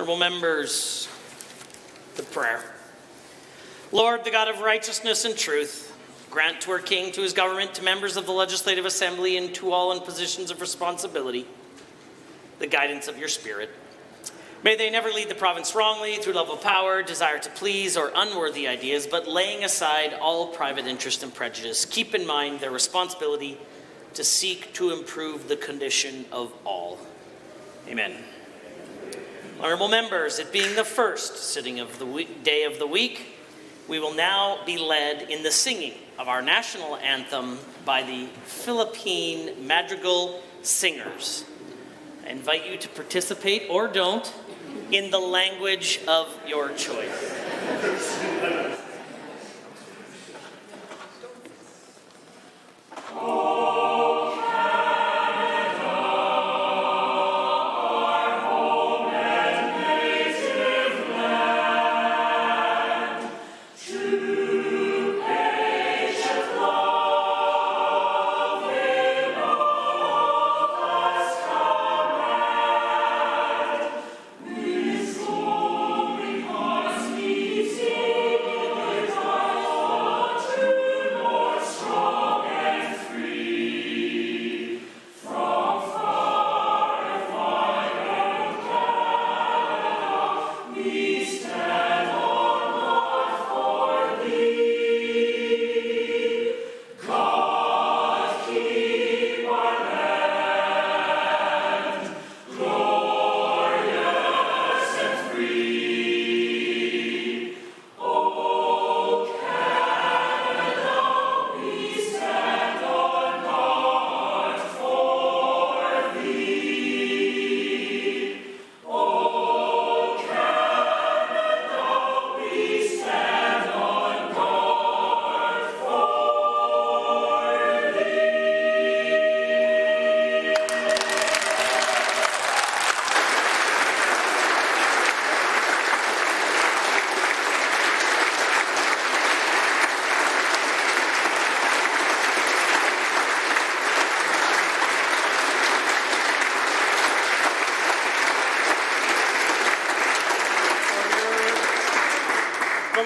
Honorable members, the prayer. Lord, the God of righteousness and truth, grant to our King, to his government, to members of the Legislative Assembly, and to all in positions of responsibility, the guidance of your Spirit. May they never lead the province wrongly through love of power, desire to please, or unworthy ideas, but laying aside all private interest and prejudice, keep in mind their responsibility to seek to improve the condition of all. Amen. Honorable members, it being the first sitting of the day of the week, we will now be led in the singing of our national anthem by the Philippine Madrigal Singers. I invite you to participate, or don't, in the language of your choice.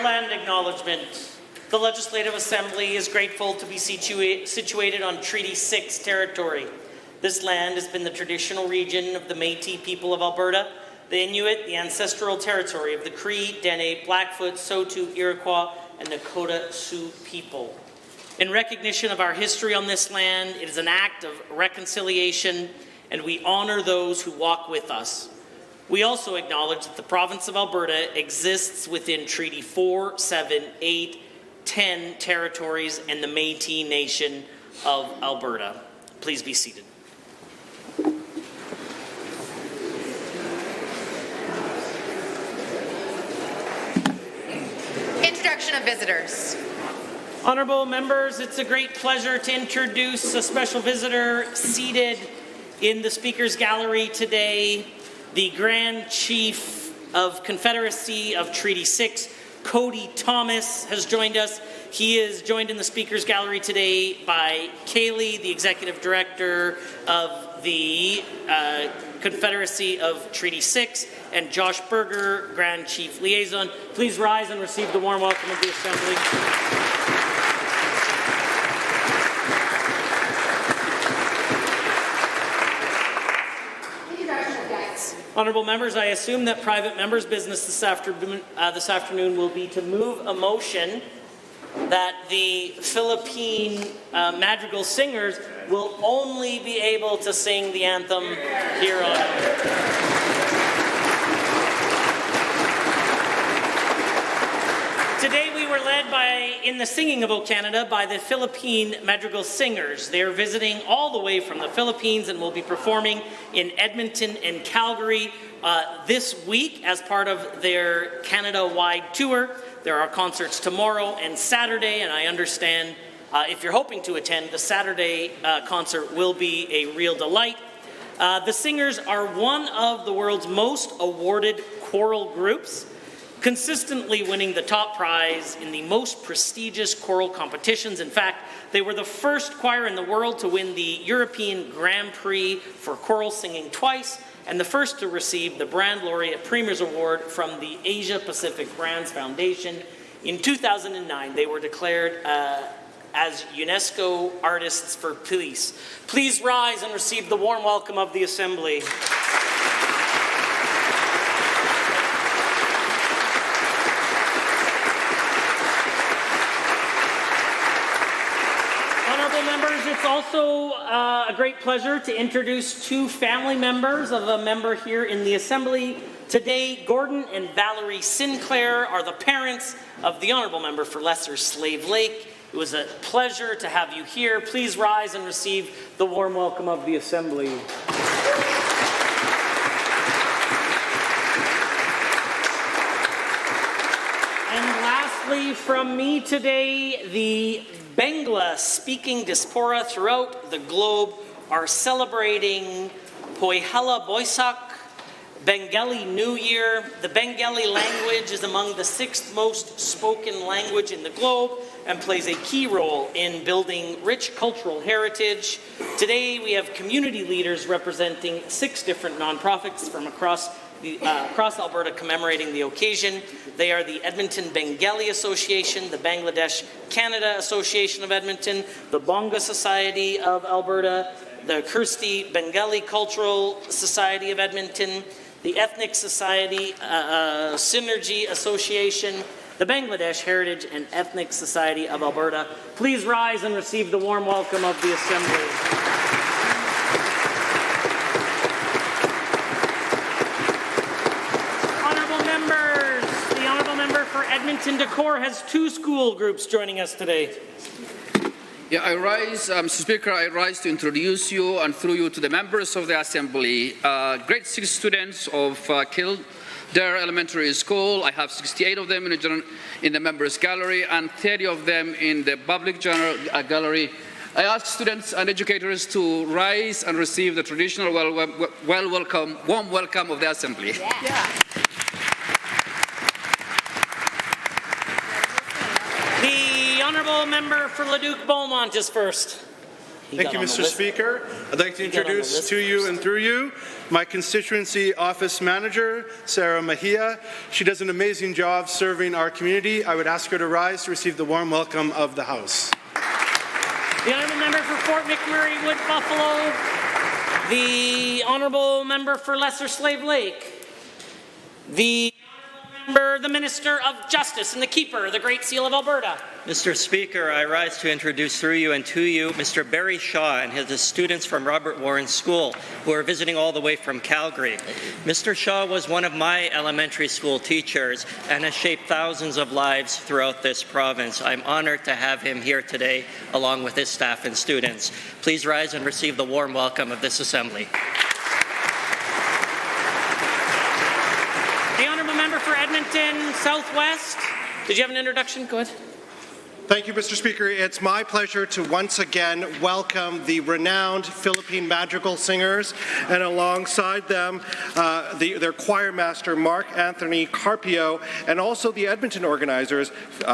Land acknowledgement. The Legislative Assembly is grateful to be situated on Treaty 6 territory. This land has been the traditional region of the Métis people of Alberta, the Inuit, the ancestral territory of the Cree, Dene, Blackfoot, Saulteaux, Iroquois, and Nakota Sioux people. In recognition of our history on this land, it is an act of reconciliation, and we honor those who walk with us. We also acknowledge that the province of Alberta exists within Treaty 4, 7, 8, 10 territories and the Métis Nation of Alberta. Please be seated. Introduction of visitors. Honourable members, it's a great pleasure to introduce a special visitor seated in the Speaker's Gallery today. The Grand Chief of Confederacy of Treaty 6, Cody Thomas, has joined us. He is joined in the Speaker's Gallery today by Kaylee, the Executive Director of the Confederacy of Treaty 6, and Josh Berger, Grand Chief Liaison. Please rise and receive the warm welcome of the Assembly. Honourable members, I assume that private members' business this afternoon will be to move a motion that the Philippine Madrigal Singers will only be able to sing the anthem here on. Today we were led in the singing of O Canada by the Philippine Madrigal Singers. They are visiting all the way from the Philippines and will be performing in Edmonton and Calgary this week as part of their Canada-wide tour. There are concerts tomorrow and Saturday, and I understand if you're hoping to attend, the Saturday concert will be a real delight. The singers are one of the world's most awarded choral groups, consistently winning the top prize in the most prestigious choral competitions. In fact, they were the first choir in the world to win the European Grand Prix for choral singing twice, and the first to receive the Brand Laureate Premier's Award from the Asia Pacific Brands Foundation. In 2009, they were declared as UNESCO Artists for Peace. Please rise and receive the warm welcome of the Assembly. It's also a great pleasure to introduce two family members of a member here in the Assembly. Today, Gordon and Valerie Sinclair are the parents of the Honourable Member for Lesser Slave Lake. It was a pleasure to have you here. Please rise and receive the warm welcome of the Assembly. And lastly, from me today, the Bangla-speaking diaspora throughout the globe are celebrating Poihala Boisak, Bengali New Year. The Bengali language is among the 6th most spoken language in the globe and plays a key role in building rich cultural heritage. Today we have community leaders representing 6 different nonprofits from across Alberta commemorating the occasion. They are the Edmonton Bengali Association, the Bangladesh Canada Association of Edmonton, the Bonga Society of Alberta, the Kirsti Bengali Cultural Society of Edmonton, the Ethnic Society Synergy Association, the Bangladesh Heritage and Ethnic Society of Alberta. Please rise and receive the warm welcome of the Assembly. Edmonton Decor has 2 school groups joining us today. Yeah, Mr. Speaker, I rise to introduce you and through you to the members of the Assembly. Grade 6 students of Kildare Elementary School. I have 68 of them in the members gallery and 30 of them in the public general gallery. I ask students and educators to rise and receive the traditional warm welcome of the Assembly. Yeah. The Honourable Member for Leduc-Beaumont is first. Thank you, Mr. Speaker. I'd like to introduce to you and through you my constituency office manager, Sarah Mejia. She does an amazing job serving our community. I would ask her to rise to receive the warm welcome of the House. The Honourable Member for Fort McMurray Wood Buffalo. The Honourable Member for Lesser Slave Lake. The the Minister of Justice and the Keeper of the Great Seal of Alberta. Mr. Speaker, I rise to introduce through you and to you Mr. Barry Shaw and his students from Robert Warren School who are visiting all the way from Calgary. Mr. Shaw was one of my elementary school teachers and has shaped thousands of lives throughout this province. I'm honored to have him here today along with his staff and students. Please rise and receive the warm welcome of this Assembly. For Edmonton Southwest. Did you have an introduction? Go ahead. Thank you, Mr. Speaker. It's my pleasure to once again welcome the renowned Philippine madrigal singers and alongside them their choir master Mark Anthony Carpio and also the Edmonton organizers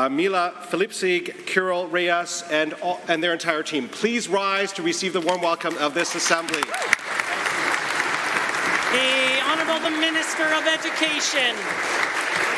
Mila Filipsig, Kirill Reyes and their entire team. Please rise to receive the warm welcome of this Assembly. The Honourable Minister of Education.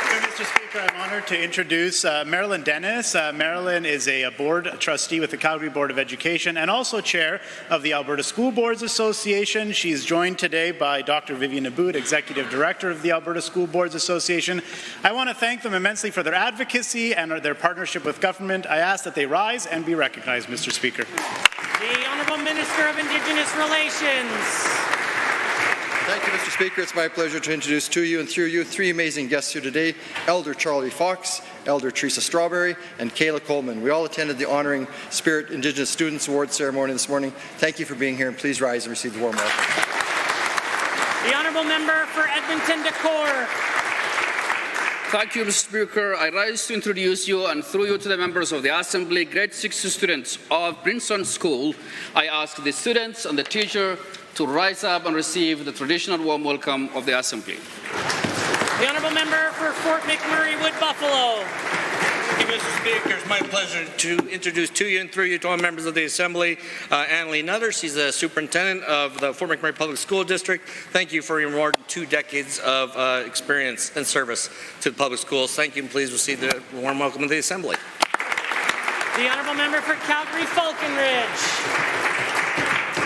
Mr. Speaker, I'm honored to introduce Marilyn Dennis. Marilyn is a board trustee with the Calgary Board of Education and also chair of the Alberta School Boards Association. She's joined today by Dr. Vivian Aboud, Executive Director of the Alberta School Boards Association. I want to thank them immensely for their advocacy and their partnership with government. I ask that they rise and be recognized, Mr. Speaker. The Honourable Minister of Indigenous Relations. Thank you, Mr. Speaker. It's my pleasure to introduce to you and through you 3 amazing guests here today, Elder Charlie Fox, Elder Teresa Strawberry, and Kayla Coleman. We all attended the Honouring Spirit Indigenous Students Award ceremony this morning. Thank you for being here, and please rise and receive the warm welcome. The Honourable Member for Edmonton Decor. Thank you, Mr. Speaker. I rise to introduce you and through you to the members of the Assembly, grade 6 students of Princeton School. I ask the students and the teacher to rise up and receive the traditional warm welcome of the Assembly. The Honourable Member for Fort McMurray Wood Buffalo. Thank you, Mr. Speaker. It's my pleasure to introduce to you and through you to all members of the Assembly, Annalee Nutter. She's the superintendent of the Fort McMurray Public School District. Thank you for your more than 2 decades of experience and service to the public schools. Thank you, and please receive the warm welcome of the Assembly. The Honourable Member for Calgary Falconridge.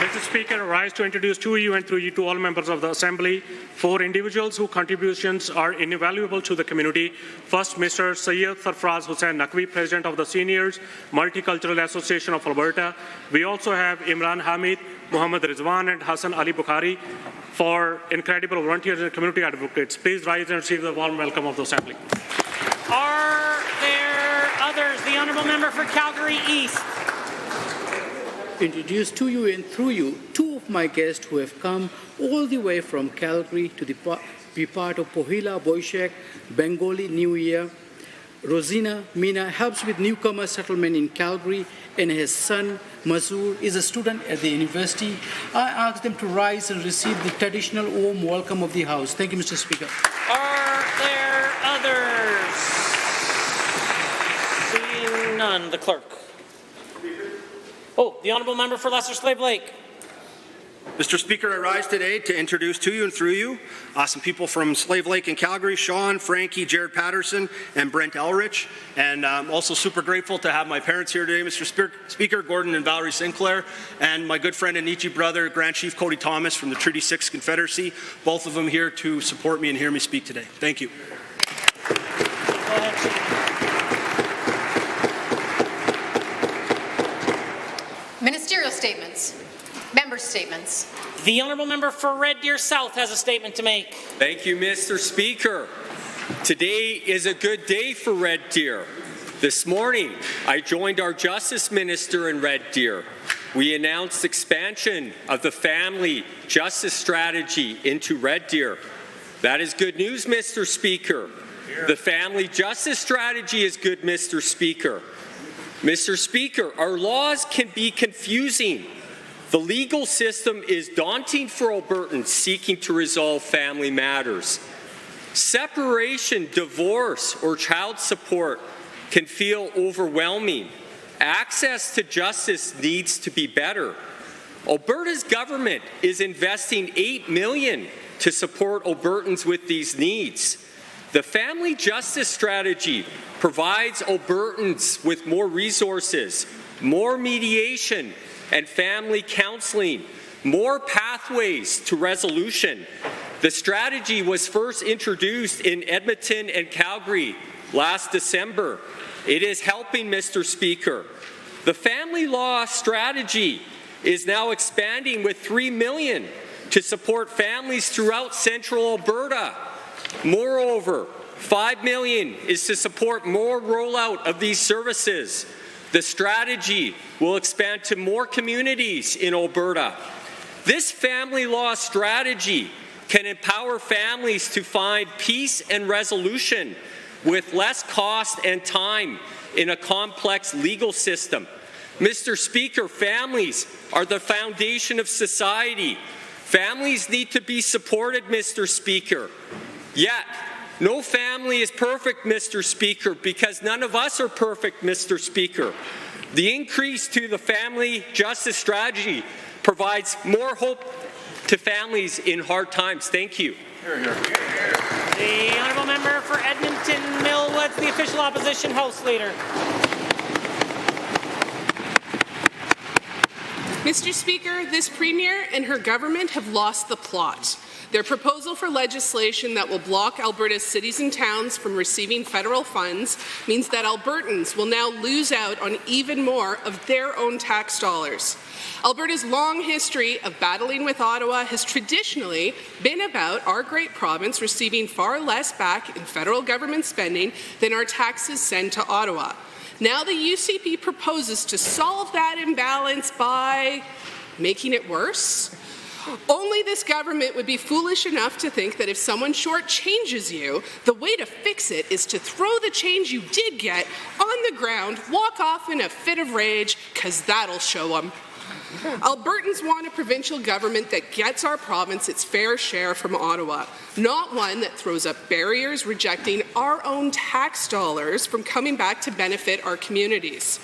Mr. Speaker, I rise to introduce to you and through you to all members of the Assembly 4 individuals whose contributions are invaluable to the community. First, Mr. Syed Sarfraz Hussain Naqvi, President of the Seniors Multicultural Association of Alberta. We also have Imran Hamid, Muhammad Rizwan, and Hassan Ali Bukhari for incredible volunteers and community advocates. Please rise and receive the warm welcome of the Assembly. Are there others? The Honourable Member for Calgary East. Introduce to you and through you 2 of my guests who have come all the way from Calgary to be part of Pohila Boishek Bengali New Year. Rosina Mina helps with newcomer settlement in Calgary, and his son Mazur is a student at the university. I ask them to rise and receive the traditional warm welcome of the House. Thank you, Mr. Speaker. Are there others? Seeing none, the clerk. Oh, the Honourable Member for Lesser Slave Lake. Mr. Speaker, I rise today to introduce to you and through you some people from Slave Lake and Calgary, Sean, Frankie, Jared Patterson, and Brent Elrich. And I'm also super grateful to have my parents here today, Mr. Speaker, Gordon and Valerie Sinclair, and my good friend and Nietzsche brother, Grand Chief Cody Thomas from the Treaty 6 Confederacy, both of them here to support me and hear me speak today. Thank you. Go ahead. Ministerial statements. Member statements. The Honourable Member for Red Deer South has a statement to make. Thank you, Mr. Speaker. Today is a good day for Red Deer. This morning, I joined our Justice Minister in Red Deer. We announced expansion of the Family Justice Strategy into Red Deer. That is good news, Mr. Speaker. The Family Justice Strategy is good, Mr. Speaker. Mr. Speaker, our laws can be confusing. The legal system is daunting for Albertans seeking to resolve family matters. Separation, divorce, or child support can feel overwhelming. Access to justice needs to be better. Alberta's government is investing $8 million to support Albertans with these needs. The Family Justice Strategy provides Albertans with more resources, more mediation and family counseling, more pathways to resolution. The strategy was first introduced in Edmonton and Calgary last December. It is helping, Mr. Speaker. The family law strategy is now expanding with $3 million to support families throughout central Alberta. Moreover, $5 million is to support more rollout of these services. The strategy will expand to more communities in Alberta. This family law strategy can empower families to find peace and resolution with less cost and time in a complex legal system. Mr. Speaker, families are the foundation of society. Families need to be supported, Mr. Speaker. Yet, no family is perfect, Mr. Speaker, because none of us are perfect, Mr. Speaker. The increase to the Family Justice Strategy provides more hope to families in hard times. Thank you. The Honourable Member for Edmonton Millwoods, the official opposition House Leader. Mr. Speaker, this Premier and her government have lost the plot. Their proposal for legislation that will block Alberta's cities and towns from receiving federal funds means that Albertans will now lose out on even more of their own tax dollars. Alberta's long history of battling with Ottawa has traditionally been about our great province receiving far less back in federal government spending than our taxes send to Ottawa. Now the UCP proposes to solve that imbalance by making it worse. Only this government would be foolish enough to think that if someone shortchanges you, the way to fix it is to throw the change you did get on the ground, walk off in a fit of rage, because that'll show them. Albertans want a provincial government that gets our province its fair share from Ottawa, not one that throws up barriers rejecting our own tax dollars from coming back to benefit our communities.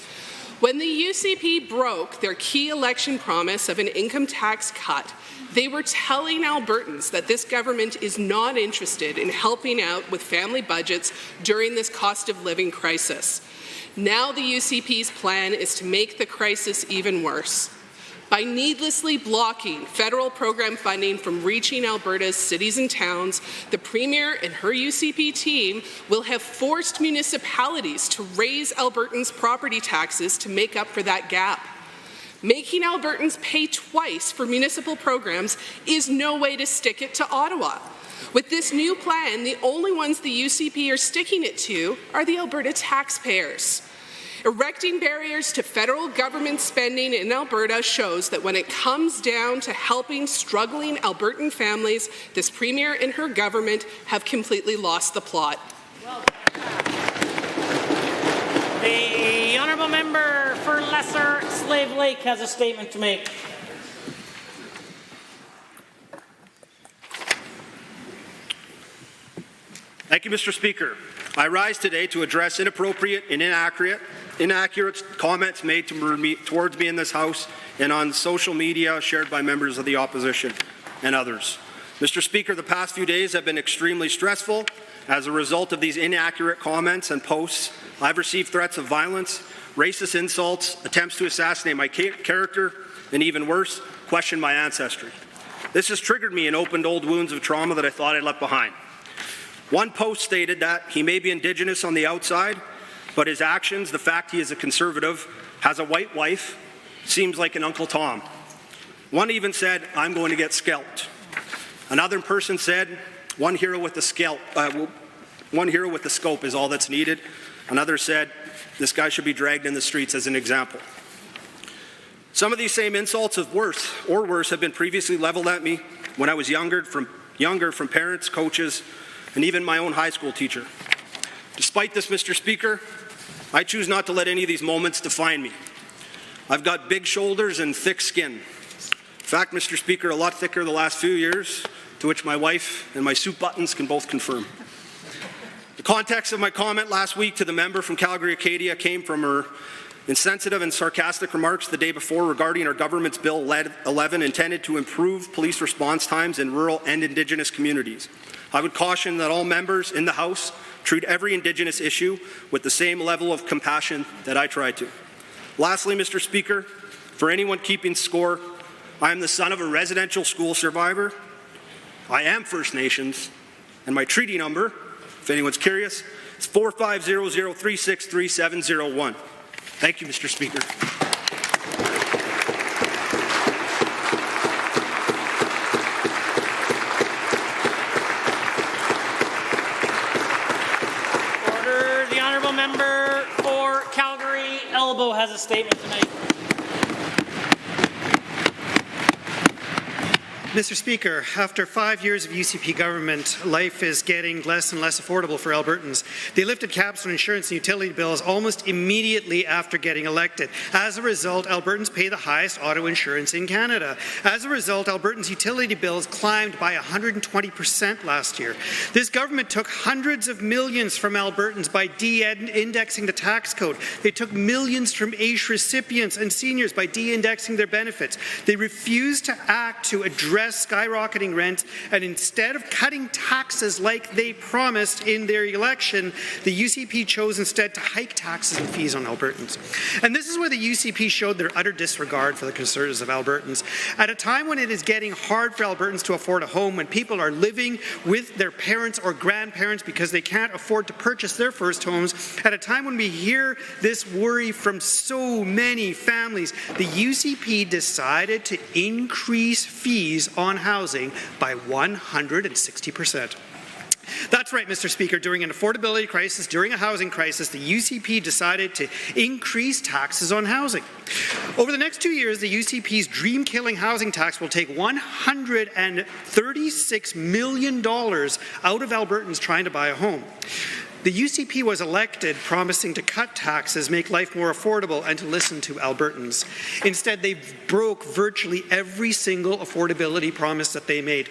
When the UCP broke their key election promise of an income tax cut, they were telling Albertans that this government is not interested in helping out with family budgets during this cost of living crisis. Now the UCP's plan is to make the crisis even worse. By needlessly blocking federal program funding from reaching Alberta's cities and towns, the Premier and her UCP team will have forced municipalities to raise Albertans' property taxes to make up for that gap. Making Albertans pay twice for municipal programs is no way to stick it to Ottawa. With this new plan, the only ones the UCP are sticking it to are the Alberta taxpayers. Erecting barriers to federal government spending in Alberta shows that when it comes down to helping struggling Albertan families, this Premier and her government have completely lost the plot. The honourable member for Lesser Slave Lake has a statement to make. Thank you, Mr. Speaker. I rise today to address inappropriate and inaccurate comments made towards me in this House and on social media shared by members of the opposition and others. Mr. Speaker, the past few days have been extremely stressful. As a result of these inaccurate comments and posts, I've received threats of violence, racist insults, attempts to assassinate my character, and even worse, question my ancestry. This has triggered me and opened old wounds of trauma that I thought I'd left behind. One post stated that he may be Indigenous on the outside, but his actions, the fact he is a Conservative, has a white wife, seems like an Uncle Tom. One even said, I'm going to get scalped. Another person said, one hero with the scope is all that's needed. Another said, this guy should be dragged in the streets as an example. Some of these same insults of worse have been previously leveled at me when I was younger from parents, coaches, and even my own high school teacher. Despite this, Mr. Speaker, I choose not to let any of these moments define me. I've got big shoulders and thick skin. In fact, Mr. Speaker, a lot thicker the last few years, to which my wife and my suit buttons can both confirm. The context of my comment last week to the member from Calgary Acadia came from her insensitive and sarcastic remarks the day before regarding our government's Bill 11 intended to improve police response times in rural and Indigenous communities. I would caution that all members in the House treat every Indigenous issue with the same level of compassion that I try to. Lastly, Mr. Speaker, for anyone keeping score, I am the son of a residential school survivor. I am First Nations, and my treaty number, if anyone's curious, is 4500363701. Thank you, Mr. Speaker. The honourable member for Calgary Elbow has a statement tonight. Mr. Speaker, after 5 years of UCP government, life is getting less and less affordable for Albertans. They lifted caps on insurance and utility bills almost immediately after getting elected. As a result, Albertans pay the highest auto insurance in Canada. As a result, Albertans' utility bills climbed by 120% last year. This government took hundreds of millions from Albertans by de-indexing the tax code. They took millions from ACE recipients and seniors by de-indexing their benefits. They refused to act to address skyrocketing rent, and instead of cutting taxes like they promised in their election, the UCP chose instead to hike taxes and fees on Albertans. And this is where the UCP showed their utter disregard for the concerns of Albertans. At a time when it is getting hard for Albertans to afford a home, when people are living with their parents or grandparents because they can't afford to purchase their first homes, at a time when we hear this worry from so many families, the UCP decided to increase fees on housing by 160%. That's right, Mr. Speaker. During an affordability crisis, during a housing crisis, the UCP decided to increase taxes on housing. Over the next 2 years, the UCP's dream-killing housing tax will take $136 million out of Albertans trying to buy a home. The UCP was elected promising to cut taxes, make life more affordable, and to listen to Albertans. Instead, they broke virtually every single affordability promise that they made.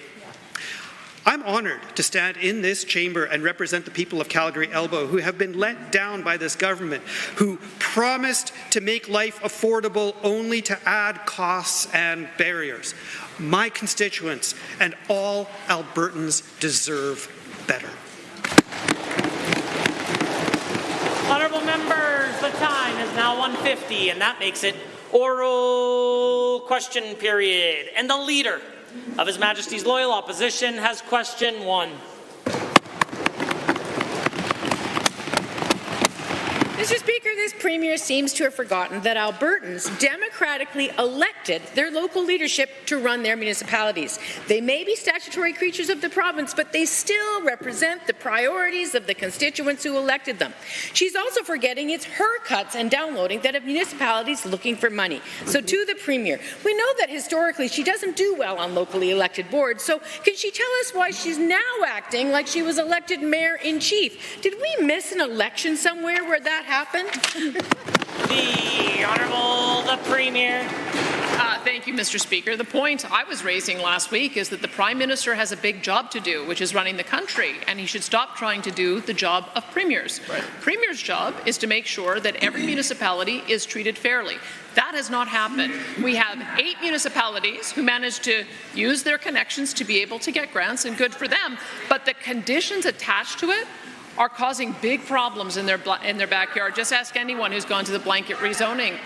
I'm honoured to stand in this chamber and represent the people of Calgary Elbow who have been let down by this government, who promised to make life affordable only to add costs and barriers. My constituents and all Albertans deserve better. Honourable members, the time is now 1:50, and that makes it oral question period. And the Leader of His Majesty's Loyal Opposition has question 1. Mr. Speaker, this Premier seems to have forgotten that Albertans democratically elected their local leadership to run their municipalities. They may be statutory creatures of the province, but they still represent the priorities of the constituents who elected them. She's also forgetting it's her cuts and downloading that have municipalities looking for money. So to the Premier, we know that historically she doesn't do well on locally elected boards, so can she tell us why she's now acting like she was elected Mayor-in-Chief? Did we miss an election somewhere where that happened? The Honourable the Premier. Thank you, Mr. Speaker. The point I was raising last week is that the Prime Minister has a big job to do, which is running the country, and he should stop trying to do the job of premiers. Right. Premier's job is to make sure that every municipality is treated fairly. That has not happened. We have 8 municipalities who managed to use their connections to be able to get grants, and good for them, but the conditions attached to it are causing big problems in their backyard. Just ask anyone who's gone to the blanket rezoning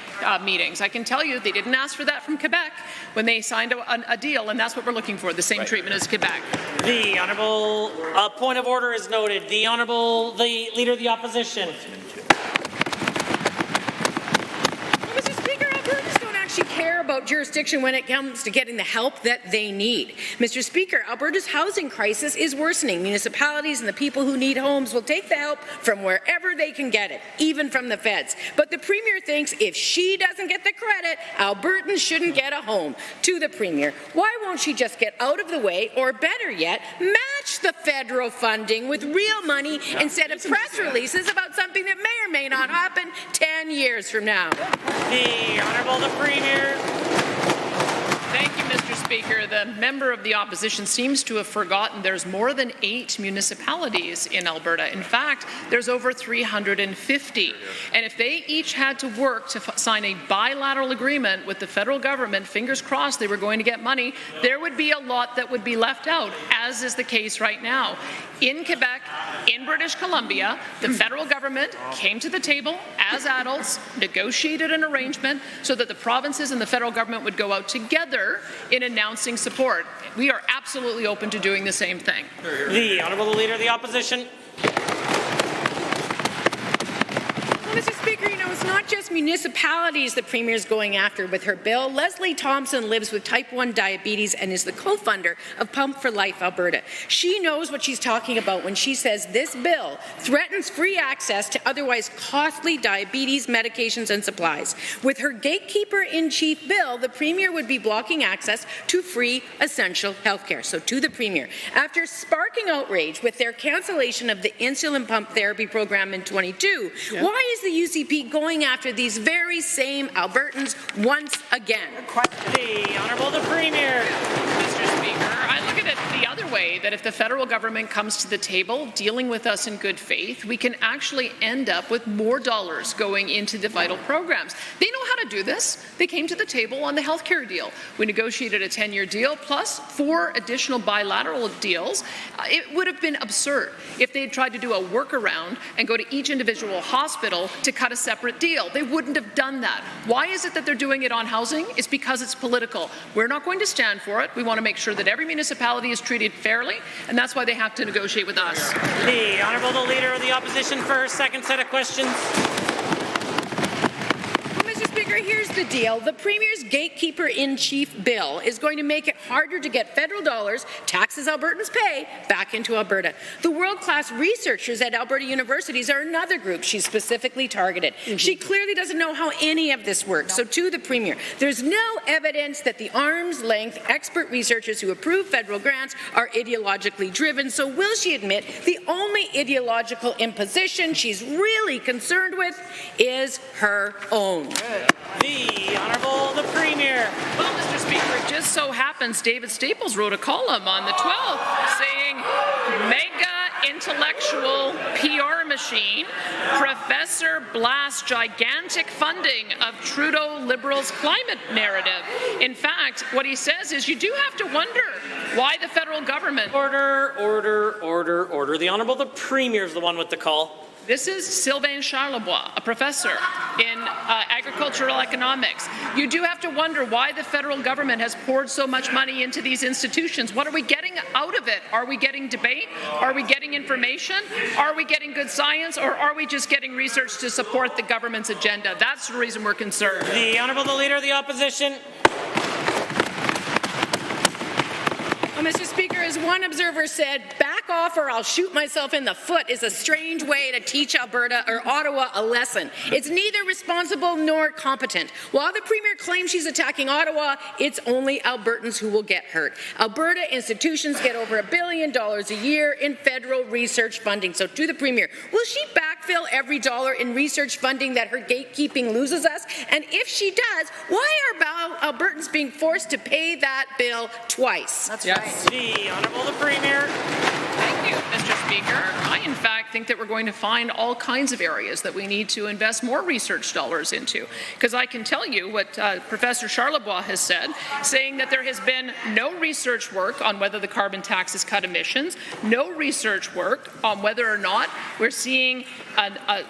meetings. I can tell you they didn't ask for that from Quebec when they signed a deal, and that's what we're looking for, the same treatment as Quebec. The Honourable, point of order is noted. The Honourable, the Leader of the Opposition. Mr. Speaker, Albertans don't actually care about jurisdiction when it comes to getting the help that they need. Mr. Speaker, Alberta's housing crisis is worsening. Municipalities and the people who need homes will take the help from wherever they can get it, even from the feds. But the Premier thinks if she doesn't get the credit, Albertans shouldn't get a home. To the Premier, why won't she just get out of the way, or better yet, match the federal funding with real money instead of press releases about something that may or may not happen 10 years from now? The Honourable the Premier. Thank you, Mr. Speaker. The member of the opposition seems to have forgotten there's more than 8 municipalities in Alberta. In fact, there's over 350. And if they each had to work to sign a bilateral agreement with the federal government, fingers crossed they were going to get money, there would be a lot that would be left out, as is the case right now. In Quebec, in British Columbia, the federal government came to the table as adults, negotiated an arrangement so that the provinces and the federal government would go out together in announcing support. We are absolutely open to doing the same thing. The Honourable Leader of the Opposition. Well, Mr. Speaker, you know, it's not just municipalities the Premier is going after with her bill. Leslie Thompson lives with type 1 diabetes and is the co-funder of Pump for Life Alberta. She knows what she's talking about when she says this bill threatens free access to otherwise costly diabetes medications and supplies. With her gatekeeper-in-chief bill, the Premier would be blocking access to free essential health care. So to the Premier, after sparking outrage with their cancellation of the insulin pump therapy program in 22, why is the UCP going after these very same Albertans once again? The Honourable the Premier. Mr. Speaker, I look at it the other way, that if the federal government comes to the table dealing with us in good faith, we can actually end up with more dollars going into the vital programs. They know how to do this. They came to the table on the healthcare deal. We negotiated a 10-year deal plus 4 additional bilateral deals. It would have been absurd if they had tried to do a workaround and go to each individual hospital to cut a separate deal. They wouldn't have done that. Why is it that they're doing it on housing? It's because it's political. We're not going to stand for it. We want to make sure that every municipality is treated fairly, and that's why they have to negotiate with us. The Honourable the Leader of the Opposition for her second set of questions. Well, Mr. Speaker, here's the deal. The Premier's gatekeeper-in-chief bill is going to make it harder to get federal dollars, taxes Albertans pay, back into Alberta. The world-class researchers at Alberta universities are another group she's specifically targeted. She clearly doesn't know how any of this works. So to the Premier, there's no evidence that the arm's-length expert researchers who approve federal grants are ideologically driven. So will she admit the only ideological imposition she's really concerned with is her own? The Honourable the Premier. Well, Mr. Speaker, it just so happens David Staples wrote a column on the 12th saying, mega intellectual PR machine, Professor blasts gigantic funding of Trudeau Liberals' climate narrative. In fact, what he says is you do have to wonder why the federal government... Order. The Honourable the Premier is the one with the call. This is Sylvain Charlebois, a professor in agricultural economics. You do have to wonder why the federal government has poured so much money into these institutions. What are we getting out of it? Are we getting debate? Are we getting information? Are we getting good science? Or are we just getting research to support the government's agenda? That's the reason we're concerned. The Honourable the Leader of the Opposition. Well, Mr. Speaker, as one observer said, back off or I'll shoot myself in the foot is a strange way to teach Alberta or Ottawa a lesson. It's neither responsible nor competent. While the Premier claims she's attacking Ottawa, it's only Albertans who will get hurt. Alberta institutions get over $1 billion a year in federal research funding. So to the Premier, will she backfill every dollar in research funding that her gatekeeping loses us? And if she does, why are Albertans being forced to pay that bill twice? That's right. The Honourable the Premier. Thank you, Mr. Speaker. I, in fact, think that we're going to find all kinds of areas that we need to invest more research dollars into. Because I can tell you what Professor Charlebois has said, saying that there has been no research work on whether the carbon tax has cut emissions, no research work on whether or not we're seeing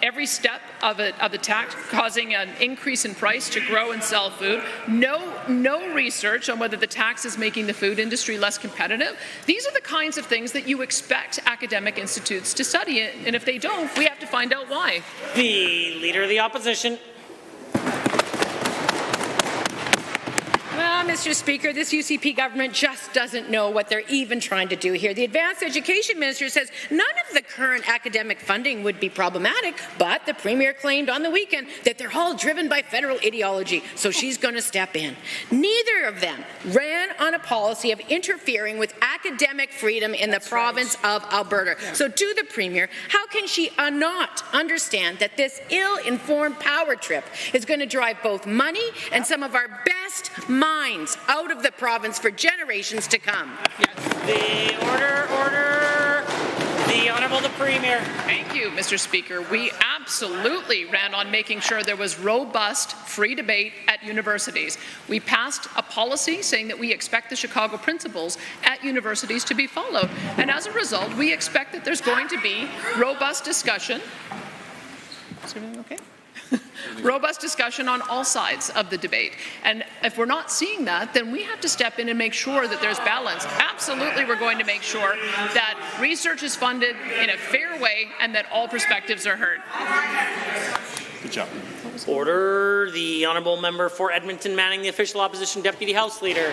every step of the tax causing an increase in price to grow and sell food, no research on whether the tax is making the food industry less competitive. These are the kinds of things that you expect academic institutes to study, and if they don't, we have to find out why. The Leader of the Opposition. Well, Mr. Speaker, this UCP government just doesn't know what they're even trying to do here. The Advanced Education Minister says none of the current academic funding would be problematic, but the Premier claimed on the weekend that they're all driven by federal ideology, so she's going to step in. Neither of them ran on a policy of interfering with academic freedom in the province of Alberta. So to the Premier, how can she not understand that this ill-informed power trip is going to drive both money and some of our best minds out of the province for generations to come? The order. The Honourable the Premier. Thank you, Mr. Speaker. We absolutely ran on making sure there was robust, free debate at universities. We passed a policy saying that we expect the Chicago principles at universities to be followed. And as a result, we expect that there's going to be robust discussion. Is everything okay? Robust discussion on all sides of the debate. And if we're not seeing that, then we have to step in and make sure that there's balance. Absolutely, we're going to make sure that research is funded in a fair way and that all perspectives are heard. Good job. Order. The Honourable Member for Edmonton Manning, the official opposition Deputy House Leader.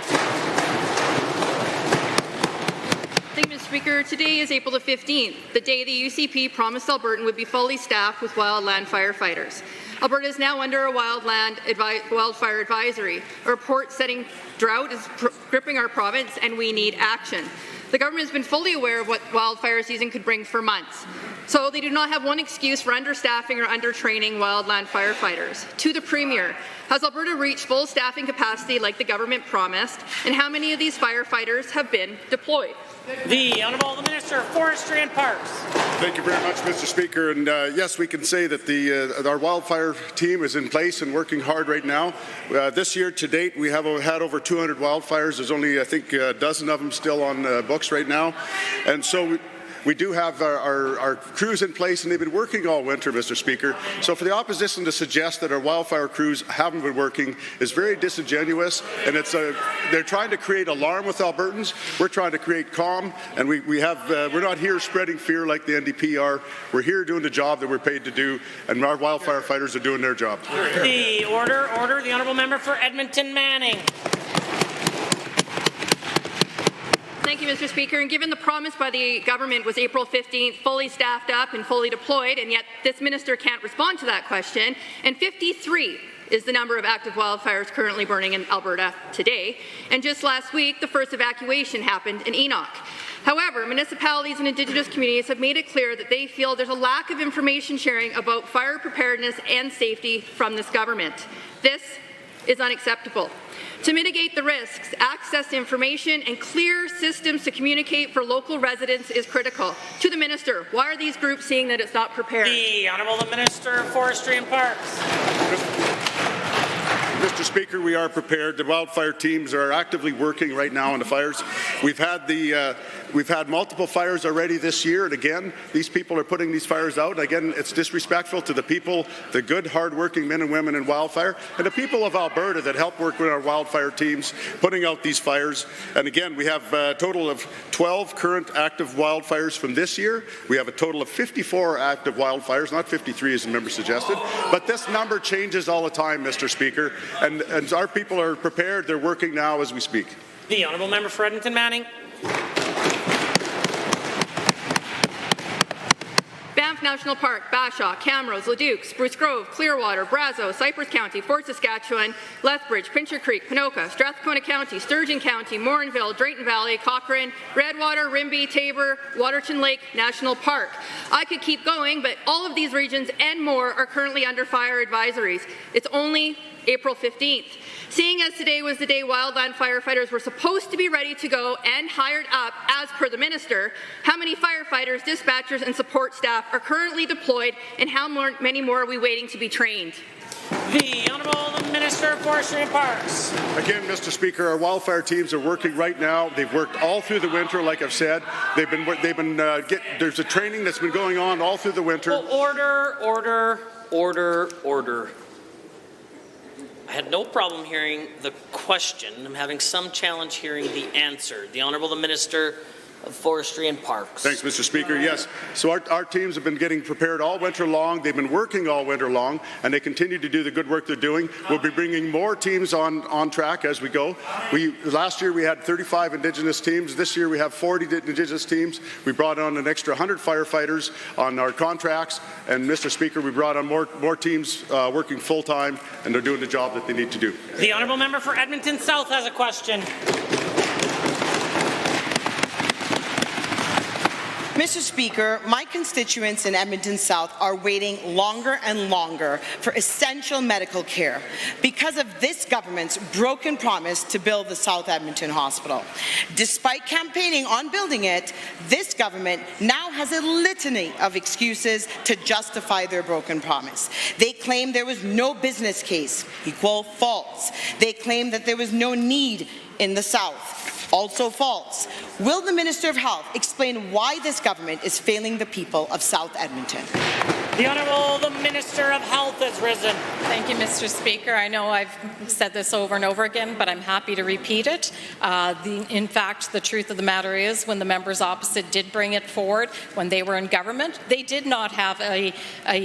Thank you, Mr. Speaker. Today is April the 15th, the day the UCP promised Albertan would be fully staffed with wildland firefighters. Alberta is now under a wildfire advisory. A report setting drought is gripping our province, and we need action. The government has been fully aware of what wildfire season could bring for months. So they do not have one excuse for understaffing or undertraining wildland firefighters. To the Premier, has Alberta reached full staffing capacity like the government promised, and how many of these firefighters have been deployed? The Honourable the Minister of Forestry and Parks. Thank you very much, Mr. Speaker. And yes, we can say that our wildfire team is in place and working hard right now. This year to date, we have had over 200 wildfires. There's only, I think, a dozen of them still on books right now. And so We do have our crews in place, and they've been working all winter, Mr. Speaker. So for the opposition to suggest that our wildfire crews haven't been working is very disingenuous, and they're trying to create alarm with Albertans. We're trying to create calm, and we're not here spreading fear like the NDP are. We're here doing the job that we're paid to do, and our wildfire fighters are doing their job. The order. The honourable member for Edmonton Manning. Thank you, Mr. Speaker. And given the promise by the government was April 15th, fully staffed up and fully deployed, and yet this minister can't respond to that question, and 53 is the number of active wildfires currently burning in Alberta today. And just last week, the first evacuation happened in Enoch. However, municipalities and Indigenous communities have made it clear that they feel there's a lack of information sharing about fire preparedness and safety from this government. This is unacceptable. To mitigate the risks, access to information and clear systems to communicate for local residents is critical. To the Minister, why are these groups seeing that it's not prepared? The Honourable Minister of Forestry and Parks. Mr. Speaker, we are prepared. The wildfire teams are actively working right now on the fires. We've had multiple fires already this year, and again, these people are putting these fires out. Again, it's disrespectful to the people, the good, hard-working men and women in wildfire, and the people of Alberta that help work with our wildfire teams putting out these fires. And again, we have a total of 12 current active wildfires from this year. We have a total of 54 active wildfires, not 53 as the member suggested, but this number changes all the time, Mr. Speaker. And our people are prepared. They're working now as we speak. The honourable member for Edmonton Manning. Banff National Park, Bashaw, Camrose, Leduc, Spruce Grove, Clearwater, Brazeau, Cypress County, Fort Saskatchewan, Lethbridge, Pincher Creek, Ponoka, Strathcona County, Sturgeon County, Morinville, Drayton Valley, Cochrane, Redwater, Rimbey, Tabor, Waterton Lake National Park. I could keep going, but all of these regions and more are currently under fire advisories. It's only April 15th. Seeing as today was the day wildland firefighters were supposed to be ready to go and hired up as per the minister, how many firefighters, dispatchers and support staff are currently deployed, and how many more are we waiting to be trained? The Honourable Minister of Forestry and Parks. Again, Mr. Speaker, our wildfire teams are working right now. They've worked all through the winter, like I've said. There's a training that's been going on all through the winter. Order. I had no problem hearing the question. I'm having some challenge hearing the answer. The Honourable Minister of Forestry and Parks. Thanks, Mr. Speaker. Yes. So our teams have been getting prepared all winter long. They've been working all winter long, and they continue to do the good work they're doing. We'll be bringing more teams on track as we go. Last year we had 35 Indigenous teams. This year we have 40 Indigenous teams. We brought on an extra 100 firefighters on our contracts, and Mr. Speaker, we brought on more teams working full-time, and they're doing the job that they need to do. The Honourable Member for Edmonton South has a question. Mr. Speaker, my constituents in Edmonton South are waiting longer and longer for essential medical care because of this government's broken promise to build the South Edmonton Hospital. Despite campaigning on building it, this government now has a litany of excuses to justify their broken promise. They claim there was no business case, equal false. They claim that there was no need in the South. Also false. Will the Minister of Health explain why this government is failing the people of South Edmonton? The Honourable Minister of Health has risen. Thank you, Mr. Speaker. I know I've said this over and over again, but I'm happy to repeat it. In fact, the truth of the matter is when the members opposite did bring it forward, when they were in government, they did not have a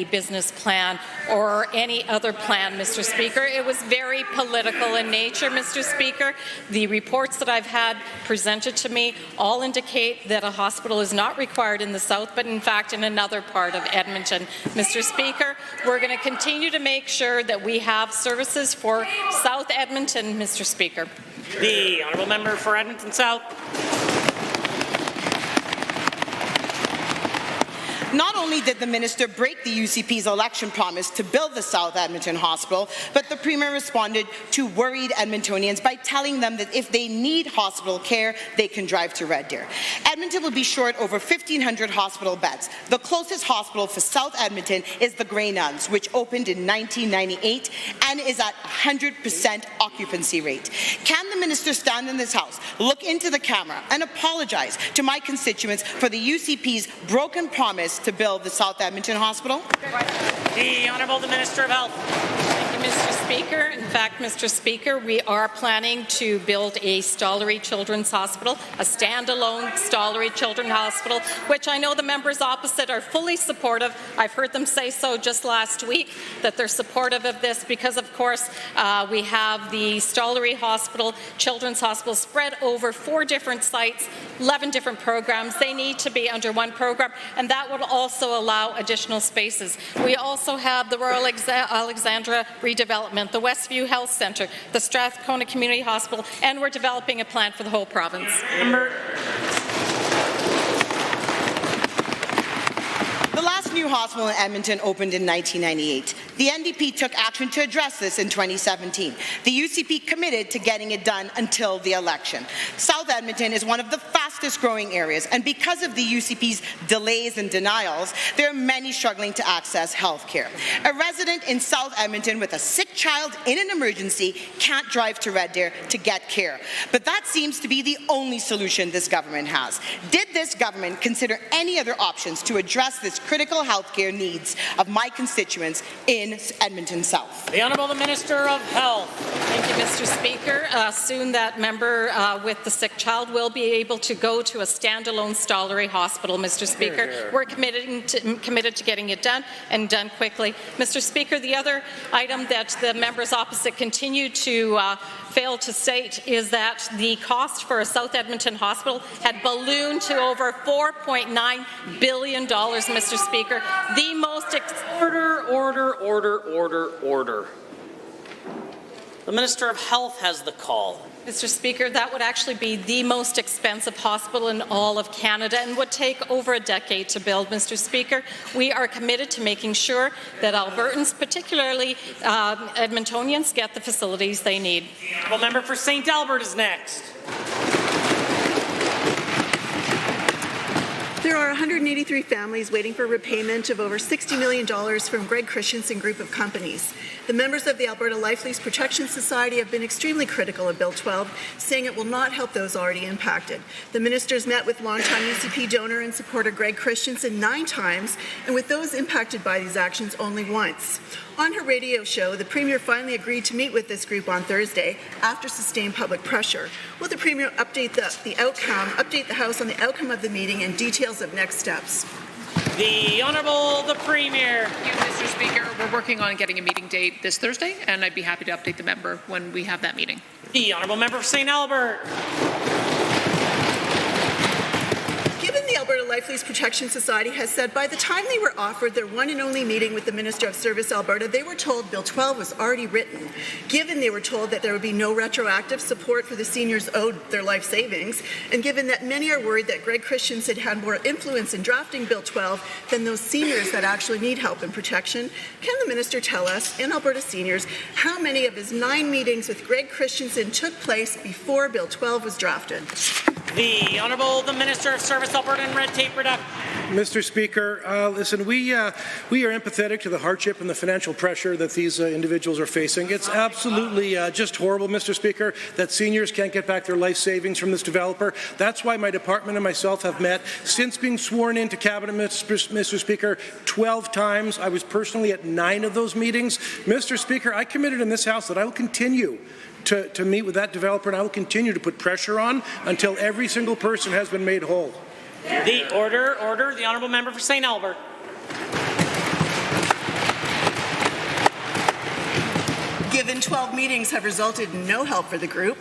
business plan or any other plan, Mr. Speaker. It was very political in nature, Mr. Speaker. The reports that I've had presented to me all indicate that a hospital is not required in the South, but in fact in another part of Edmonton. Mr. Speaker, we're going to continue to make sure that we have services for South Edmonton, Mr. Speaker. The Honourable Member for Edmonton South. Not only did the minister break the UCP's election promise to build the South Edmonton Hospital, but the Premier responded to worried Edmontonians by telling them that if they need hospital care, they can drive to Red Deer. Edmonton will be short over 1,500 hospital beds. The closest hospital for South Edmonton is the Grey Nuns, which opened in 1998 and is at 100% occupancy rate. Can the minister stand in this House, look into the camera, and apologize to my constituents for the UCP's broken promise to build the South Edmonton Hospital? The Honourable the Minister of Health. Thank you, Mr. Speaker. In fact, Mr. Speaker, we are planning to build a Stollery Children's Hospital, a standalone Stollery Children's Hospital, which I know the members opposite are fully supportive. I've heard them say so just last week, that they're supportive of this because, of course, we have the Stollery Hospital, Children's Hospital, spread over 4 different sites, 11 different programs. They need to be under one program, and that would also allow additional spaces. We also have the Royal Alexandra redevelopment, the Westview Health Centre, the Strathcona Community Hospital, and we're developing a plan for the whole province. The last new hospital in Edmonton opened in 1998. The NDP took action to address this in 2017. The UCP committed to getting it done until the election. South Edmonton is one of the fastest growing areas, and because of the UCP's delays and denials, there are many struggling to access health care. A resident in South Edmonton with a sick child in an emergency can't drive to Red Deer to get care. But that seems to be the only solution this government has. Did this government consider any other options to address this critical health care needs of my constituents in Edmonton South? The Honourable the Minister of Health. Thank you, Mr. Speaker. Soon that member with the sick child will be able to go to a standalone Stollery Hospital, Mr. Speaker. We're committed to getting it done and done quickly. Mr. Speaker, the other item that the members opposite continue to fail to state is that the cost for a South Edmonton hospital had ballooned to over $4.9 billion, Mr. Speaker. The most Order. The Minister of Health has the call. Mr. Speaker, that would actually be the most expensive hospital in all of Canada and would take over a decade to build, Mr. Speaker. We are committed to making sure that Albertans, particularly Edmontonians, get the facilities they need. The member for St. Albert is next. There are 183 families waiting for repayment of over $60 million from Greg Christensen Group of Companies. The members of the Alberta Life Lease Protection Society have been extremely critical of Bill 12, saying it will not help those already impacted. The ministers met with longtime UCP donor and supporter Greg Christensen 9 times, and with those impacted by these actions only once. On her radio show, the Premier finally agreed to meet with this group on Thursday after sustained public pressure. Will the Premier update the House on the outcome of the meeting and details of next steps? The Honourable the Premier. Thank you, Mr. Speaker. We're working on getting a meeting date this Thursday, and I'd be happy to update the member when we have that meeting. The Honourable Member for St. Albert. Given the Alberta Life Lease Protection Society has said by the time they were offered their one and only meeting with the Minister of Service Alberta, they were told Bill 12 was already written. Given they were told that there would be no retroactive support for the seniors owed their life savings, and given that many are worried that Greg Christensen had more influence in drafting Bill 12 than those seniors that actually need help and protection, can the Minister tell us, in Alberta seniors, how many of his 9 meetings with Greg Christensen took place before Bill 12 was drafted? The Honourable the Minister of Service Alberta and Red Tape Reduction. Mr. Speaker, listen, we are empathetic to the hardship and the financial pressure that these individuals are facing. It's absolutely just horrible, Mr. Speaker, that seniors can't get back their life savings from this developer. That's why my department and myself have met since being sworn into Cabinet, Mr. Speaker, 12 times. I was personally at 9 of those meetings. Mr. Speaker, I committed in this House that I will continue to meet with that developer, and I will continue to put pressure on until every single person has been made whole. The order. The Honourable Member for St. Albert. Given 12 meetings have resulted in no help for the group,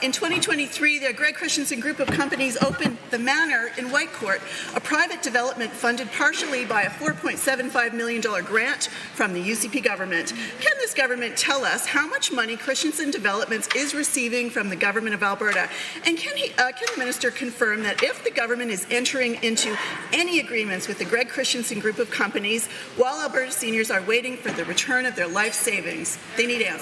in 2023, the Greg Christensen Group of Companies opened The Manor in Whitecourt, a private development funded partially by a $4.75 million grant from the UCP government. Can this government tell us how much money Christensen Developments is receiving from the government of Alberta? And can the minister confirm that if the government is entering into any agreements with the Greg Christensen Group of Companies while Alberta seniors are waiting for the return of their life savings, they need answers?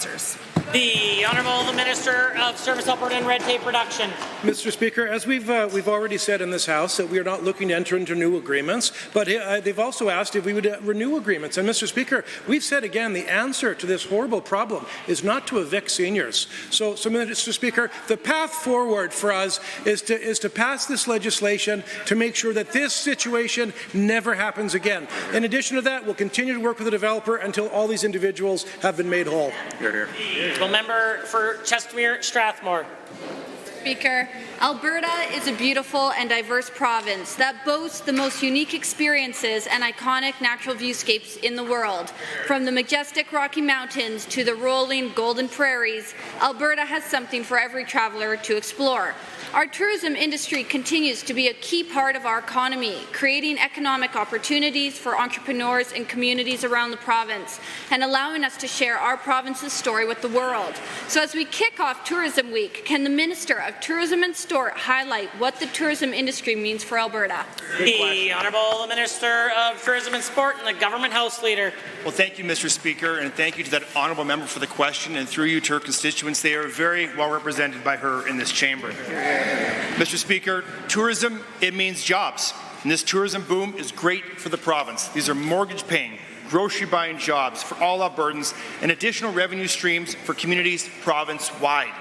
The Honourable the Minister of Service Alberta and Red Tape Reduction. Mr. Speaker, as we've already said in this House that we are not looking to enter into new agreements, but they've also asked if we would renew agreements. And Mr. Speaker, we've said again the answer to this horrible problem is not to evict seniors. So Mr. Speaker, the path forward for us is to pass this legislation to make sure that this situation never happens again. In addition to that, we'll continue to work with the developer until all these individuals have been made whole. The member for Chestermere Strathmore. Speaker, Alberta is a beautiful and diverse province that boasts the most unique experiences and iconic natural viewscapes in the world. From the majestic Rocky Mountains to the rolling Golden Prairies, Alberta has something for every traveller to explore. Our tourism industry continues to be a key part of our economy, creating economic opportunities for entrepreneurs and communities around the province, and allowing us to share our province's story with the world. So as we kick off Tourism Week, can the Minister of Tourism and Sport highlight what the tourism industry means for Alberta? The Honourable Minister of Tourism and Sport and the Government House Leader. Well, thank you, Mr. Speaker, and thank you to that honourable member for the question, and through you to her constituents. They are very well represented by her in this chamber. Mr. Speaker, tourism, it means jobs, and this tourism boom is great for the province. These are mortgage-paying, grocery-buying jobs for all Albertans and additional revenue streams for communities province-wide.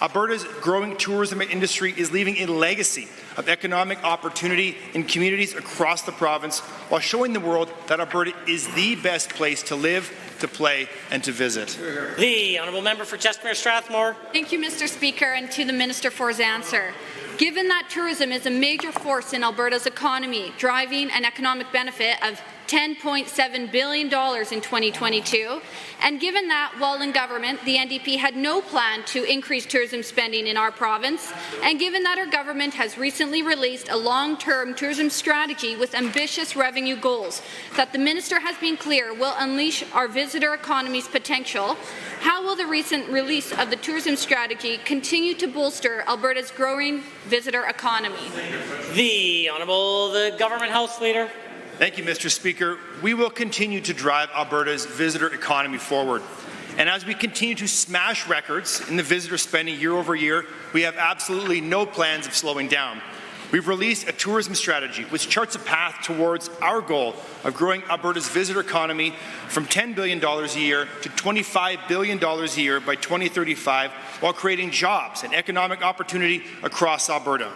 Alberta's growing tourism industry is leaving a legacy of economic opportunity in communities across the province while showing the world that Alberta is the best place to live, to play, and to visit. The Honourable Member for Chestermere Strathmore. Thank you, Mr. Speaker, and to the Minister for his answer. Given that tourism is a major force in Alberta's economy, driving an economic benefit of $10.7 billion in 2022, and given that, while in government, the NDP had no plan to increase tourism spending in our province, and given that our government has recently released a long-term tourism strategy with ambitious revenue goals that the Minister has been clear will unleash our visitor economy's potential, how will the recent release of the tourism strategy continue to bolster Alberta's growing visitor economy? The Honourable the Government House Leader. Thank you, Mr. Speaker. We will continue to drive Alberta's visitor economy forward. And as we continue to smash records in the visitor spending year over year, we have absolutely no plans of slowing down. We've released a tourism strategy which charts a path towards our goal of growing Alberta's visitor economy from $10 billion a year to $25 billion a year by 2035, while creating jobs and economic opportunity across Alberta.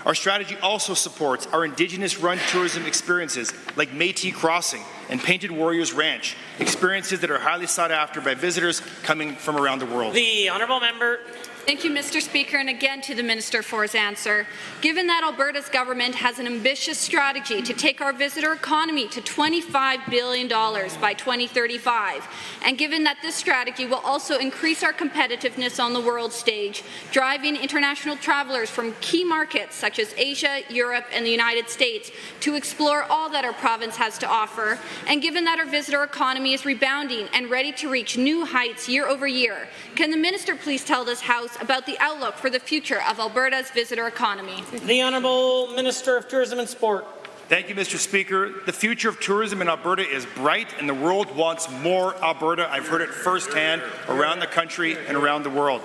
Our strategy also supports our Indigenous-run tourism experiences like Métis Crossing and Painted Warriors Ranch, experiences that are highly sought after by visitors coming from around the world. The Honourable Member. Thank you, Mr. Speaker, and again to the Minister for his answer. Given that Alberta's government has an ambitious strategy to take our visitor economy to $25 billion by 2035, and given that this strategy will also increase our competitiveness on the world stage, driving international travelers from key markets such as Asia, Europe, and the United States to explore all that our province has to offer, and given that our visitor economy is rebounding and ready to reach new heights year over year, can the Minister please tell this House about the outlook for the future of Alberta's visitor economy? The Honourable Minister of Tourism and Sport. Thank you, Mr. Speaker. The future of tourism in Alberta is bright, and the world wants more Alberta. I've heard it firsthand around the country and around the world.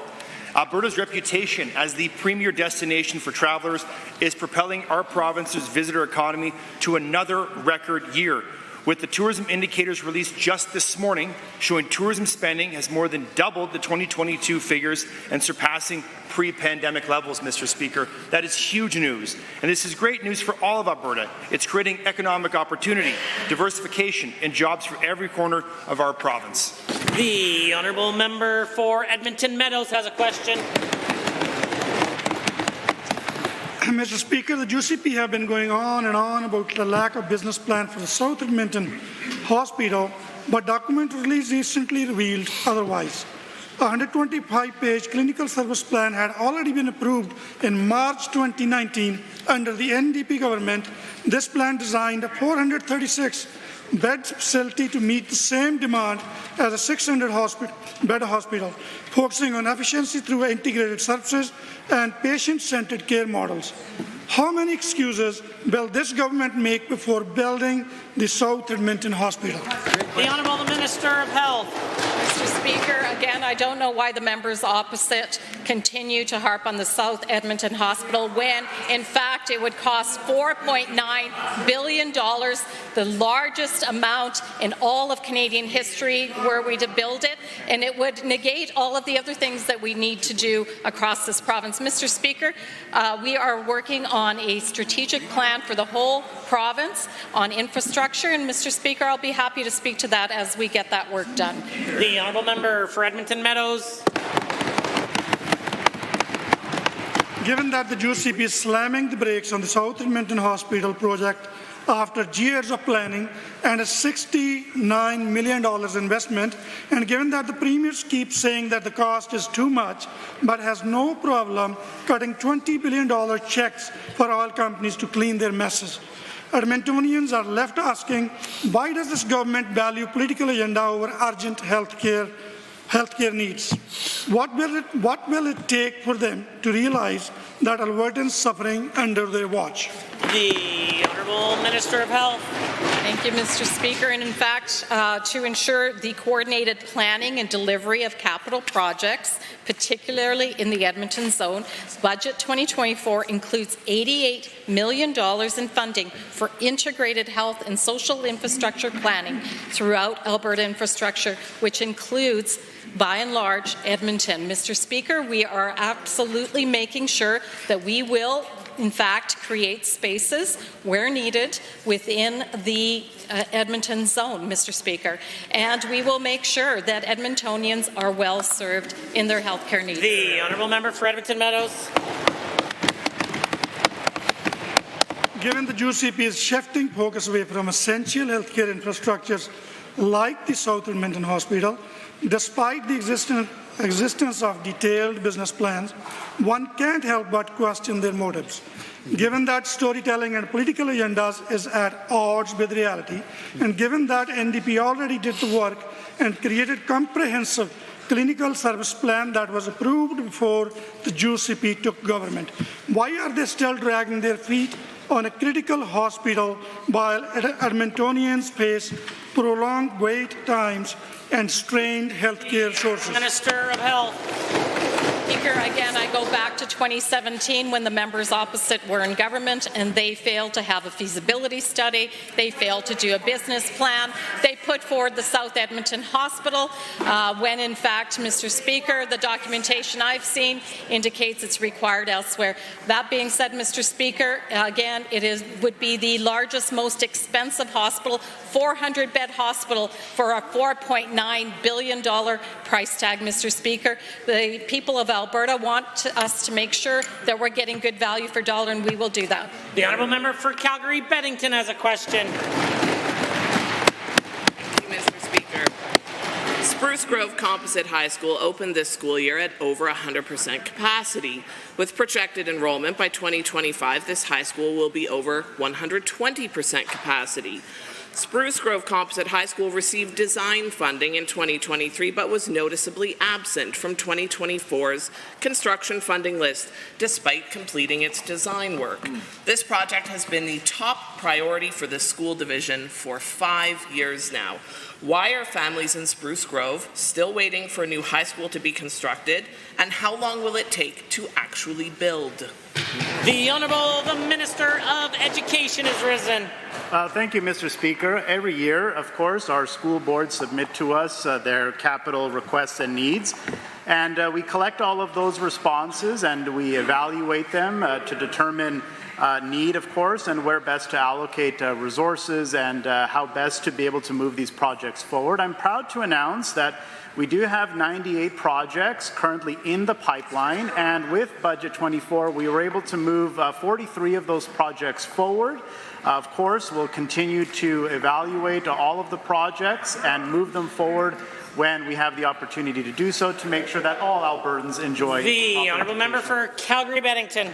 Alberta's reputation as the premier destination for travellers is propelling our province's visitor economy to another record year, with the tourism indicators released just this morning showing tourism spending has more than doubled the 2022 figures and surpassing pre-pandemic levels, Mr. Speaker. That is huge news, and this is great news for all of Alberta. It's creating economic opportunity, diversification, and jobs for every corner of our province. The Honourable Member for Edmonton Meadows has a question. Mr. Speaker, the UCP have been going on and on about the lack of business plan for the South Edmonton Hospital, but document released recently revealed otherwise. A 125-page clinical service plan had already been approved in March 2019 under the NDP government. This plan designed a 436-bed facility to meet the same demand as a 600-bed hospital, focusing on efficiency through integrated services and patient-centered care models. How many excuses will this government make before building the South Edmonton Hospital? The Honourable Minister of Health. Mr. Speaker. Again, I don't know why the members opposite continue to harp on the South Edmonton Hospital when, in fact, it would cost $4.9 billion, the largest amount in all of Canadian history were we to build it, and it would negate all of the other things that we need to do across this province. Mr. Speaker, we are working on a strategic plan for the whole province on infrastructure, and Mr. Speaker, I'll be happy to speak to that as we get that work done. The honourable member for Edmonton Meadows. Given that the UCP is slamming the brakes on the South Edmonton Hospital project after years of planning and a $69 million investment, and given that the premiers keep saying that the cost is too much, but has no problem cutting $20 billion checks for oil companies to clean their messes, Edmontonians are left asking, why does this government value political agenda over urgent healthcare needs? What will it take for them to realize that Albertans suffering under their watch? The Honourable Minister of Health. Thank you, Mr. Speaker. And in fact, to ensure the coordinated planning and delivery of capital projects, particularly in the Edmonton zone, Budget 2024 includes $88 million in funding for integrated health and social infrastructure planning throughout Alberta infrastructure, which includes, by and large, Edmonton. Mr. Speaker, we are absolutely making sure that we will, in fact, create spaces where needed within the Edmonton zone, Mr. Speaker, and we will make sure that Edmontonians are well served in their health care needs. The honourable member for Edmonton Meadows. Given the UCP is shifting focus away from essential healthcare infrastructures like the South Edmonton Hospital, despite the existence of detailed business plans, one can't help but question their motives. Given that storytelling and political agendas is at odds with reality, and given that NDP already did the work and created comprehensive clinical service plan that was approved before the UCP took government, why are they still dragging their feet on a critical hospital while Edmontonians face prolonged wait times and strained healthcare sources? Minister of Health. Speaker, again, I go back to 2017 when the members opposite were in government and they failed to have a feasibility study. They failed to do a business plan. They put forward the South Edmonton Hospital when, in fact, Mr. Speaker, the documentation I've seen indicates it's required elsewhere. That being said, Mr. Speaker, again, would be the largest, most expensive hospital, 400-bed hospital for a $4.9 billion price tag, Mr. Speaker. The people of Alberta want us to make sure that we're getting good value for dollar, and we will do that. The honourable member for Calgary-Beddington has a question. Thank you, Mr. Speaker. Spruce Grove Composite High School opened this school year at over 100% capacity. With projected enrollment by 2025, this high school will be over 120% capacity. Spruce Grove Composite High School received design funding in 2023 but was noticeably absent from 2024's construction funding list despite completing its design work. This project has been the top priority for the school division for 5 years now. Why are families in Spruce Grove still waiting for a new high school to be constructed, and how long will it take to actually build? The Honourable the Minister of Education has risen. Thank you, Mr. Speaker. Every year, of course, our school boards submit to us their capital requests and needs, and we collect all of those responses and we evaluate them to determine need, of course, and where best to allocate resources and how best to be able to move these projects forward. I'm proud to announce that we do have 98 projects currently in the pipeline, and with Budget 24, we were able to move 43 of those projects forward. Of course, we'll continue to evaluate all of the projects and move them forward when we have the opportunity to do so to make sure that all Albertans enjoy. The honourable member for Calgary-Beddington.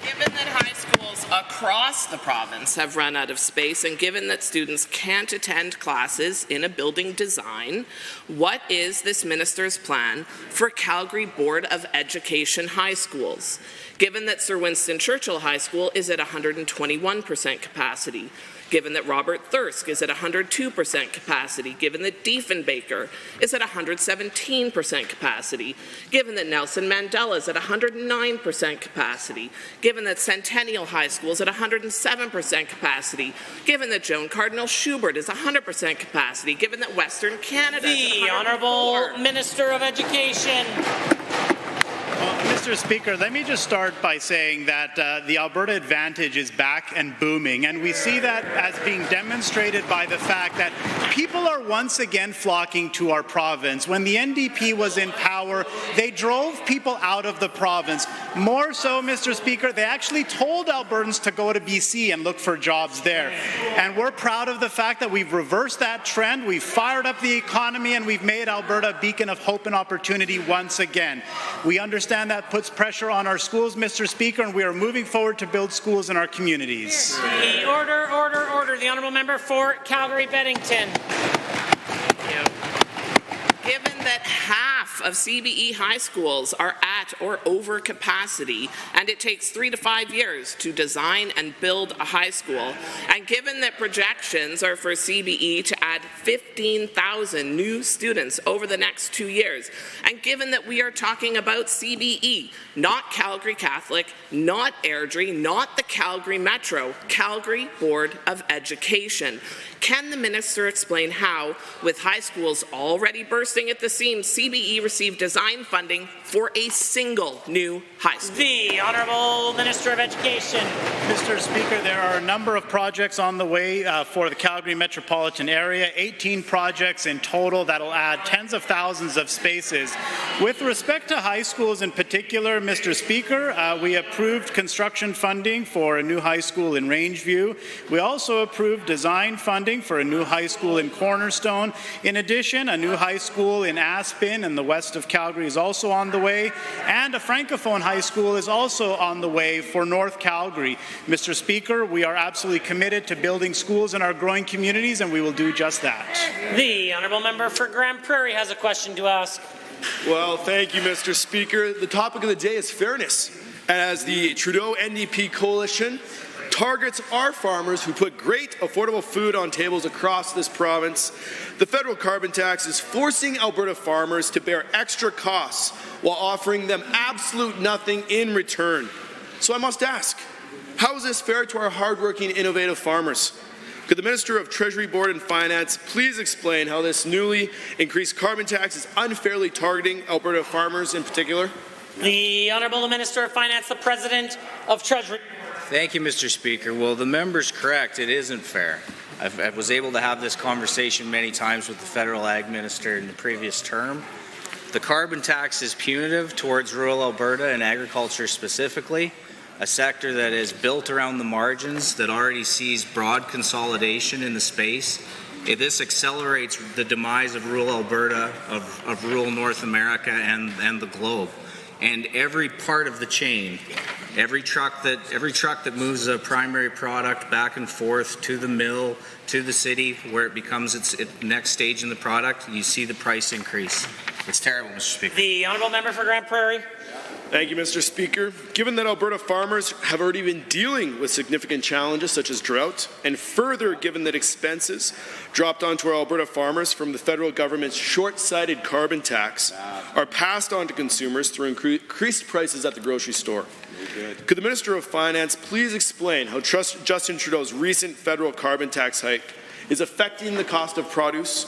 Given that high schools across the province have run out of space, and given that students can't attend classes in a building design, what is this minister's plan for Calgary Board of Education high schools? given that Sir Winston Churchill High School is at 121% capacity, given that Robert Thirsk is at 102% capacity, given that Diefenbaker is at 117% capacity, given that Nelson Mandela is at 109% capacity, given that Centennial High School is at 107% capacity, given that Joan Cardinal Schubert is 100% capacity, given that Western Canada is The Honourable 104%. Minister of Education. Mr. Speaker, let me just start by saying that the Alberta Advantage is back and booming, and we see that as being demonstrated by the fact that people are once again flocking to our province. When the NDP was in power, they drove people out of the province. More so, Mr. Speaker, they actually told Albertans to go to BC and look for jobs there. And we're proud of the fact that we've reversed that trend, we've fired up the economy, and we've made Alberta a beacon of hope and opportunity once again. We understand that puts pressure on our schools, Mr. Speaker, and we are moving forward to build schools in our communities. The order. The Honourable Member for Calgary-Beddington. Given that half of CBE high schools are at or over capacity, and it takes 3 to 5 years to design and build a high school, and given that projections are for CBE to add 15,000 new students over the next 2 years, and given that we are talking about CBE, not Calgary Catholic, not Airdrie, not the Calgary Metro, Calgary Board of Education, can the minister explain how, with high schools already bursting at the seams, CBE received design funding for a single new high school? The Honourable Minister of Education. Mr. Speaker, there are a number of projects on the way for the Calgary metropolitan area, 18 projects in total that'll add tens of thousands of spaces. With respect to high schools in particular, Mr. Speaker, we approved construction funding for a new high school in Rangeview. We also approved design funding for a new high school in Cornerstone. In addition, a new high school in Aspen in the west of Calgary is also on the way, and a Francophone high school is also on the way for North Calgary. Mr. Speaker, we are absolutely committed to building schools in our growing communities, and we will do just that. The Honourable Member for Grand Prairie has a question to ask. Well, thank you, Mr. Speaker. The topic of the day is fairness. As the Trudeau NDP coalition targets our farmers who put great affordable food on tables across this province, the federal carbon tax is forcing Alberta farmers to bear extra costs while offering them absolute nothing in return. So I must ask, how is this fair to our hardworking, innovative farmers? Could the Minister of Treasury, Board and Finance please explain how this newly increased carbon tax is unfairly targeting Alberta farmers in particular? The Honourable Minister of Finance, the President of Treasury. Thank you, Mr. Speaker. Well, the member's correct. It isn't fair. I was able to have this conversation many times with the federal ag minister in the previous term. The carbon tax is punitive towards rural Alberta and agriculture specifically, a sector that is built around the margins, that already sees broad consolidation in the space. This accelerates the demise of rural Alberta, of rural North America and the globe. And every part of the chain, every truck that moves a primary product back and forth to the mill, to the city, where it becomes its next stage in the product, you see the price increase. It's terrible, Mr. Speaker. The Honourable Member for Grand Prairie. Thank you, Mr. Speaker. Given that Alberta farmers have already been dealing with significant challenges such as drought, and further given that expenses dropped onto our Alberta farmers from the federal government's short-sighted carbon tax are passed on to consumers through increased prices at the grocery store. Could the Minister of Finance please explain how Justin Trudeau's recent federal carbon tax hike is affecting the cost of produce,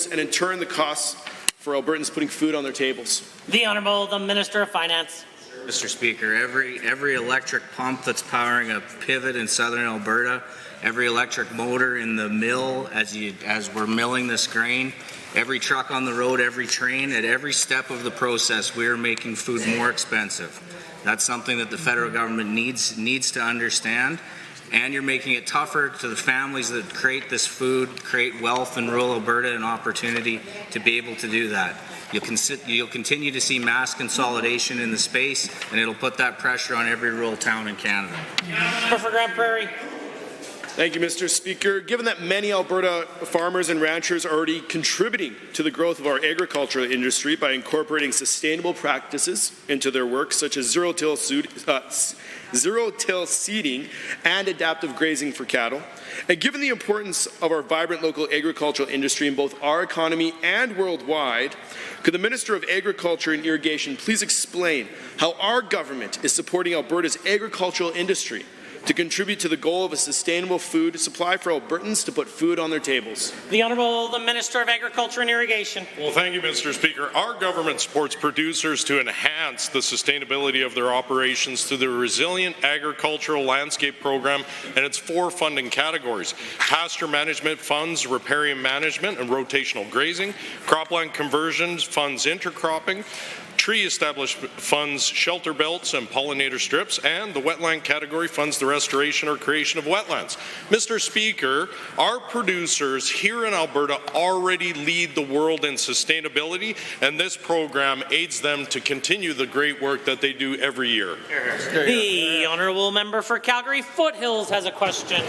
and in turn the costs for Albertans putting food on their tables? The Honourable the Minister of Finance. Mr. Speaker, every electric pump that's powering a pivot in southern Alberta, every electric motor in the mill as we're milling this grain, every truck on the road, every train, at every step of the process, we are making food more expensive. That's something that the federal government needs to understand. And you're making it tougher to the families that create this food, create wealth in rural Alberta, and opportunity to be able to do that. You'll continue to see mass consolidation in the space, and it'll put that pressure on every rural town in Canada. For Grand Prairie. Thank you, Mr. Speaker. Given that many Alberta farmers and ranchers are already contributing to the growth of our agricultural industry by incorporating sustainable practices into their work, such as zero-till seeding and adaptive grazing for cattle, and given the importance of our vibrant local agricultural industry in both our economy and worldwide, could the Minister of Agriculture and Irrigation please explain how our government is supporting Alberta's agricultural industry to contribute to the goal of a sustainable food supply for Albertans to put food on their tables? The Honourable the Minister of Agriculture and Irrigation. Well, thank you, Mr. Speaker. Our government supports producers to enhance the sustainability of their operations through the Resilient Agricultural Landscape Program and its 4 funding categories: pasture management funds, riparian management and rotational grazing; cropland conversions funds, intercropping; tree establishment funds, shelter belts and pollinator strips; and the wetland category funds the restoration or creation of wetlands. Mr. Speaker, our producers here in Alberta already lead the world in sustainability, and this program aids them to continue the great work that they do every year. The Honourable Member for Calgary Foothills has a question.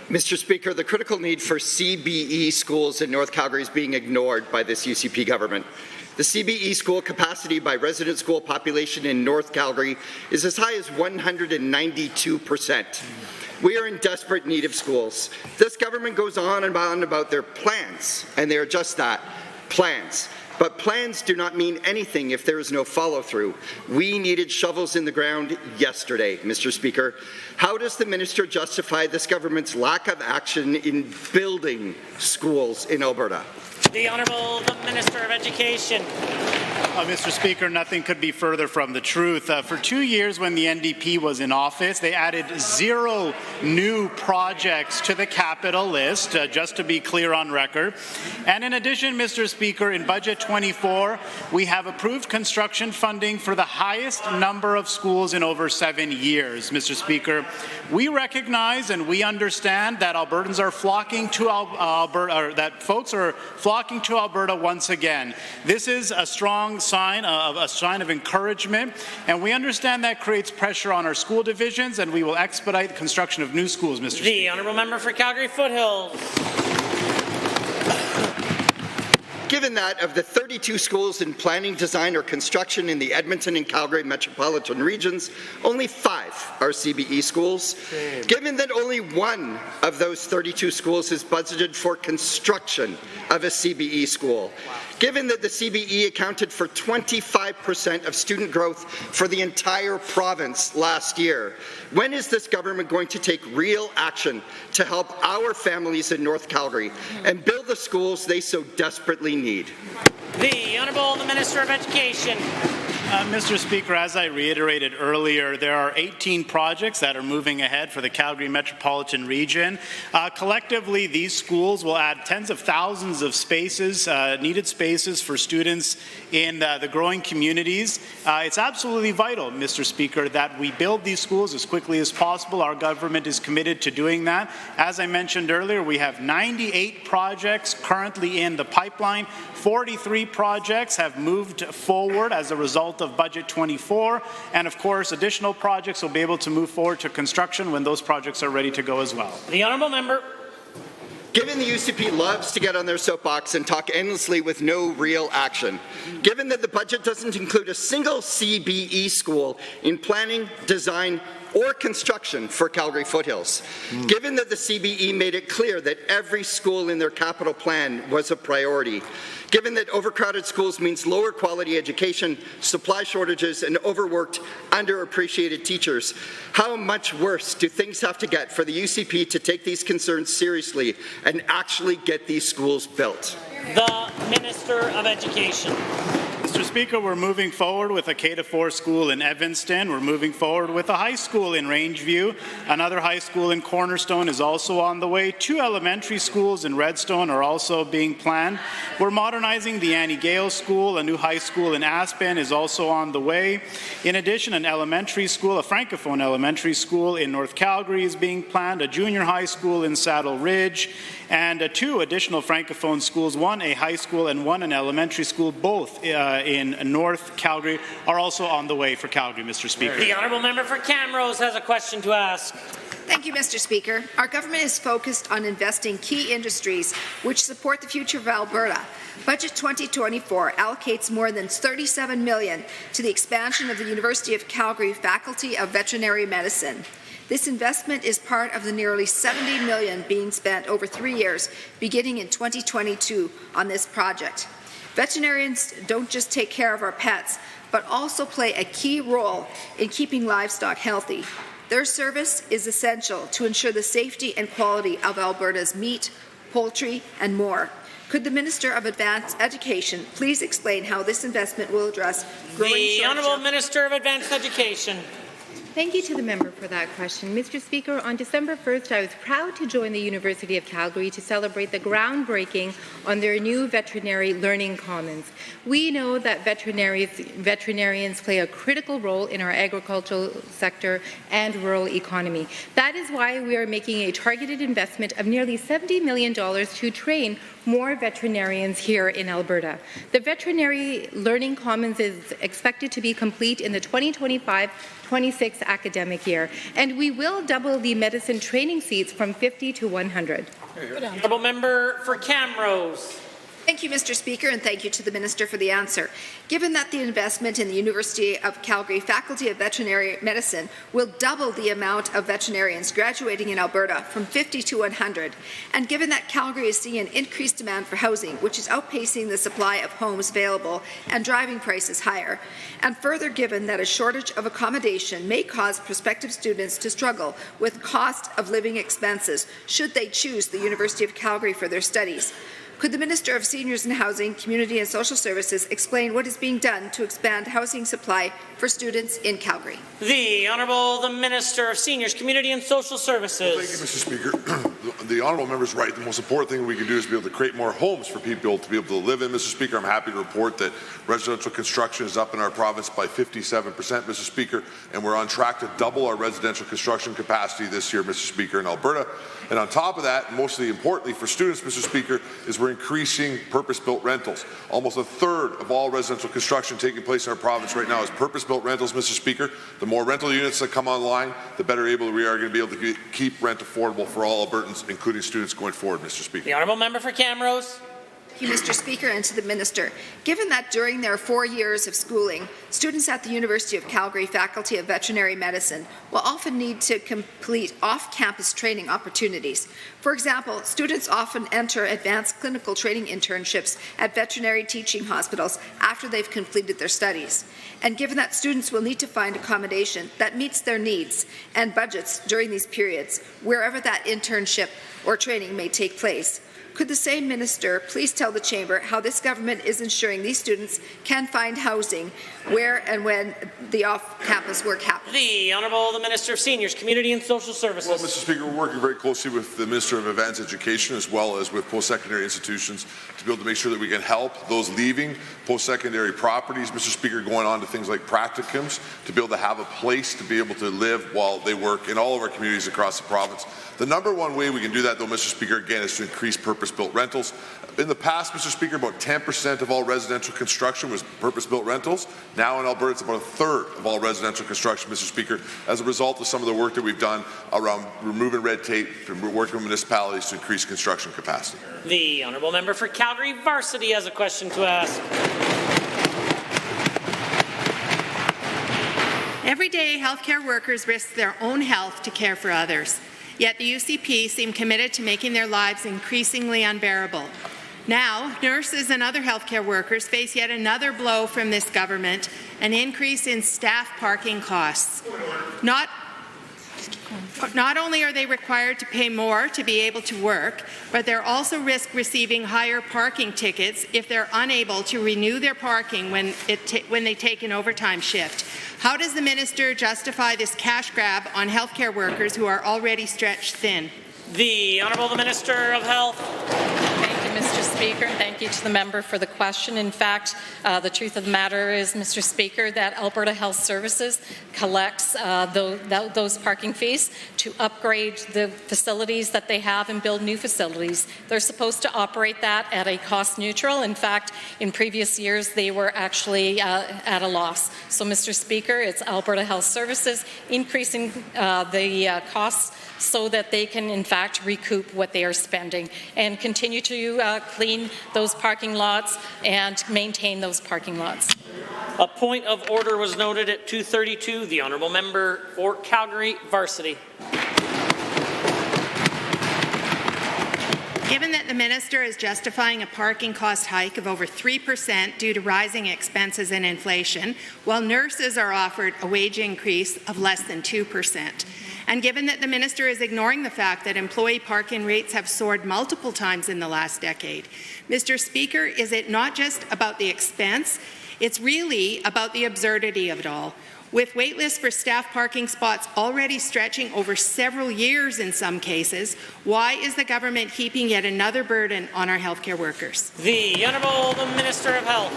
Mr. Speaker, the critical need for CBE schools in North Calgary is being ignored by this UCP government. The CBE school capacity by resident school population in North Calgary is as high as 192%. We are in desperate need of schools. This government goes on and on about their plans, and they are just that, plans. But plans do not mean anything if there is no follow-through. We needed shovels in the ground yesterday, Mr. Speaker. How does the minister justify this government's lack of action in building schools in Alberta? The Honourable the Minister of Education. Mr. Speaker, nothing could be further from the truth. For 2 years when the NDP was in office, they added 0 new projects to the capital list, just to be clear on record. And in addition, Mr. Speaker, in Budget 24, we have approved construction funding for the highest number of schools in over 7 years. Mr. Speaker, we recognize and we understand that Albertans are flocking to Alberta, or that folks are flocking to Alberta once again. This is a strong sign of encouragement, and we understand that creates pressure on our school divisions, and we will expedite the construction of new schools, Mr. Speaker. The Honourable Member for Calgary Foothills. Given that of the 32 schools in planning, design or construction in the Edmonton and Calgary metropolitan regions, only 5 are CBE schools. Given that only 1 of those 32 schools is budgeted for construction of a CBE school. Given that the CBE accounted for 25% of student growth for the entire province last year, when is this government going to take real action to help our families in North Calgary and build the schools they so desperately need? The Honourable the Minister of Education. Mr. Speaker, as I reiterated earlier, there are 18 projects that are moving ahead for the Calgary metropolitan region. Collectively, these schools will add tens of thousands of spaces, needed spaces for students in the growing communities. It's absolutely vital, Mr. Speaker, that we build these schools as quickly as possible. Our government is committed to doing that. As I mentioned earlier, we have 98 projects currently in the pipeline. 43 projects have moved forward as a result of Budget 24, and of course additional projects will be able to move forward to construction when those projects are ready to go as well. The Honourable Member. Given the UCP loves to get on their soapbox and talk endlessly with no real action, given that the budget doesn't include a single CBE school in planning, design, or construction for Calgary Foothills, given that the CBE made it clear that every school in their capital plan was a priority, given that overcrowded schools means lower quality education, supply shortages, and overworked, underappreciated teachers, how much worse do things have to get for the UCP to take these concerns seriously and actually get these schools built? The Minister of Education. Mr. Speaker, we're moving forward with a K-4 school in Evanston. We're moving forward with a high school in Rangeview. Another high school in Cornerstone is also on the way. 2 elementary schools in Redstone are also being planned. We're modernizing the Annie Gale School. A new high school in Aspen is also on the way. In addition, an elementary school, a Francophone elementary school in North Calgary is being planned, a junior high school in Saddle Ridge, and 2 additional Francophone schools, 1 a high school and 1 an elementary school, both in North Calgary are also on the way for Calgary, Mr. Speaker. The honourable member for Camrose has a question to ask. Thank you, Mr. Speaker. Our government is focused on investing key industries which support the future of Alberta. Budget 2024 allocates more than $37 million to the expansion of the University of Calgary Faculty of Veterinary Medicine. This investment is part of the nearly $70 million being spent over 3 years, beginning in 2022, on this project. Veterinarians don't just take care of our pets, but also play a key role in keeping livestock healthy. Their service is essential to ensure the safety and quality of Alberta's meat, poultry, and more. Could the Minister of Advanced Education please explain how this investment will address growing shortage? The Honourable Minister of Advanced Education. Thank you to the member for that question. Mr. Speaker, on December 1st, I was proud to join the University of Calgary to celebrate the groundbreaking on their new veterinary learning commons. We know that veterinarians play a critical role in our agricultural sector and rural economy. That is why we are making a targeted investment of nearly $70 million to train more veterinarians here in Alberta. The Veterinary Learning Commons is expected to be complete in the 2025-26 academic year, and we will double the medicine training seats from 50 to 100. Honourable member for Camrose. Thank you, Mr. Speaker, and thank you to the Minister for the answer. Given that the investment in the University of Calgary Faculty of Veterinary Medicine will double the amount of veterinarians graduating in Alberta from 50 to 100, and given that Calgary is seeing an increased demand for housing, which is outpacing the supply of homes available and driving prices higher, and further given that a shortage of accommodation may cause prospective students to struggle with cost of living expenses should they choose the University of Calgary for their studies, could the Minister of Seniors and Housing, Community and Social Services explain what is being done to expand housing supply for students in Calgary? The Honourable Minister of Seniors, Community and Social Services. Thank you, Mr. Speaker. The Honourable Member is right. The most important thing we can do is be able to create more homes for people to be able to live in. Mr. Speaker, I'm happy to report that residential construction is up in our province by 57%, Mr. Speaker, and we're on track to double our residential construction capacity this year, Mr. Speaker, in Alberta. And on top of that, mostly importantly for students, Mr. Speaker, is we're increasing purpose-built rentals. Almost a third of all residential construction taking place in our province right now is purpose-built rentals, Mr. Speaker. The more rental units that come online, the better we are going to be able to keep rent affordable for all Albertans, including students going forward, Mr. Speaker. The Honourable Member for Camrose. Thank you, Mr. Speaker, and to the Minister. Given that during their 4 years of schooling, students at the University of Calgary Faculty of Veterinary Medicine will often need to complete off-campus training opportunities. For example, students often enter advanced clinical training internships at veterinary teaching hospitals after they've completed their studies. And given that students will need to find accommodation that meets their needs and budgets during these periods, wherever that internship or training may take place, could the same minister please tell the Chamber how this government is ensuring these students can find housing where and when the off-campus work happens? The Honourable Minister of Seniors, Community and Social Services. Well, Mr. Speaker, we're working very closely with the Minister of Advanced Education as well as with post-secondary institutions to be able to make sure that we can help those leaving post-secondary properties, Mr. Speaker, going on to things like practicums, to be able to have a place to be able to live while they work in all of our communities across the province. The number one way we can do that, though, Mr. Speaker, again, is to increase purpose-built rentals. In the past, Mr. Speaker, about 10% of all residential construction was purpose-built rentals. Now in Alberta, it's about a third of all residential construction, Mr. Speaker, as a result of some of the work that we've done around removing red tape and working with municipalities to increase construction capacity. The Honourable Member for Calgary Varsity has a question to ask. Every day, healthcare workers risk their own health to care for others. Yet the UCP seem committed to making their lives increasingly unbearable. Now, nurses and other healthcare workers face yet another blow from this government, an increase in staff parking costs. Not only are they required to pay more to be able to work, but they're also risk receiving higher parking tickets if they're unable to renew their parking when they take an overtime shift. How does the minister justify this cash grab on healthcare workers who are already stretched thin? The Honourable Minister of Health. Thank you, Mr. Speaker. Speaker, and thank you to the member for the question. In fact, the truth of the matter is, Mr. Speaker, that Alberta Health Services collects those parking fees to upgrade the facilities that they have and build new facilities. They're supposed to operate that at a cost neutral. In fact, in previous years, they were actually at a loss. So, Mr. Speaker, it's Alberta Health Services increasing the costs so that they can, in fact, recoup what they are spending and continue to clean those parking lots and maintain those parking lots. A point of order was noted at 2:32. The honourable member for Calgary Varsity. Given that the minister is justifying a parking cost hike of over 3% due to rising expenses and inflation, while nurses are offered a wage increase of less than 2%, and given that the minister is ignoring the fact that employee parking rates have soared multiple times in the last decade, Mr. Speaker, is it not just about the expense? It's really about the absurdity of it all. With waitlists for staff parking spots already stretching over several years in some cases, why is the government heaping yet another burden on our healthcare workers? The Honourable Minister of Health.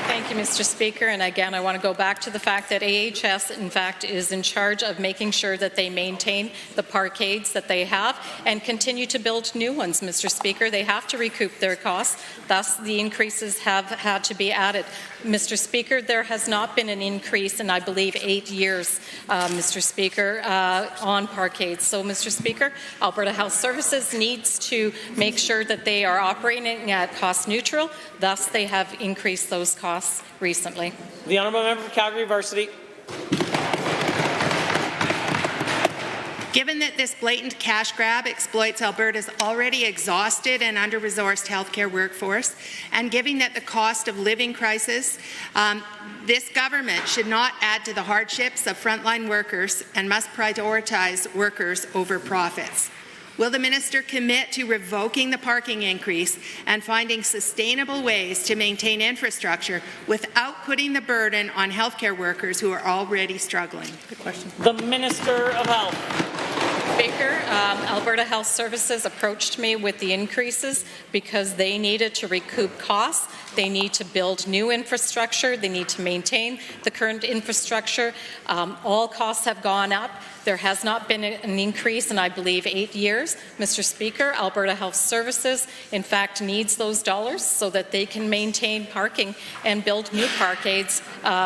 Thank you, Mr. Speaker. And again, I want to go back to the fact that AHS, in fact, is in charge of making sure that they maintain the parkades that they have and continue to build new ones, Mr. Speaker. They have to recoup their costs. Thus, the increases have had to be added. Mr. Speaker, there has not been an increase in, I believe, 8 years, Mr. Speaker, on parkades. So, Mr. Speaker, Alberta Health Services needs to make sure that they are operating at cost neutral. Thus, they have increased those costs recently. The honourable member for Calgary Varsity. Given that this blatant cash grab exploits Alberta's already exhausted and under-resourced healthcare workforce, and given that the cost of living crisis, this government should not add to the hardships of frontline workers and must prioritize workers over profits. Will the minister commit to revoking the parking increase and finding sustainable ways to maintain infrastructure without putting the burden on healthcare workers who are already struggling? Good question. The Minister of Health. Speaker, Alberta Health Services approached me with the increases because they needed to recoup costs. They need to build new infrastructure. They need to maintain the current infrastructure. All costs have gone up. There has not been an increase in, I believe, 8 years. Mr. Speaker, Alberta Health Services, in fact, needs those dollars so that they can maintain parking and build new parkades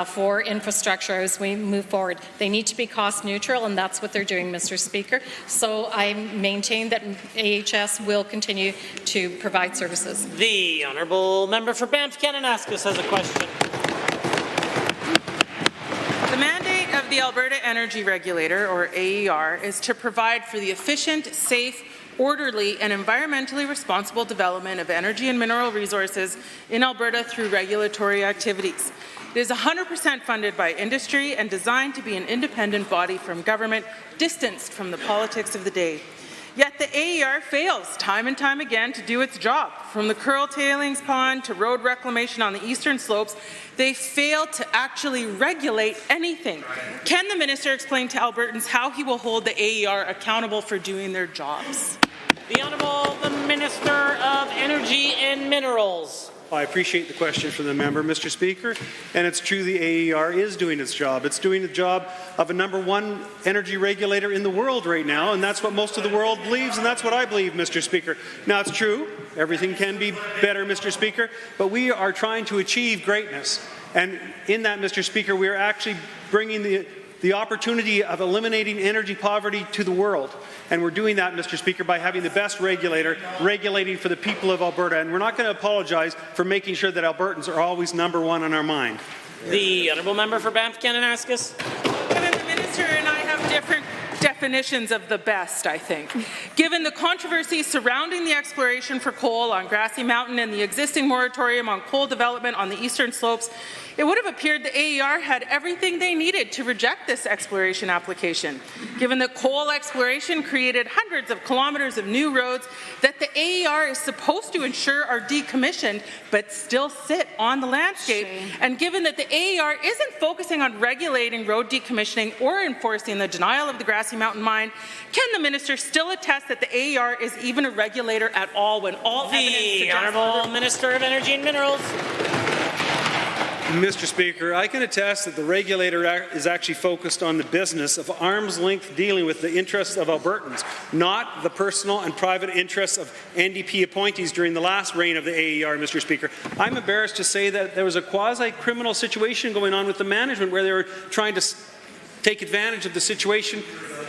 for infrastructure as we move forward. They need to be cost neutral, and that's what they're doing, Mr. Speaker. So I maintain that AHS will continue to provide services. The honourable member for Banff-Kananaskis has a question. The mandate of the Alberta Energy Regulator, or AER, is to provide for the efficient, safe, orderly, and environmentally responsible development of energy and mineral resources in Alberta through regulatory activities. It is 100% funded by industry and designed to be an independent body from government, distanced from the politics of the day. Yet the AER fails time and time again to do its job. From the Curl Tailings Pond to road reclamation on the eastern slopes, they fail to actually regulate anything. Can the minister explain to Albertans how he will hold the AER accountable for doing their jobs? The Honourable the Minister of Energy and Minerals. I appreciate the question from the member, Mr. Speaker, and it's true the AER is doing its job. It's doing the job of a #1 energy regulator in the world right now, and that's what most of the world believes, and that's what I believe, Mr. Speaker. Now, it's true, everything can be better, Mr. Speaker, but we are trying to achieve greatness, and in that, Mr. Speaker, we are actually bringing the opportunity of eliminating energy poverty to the world. And we're doing that, Mr. Speaker, by having the best regulator regulating for the people of Alberta. And we're not going to apologize for making sure that Albertans are always #1 on our mind. The honourable member for Banff-Kananaskis. The minister and I have different definitions of the best, I think. Given the controversy surrounding the exploration for coal on Grassy Mountain and the existing moratorium on coal development on the eastern slopes, It would have appeared the AER had everything they needed to reject this exploration application, given that coal exploration created hundreds of kilometres of new roads that the AER is supposed to ensure are decommissioned but still sit on the landscape, and given that the AER isn't focusing on regulating road decommissioning or enforcing the denial of the Grassy Mountain mine, can the minister still attest that the AER is even a regulator at all when all evidence suggests The Honourable Minister of Energy and Minerals. Mr. Speaker, I can attest that the regulator is actually focused on the business of arm's length dealing with the interests of Albertans, not the personal and private interests of NDP appointees during the last reign of the AER, Mr. Speaker. I'm embarrassed to say that there was a quasi-criminal situation going on with the management where they were trying to take advantage of the situation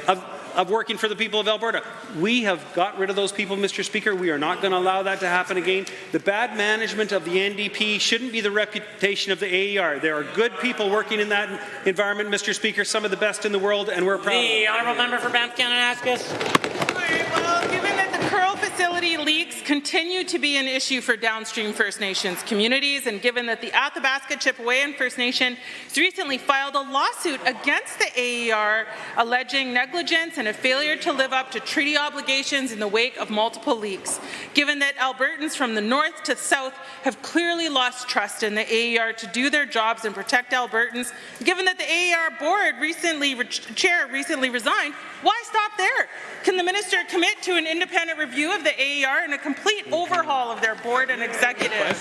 of working for the people of Alberta. We have got rid of those people, Mr. Speaker. We are not going to allow that to happen again. The bad management of the NDP shouldn't be the reputation of the AER. There are good people working in that environment, Mr. Speaker, some of the best in the world, and we're proud of them. The Honourable Member for Banff Kananaskis. Well, given that the Curl facility leaks continue to be an issue for downstream First Nations communities, and given that the Athabasca Chippewayan First Nation has recently filed a lawsuit against the AER alleging negligence and a failure to live up to treaty obligations in the wake of multiple leaks, given that Albertans from the north to south have clearly lost trust in the AER to do their jobs and protect Albertans, given that the AER board chair recently resigned, why stop there? Can the minister commit to an independent review of the AER and a complete overhaul of their board and executive?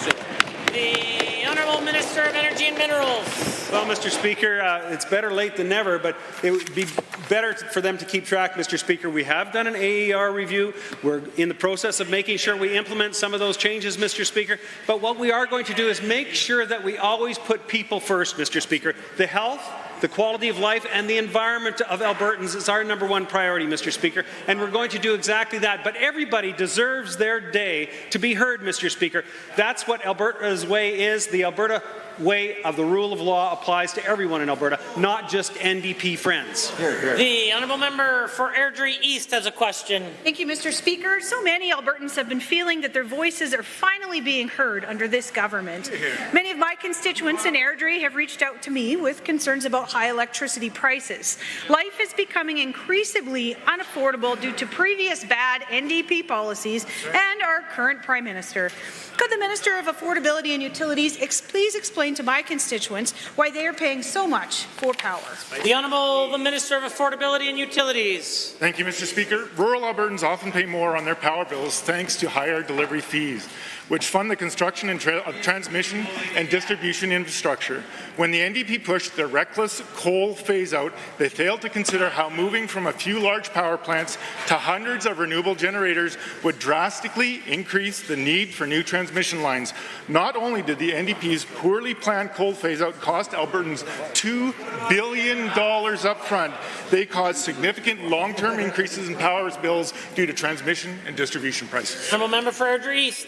The Honourable Minister of Energy and Minerals. Well, Mr. Speaker, it's better late than never, but it would be better for them to keep track, Mr. Speaker. We have done an AER review. We're in the process of making sure we implement some of those changes, Mr. Speaker. But what we are going to do is make sure that we always put people first, Mr. Speaker. The health, the quality of life and the environment of Albertans is our #1 priority, Mr. Speaker, and we're going to do exactly that. But everybody deserves their day to be heard, Mr. Speaker. That's what Alberta's way is. The Alberta way of the rule of law applies to everyone in Alberta, not just NDP friends. The Honourable Member for Airdrie East has a question. Thank you, Mr. Speaker. So many Albertans have been feeling that their voices are finally being heard under this government. Many of my constituents in Airdrie have reached out to me with concerns about high electricity prices. Life is becoming increasingly unaffordable due to previous bad NDP policies and our current Prime Minister. Could the Minister of Affordability and Utilities please explain to my constituents why they are paying so much for power? The Honourable Minister of Affordability and Utilities. Thank you, Mr. Speaker. Rural Albertans often pay more on their power bills thanks to higher delivery fees, which fund the construction of transmission and distribution infrastructure. When the NDP pushed their reckless coal phase-out, they failed to consider how moving from a few large power plants to hundreds of renewable generators would drastically increase the need for new transmission lines. Not only did the NDP's poorly planned coal phase-out cost Albertans $2 billion up front, they caused significant long-term increases in power bills due to transmission and distribution prices. Honourable Member for Airdrie East.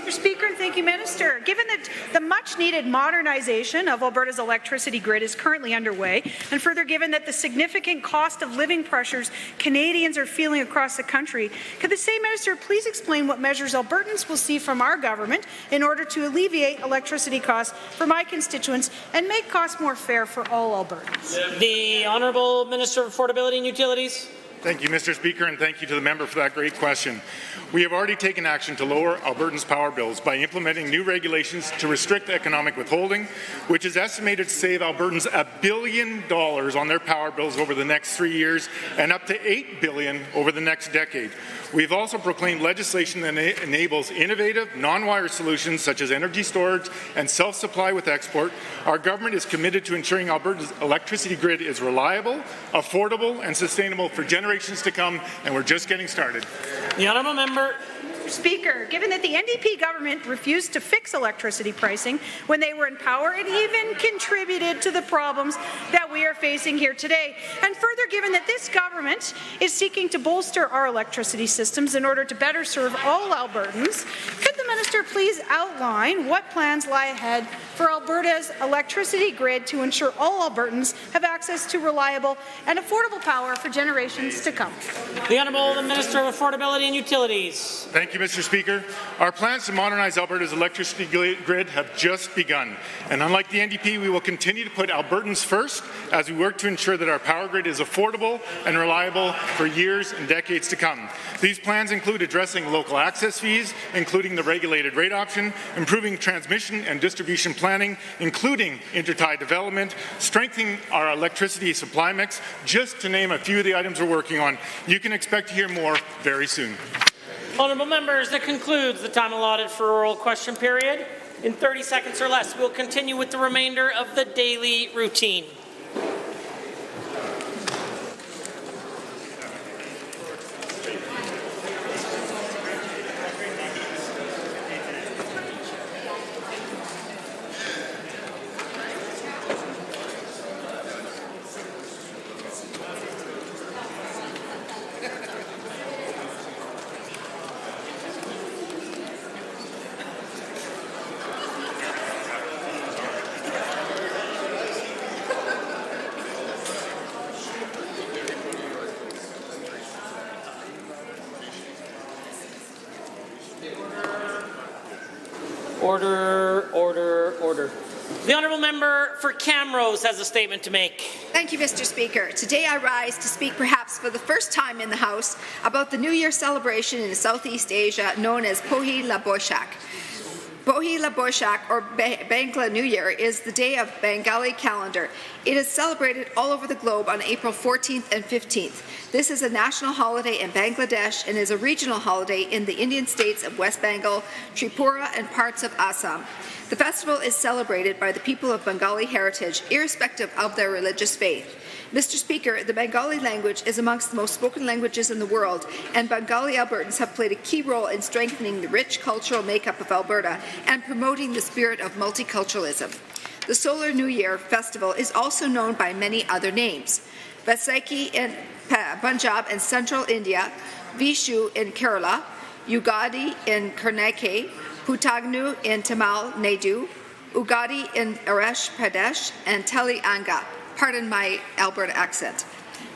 Mr. Speaker, thank you, Minister. Given that the much-needed modernization of Alberta's electricity grid is currently underway, and further given that the significant cost of living pressures Canadians are feeling across the country, could the same Minister please explain what measures Albertans will see from our government in order to alleviate electricity costs for my constituents and make costs more fair for all Albertans? The Honourable Minister of Affordability and Utilities. Thank you, Mr. Speaker, and thank you to the member for that great question. We have already taken action to lower Albertans' power bills by implementing new regulations to restrict economic withholding, which is estimated to save Albertans $1 billion on their power bills over the next 3 years and up to $8 billion over the next decade. We've also proclaimed legislation that enables innovative, non-wire solutions such as energy storage and self-supply with export. Our government is committed to ensuring Alberta's electricity grid is reliable, affordable, and sustainable for generations to come, and we're just getting started. The Honourable Member. Speaker, given that the NDP government refused to fix electricity pricing when they were in power, it even contributed to the problems that we are facing here today. And further, given that this government is seeking to bolster our electricity systems in order to better serve all Albertans, could the the minister please outline what plans lie ahead for Alberta's electricity grid to ensure all Albertans have access to reliable and affordable power for generations to come? The Honourable Minister of Affordability and Utilities. Thank you, Mr. Speaker. Our plans to modernize Alberta's electricity grid have just begun. And unlike the NDP, we will continue to put Albertans first as we work to ensure that our power grid is affordable and reliable for years and decades to come. These plans include addressing local access fees, including the regulated rate option, improving transmission and distribution planning, including intertie development, strengthening our electricity supply mix, just to name a few of the items we're working on. You can expect to hear more very soon. Honourable members, that concludes the time allotted for oral question period. In 30 seconds or less, we'll continue with the remainder of the daily routine. Order. The Honourable Member for Camrose has a statement to make. Thank you, Mr. Speaker. Today I rise to speak perhaps for the first time in the House about the New Year celebration in Southeast Asia known as Pohi La Boishak. Pohi La Boishak, or Bangla New Year, is the day of Bengali calendar. It is celebrated all over the globe on April 14th and 15th. This is a national holiday in Bangladesh and is a regional holiday in the Indian states of West Bengal, Tripura, and parts of Assam. The festival is celebrated by the people of Bengali heritage, irrespective of their religious faith. Mr. Speaker, the Bengali language is amongst the most spoken languages in the world, and Bengali Albertans have played a key role in strengthening the rich cultural makeup of Alberta and promoting the spirit of multiculturalism. The Solar New Year festival is also known by many other names. Vaisakhi in Punjab and central India, Vishu in Kerala, Ugadi in Karnataka, Putagnu in Tamil Nadu, Ugadi in Andhra Pradesh, and Teli Anga. Pardon my Alberta accent.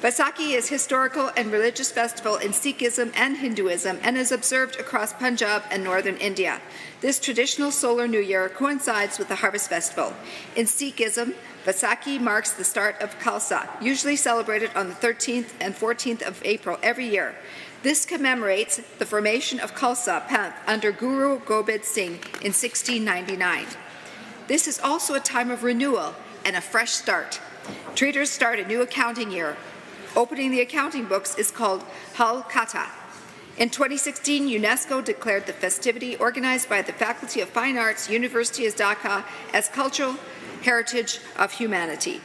Vaisakhi is a historical and religious festival in Sikhism and Hinduism and is observed across Punjab and northern India. This traditional solar new year coincides with the harvest festival. In Sikhism, Vaisakhi marks the start of Khalsa, usually celebrated on the 13th and 14th of April every year. This commemorates the formation of Khalsa Panth under Guru Gobind Singh in 1699. This is also a time of renewal and a fresh start. Traders start a new accounting year. Opening the accounting books is called Hal Kata. In 2016, UNESCO declared the festivity organized by the Faculty of Fine Arts, University of Dhaka, as Cultural Heritage of Humanity.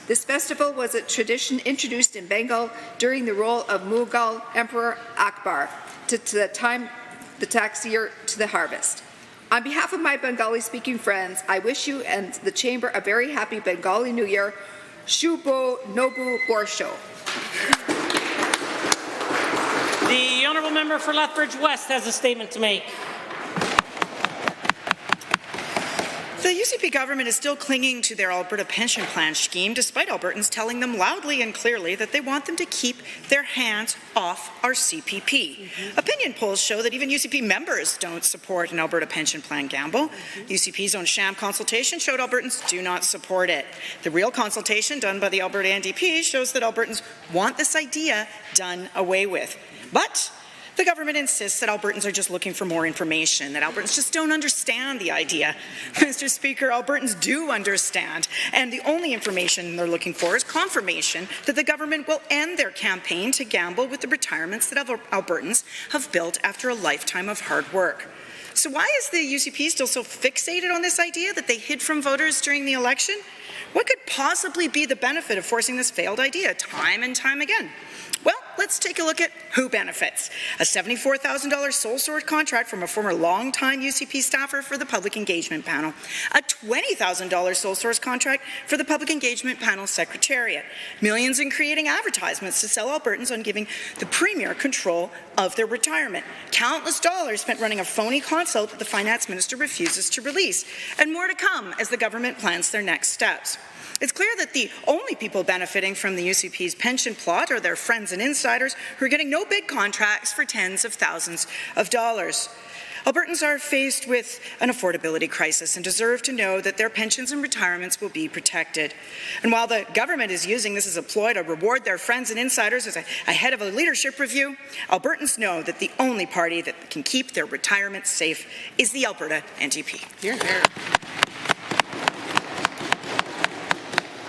This festival was a tradition introduced in Bengal during the rule of Mughal Emperor Akbar to the time the tax year to the harvest. On behalf of my Bengali-speaking friends, I wish you and the Chamber a very happy Bengali New Year. Shubho Nobu Borsho. The Honourable Member for Lethbridge West has a statement to make. The UCP government is still clinging to their Alberta pension plan scheme, despite Albertans telling them loudly and clearly that they want them to keep their hands off our CPP. Opinion polls show that even UCP members don't support an Alberta pension plan gamble. The UCP's own sham consultation showed Albertans do not support it. The real consultation done by the Alberta NDP shows that Albertans want this idea done away with. But the government insists that Albertans are just looking for more information, that Albertans just don't understand the idea. Mr. Speaker, Albertans do understand, and the only information they're looking for is confirmation that the government will end their campaign to gamble with the retirements that Albertans have built after a lifetime of hard work. So why is the UCP still so fixated on this idea that they hid from voters during the election? What could possibly be the benefit of forcing this failed idea time and time again? Well, let's take a look at who benefits. A $74,000 sole source contract from a former longtime UCP staffer for the Public Engagement Panel. A $20,000 sole source contract for the Public Engagement Panel Secretariat. Millions in creating advertisements to sell Albertans on giving the Premier control of their retirement. Countless dollars spent running a phony consult that the Finance Minister refuses to release. And more to come as the government plans their next steps. It's clear that the only people benefiting from the UCP's pension plot are their friends and insiders who are getting no big contracts for tens of thousands of dollars. Albertans are faced with an affordability crisis and deserve to know that their pensions and retirements will be protected. And while the government is using this as a ploy to reward their friends and insiders ahead of a leadership review, Albertans know that the only party that can keep their retirement safe is the Alberta NDP. Hear, hear.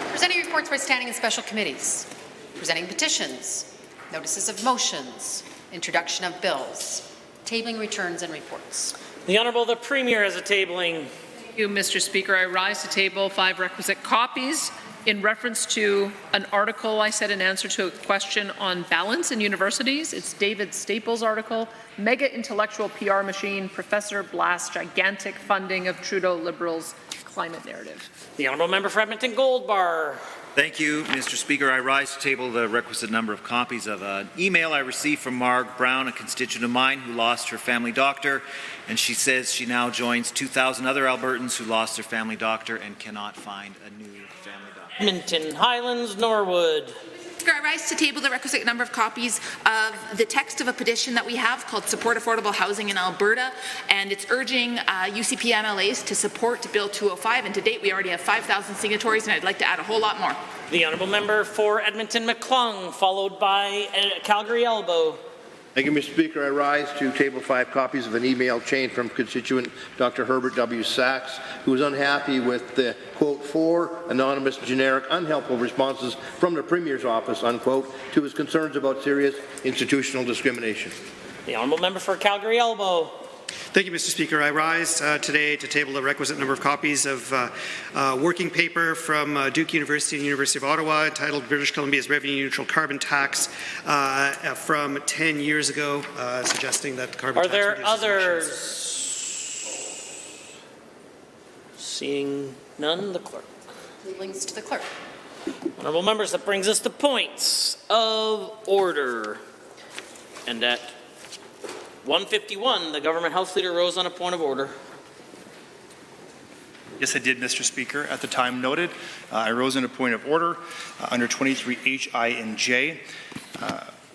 Presenting reports by standing and special committees. Presenting petitions, notices of motions, introduction of bills, tabling returns and reports. The Honourable the Premier has a tabling. Thank you, Mr. Speaker. I rise to table 5 requisite copies in reference to an article I said in answer to a question on balance in universities. It's David Staples' article, Mega Intellectual PR Machine, Professor Blast's Gigantic Funding of Trudeau Liberals' Climate Narrative. The Honourable Member for Edmonton Gold Bar. Thank you, Mr. Speaker. I rise to table the requisite number of copies of an email I received from Marg Brown, a constituent of mine who lost her family doctor, and she says she now joins 2,000 other Albertans who lost their family doctor and cannot find a new family doctor. Edmonton Highlands, Norwood. I rise to table the requisite number of copies of the text of a petition that we have called Support Affordable Housing in Alberta, and it's urging UCP MLAs to support Bill 205, and to date we already have 5,000 signatories, and I'd like to add a whole lot more. The Honourable Member for Edmonton McClung, followed by Calgary Elbow. Thank you, Mr. Speaker. I rise to table 5 copies of an email chain from constituent Dr. Herbert W. Sachs, who is unhappy with the, quote, 4 anonymous, generic, unhelpful responses from the Premier's office, unquote, to his concerns about serious institutional discrimination. The Honourable Member for Calgary Elbow. Thank you, Mr. Speaker. I rise today to table the requisite number of copies of working paper from Duke University and University of Ottawa entitled British Columbia's Revenue Neutral Carbon Tax from 10 years ago, suggesting that the carbon tax... Are there others? Seeing none, the clerk. Links to the clerk. Honourable members, that brings us to points of order. And at 1:51, the government House Leader rose on a point of order. Yes, I did, Mr. Speaker. At the time noted, I rose on a point of order under 23H, I, and J.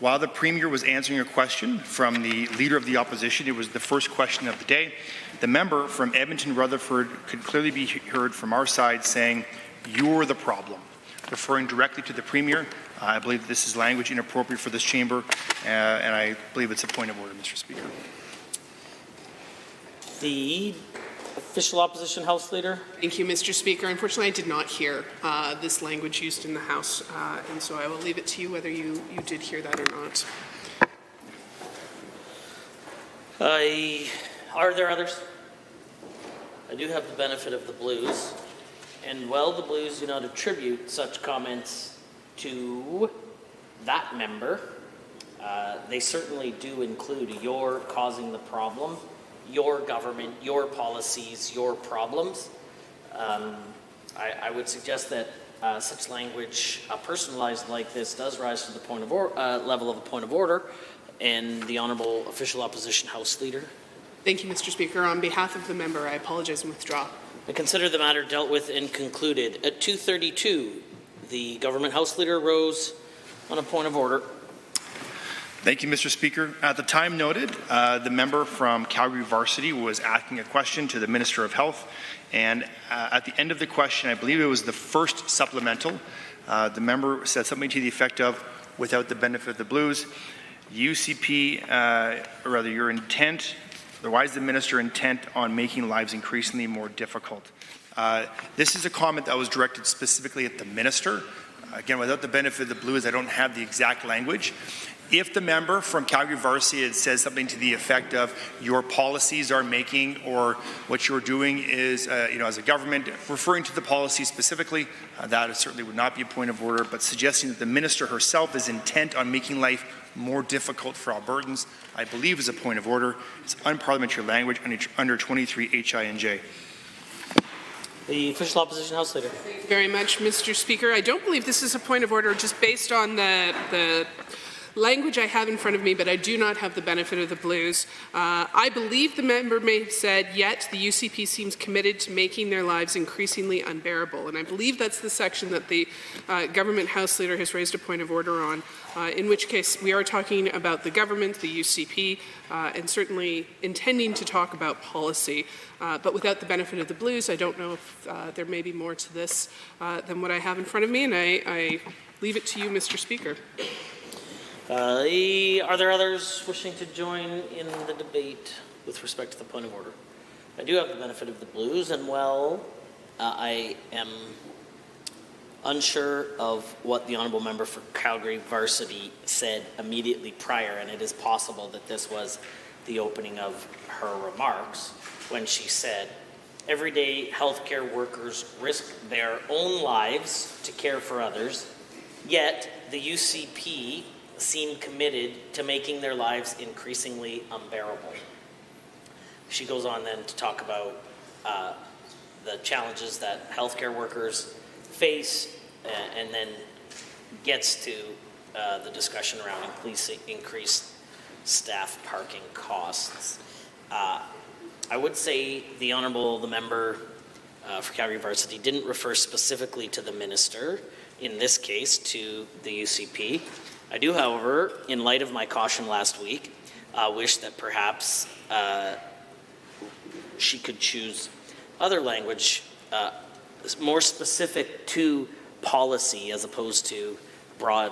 While the Premier was answering a question from the Leader of the Opposition, it was the first question of the day. The member from Edmonton Rutherford could clearly be heard from our side saying, "You're the problem," referring directly to the Premier. I believe this is language inappropriate for this chamber, and I believe it's a point of order, Mr. Speaker. The official opposition House Leader. Thank you, Mr. Speaker. Unfortunately, I did not hear this language used in the House, and so I will leave it to you whether you did hear that or not. Are there others? I do have the benefit of the Blues, and while the Blues do not attribute such comments to that member, they certainly do include your causing the problem, your government, your policies, your problems. I would suggest that such language, personalized like this, does rise to the point of level of a point of order, and the Honourable Official Opposition House Leader. Thank you, Mr. Speaker. On behalf of the member, I apologize and withdraw. I consider the matter dealt with and concluded. At 2:32, the Government House Leader rose on a point of order. Thank you, Mr. Speaker. At the time noted, the member from Calgary Varsity was asking a question to the Minister of Health, and at the end of the question, I believe it was the first supplemental, the member said something to the effect of, without the benefit of the Blues, UCP, or rather your intent, or why is the Minister intent on making lives increasingly more difficult? This is a comment that was directed specifically at the Minister. again, without the benefit of the blues, I don't have the exact language. If the member from Calgary Varsity says something to the effect of your policies are making or what you're doing is, as a government, referring to the policy specifically, that certainly would not be a point of order, but suggesting that the minister herself is intent on making life more difficult for Albertans, I believe is a point of order. It's unparliamentary language under 23 HINJ. The official opposition House Leader. Thank you very much, Mr. Speaker. I don't believe this is a point of order just based on the language I have in front of me, but I do not have the benefit of the blues. I believe the member may have said, yet the UCP seems committed to making their lives increasingly unbearable. And I believe that's the section that the government House Leader has raised a point of order on, in which case we are talking about the government, the UCP, and certainly intending to talk about policy. But without the benefit of the blues, I don't know if there may be more to this than what I have in front of me, and I leave it to you, Mr. Speaker. Are there others wishing to join in the debate with respect to the point of order? I do have the benefit of the blues, and I am unsure of what the honourable member for Calgary Varsity said immediately prior, and it is possible that this was the opening of her remarks when she said, everyday healthcare workers risk their own lives to care for others, yet the UCP seem committed to making their lives increasingly unbearable. She goes on then to talk about the challenges that healthcare workers face and then gets to the discussion around increased staff parking costs. I would say the member for Calgary Varsity didn't refer specifically to the minister, in this case to the UCP. I do, however, in light of my caution last week, wish that perhaps she could choose other language more specific to policy as opposed to broad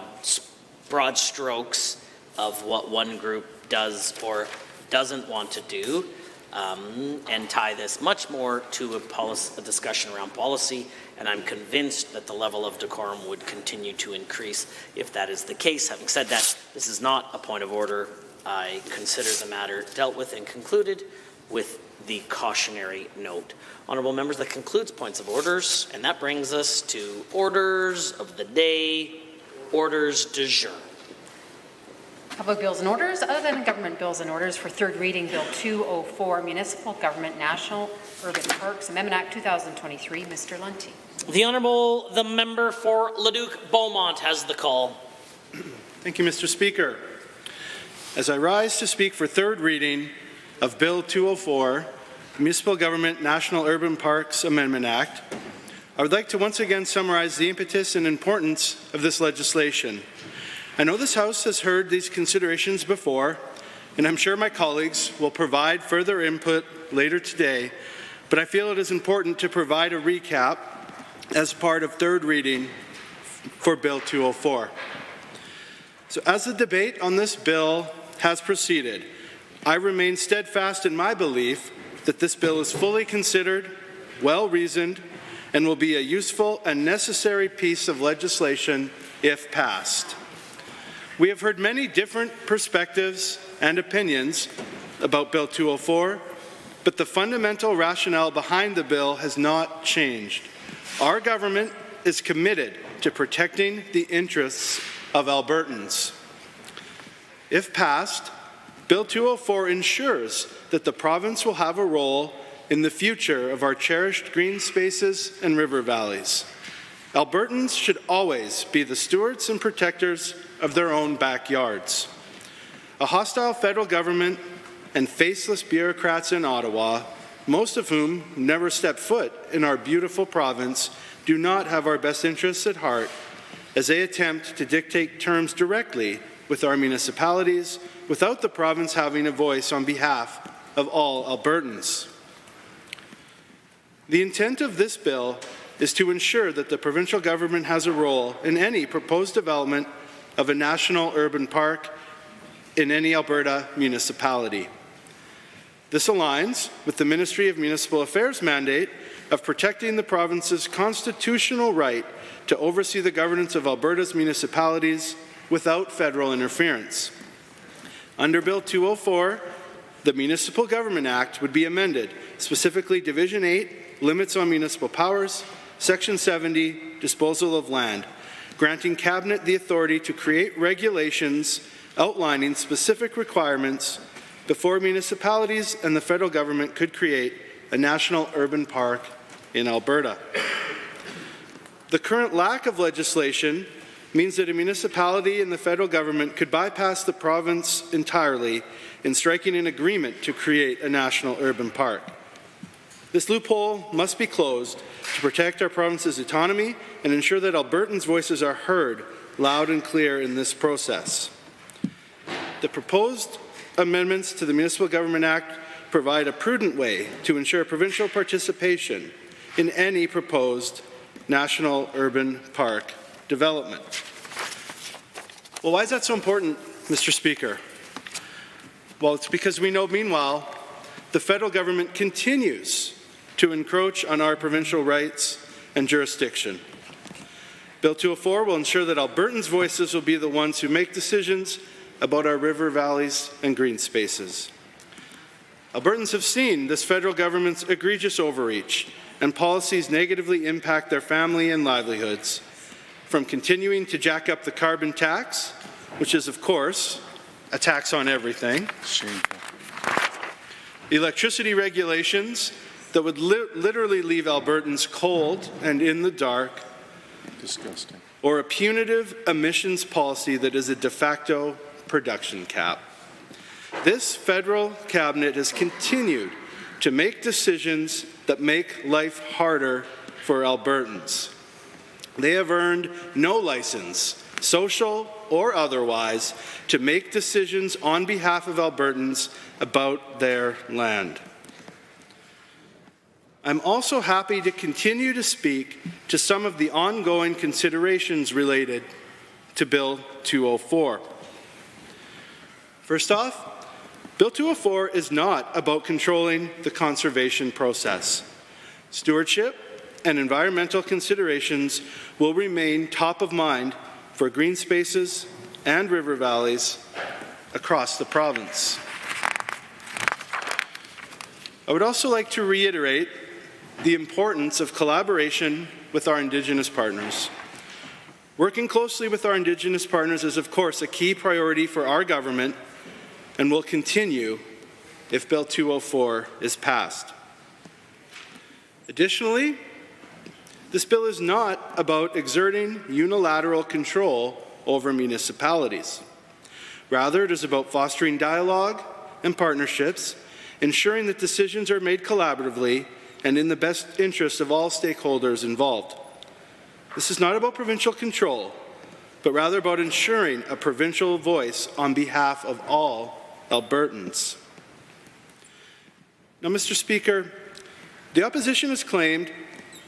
strokes of what one group does or doesn't want to do, and tie this much more to a discussion around policy. And I'm convinced that the level of decorum would continue to increase if that is the case. Having said that, this is not a point of order. I consider the matter dealt with and concluded with the cautionary note. Honourable members, that concludes points of orders, and that brings us to orders of the day, orders du jour. Public bills and orders, other than government bills and orders for third reading, Bill 204, Municipal Government National Urban Parks Amendment Act 2023, Mr. Lunty. The member for Leduc Beaumont has the call. Thank you, Mr. Speaker. As I rise to speak for third reading of Bill 204, Municipal Government National Urban Parks Amendment Act, I would like to once again summarize the impetus and importance of this legislation. I know this House has heard these considerations before, and I'm sure my colleagues will provide further input later today, but I feel it is important to provide a recap as part of third reading for Bill 204. So as the debate on this bill has proceeded, I remain steadfast in my belief that this bill is fully considered, well-reasoned, and will be a useful and necessary piece of legislation if passed. We have heard many different perspectives and opinions about Bill 204, but the fundamental rationale behind the bill has not changed. Our government is committed to protecting the interests of Albertans. If passed, Bill 204 ensures that the province will have a role in the future of our cherished green spaces and river valleys. Albertans should always be the stewards and protectors of their own backyards. A hostile federal government and faceless bureaucrats in Ottawa, most of whom never step foot in our beautiful province, do not have our best interests at heart as they attempt to dictate terms directly with our municipalities without the province having a voice on behalf of all Albertans. The intent of this bill is to ensure that the provincial government has a role in any proposed development of a national urban park in any Alberta municipality. This aligns with the Ministry of Municipal Affairs mandate of protecting the province's constitutional right to oversee the governance of Alberta's municipalities without federal interference. Under Bill 204, the Municipal Government Act would be amended, specifically Division 8, Limits on Municipal Powers, Section 70, Disposal of Land, granting Cabinet the authority to create regulations outlining specific requirements before municipalities and the federal government could create a national urban park in Alberta. The current lack of legislation means that a municipality and the federal government could bypass the province entirely in striking an agreement to create a national urban park. This loophole must be closed to protect our province's autonomy and ensure that Albertans' voices are heard loud and clear in this process. The proposed amendments to the Municipal Government Act provide a prudent way to ensure provincial participation in any proposed national urban park development. Well, why is that so important, Mr. Speaker? Well, it's because we know, meanwhile, the federal government continues to encroach on our provincial rights and jurisdiction. Bill 204 will ensure that Albertans' voices will be the ones who make decisions about our river valleys and green spaces. Albertans have seen this federal government's egregious overreach and policies negatively impact their family and livelihoods, from continuing to jack up the carbon tax, which is, of course, a tax on everything. Shameful. Electricity regulations that would literally leave Albertans cold and in the dark. Disgusting. Or a punitive emissions policy that is a de facto production cap. This federal cabinet has continued to make decisions that make life harder for Albertans. They have earned no license, social or otherwise, to make decisions on behalf of Albertans about their land. I'm also happy to continue to speak to some of the ongoing considerations related to Bill 204. First off, Bill 204 is not about controlling the conservation process. Stewardship and environmental considerations will remain top of mind for green spaces and river valleys across the province. I would also like to reiterate the importance of collaboration with our Indigenous partners. Working closely with our Indigenous partners is, of course, a key priority for our government and will continue if Bill 204 is passed. Additionally, this bill is not about exerting unilateral control over municipalities. Rather, it is about fostering dialogue and partnerships, ensuring that decisions are made collaboratively and in the best interest of all stakeholders involved. This is not about provincial control, but rather about ensuring a provincial voice on behalf of all Albertans. Now, Mr. Speaker, the opposition has claimed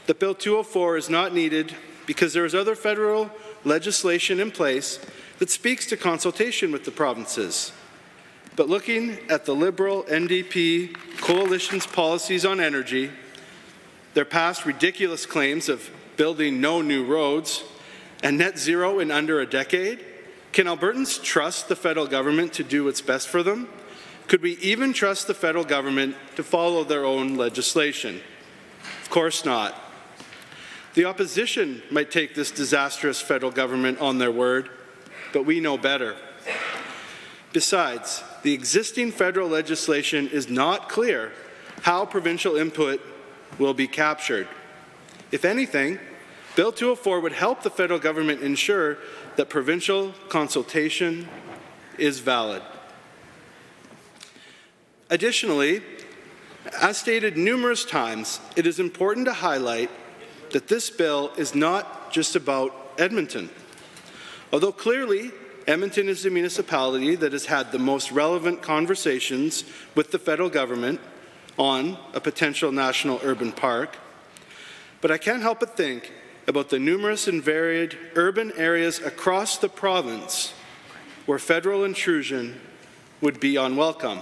that Bill 204 is not needed because there is other federal legislation in place that speaks to consultation with the provinces. But looking at the Liberal NDP coalition's policies on energy, their past ridiculous claims of building no new roads and net zero in under a decade, can Albertans trust the federal government to do what's best for them? Could we even trust the federal government to follow their own legislation? Of course not. The opposition might take this disastrous federal government on their word, but we know better. Besides, the existing federal legislation is not clear how provincial input will be captured. If anything, Bill 204 would help the federal government ensure that provincial consultation is valid. Additionally, as stated numerous times, it is important to highlight that this bill is not just about Edmonton. Although clearly Edmonton is the municipality that has had the most relevant conversations with the federal government on a potential national urban park, but I can't help but think about the numerous and varied urban areas across the province where federal intrusion would be unwelcome,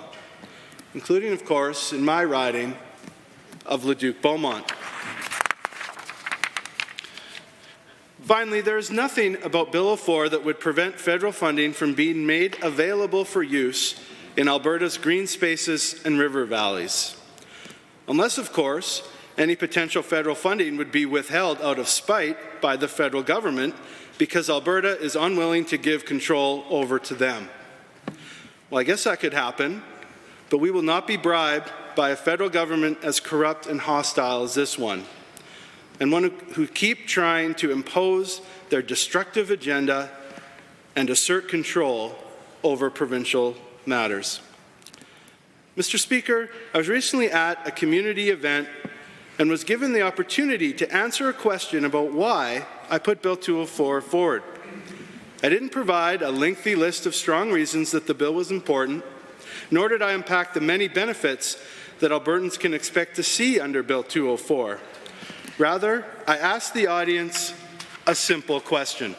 including, of course, in my riding of Leduc-Beaumont. Finally, there is nothing about Bill 04 that would prevent federal funding from being made available for use in Alberta's green spaces and river valleys. Unless, of course, any potential federal funding would be withheld out of spite by the federal government because Alberta is unwilling to give control over to them. Well, I guess that could happen, but we will not be bribed by a federal government as corrupt and hostile as this one, and one who keep trying to impose their destructive agenda and assert control over provincial matters. Mr. Speaker, I was recently at a community event and was given the opportunity to answer a question about why I put Bill 204 forward. I didn't provide a lengthy list of strong reasons that the bill was important, nor did I unpack the many benefits that Albertans can expect to see under Bill 204. Rather, I asked the audience a simple question.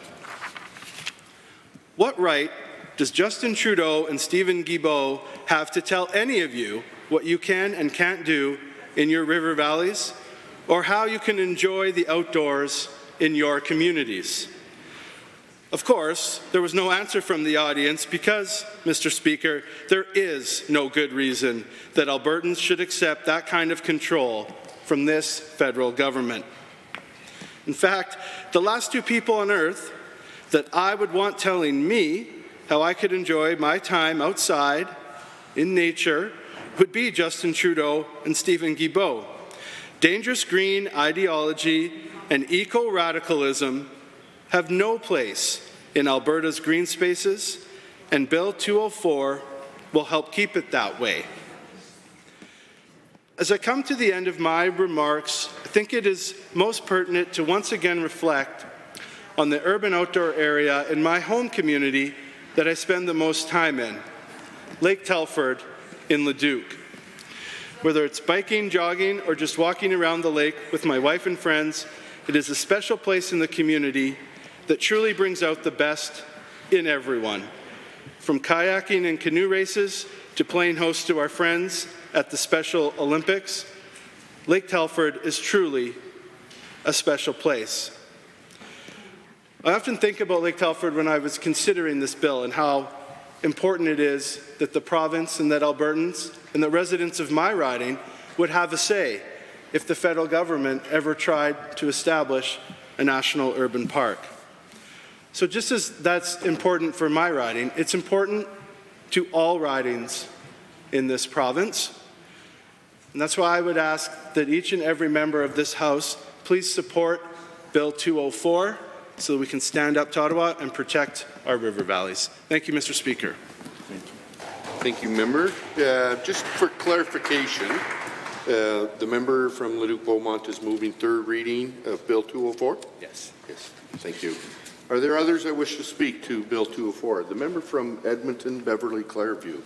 What right does Justin Trudeau and Stephen Guilbeault have to tell any of you what you can and can't do in your river valleys, or how you can enjoy the outdoors in your communities? Of course, there was no answer from the audience because, Mr. Speaker, there is no good reason that Albertans should accept that kind of control from this federal government. In fact, the last two people on earth that I would want telling me how I could enjoy my time outside in nature would be Justin Trudeau and Stephen Guilbeault. Dangerous green ideology and eco-radicalism have no place in Alberta's green spaces, and Bill 204 will help keep it that way. As I come to the end of my remarks, I think it is most pertinent to once again reflect on the urban outdoor area in my home community that I spend the most time in, Lake Telford in Leduc. Whether it's biking, jogging, or just walking around the lake with my wife and friends, it is a special place in the community that truly brings out the best in everyone. From kayaking and canoe races to playing host to our friends at the Special Olympics, Lake Telford is truly a special place. I often think about Lake Telford when I was considering this bill and how important it is that the province and that Albertans and the residents of my riding would have a say if the federal government ever tried to establish a national urban park. So just as that's important for my riding, it's important to all ridings in this province. And that's why I would ask that each and every member of this House please support Bill 204 so that we can stand up to Ottawa and protect our river valleys. Thank you, Mr. Speaker. Thank you, member. Just for clarification, the member from Leduc-Beaumont is moving third reading of Bill 204? Yes. Yes, thank you. Are there others that wish to speak to Bill 204? The member from Edmonton, Beverly Clareview.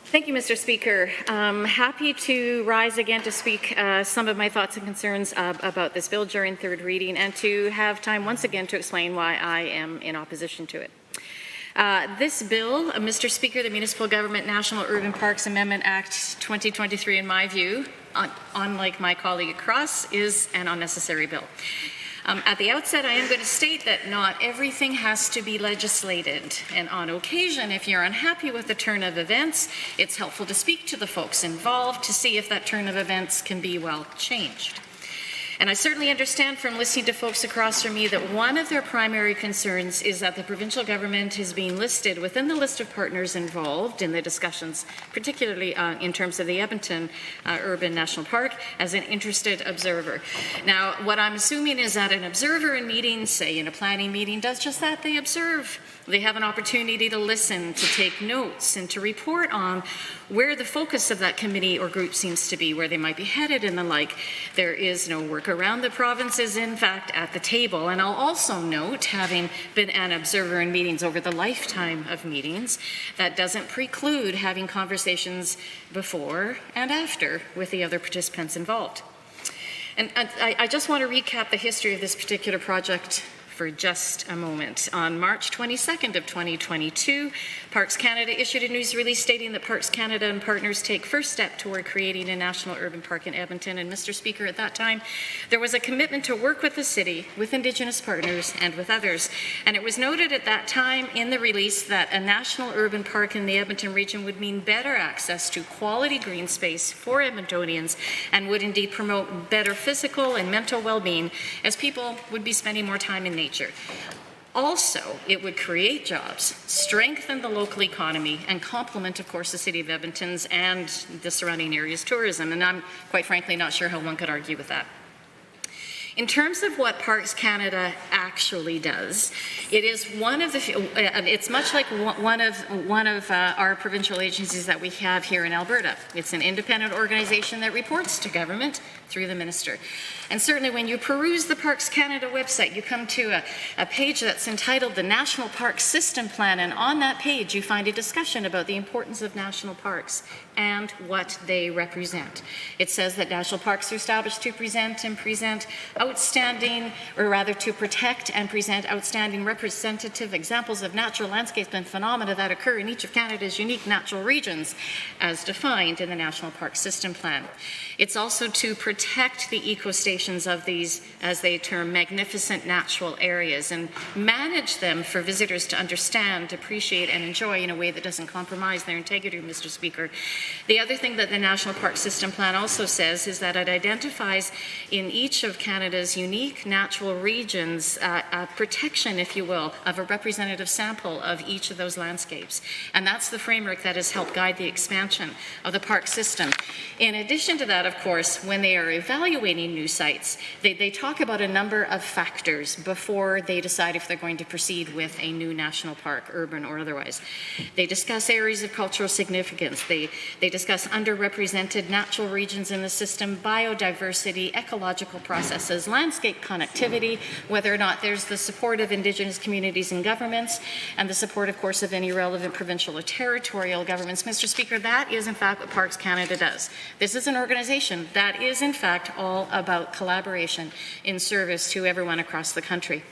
Thank you, Mr. Speaker. Happy to rise again to speak some of my thoughts and concerns about this bill during third reading and to have time once again to explain why I am in opposition to it. This bill, Mr. Speaker, the Municipal Government National Urban Parks Amendment Act 2023, in my view, unlike my colleague across, is an unnecessary bill. At the outset, I am going to state that not everything has to be legislated, and on occasion, if you're unhappy with the turn of events, it's helpful to speak to the folks involved to see if that turn of events can be, well, changed. And I certainly understand from listening to folks across from me that one of their primary concerns is that the provincial government is being listed within the list of partners involved in the discussions, particularly in terms of the Edmonton Urban National Park, as an interested observer. Now, what I'm assuming is that an observer in meetings, say in a planning meeting, does just that. They observe. They have an opportunity to listen, to take notes, and to report on where the focus of that committee or group seems to be, where they might be headed and the like. There is no work around. The province is, in fact, at the table. And I'll also note, having been an observer in meetings over the lifetime of meetings, that doesn't preclude having conversations before and after with the other participants involved. And I just want to recap the history of this particular project for just a moment. On March 22nd of 2022, Parks Canada issued a news release stating that Parks Canada and partners take first step toward creating a national urban park in Edmonton. And Mr. Speaker, at that time, there was a commitment to work with the city, with Indigenous partners, and with others. And it was noted at that time in the release that a national urban park in the Edmonton region would mean better access to quality green space for Edmontonians and would indeed promote better physical and mental well-being as people would be spending more time in nature. Also, it would create jobs, strengthen the local economy, and complement, of course, the City of Edmonton's and the surrounding area's tourism. And I'm quite frankly not sure how one could argue with that. In terms of what Parks Canada actually does, it is one of the. It's much like one of our provincial agencies that we have here in Alberta. It's an independent organization that reports to government through the minister. And certainly when you peruse the Parks Canada website, you come to a page that's entitled the National Park System Plan, and on that page you find a discussion about the importance of national parks and what they represent. It says that national parks are established to present outstanding, or rather to protect and present outstanding representative examples of natural landscapes and phenomena that occur in each of Canada's unique natural regions as defined in the National Park System Plan. It's also to protect the ecostations of these, as they term, magnificent natural areas, and manage them for visitors to understand, appreciate, and enjoy in a way that doesn't compromise their integrity, Mr. Speaker. The other thing that the National Park System Plan also says is that it identifies in each of Canada's unique natural regions a protection, if you will, of a representative sample of each of those landscapes. And that's the framework that has helped guide the expansion of the park system. In addition to that, of course, when they are evaluating new sites, they talk about a number of factors before they decide if they're going to proceed with a new national park, urban or otherwise. They discuss areas of cultural significance. They discuss underrepresented natural regions in the system, biodiversity, ecological processes, landscape connectivity, whether or not there's the support of Indigenous communities and governments, and the support, of course, of any relevant provincial or territorial governments. Mr. Speaker, that is in fact what Parks Canada does. This is an organization that is in fact all about collaboration in service to everyone across the country.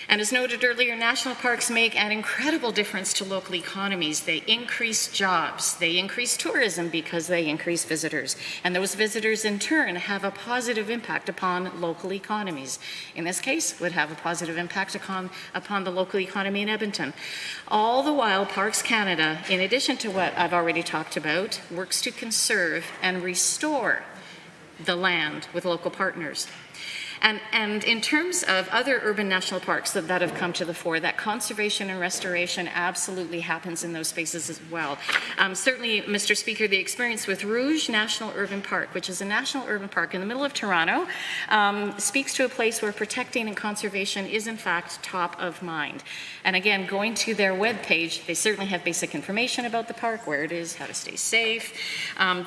And as noted earlier, national parks make an incredible difference to local economies. They increase jobs, they increase tourism because they increase visitors. And those visitors in turn have a positive impact upon local economies. In this case, would have a positive impact upon the local economy in Edmonton. All the while, Parks Canada, in addition to what I've already talked about, works to conserve and restore the land with local partners. And in terms of other urban national parks that have come to the fore, that conservation and restoration absolutely happens in those spaces as well. Certainly, Mr. Speaker, the experience with Rouge National Urban Park, which is a national urban park in the middle of Toronto, speaks to a place where protecting and conservation is in fact top of mind. And again, going to their webpage, they certainly have basic information about the park, where it is, how to stay safe.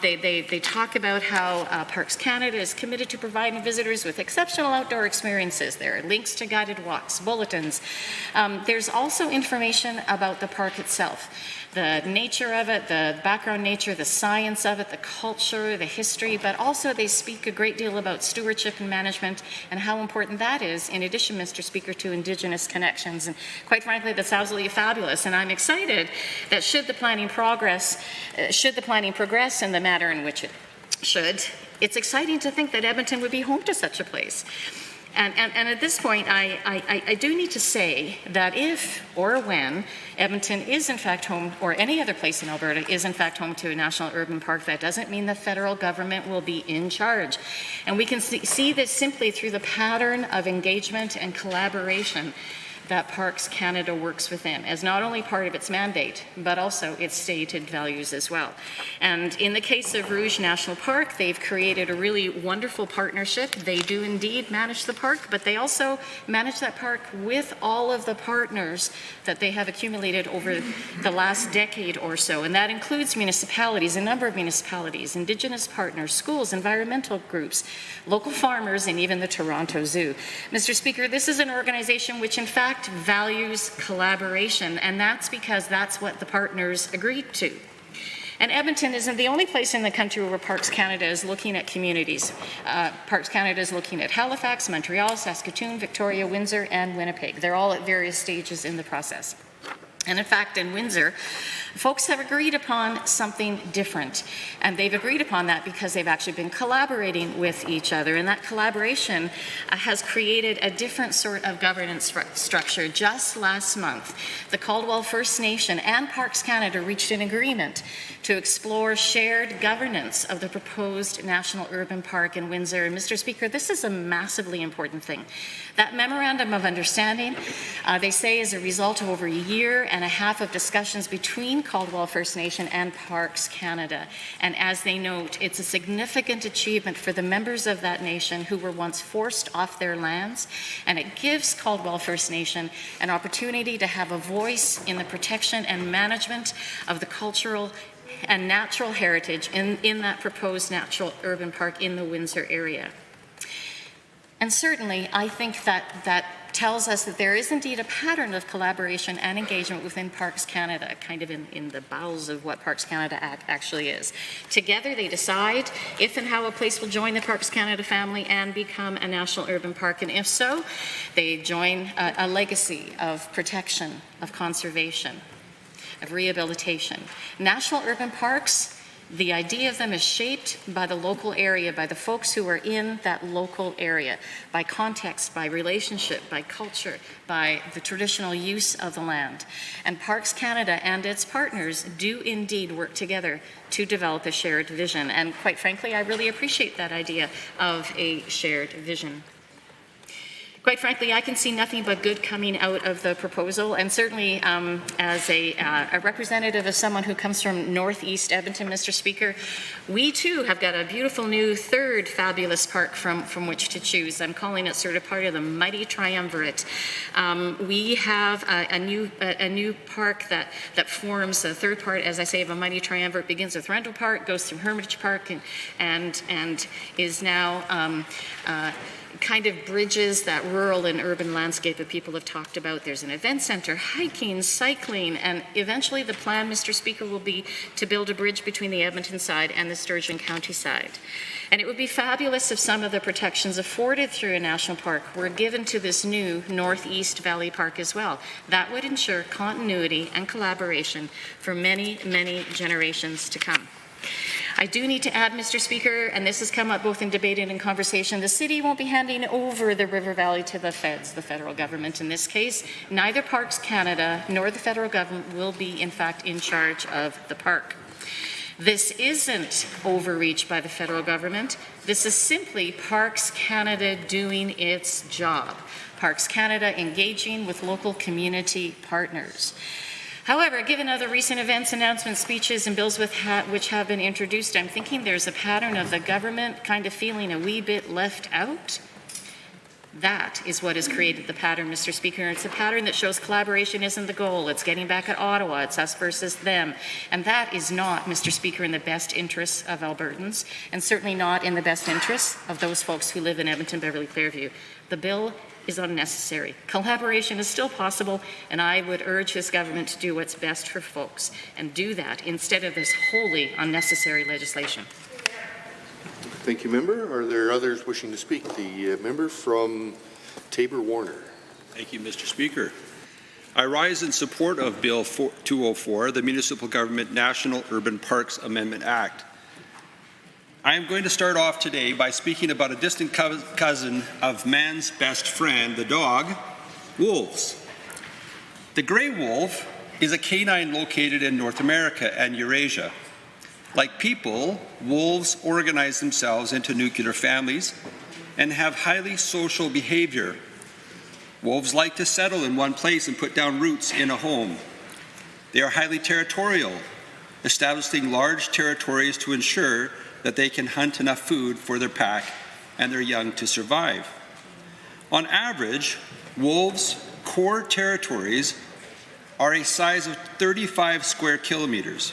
They talk about how Parks Canada is committed to providing visitors with exceptional outdoor experiences. There are links to guided walks, bulletins. There's also information about the park itself, the nature of it, the background nature, the science of it, the culture, the history, but also they speak a great deal about stewardship and management and how important that is, in addition, Mr. Speaker, to Indigenous connections. And quite frankly, that's absolutely fabulous. And I'm excited that should the planning progress in the manner in which it should, it's exciting to think that Edmonton would be home to such a place. And at this point, I do need to say that if or when Edmonton is in fact home, or any other place in Alberta is in fact home to a national urban park, that doesn't mean the federal government will be in charge. And we can see this simply through the pattern of engagement and collaboration that Parks Canada works within, as not only part of its mandate, but also its stated values as well. And in the case of Rouge National Park, they've created a really wonderful partnership. They do indeed manage the park, but they also manage that park with all of the partners that they have accumulated over the last decade or so. And that includes municipalities, a number of municipalities, Indigenous partners, schools, environmental groups, local farmers, and even the Toronto Zoo. Mr. Speaker, this is an organization which in fact values collaboration, and that's because that's what the partners agreed to. And Edmonton isn't the only place in the country where Parks Canada is looking at communities. Parks Canada is looking at Halifax, Montreal, Saskatoon, Victoria, Windsor, and Winnipeg. They're all at various stages in the process. And in fact, in Windsor, folks have agreed upon something different. And they've agreed upon that because they've actually been collaborating with each other. And that collaboration has created a different sort of governance structure. Just last month, the Caldwell First Nation and Parks Canada reached an agreement to explore shared governance of the proposed National Urban Park in Windsor. And Mr. Speaker, this is a massively important thing. That memorandum of understanding, they say, is a result of over a year and a half of discussions between Caldwell First Nation and Parks Canada. And as they note, it's a significant achievement for the members of that nation who were once forced off their lands, and it gives Caldwell First Nation an opportunity to have a voice in the protection and management of the cultural and natural heritage in that proposed natural urban park in the Windsor area. And certainly, I think that tells us that there is indeed a pattern of collaboration and engagement within Parks Canada, kind of in the bowels of what Parks Canada actually is. Together, they decide if and how a place will join the Parks Canada family and become a national urban park. And if so, they join a legacy of protection, of conservation, of rehabilitation. National urban parks, the idea of them is shaped by the local area, by the folks who are in that local area, by context, by relationship, by culture, by the traditional use of the land. And Parks Canada and its partners do indeed work together to develop a shared vision. And quite frankly, I really appreciate that idea of a shared vision. Quite frankly, I can see nothing but good coming out of the proposal, and certainly as a representative of someone who comes from Northeast Edmonton, Mr. Speaker, we too have got a beautiful new third fabulous park from which to choose. I'm calling it sort of part of the mighty triumvirate. We have a new park that forms the third part, as I say, of a mighty triumvirate. Begins with Randall Park, goes through Hermitage Park, and is now kind of bridges that rural and urban landscape that people have talked about. There's an event center, hiking, cycling, and eventually the plan, Mr. Speaker, will be to build a bridge between the Edmonton side and the Sturgeon County side. And it would be fabulous if some of the protections afforded through a national park were given to this new Northeast Valley Park as well. That would ensure continuity and collaboration for many, many generations to come. I do need to add, Mr. Speaker, and this has come up both in debate and in conversation, the city won't be handing over the River Valley to the feds, the federal government in this case. Neither Parks Canada nor the federal government will be, in fact, in charge of the park. This isn't overreach by the federal government. This is simply Parks Canada doing its job. Parks Canada engaging with local community partners. However, given other recent events, announcements, speeches, and bills which have been introduced, I'm thinking there's a pattern of the government kind of feeling a wee bit left out. That is what has created the pattern, Mr. Speaker. It's a pattern that shows collaboration isn't the goal. It's getting back at Ottawa. It's us versus them. And that is not, Mr. Speaker, in the best interests of Albertans, and certainly not in the best interests of those folks who live in Edmonton, Beverly, Fairview. The bill is unnecessary. Collaboration is still possible, and I would urge this government to do what's best for folks and do that instead of this wholly unnecessary legislation. Thank you, member. Are there others wishing to speak? The member from Tabor-Warner. Thank you, Mr. Speaker. I rise in support of Bill 204, the Municipal Government National Urban Parks Amendment Act. I am going to start off today by speaking about a distant cousin of man's best friend, the dog, wolves. The gray wolf is a canine located in North America and Eurasia. Like people, wolves organize themselves into nuclear families and have highly social behavior. Wolves like to settle in one place and put down roots in a home. They are highly territorial, establishing large territories to ensure that they can hunt enough food for their pack and their young to survive. On average, wolves' core territories are a size of 35 square kilometers.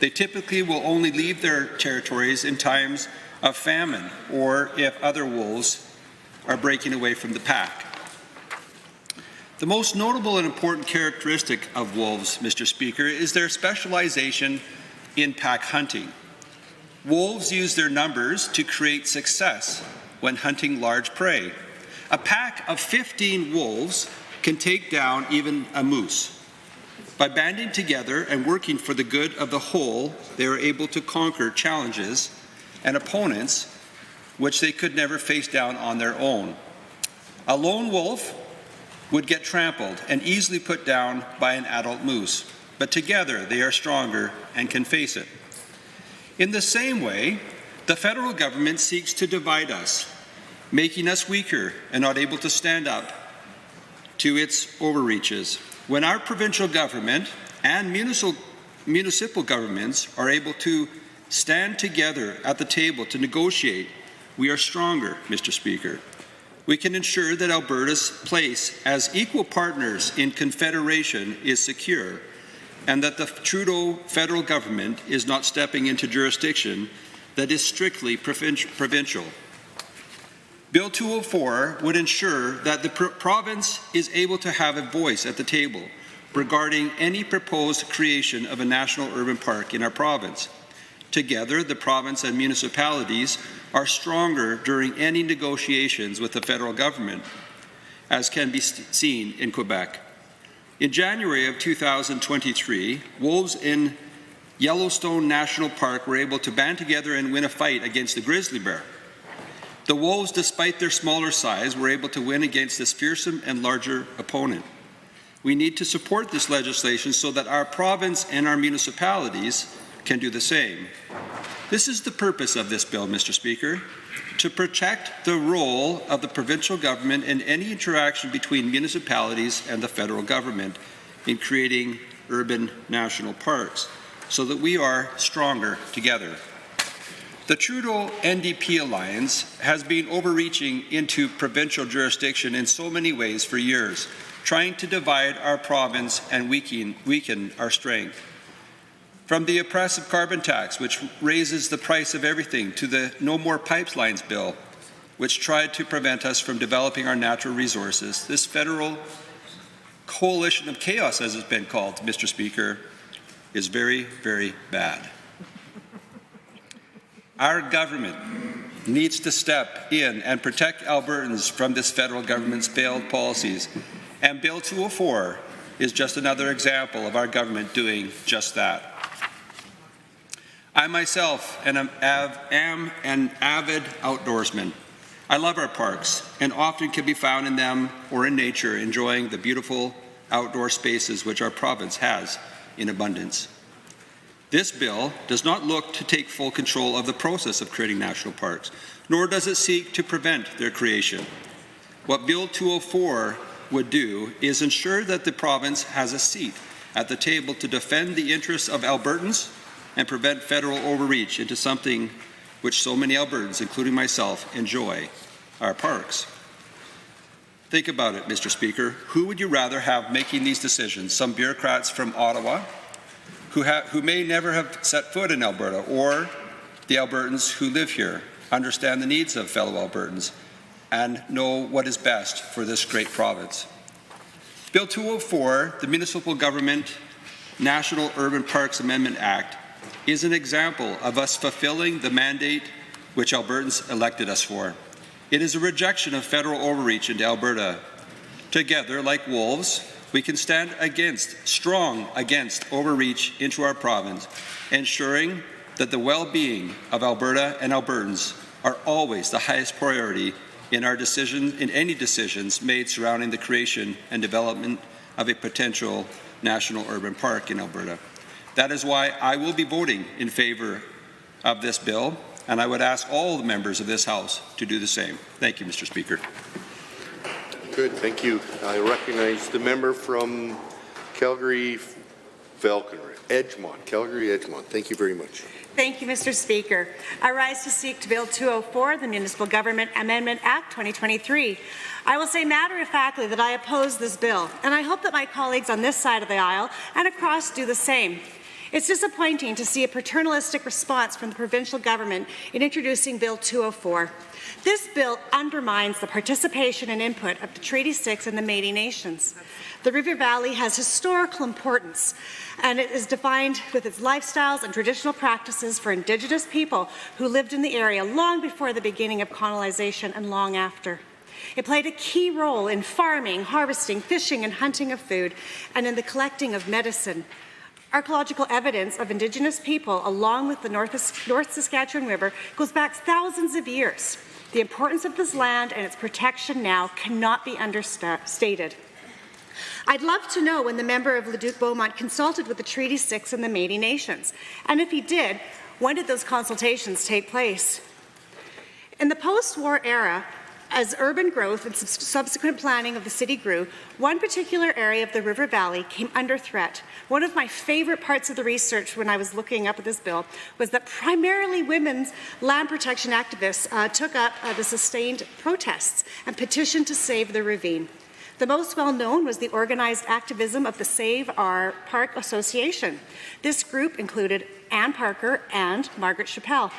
They typically will only leave their territories in times of famine or if other wolves are breaking away from the pack. The most notable and important characteristic of wolves, Mr. Speaker, is their specialization in pack hunting. Wolves use their numbers to create success when hunting large prey. A pack of 15 wolves can take down even a moose. By banding together and working for the good of the whole, they are able to conquer challenges and opponents which they could never face down on their own. A lone wolf would get trampled and easily put down by an adult moose, but together they are stronger and can face it. In the same way, the federal government seeks to divide us, making us weaker and not able to stand up to its overreaches. When our provincial government and municipal governments are able to stand together at the table to negotiate, we are stronger, Mr. Speaker. We can ensure that Alberta's place as equal partners in Confederation is secure, and that the Trudeau federal government is not stepping into jurisdiction that is strictly provincial. Bill 204 would ensure that the province is able to have a voice at the table regarding any proposed creation of a national urban park in our province. Together, the province and municipalities are stronger during any negotiations with the federal government, as can be seen in Quebec. In January of 2023, wolves in Yellowstone National Park were able to band together and win a fight against the grizzly bear. The wolves, despite their smaller size, were able to win against this fearsome and larger opponent. We need to support this legislation so that our province and our municipalities can do the same. This is the purpose of this bill, Mr. Speaker, to protect the role of the provincial government in any interaction between municipalities and the federal government in creating urban national parks, so that we are stronger together. The Trudeau NDP alliance has been overreaching into provincial jurisdiction in so many ways for years, trying to divide our province and weaken our strength. From the oppressive carbon tax, which raises the price of everything, to the No More Pipelines bill, which tried to prevent us from developing our natural resources, this federal coalition of chaos, as it's been called, Mr. Speaker, is very, very bad. Our government needs to step in and protect Albertans from this federal government's failed policies. And Bill 204 is just another example of our government doing just that. I myself am an avid outdoorsman. I love our parks and often can be found in them or in nature, enjoying the beautiful outdoor spaces which our province has in abundance. This bill does not look to take full control of the process of creating national parks, nor does it seek to prevent their creation. What Bill 204 would do is ensure that the province has a seat at the table to defend the interests of Albertans and prevent federal overreach into something which so many Albertans, including myself, enjoy, our parks. Think about it, Mr. Speaker. Who would you rather have making these decisions? Some bureaucrats from Ottawa who may never have set foot in Alberta, or the Albertans who live here, understand the needs of fellow Albertans, and know what is best for this great province. Bill 204, the Municipal Government National Urban Parks Amendment Act, is an example of us fulfilling the mandate which Albertans elected us for. It is a rejection of federal overreach into Alberta. Together, like wolves, we can stand strong against overreach into our province, ensuring that the well-being of Alberta and Albertans are always the highest priority in any decisions made surrounding the creation and development of a potential national urban park in Alberta. That is why I will be voting in favour of this bill, and I would ask all the members of this House to do the same. Thank you, Mr. Speaker. Good, thank you. I recognize the member from Calgary Edgemont. Thank you very much. Thank you, Mr. Speaker. I rise to speak to Bill 204, the Municipal Government Amendment Act 2023. I will say matter-of-factly that I oppose this bill, and I hope that my colleagues on this side of the aisle and across do the same. It's disappointing to see a paternalistic response from the provincial government in introducing Bill 204. This bill undermines the participation and input of the Treaty 6 and the Métis Nations. The River Valley has historical importance, and it is defined with its lifestyles and traditional practices for Indigenous people who lived in the area long before the beginning of colonization and long after. It played a key role in farming, harvesting, fishing, and hunting of food, and in the collecting of medicine. Archaeological evidence of Indigenous people along with the North Saskatchewan River goes back thousands of years. The importance of this land and its protection now cannot be understated. I'd love to know when the member of Leduc-Beaumont consulted with the Treaty 6 and the Métis Nations, and if he did, when did those consultations take place? In the post-war era, as urban growth and subsequent planning of the city grew, one particular area of the River Valley came under threat. One of my favorite parts of the research when I was looking up at this bill was that primarily women's land protection activists took up the sustained protests and petitioned to save the ravine. The most well-known was the organized activism of the Save Our Park Association. This group included Ann Parker and Margaret Chappelle.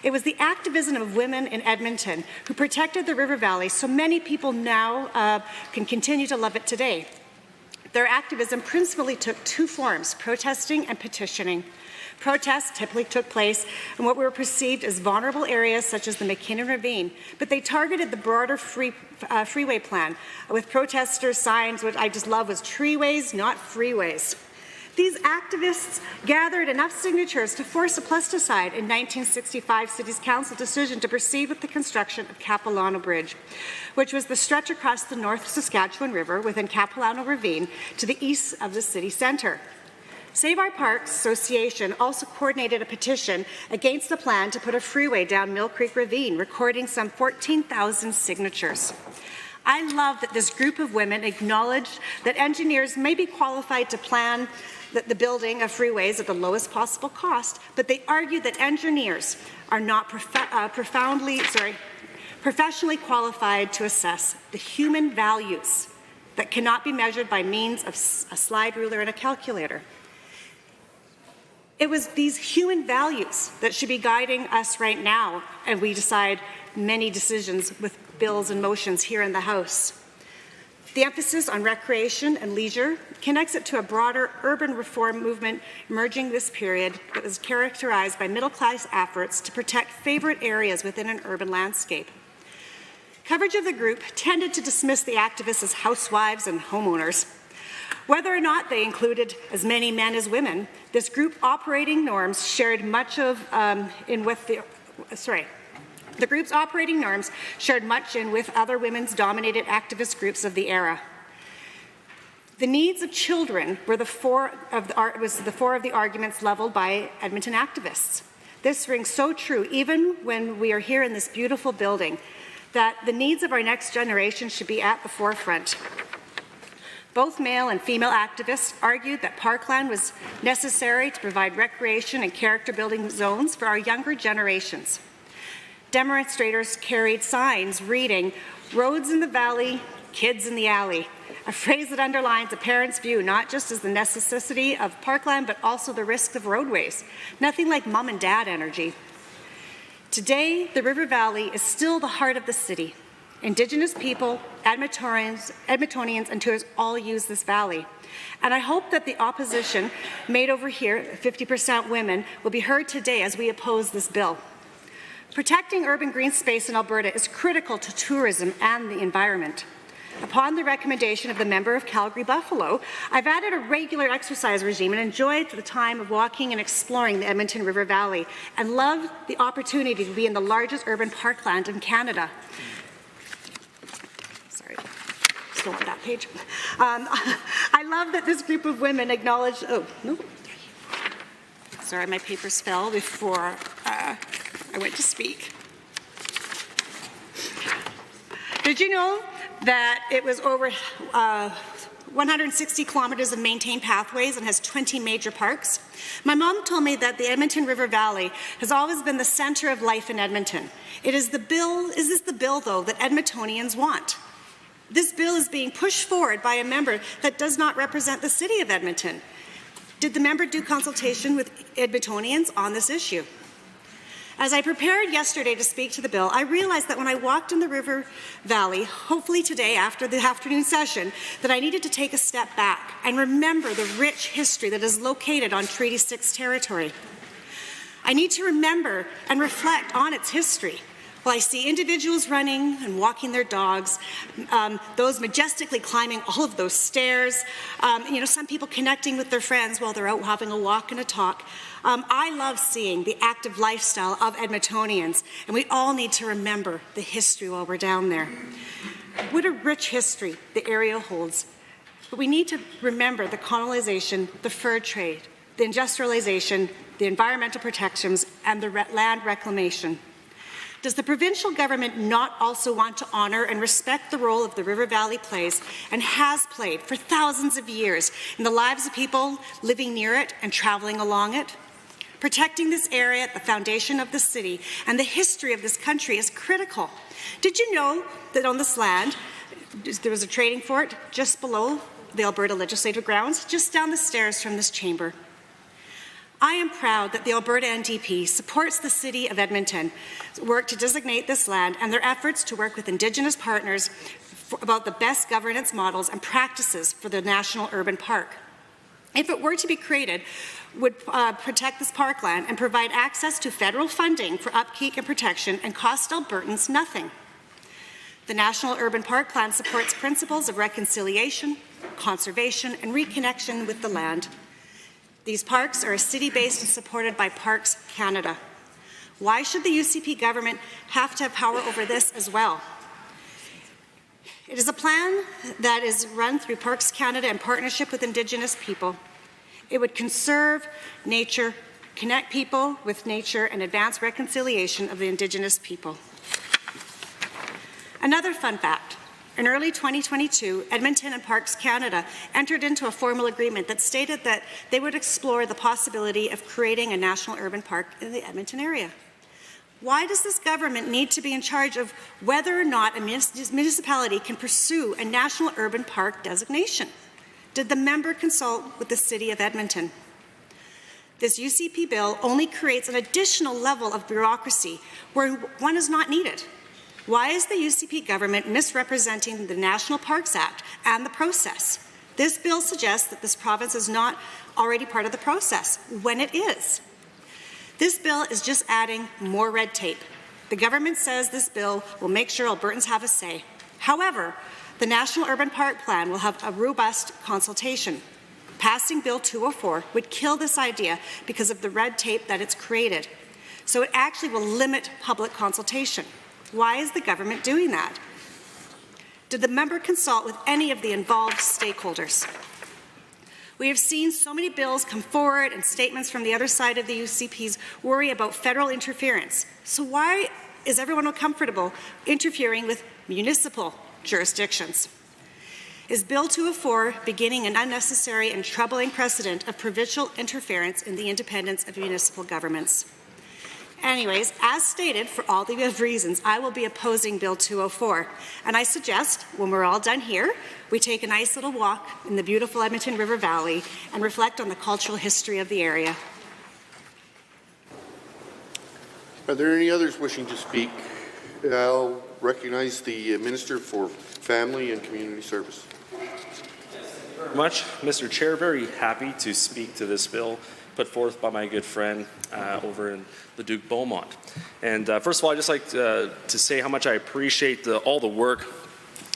It was the activism of women in Edmonton who protected the River Valley so many people now can continue to love it today. Their activism principally took two forms, protesting and petitioning. Protests typically took place in what were perceived as vulnerable areas such as the McKinnon Ravine, but they targeted the broader freeway plan with protesters' signs, which I just love was treeways, not freeways. These activists gathered enough signatures to force a plebiscite in 1965 City's Council decision to proceed with the construction of Capilano Bridge, which was the stretch across the North Saskatchewan River within Capilano Ravine to the east of the city centre. Save Our Parks Association also coordinated a petition against the plan to put a freeway down Mill Creek Ravine, recording some 14,000 signatures. I love that this group of women acknowledged that engineers may be qualified to plan the building of freeways at the lowest possible cost, but they argued that engineers are not professionally qualified to assess the human values that cannot be measured by means of a slide ruler and a calculator. It was these human values that should be guiding us right now, and we decide many decisions with bills and motions here in the House. The emphasis on recreation and leisure connects it to a broader urban reform movement emerging this period that was characterized by middle-class efforts to protect favorite areas within an urban landscape. Coverage of the group tended to dismiss the activists as housewives and homeowners. Whether or not they included as many men as women, this group operating norms shared much The group's operating norms shared much in with other women's dominated activist groups of the era. The needs of children were the four of the arguments leveled by Edmonton activists. This rings so true even when we are here in this beautiful building, that the needs of our next generation should be at the forefront. Both male and female activists argued that parkland was necessary to provide recreation and character-building zones for our younger generations. Demonstrators carried signs reading, "Roads in the valley, kids in the alley," a phrase that underlines a parent's view not just as the necessity of parkland, but also the risks of roadways. Nothing like mom and dad energy. Today, the River Valley is still the heart of the city. Indigenous people, Edmontonians, and tourists all use this valley. And I hope that the opposition made over here, 50% women, will be heard today as we oppose this bill. Protecting urban green space in Alberta is critical to tourism and the environment. Upon the recommendation of the member of Calgary-Buffalo, I've added a regular exercise regime and enjoyed the time of walking and exploring the Edmonton River Valley and love the opportunity to be in the largest urban parkland in Canada. Still on that page. I love that this group of women acknowledged, sorry, my papers fell before I went to speak. Did you know that it was over 160 kilometers of maintained pathways and has 20 major parks? My mom told me that the Edmonton River Valley has always been the center of life in Edmonton. Is this the bill, though, that Edmontonians want? This bill is being pushed forward by a member that does not represent the city of Edmonton. Did the member do consultation with Edmontonians on this issue? As I prepared yesterday to speak to the bill, I realized that when I walked in the River Valley, hopefully today after the afternoon session, that I needed to take a step back and remember the rich history that is located on Treaty 6 territory. I need to remember and reflect on its history. Well, I see individuals running and walking their dogs, those majestically climbing all of those stairs, some people connecting with their friends while they're out having a walk and a talk. I love seeing the active lifestyle of Edmontonians, and we all need to remember the history while we're down there. What a rich history the area holds. But we need to remember the colonization, the fur trade, the industrialization, the environmental protections, and the land reclamation. Does the provincial government not also want to honour and respect the role of the River Valley plays and has played for thousands of years in the lives of people living near it and travelling along it? Protecting this area at the foundation of the city and the history of this country is critical. Did you know that on this land there was a trading fort just below the Alberta Legislative Grounds, just down the stairs from this chamber? I am proud that the Alberta NDP supports the City of Edmonton's work to designate this land and their efforts to work with Indigenous partners about the best governance models and practices for the National Urban Park. If it were to be created, would protect this parkland and provide access to federal funding for upkeep and protection and cost Albertans nothing. The National Urban Park Plan supports principles of reconciliation, conservation, and reconnection with the land. These parks are city-based and supported by Parks Canada. Why should the UCP government have to have power over this as well? It is a plan that is run through Parks Canada in partnership with Indigenous people. It would conserve nature, connect people with nature, and advance reconciliation of the Indigenous people. Another fun fact. In early 2022, Edmonton and Parks Canada entered into a formal agreement that stated that they would explore the possibility of creating a national urban park in the Edmonton area. Why does this government need to be in charge of whether or not a municipality can pursue a national urban park designation? Did the member consult with the City of Edmonton? This UCP bill only creates an additional level of bureaucracy where one is not needed. Why is the UCP government misrepresenting the National Parks Act and the process? This bill suggests that this province is not already part of the process, when it is. This bill is just adding more red tape. The government says this bill will make sure Albertans have a say. However, the National Urban Park Plan will have a robust consultation. Passing Bill 204 would kill this idea because of the red tape that it's created. So it actually will limit public consultation. Why is the government doing that? Did the member consult with any of the involved stakeholders? We have seen so many bills come forward and statements from the other side of the UCP's worry about federal interference. So why is everyone uncomfortable interfering with municipal jurisdictions? Is Bill 204 beginning an unnecessary and troubling precedent of provincial interference in the independence of municipal governments? Anyways, as stated, for all the above reasons, I will be opposing Bill 204. And I suggest, when we're all done here, we take a nice little walk in the beautiful Edmonton River Valley and reflect on the cultural history of the area. Are there any others wishing to speak? I'll recognize the Minister for Family and Community Service. Very much, Mr. Chair. Very happy to speak to this bill put forth by my good friend over in the Duke Beaumont. And first of all, I'd just like to say how much I appreciate all the work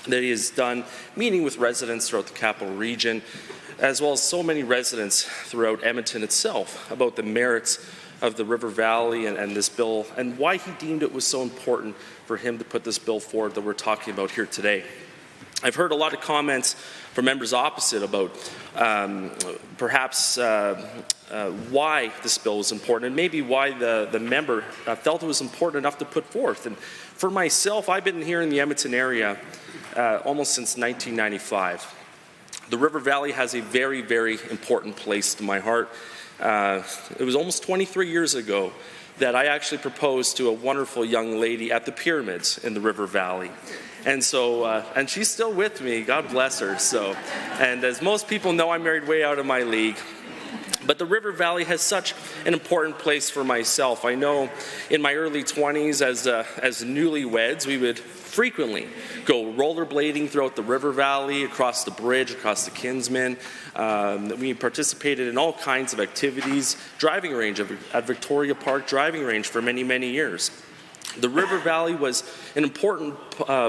that he has done, meeting with residents throughout the capital region, as well as so many residents throughout Edmonton itself about the merits of the River Valley and this bill, and why he deemed it was so important for him to put this bill forward that we're talking about here today. I've heard a lot of comments from members opposite about perhaps why this bill was important and maybe why the member felt it was important enough to put forth. And for myself, I've been here in the Edmonton area almost since 1995. The River Valley has a very, very important place to my heart. It was almost 23 years ago that I actually proposed to a wonderful young lady at the pyramids in the River Valley. And so, and she's still with me, God bless her. So, and as most people know, I'm married way out of my league. But the River Valley has such an important place for myself. I know in my early 20s as newlyweds, we would frequently go rollerblading throughout the River Valley, across the bridge, across the Kinsman. We participated in all kinds of activities, driving range at Victoria Park driving range for many, many years. The River Valley was an important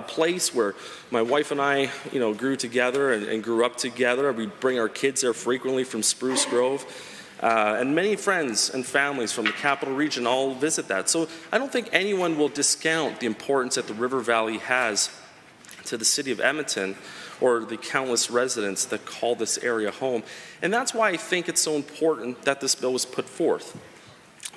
place where my wife and I, grew together and grew up together. We'd bring our kids there frequently from Spruce Grove. And many friends and families from the capital region all visit that. So I don't think anyone will discount the importance that the River Valley has to the city of Edmonton or the countless residents that call this area home. And that's why I think it's so important that this bill was put forth.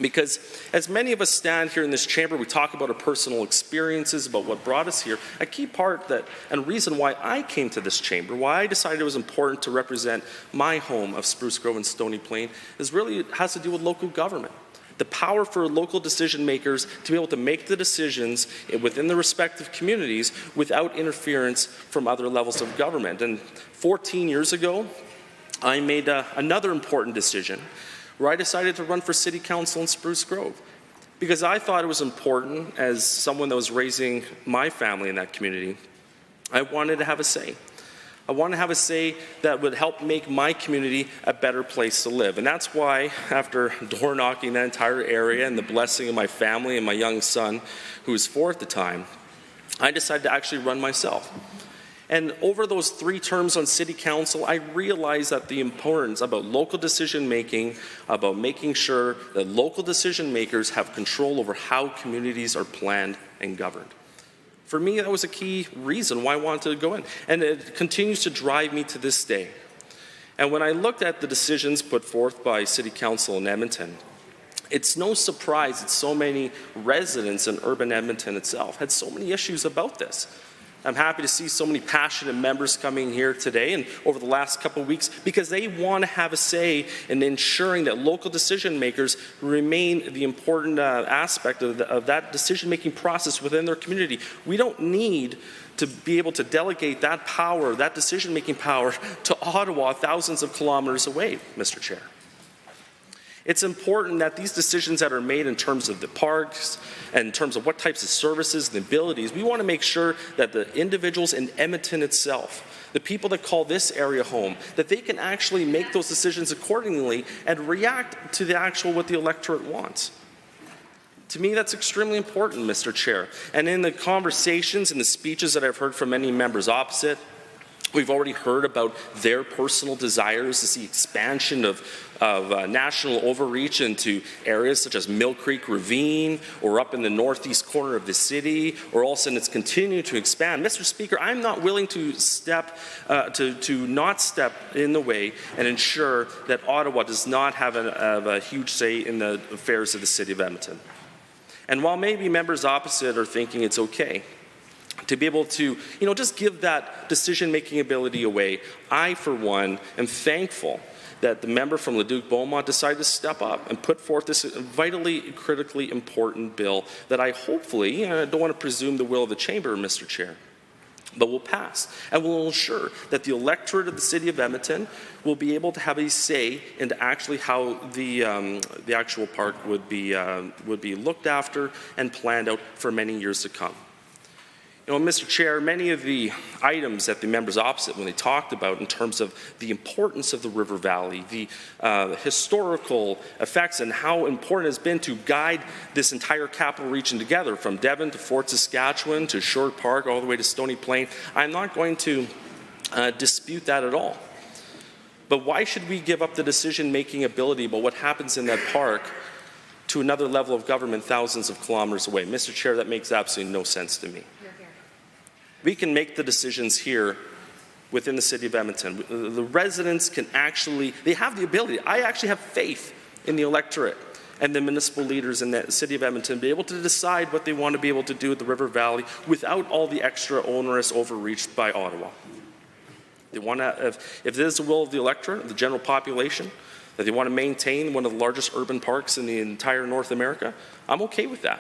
Because as many of us stand here in this chamber, we talk about our personal experiences, about what brought us here. A key part and reason why I came to this chamber, why I decided it was important to represent my home of Spruce Grove and Stony Plain, has to do with local government. The power for local decision makers to be able to make the decisions within the respective communities without interference from other levels of government. And 14 years ago, I made another important decision, where I decided to run for city council in Spruce Grove, because I thought it was important, as someone that was raising my family in that community, I wanted to have a say. I wanted to have a say that would help make my community a better place to live. And that's why, after door knocking that entire area and the blessing of my family and my young son, who was 4 at the time, I decided to actually run myself. And over those 3 terms on city council, I realized that the importance about local decision making, about making sure that local decision makers have control over how communities are planned and governed. For me, that was a key reason why I wanted to go in. And it continues to drive me to this day. And when I looked at the decisions put forth by city council in Edmonton, it's no surprise that so many residents in urban Edmonton itself had so many issues about this. I'm happy to see so many passionate members coming here today and over the last couple of weeks, because they want to have a say in ensuring that local decision makers remain the important aspect of that decision-making process within their community. We don't need to be able to delegate that power, that decision-making power, to Ottawa, thousands of kilometers away, Mr. Chair. It's important that these decisions that are made in terms of the parks and in terms of what types of services and abilities, we want to make sure that the individuals in Edmonton itself, the people that call this area home, that they can actually make those decisions accordingly and react to what the electorate wants. To me, that's extremely important, Mr. Chair. And in the conversations and the speeches that I've heard from many members opposite, we've already heard about their personal desires to see expansion of national overreach into areas such as Mill Creek Ravine or up in the northeast corner of the city, or all of a sudden it's continuing to expand. Mr. Speaker, I'm not willing to not step in the way and ensure that Ottawa does not have a huge say in the affairs of the city of Edmonton. And while maybe members opposite are thinking it's okay to be able to, just give that decision-making ability away, I, for one, am thankful that the member from Leduc-Beaumont decided to step up and put forth this vitally, critically important bill that I hopefully, and I don't want to presume the will of the chamber, Mr. Chair, but will pass and will ensure that the electorate of the city of Edmonton will be able to have a say into actually how the actual park would be looked after and planned out for many years to come. Mr. Chair, many of the items that the members opposite, when they talked about in terms of the importance of the River Valley, the historical effects and how important it has been to guide this entire capital region together, from Devon to Fort Saskatchewan to Shore Park all the way to Stony Plain, I'm not going to dispute that at all. But why should we give up the decision-making ability about what happens in that park to another level of government thousands of kilometers away? Mr. Chair, that makes absolutely no sense to me. We can make the decisions here within the city of Edmonton. The residents can they have the ability. I actually have faith in the electorate and the municipal leaders in the city of Edmonton to be able to decide what they want to be able to do with the River Valley without all the extra onerous overreach by Ottawa. They want to, if it is the will of the electorate, the general population, that they want to maintain one of the largest urban parks in the entire North America, I'm okay with that.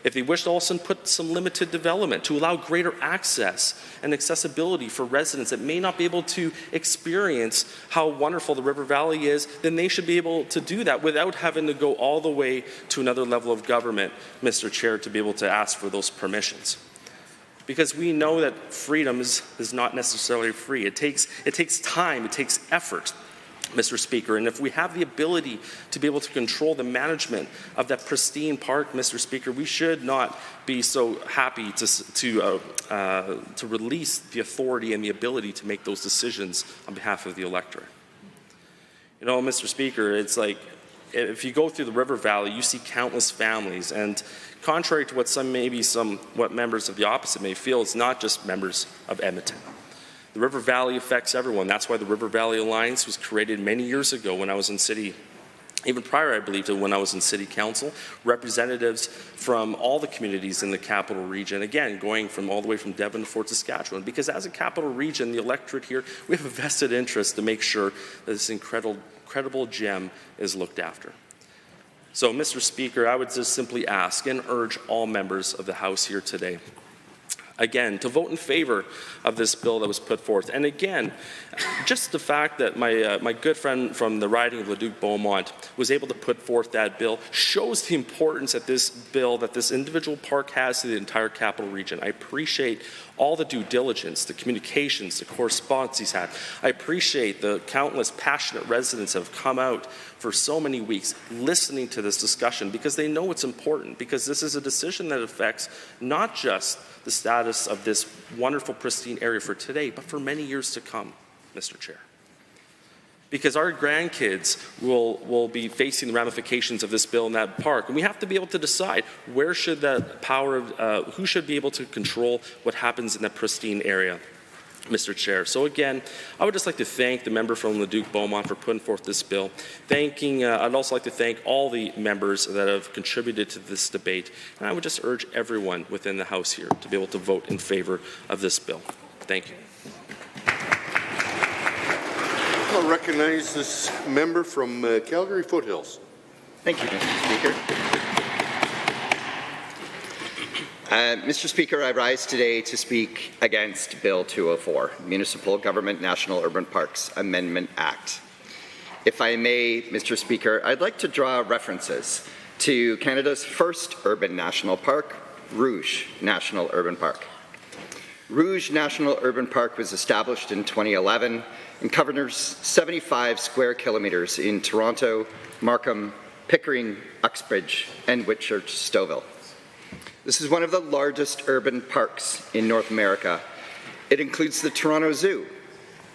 If they wish to also put some limited development to allow greater access and accessibility for residents that may not be able to experience how wonderful the River Valley is, then they should be able to do that without having to go all the way to another level of government, Mr. Chair, to be able to ask for those permissions. Because we know that freedom is not necessarily free. It takes time, it takes effort, Mr. Speaker, and if we have the ability to be able to control the management of that pristine park, Mr. Speaker, we should not be so happy to release the authority and the ability to make those decisions on behalf of the electorate. You know, Mr. Speaker, it's like if you go through the River Valley, you see countless families, and contrary to what members of the opposite may feel, it's not just members of Edmonton. The River Valley affects everyone. That's why the River Valley Alliance was created many years ago when I was in city, even prior, I believe, to when I was in city council. Representatives from all the communities in the capital region, again, going from all the way from Devon to Fort Saskatchewan, because as a capital region, the electorate here, we have a vested interest to make sure that this incredible gem is looked after. So, Mr. Speaker, I would just simply ask and urge all members of the House here today, again, to vote in favor of this bill that was put forth. And again, just the fact that my good friend from the riding of Leduc-Beaumont was able to put forth that bill shows the importance that this individual park has to the entire capital region. I appreciate all the due diligence, the communications, the correspondence he's had. I appreciate the countless passionate residents that have come out for so many weeks listening to this discussion because they know it's important, because this is a decision that affects not just the status of this wonderful, pristine area for today, but for many years to come, Mr. Chair. Because our grandkids will be facing the ramifications of this bill in that park. And we have to be able to decide where should that power of, who should be able to control what happens in that pristine area, Mr. Chair. So again, I would just like to thank the member from Leduc-Beaumont for putting forth this bill. I'd also like to thank all the members that have contributed to this debate. And I would just urge everyone within the House here to be able to vote in favor of this bill. Thank you. I'll recognize this member from Calgary Foothills. Thank you, Mr. Speaker. Mr. Speaker, I rise today to speak against Bill 204, Municipal Government National Urban Parks Amendment Act. If I may, Mr. Speaker, I'd like to draw references to Canada's first urban national park, Rouge National Urban Park. Rouge National Urban Park was established in 2011 and covers 75 square kilometres in Toronto, Markham, Pickering, Uxbridge, and Whitchurch-Stouffville. This is one of the largest urban parks in North America. It includes the Toronto Zoo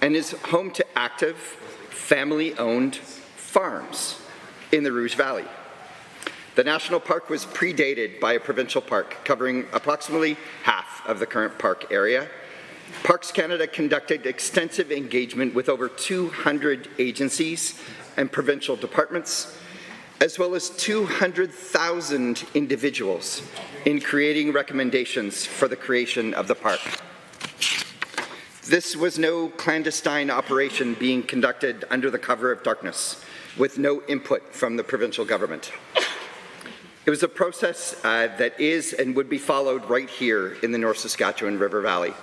and is home to active, family-owned farms in the Rouge Valley. The national park was predated by a provincial park covering approximately half of the current park area. Parks Canada conducted extensive engagement with over 200 agencies and provincial departments, as well as 200,000 individuals in creating recommendations for the creation of the park. This was no clandestine operation being conducted under the cover of darkness, with no input from the provincial government. It was a process that is and would be followed right here in the North Saskatchewan River Valley.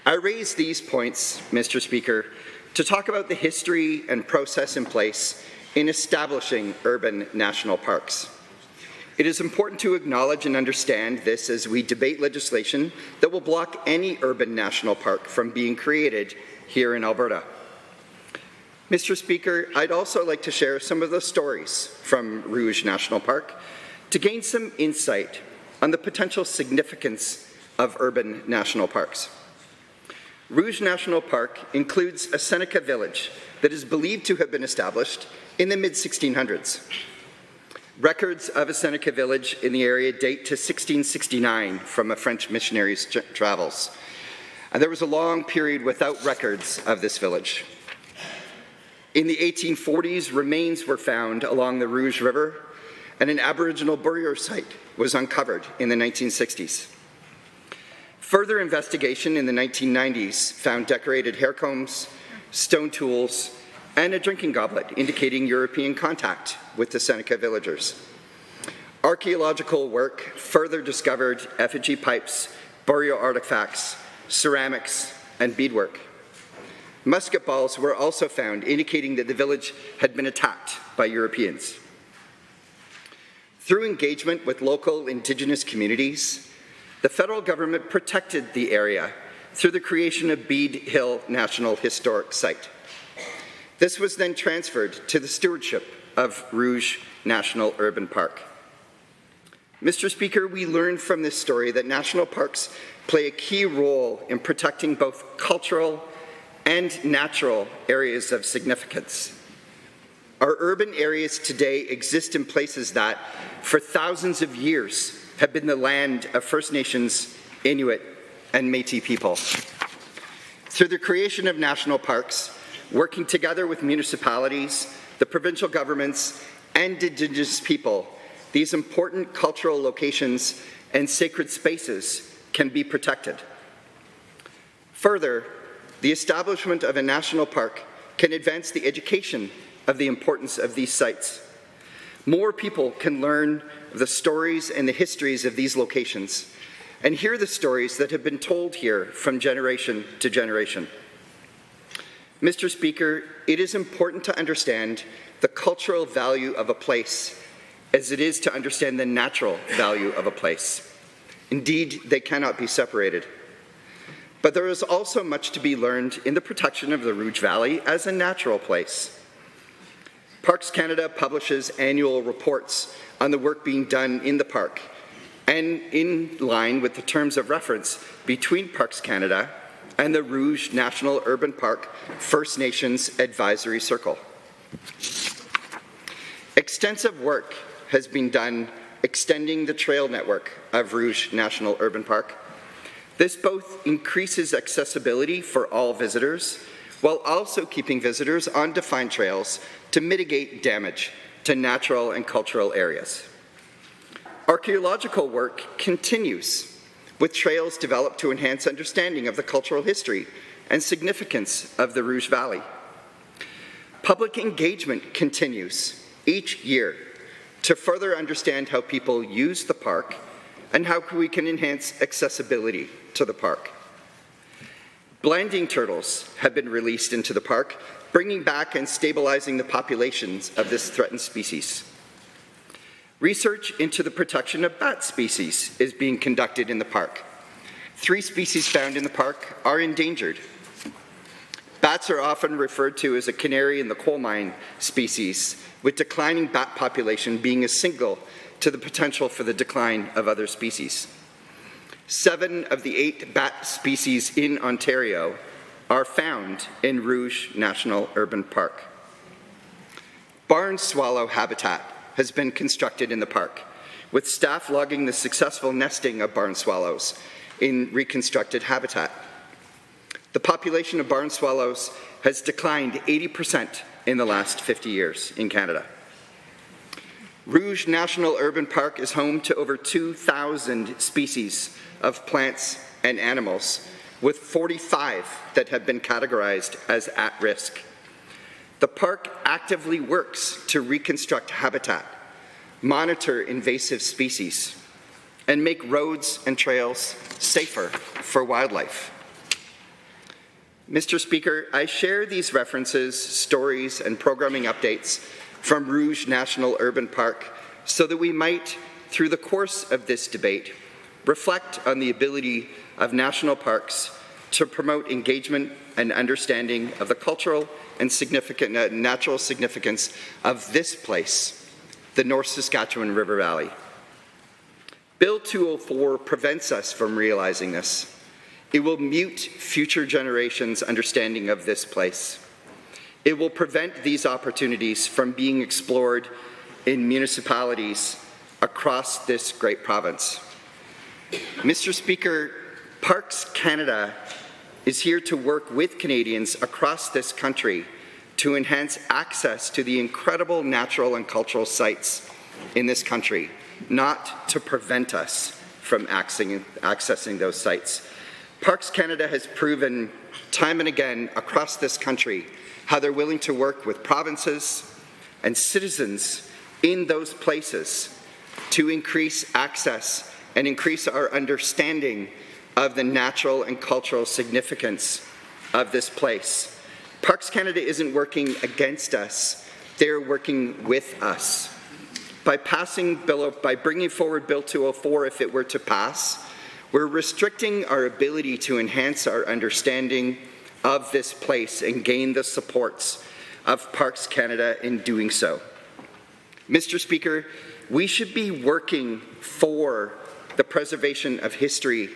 I raise these points, Mr. Speaker, to talk about the history and process in place in establishing urban national parks. It is important to acknowledge and understand this as we debate legislation that will block any urban national park from being created here in Alberta. Mr. Speaker, I'd also like to share some of the stories from Rouge National Park to gain some insight on the potential significance of urban national parks. Rouge National Park includes a Seneca village that is believed to have been established in the mid-1600s. Records of a Seneca village in the area date to 1669 from a French missionary's travels. And there was a long period without records of this village. In the 1840s, remains were found along the Rouge River, and an Aboriginal burial site was uncovered in the 1960s. Further investigation in the 1990s found decorated hair combs, stone tools, and a drinking goblet indicating European contact with the Seneca villagers. Archaeological work further discovered effigy pipes, burial artifacts, ceramics, and beadwork. Musket balls were also found, indicating that the village had been attacked by Europeans. Through engagement with local Indigenous communities, the federal government protected the area through the creation of Bead Hill National Historic Site. This was then transferred to the stewardship of Rouge National Urban Park. Mr. Speaker, we learned from this story that national parks play a key role in protecting both cultural and natural areas of significance. Our urban areas today exist in places that, for thousands of years, have been the land of First Nations, Inuit, and Métis people. Through the creation of national parks, working together with municipalities, the provincial governments, and Indigenous people, these important cultural locations and sacred spaces can be protected. Further, the establishment of a national park can advance the education of the importance of these sites. More people can learn the stories and the histories of these locations and hear the stories that have been told here from generation to generation. Mr. Speaker, it is important to understand the cultural value of a place as it is to understand the natural value of a place. Indeed, they cannot be separated. But there is also much to be learned in the protection of the Rouge Valley as a natural place. Parks Canada publishes annual reports on the work being done in the park, and in line with the terms of reference between Parks Canada and the Rouge National Urban Park First Nations Advisory Circle. Extensive work has been done extending the trail network of Rouge National Urban Park. This both increases accessibility for all visitors, while also keeping visitors on defined trails to mitigate damage to natural and cultural areas. Archaeological work continues, with trails developed to enhance understanding of the cultural history and significance of the Rouge Valley. Public engagement continues each year to further understand how people use the park and how we can enhance accessibility to the park. Blending turtles have been released into the park, bringing back and stabilizing the populations of this threatened species. Research into the protection of bat species is being conducted in the park. 3 species found in the park are endangered. Bats are often referred to as a canary in the coal mine species, with declining bat population being a signal to the potential for the decline of other species. 7 of the 8 bat species in Ontario are found in Rouge National Urban Park. Barn swallow habitat has been constructed in the park, with staff logging the successful nesting of barn swallows in reconstructed habitat. The population of barn swallows has declined 80% in the last 50 years in Canada. Rouge National Urban Park is home to over 2,000 species of plants and animals, with 45 that have been categorized as at risk. The park actively works to reconstruct habitat, monitor invasive species, and make roads and trails safer for wildlife. Mr. Speaker, I share these references, stories, and programming updates from Rouge National Urban Park so that we might, through the course of this debate, reflect on the ability of national parks to promote engagement and understanding of the cultural and significant natural significance of this place, the North Saskatchewan River Valley. Bill 204 prevents us from realizing this. It will mute future generations' understanding of this place. It will prevent these opportunities from being explored in municipalities across this great province. Mr. Speaker, Parks Canada is here to work with Canadians across this country to enhance access to the incredible natural and cultural sites in this country, not to prevent us from accessing those sites. Parks Canada has proven time and again across this country how they're willing to work with provinces and citizens in those places to increase access and increase our understanding of the natural and cultural significance of this place. Parks Canada isn't working against us, they're working with us. By bringing forward Bill 204, if it were to pass, we're restricting our ability to enhance our understanding of this place and gain the supports of Parks Canada in doing so. Mr. Speaker, we should be working for the preservation of history,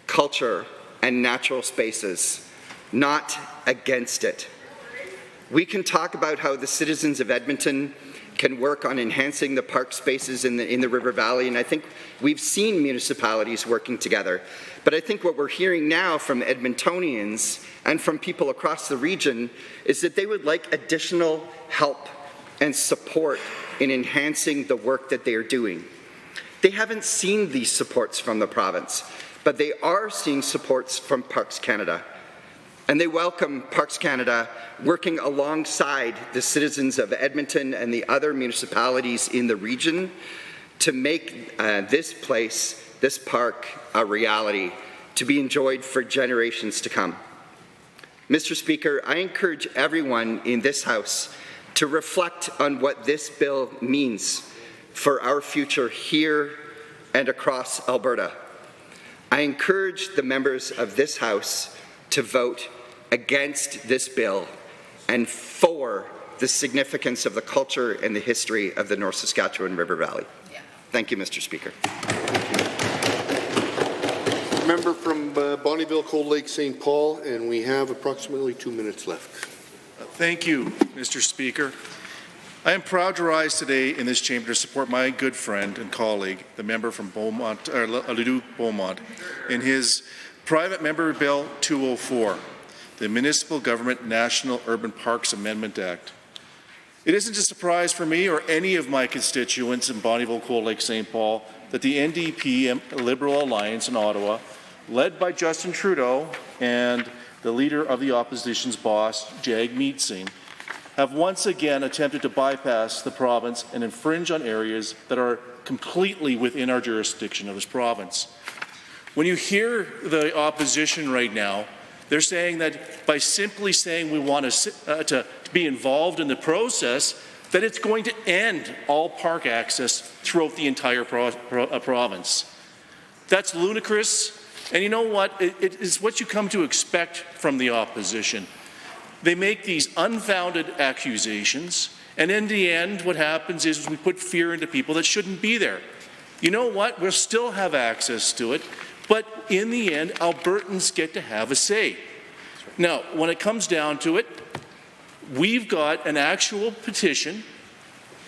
culture, and natural spaces, not against it. We can talk about how the citizens of Edmonton can work on enhancing the park spaces in the River Valley, and I think we've seen municipalities working together. But I think what we're hearing now from Edmontonians and from people across the region is that they would like additional help and support in enhancing the work that they are doing. They haven't seen these supports from the province, but they are seeing supports from Parks Canada. And they welcome Parks Canada working alongside the citizens of Edmonton and the other municipalities in the region to make this place, this park, a reality to be enjoyed for generations to come. Mr. Speaker, I encourage everyone in this House to reflect on what this bill means for our future here and across Alberta. I encourage the members of this House to vote against this bill and for the significance of the culture and the history of the North Saskatchewan River Valley. Thank you, Mr. Speaker. Member from Bonnyville, Cold Lake, St. Paul, and we have approximately 2 minutes left. Thank you, Mr. Speaker. I am proud to rise today in this chamber to support my good friend and colleague, the member from Leduc-Beaumont, in his private member Bill 204, the Municipal Government National Urban Parks Amendment Act. It isn't a surprise for me or any of my constituents in Bonnyville, Cold Lake, St. Paul that the NDP Liberal Alliance in Ottawa, led by Justin Trudeau and the leader of the opposition's boss, Jagmeet Singh, have once again attempted to bypass the province and infringe on areas that are completely within our jurisdiction of this province. When you hear the opposition right now, they're saying that by simply saying we want to be involved in the process, that it's going to end all park access throughout the entire province. That's ludicrous, and you know what? It is what you come to expect from the opposition. They make these unfounded accusations, and in the end, what happens is we put fear into people that shouldn't be there. You know what? We'll still have access to it, but in the end, Albertans get to have a say. Now, when it comes down to it, we've got an actual petition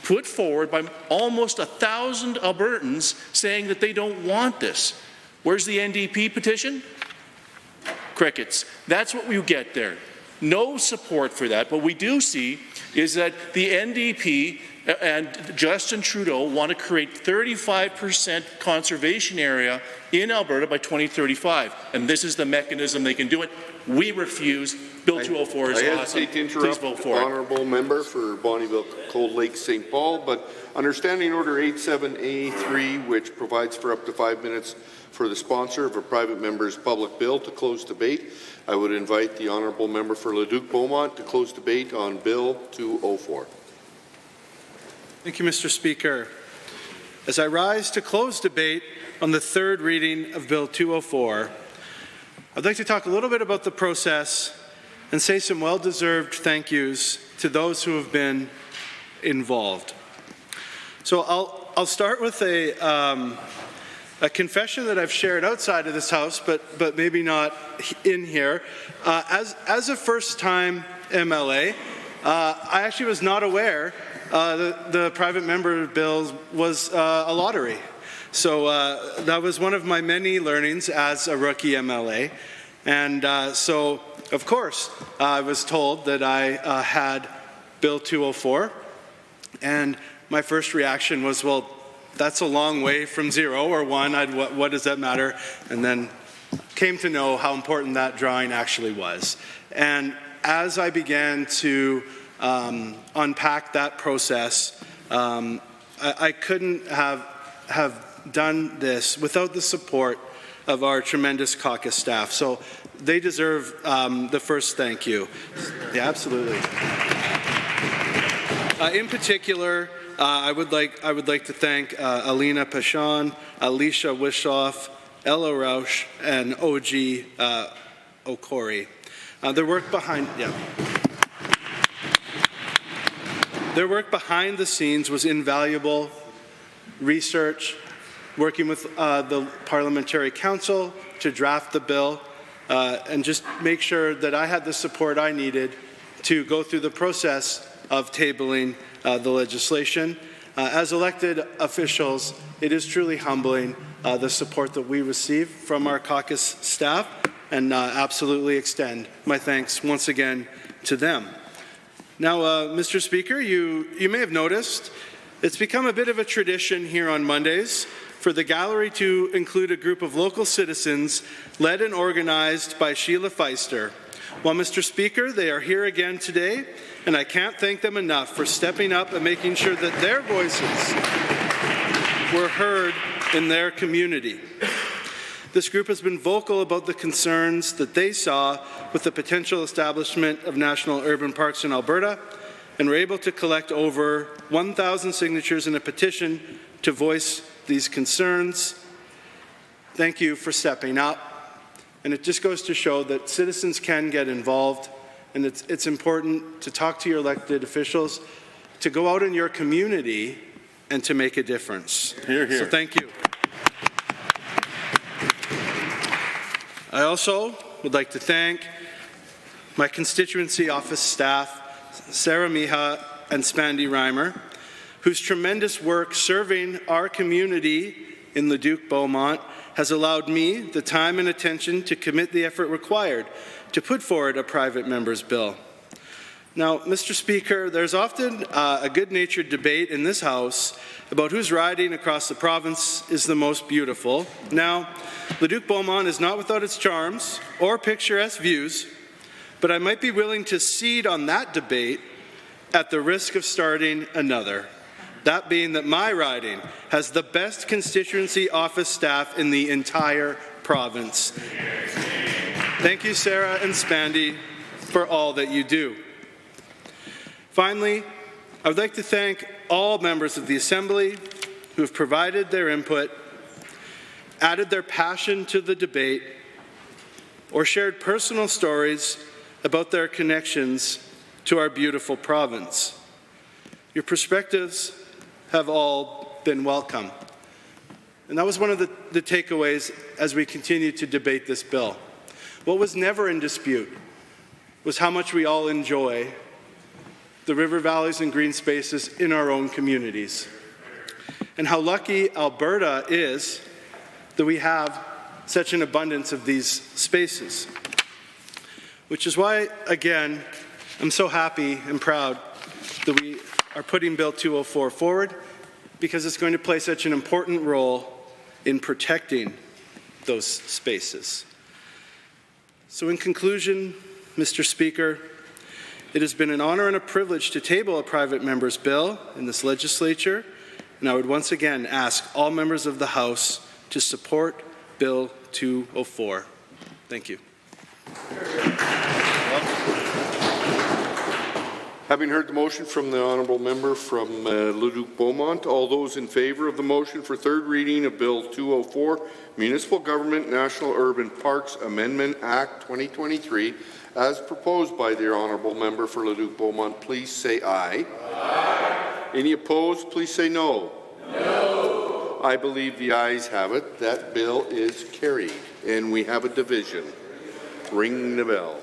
put forward by almost 1,000 Albertans saying that they don't want this. Where's the NDP petition? Crickets. That's what we get there. No support for that. What we do see is that the NDP and Justin Trudeau want to create 35% conservation area in Alberta by 2035, and this is the mechanism they can do it. We refuse. Bill 204 is awesome. I hesitate to interrupt the honourable member for Bonnyville, Cold Lake, St. Paul, but understanding Order 87A3, which provides for up to 5 minutes for the sponsor of a private member's public bill to close debate, I would invite the honourable member for Leduc-Beaumont to close debate on Bill 204. Thank you, Mr. Speaker. As I rise to close debate on the third reading of Bill 204, I'd like to talk a little bit about the process and say some well-deserved thank yous to those who have been involved. So I'll start with a confession that I've shared outside of this House, but maybe not in here. As a first-time MLA, I actually was not aware the private member bill was a lottery. So that was one of my many learnings as a rookie MLA. And so, of course, I was told that I had Bill 204. And my first reaction was, well, that's a long way from 0 or 1. What does that matter? And then came to know how important that drawing actually was. And as I began to unpack that process, I couldn't have have done this without the support of our tremendous caucus staff. So they deserve the first thank you. Yeah, absolutely. In particular, I would like to thank Alina Pashon, Alicia Wishoff, Ella Rausch, and OG Okori. Their work behind the scenes was invaluable. Research, working with the Parliamentary Council to draft the bill, and just make sure that I had the support I needed to go through the process of tabling the legislation. As elected officials, it is truly humbling the support that we receive from our caucus staff, and absolutely extend my thanks once again to them. Now, Mr. Speaker, you may have noticed it's become a bit of a tradition here on Mondays for the gallery to include a group of local citizens led and organized by Sheila Feister. Well, Mr. Speaker, they are here again today, and I can't thank them enough for stepping up and making sure that their voices were heard in their community. This group has been vocal about the concerns that they saw with the potential establishment of national urban parks in Alberta, and were able to collect over 1,000 signatures in a petition to voice these concerns. Thank you for stepping up. And it just goes to show that citizens can get involved, and it's important to talk to your elected officials, to go out in your community and to make a difference. Hear, hear. So thank you. I also would like to thank my constituency office staff, Sarah Miha and Spandy Reimer, whose tremendous work serving our community in Leduc-Beaumont has allowed me the time and attention to commit the effort required to put forward a private member's bill. Now, Mr. Speaker, there's often a good-natured debate in this House about whose riding across the province is the most beautiful. Now, Leduc-Beaumont is not without its charms or picturesque views, but I might be willing to cede on that debate at the risk of starting another. That being that my riding has the best constituency office staff in the entire province. Thank you, Sarah and Spandy, for all that you do. Finally, I would like to thank all members of the Assembly who have provided their input, added their passion to the debate, or shared personal stories about their connections to our beautiful province. Your perspectives have all been welcome. And that was one of the takeaways as we continue to debate this bill. What was never in dispute was how much we all enjoy the river valleys and green spaces in our own communities, and how lucky Alberta is that we have such an abundance of these spaces. Which is why, again, I'm so happy and proud that we are putting Bill 204 forward, because it's going to play such an important role in protecting those spaces. So in conclusion, Mr. Speaker, it has been an honor and a privilege to table a private member's bill in this legislature, and I would once again ask all members of the House to support Bill 204. Thank you. Having heard the motion from the honourable member from Leduc-Beaumont, all those in favour of the motion for third reading of Bill 204, Municipal Government National Urban Parks Amendment Act 2023, as proposed by the honourable member for Leduc-Beaumont, please say aye. Aye. Any opposed, please say no. No. I believe the ayes have it. That bill is carried, and we have a division. Ring the bell.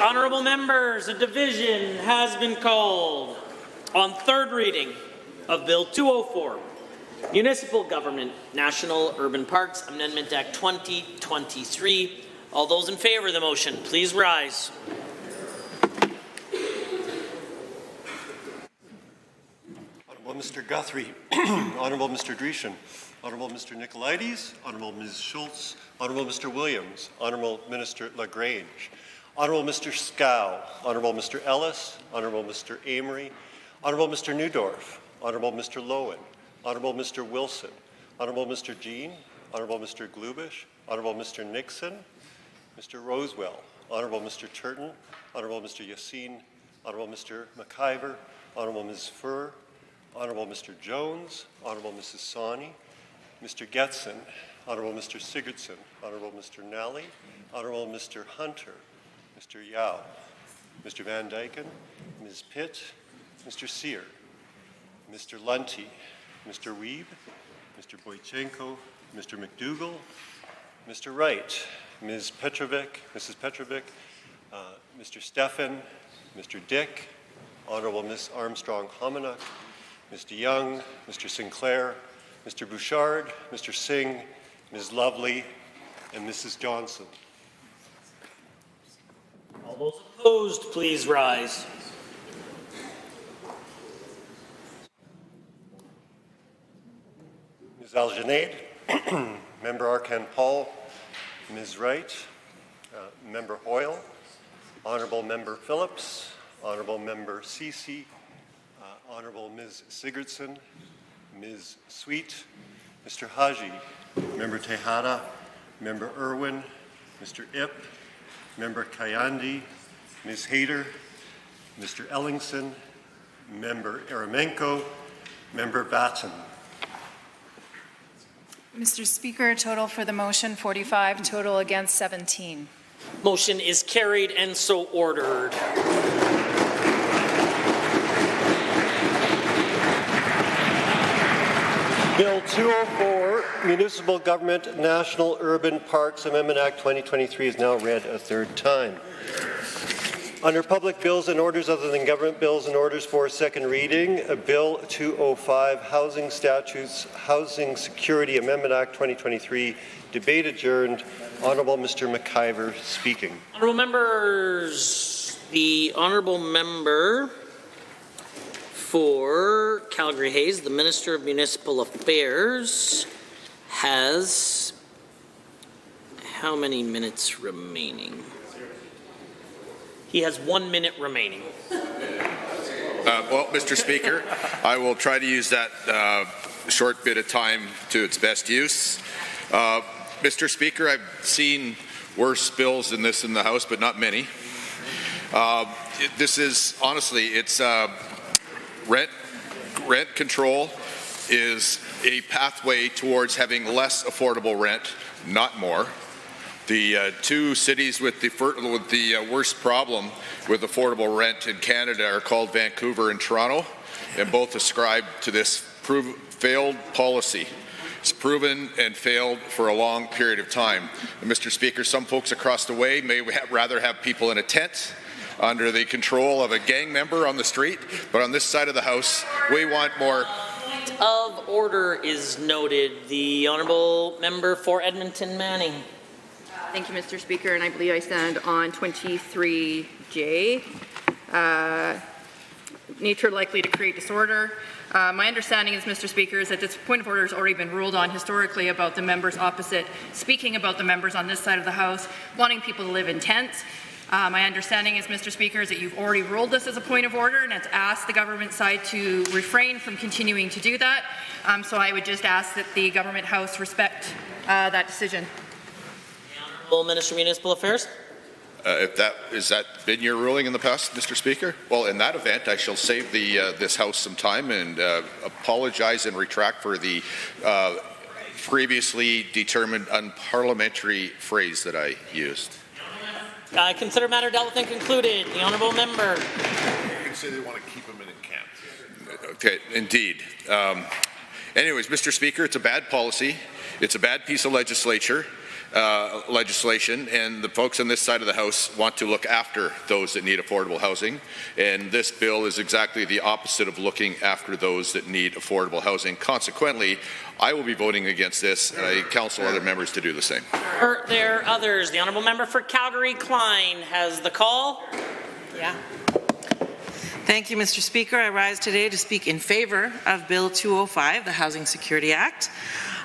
Honourable members, a division has been called on third reading of Bill 204, Municipal Government National Urban Parks Amendment Act 2023. All those in favour of the motion, please rise. Honourable Mr. Guthrie, Honourable Mr. Dreeshen, Honourable Mr. Nicolaides, Honourable Ms. Schultz, Honourable Mr. Williams, Honourable Minister LaGrange, Honourable Mr. Scow, Honourable Mr. Ellis, Honourable Mr. Amory, Honourable Mr. Newdorf, Honourable Mr. Lowen, Honourable Mr. Wilson, Honourable Mr. Jean, Honourable Mr. Glubish, Honourable Mr. Nixon, Mr. Rosewell, Honourable Mr. Turton, Honourable Mr. Yassine, Honourable Mr. McIver, Honourable Ms. Furr, Honourable Mr. Jones, Honourable Mrs. Sawney, Mr. Getson, Honourable Mr. Sigurdsson, Honourable Mr. Nally, Honourable Mr. Hunter, Mr. Yao, Mr. Van Dyken, Ms. Pitt, Mr. Sear, Mr. Lunty, Mr. Wiebe, Mr. Boychenko, Mr. McDougall, Mr. Wright, Ms. Petrovic, Mrs. Petrovic, Mr. Stephan, Mr. Dick, Honourable Ms. Armstrong-Homenuk, Mr. Young, Mr. Sinclair, Mr. Bouchard, Mr. Singh, Ms. Lovely, and Mrs. Johnson. All those opposed, please rise. Ms. Algenade, Member Arkan Paul, Ms. Wright, Member Hoyle, Honourable Member Phillips, Honourable Member Ceci, Honourable Ms. Sigurdsson, Ms. Sweet, Mr. Haji, Member Tejada, Member Irwin, Mr. Ip, Member Kayandi, Ms. Hayter, Mr. Ellingson, Member Eremenko, Member Batten. Mr. Speaker, total for the motion 45, total against 17. Motion is carried and so ordered. Bill 204, Municipal Government National Urban Parks Amendment Act 2023 is now read a third time. Under public bills and orders other than government bills and orders for second reading, Bill 205, Housing Statutes, Housing Security Amendment Act 2023, debate adjourned. Honourable Mr. McIver speaking. Honourable members, the Honourable Member for Calgary Hayes, the Minister of Municipal Affairs, has how many minutes remaining? He has 1 minute remaining. Well, Mr. Speaker, I will try to use that short bit of time to its best use. Mr. Speaker, I've seen worse bills than this in the House, but not many. This is, honestly, it's rent control is a pathway towards having less affordable rent, not more. The two cities with the worst problem with affordable rent in Canada are called Vancouver and Toronto, and both ascribe to this failed policy. It's proven and failed for a long period of time. And Mr. Speaker, some folks across the way may rather have people in a tent under the control of a gang member on the street, but on this side of the House, we want more. Point of order is noted. The Honourable Member for Edmonton Manning. Thank you, Mr. Speaker, and I believe I stand on 23J. Nature likely to create disorder. My understanding is, Mr. Speaker, is that this point of order has already been ruled on historically about the members opposite, speaking about the members on this side of the House, wanting people to live in tents. My understanding is, Mr. Speaker, is that you've already ruled this as a point of order and it's asked the government side to refrain from continuing to do that. So I would just ask that the government house respect that decision. Honourable Minister of Municipal Affairs. Has that been your ruling in the past, Mr. Speaker? Well, in that event, I shall save this House some time and apologize and retract for the previously determined unparliamentary phrase that I used. Consider matter dealt with and concluded. The Honourable Member. You can say they want to keep them in camp. Okay, indeed. Anyways, Mr. Speaker, it's a bad policy. It's a bad piece of legislature. legislation, and the folks on this side of the House want to look after those that need affordable housing, and this bill is exactly the opposite of looking after those that need affordable housing. Consequently, I will be voting against this, and I counsel other members to do the same. Are there others? The honourable member for Calgary-Klein has the call. Yeah. Thank you, Mr. Speaker. I rise today to speak in favour of Bill 205, the Housing Security Act.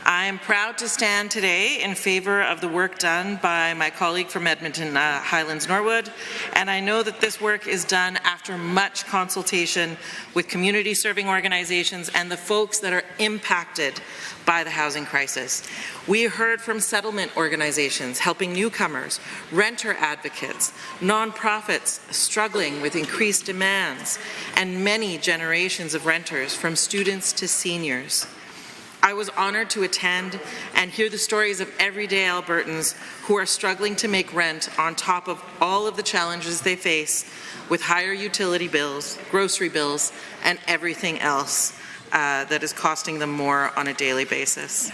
I am proud to stand today in favour of the work done by my colleague from Edmonton Highlands Norwood, and I know that this work is done after much consultation with community serving organizations and the folks that are impacted by the housing crisis. We heard from settlement organizations helping newcomers, renter advocates, nonprofits struggling with increased demands, and many generations of renters, from students to seniors. I was honoured to attend and hear the stories of everyday Albertans who are struggling to make rent on top of all of the challenges they face with higher utility bills, grocery bills, and everything else that is costing them more on a daily basis.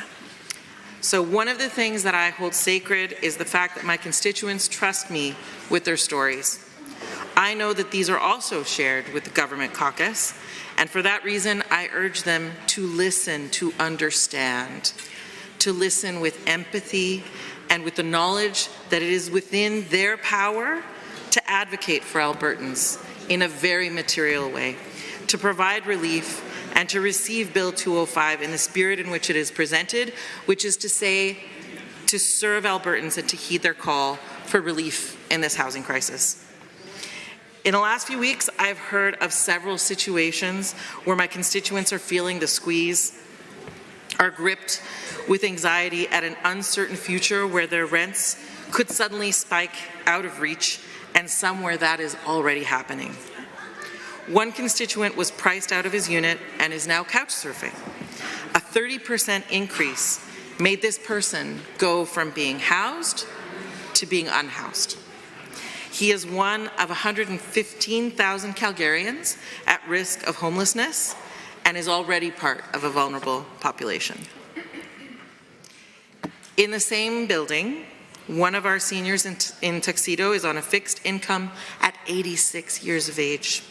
So one of the things that I hold sacred is the fact that my constituents trust me with their stories. I know that these are also shared with the government caucus, and for that reason, I urge them to listen, to understand, to listen with empathy and with the knowledge that it is within their power to advocate for Albertans in a very material way, to provide relief and to receive Bill 205 in the spirit in which it is presented, which is to say, to serve Albertans and to heed their call for relief in this housing crisis. In the last few weeks, I've heard of several situations where my constituents are feeling the squeeze, are gripped with anxiety at an uncertain future where their rents could suddenly spike out of reach, and somewhere that is already happening. One constituent was priced out of his unit and is now couch surfing. A 30% increase made this person go from being housed to being unhoused. He is one of 115,000 Calgarians at risk of homelessness and is already part of a vulnerable population. In the same building, one of our seniors in Tuxedo is on a fixed income at 86 years of age.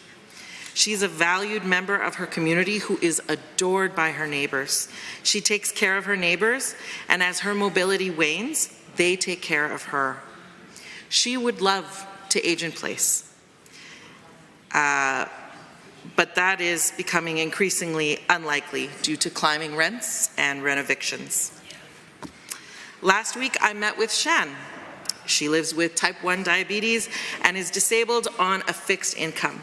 She's a valued member of her community who is adored by her neighbours. She takes care of her neighbours, and as her mobility wanes, they take care of her. She would love to age in place, but that is becoming increasingly unlikely due to climbing rents and rent evictions. Last week, I met with Shan. She lives with type 1 diabetes and is disabled on a fixed income.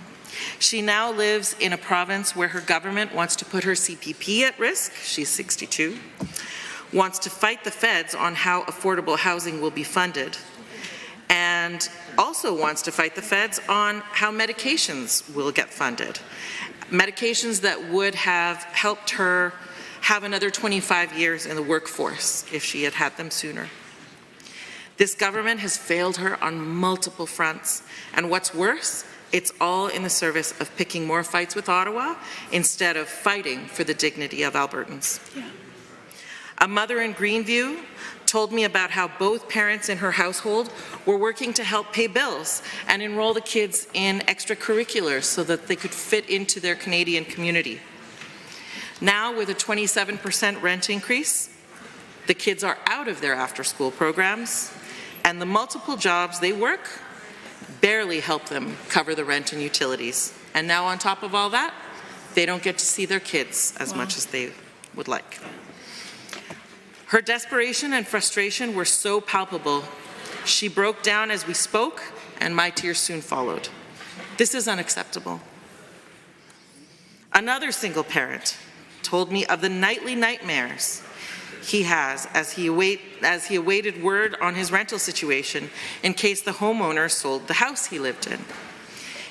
She now lives in a province where her government wants to put her CPP at risk. She's 62. Wants to fight the feds on how affordable housing will be funded, and also wants to fight the feds on how medications will get funded. Medications that would have helped her have another 25 years in the workforce if she had had them sooner. This government has failed her on multiple fronts, and what's worse, it's all in the service of picking more fights with Ottawa instead of fighting for the dignity of Albertans. Yeah. A mother in Greenview told me about how both parents in her household were working to help pay bills and enroll the kids in extracurriculars so that they could fit into their Canadian community. Now, with a 27% rent increase, the kids are out of their after-school programs, and the multiple jobs they work barely help them cover the rent and utilities. And now, on top of all that, they don't get to see their kids as much as they would like. Her desperation and frustration were so palpable. She broke down as we spoke, and my tears soon followed. This is unacceptable. Another single parent told me of the nightly nightmares he has as he awaited word on his rental situation in case the homeowner sold the house he lived in.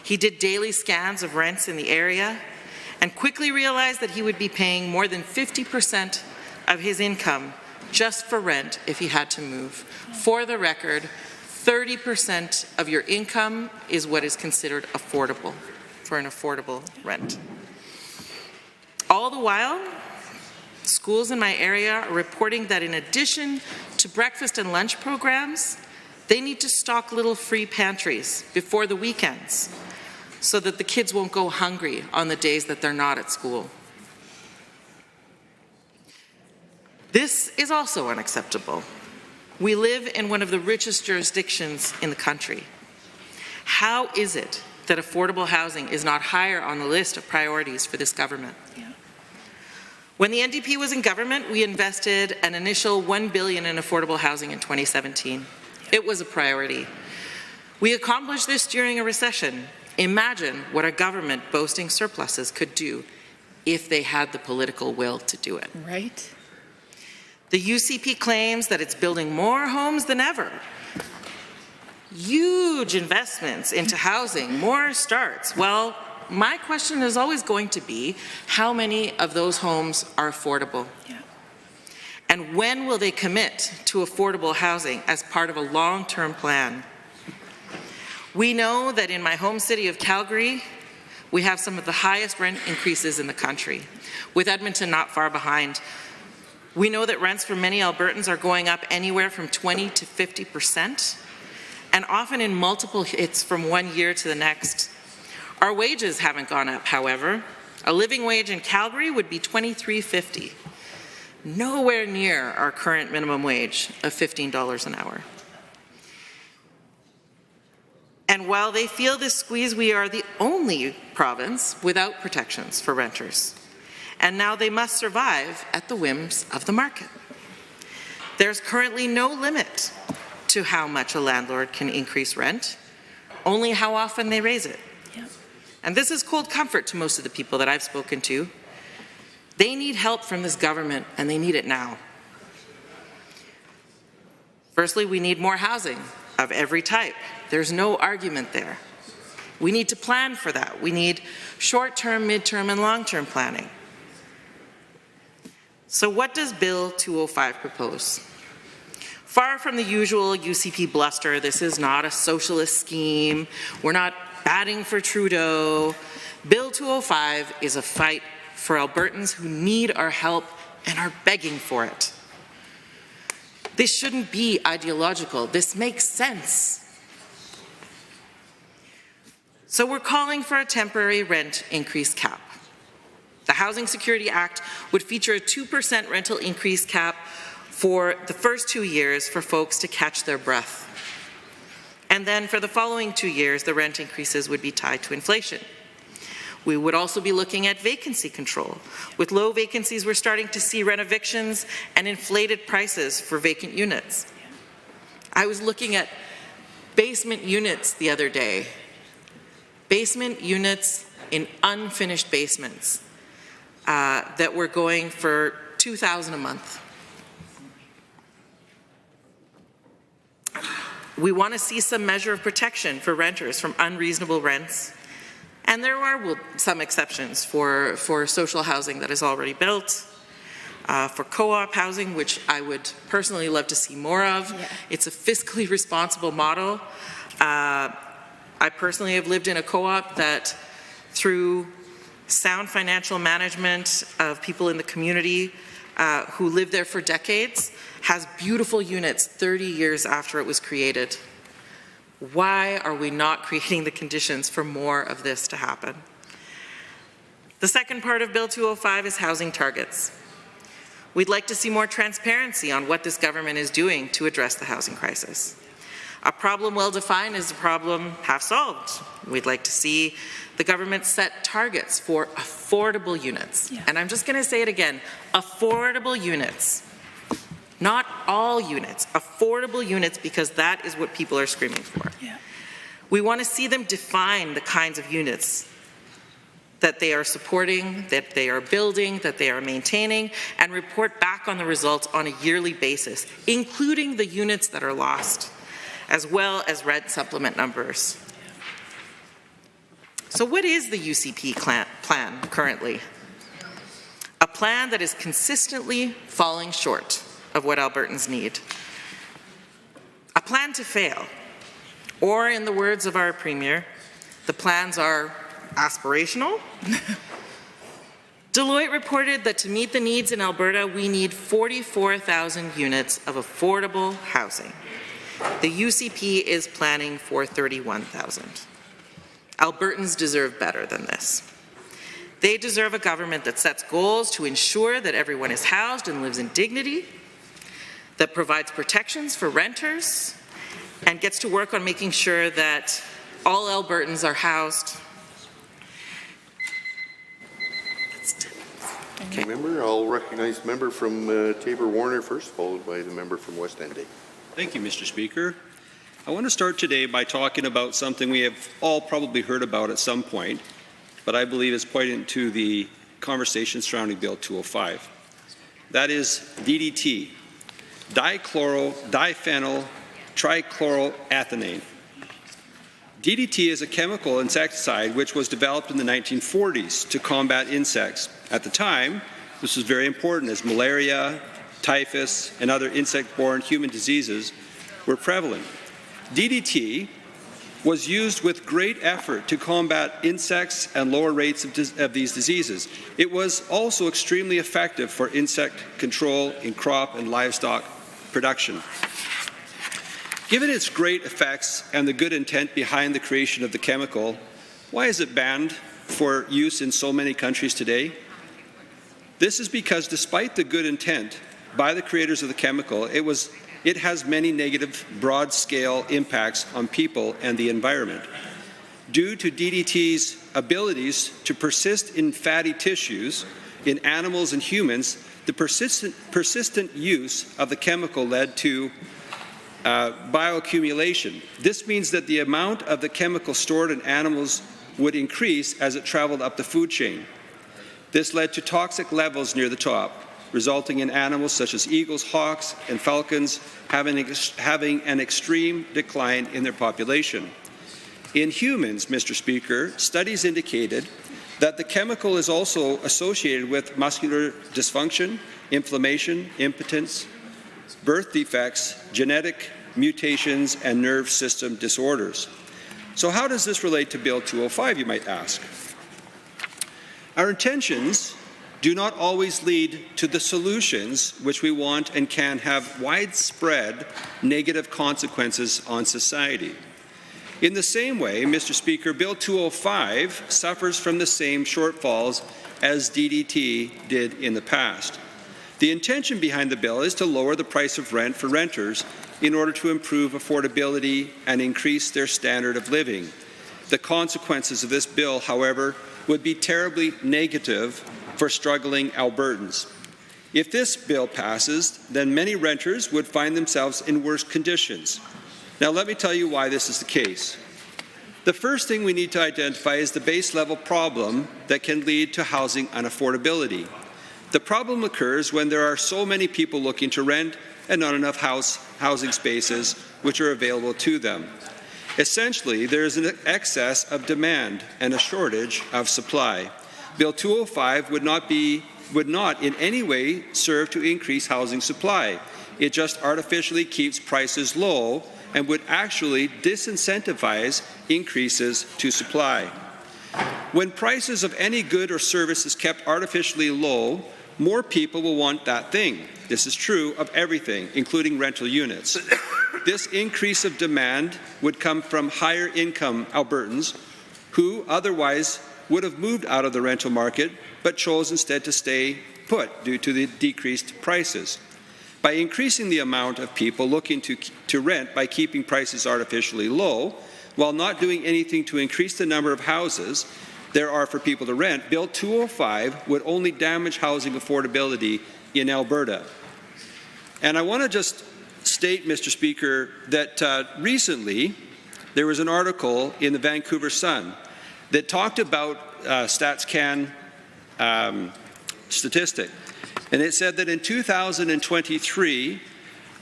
He did daily scans of rents in the area and quickly realized that he would be paying more than 50% of his income just for rent if he had to move. For the record, 30% of your income is what is considered affordable for an affordable rent. All the while, Schools in my area are reporting that in addition to breakfast and lunch programs, they need to stock little free pantries before the weekends so that the kids won't go hungry on the days that they're not at school. This is also unacceptable. We live in one of the richest jurisdictions in the country. How is it that affordable housing is not higher on the list of priorities for this government? When the NDP was in government, we invested an initial $1 billion in affordable housing in 2017. It was a priority. We accomplished this during a recession. Imagine what a government boasting surpluses could do if they had the political will to do it. Right. The UCP claims that it's building more homes than ever. Huge investments into housing, more starts. Well, my question is always going to be, how many of those homes are affordable? Yeah. And when will they commit to affordable housing as part of a long-term plan? We know that in my home city of Calgary, we have some of the highest rent increases in the country, with Edmonton not far behind. We know that rents for many Albertans are going up anywhere from 20 to 50%, and often in multiple hits from one year to the next. Our wages haven't gone up, however. A living wage in Calgary would be $23.50, nowhere near our current minimum wage of $15 an hour. And while they feel this squeeze, we are the only province without protections for renters. And now they must survive at the whims of the market. There's currently no limit to how much a landlord can increase rent, only how often they raise it. Yeah. And this is cold comfort to most of the people that I've spoken to. They need help from this government, and they need it now. Firstly, we need more housing of every type. There's no argument there. We need to plan for that. We need short-term, mid-term, and long-term planning. So what does Bill 205 propose? Far from the usual UCP bluster, this is not a socialist scheme. We're not batting for Trudeau. Bill 205 is a fight for Albertans who need our help and are begging for it. This shouldn't be ideological. This makes sense. So we're calling for a temporary rent increase cap. The Housing Security Act would feature a 2% rental increase cap for the first 2 years for folks to catch their breath. And then for the following 2 years, the rent increases would be tied to inflation. We would also be looking at vacancy control. With low vacancies, we're starting to see rent evictions and inflated prices for vacant units. I was looking at basement units the other day. Basement units in unfinished basements that were going for $2,000 a month. We want to see some measure of protection for renters from unreasonable rents. And there are some exceptions for social housing that is already built, for co-op housing, which I would personally love to see more of. Yeah. It's a fiscally responsible model. I personally have lived in a co-op that, through sound financial management of people in the community who lived there for decades, has beautiful units 30 years after it was created. Why are we not creating the conditions for more of this to happen? The second part of Bill 205 is housing targets. We'd like to see more transparency on what this government is doing to address the housing crisis. A problem well defined is a problem half solved. We'd like to see the government set targets for affordable units. Yeah. And I'm just going to say it again, affordable units. Not all units, affordable units, because that is what people are screaming for. Yeah. We want to see them define the kinds of units that they are supporting, that they are building, that they are maintaining, and report back on the results on a yearly basis, including the units that are lost, as well as rent supplement numbers. So what is the UCP plan currently? A plan that is consistently falling short of what Albertans need. A plan to fail, or in the words of our Premier, the plans are aspirational, Deloitte reported that to meet the needs in Alberta, we need 44,000 units of affordable housing. The UCP is planning for 31,000. Albertans deserve better than this. They deserve a government that sets goals to ensure that everyone is housed and lives in dignity, that provides protections for renters, and gets to work on making sure that all Albertans are housed. Okay. Member, I'll recognize the member from Tabor Warner first, followed by the member from West End. Thank you, Mr. Speaker. I want to start today by talking about something we have all probably heard about at some point, but I believe is pointed to the conversation surrounding Bill 205. That is DDT, diphenyl trichloroethylene. DDT is a chemical insecticide which was developed in the 1940s to combat insects. At the time, this was very important as malaria, typhus, and other insect-borne human diseases were prevalent. DDT was used with great effort to combat insects and lower rates of these diseases. It was also extremely effective for insect control in crop and livestock production. Given its great effects and the good intent behind the creation of the chemical, why is it banned for use in so many countries today? This is because despite the good intent by the creators of the chemical, it has many negative broad-scale impacts on people and the environment. Due to DDT's abilities to persist in fatty tissues in animals and humans, the persistent use of the chemical led to bioaccumulation. This means that the amount of the chemical stored in animals would increase as it traveled up the food chain. This led to toxic levels near the top, resulting in animals such as eagles, hawks, and falcons having an extreme decline in their population. In humans, Mr. Speaker, studies indicated that the chemical is also associated with muscular dysfunction, inflammation, impotence, birth defects, genetic mutations, and nerve system disorders. So how does this relate to Bill 205, you might ask? Our intentions do not always lead to the solutions which we want and can have widespread negative consequences on society. In the same way, Mr. Speaker, Bill 205 suffers from the same shortfalls as DDT did in the past. The intention behind the bill is to lower the price of rent for renters in order to improve affordability and increase their standard of living. The consequences of this bill, however, would be terribly negative for struggling Albertans. If this bill passes, then many renters would find themselves in worse conditions. Now, let me tell you why this is the case. The first thing we need to identify is the base level problem that can lead to housing unaffordability. The problem occurs when there are so many people looking to rent and not enough housing spaces which are available to them. Essentially, there is an excess of demand and a shortage of supply. Bill 205 would not in any way serve to increase housing supply. It just artificially keeps prices low and would actually disincentivize increases to supply. When prices of any good or service is kept artificially low, more people will want that thing. This is true of everything, including rental units. This increase of demand would come from higher income Albertans who otherwise would have moved out of the rental market but chose instead to stay put due to the decreased prices. By increasing the amount of people looking to rent by keeping prices artificially low, while not doing anything to increase the number of houses there are for people to rent, Bill 205 would only damage housing affordability in Alberta. And I want to just state, Mr. Speaker, that recently there was an article in the Vancouver Sun that talked about StatsCan statistic. And it said that in 2023,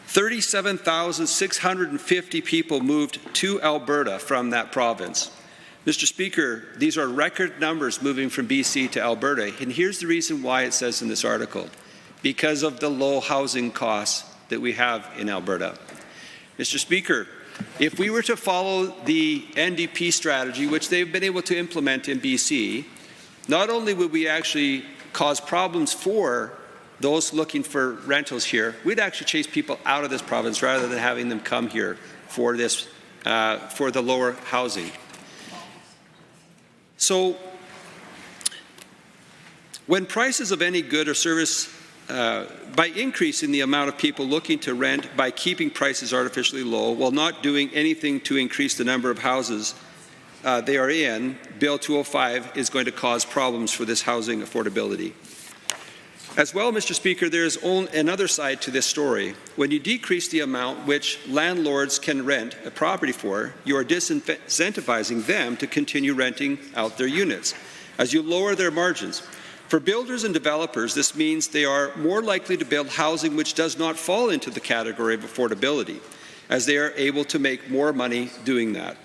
37,650 people moved to Alberta from that province. Mr. Speaker, these are record numbers moving from BC to Alberta. And here's the reason why it says in this article. Because of the low housing costs that we have in Alberta. Mr. Speaker, if we were to follow the NDP strategy, which they've been able to implement in BC, not only would we actually cause problems for those looking for rentals here, we'd actually chase people out of this province rather than having them come here for this, for the lower housing. So, when prices of any good or service, by increasing the amount of people looking to rent, by keeping prices artificially low, while not doing anything to increase the number of houses they are in, Bill 205 is going to cause problems for this housing affordability. As well, Mr. Speaker, there is another side to this story. When you decrease the amount which landlords can rent a property for, you are disincentivizing them to continue renting out their units, as you lower their margins. For builders and developers, this means they are more likely to build housing which does not fall into the category of affordability, as they are able to make more money doing that.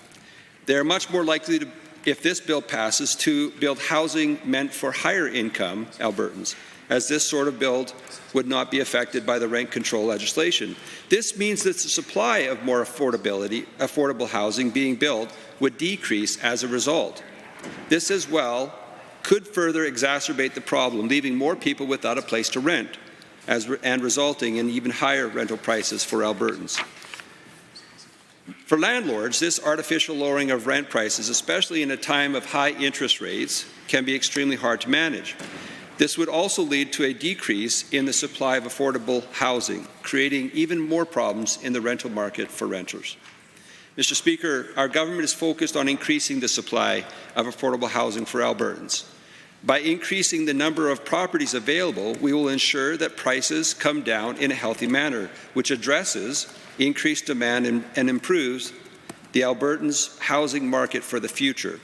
They are much more likely to, if this bill passes, to build housing meant for higher income Albertans, as this sort of build would not be affected by the rent control legislation. This means that the supply of more affordable housing being built would decrease as a result. This as well could further exacerbate the problem, leaving more people without a place to rent, and resulting in even higher rental prices for Albertans. For landlords, this artificial lowering of rent prices, especially in a time of high interest rates, can be extremely hard to manage. This would also lead to a decrease in the supply of affordable housing, creating even more problems in the rental market for renters. Mr. Speaker, our government is focused on increasing the supply of affordable housing for Albertans. By increasing the number of properties available, we will ensure that prices come down in a healthy manner, which addresses increased demand and improves the Albertans' housing market for the future.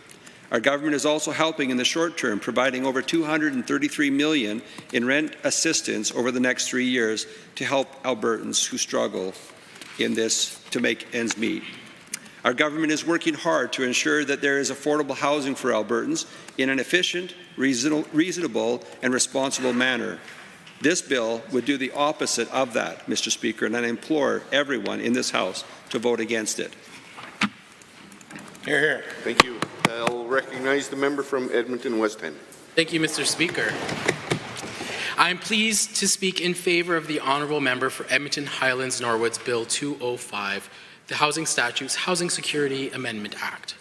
Our government is also helping in the short term, providing over $233 million in rent assistance over the next 3 years to help Albertans who struggle in this to make ends meet. Our government is working hard to ensure that there is affordable housing for Albertans in an efficient, reasonable, and responsible manner. This bill would do the opposite of that, Mr. Speaker, and I implore everyone in this House to vote against it. Hear, hear. Thank you. I'll recognize the member from Edmonton West End. Thank you, Mr. Speaker. I am pleased to speak in favor of the honourable member for Edmonton Highlands Norwood's Bill 205, the Housing Statutes Housing Security Amendment Act.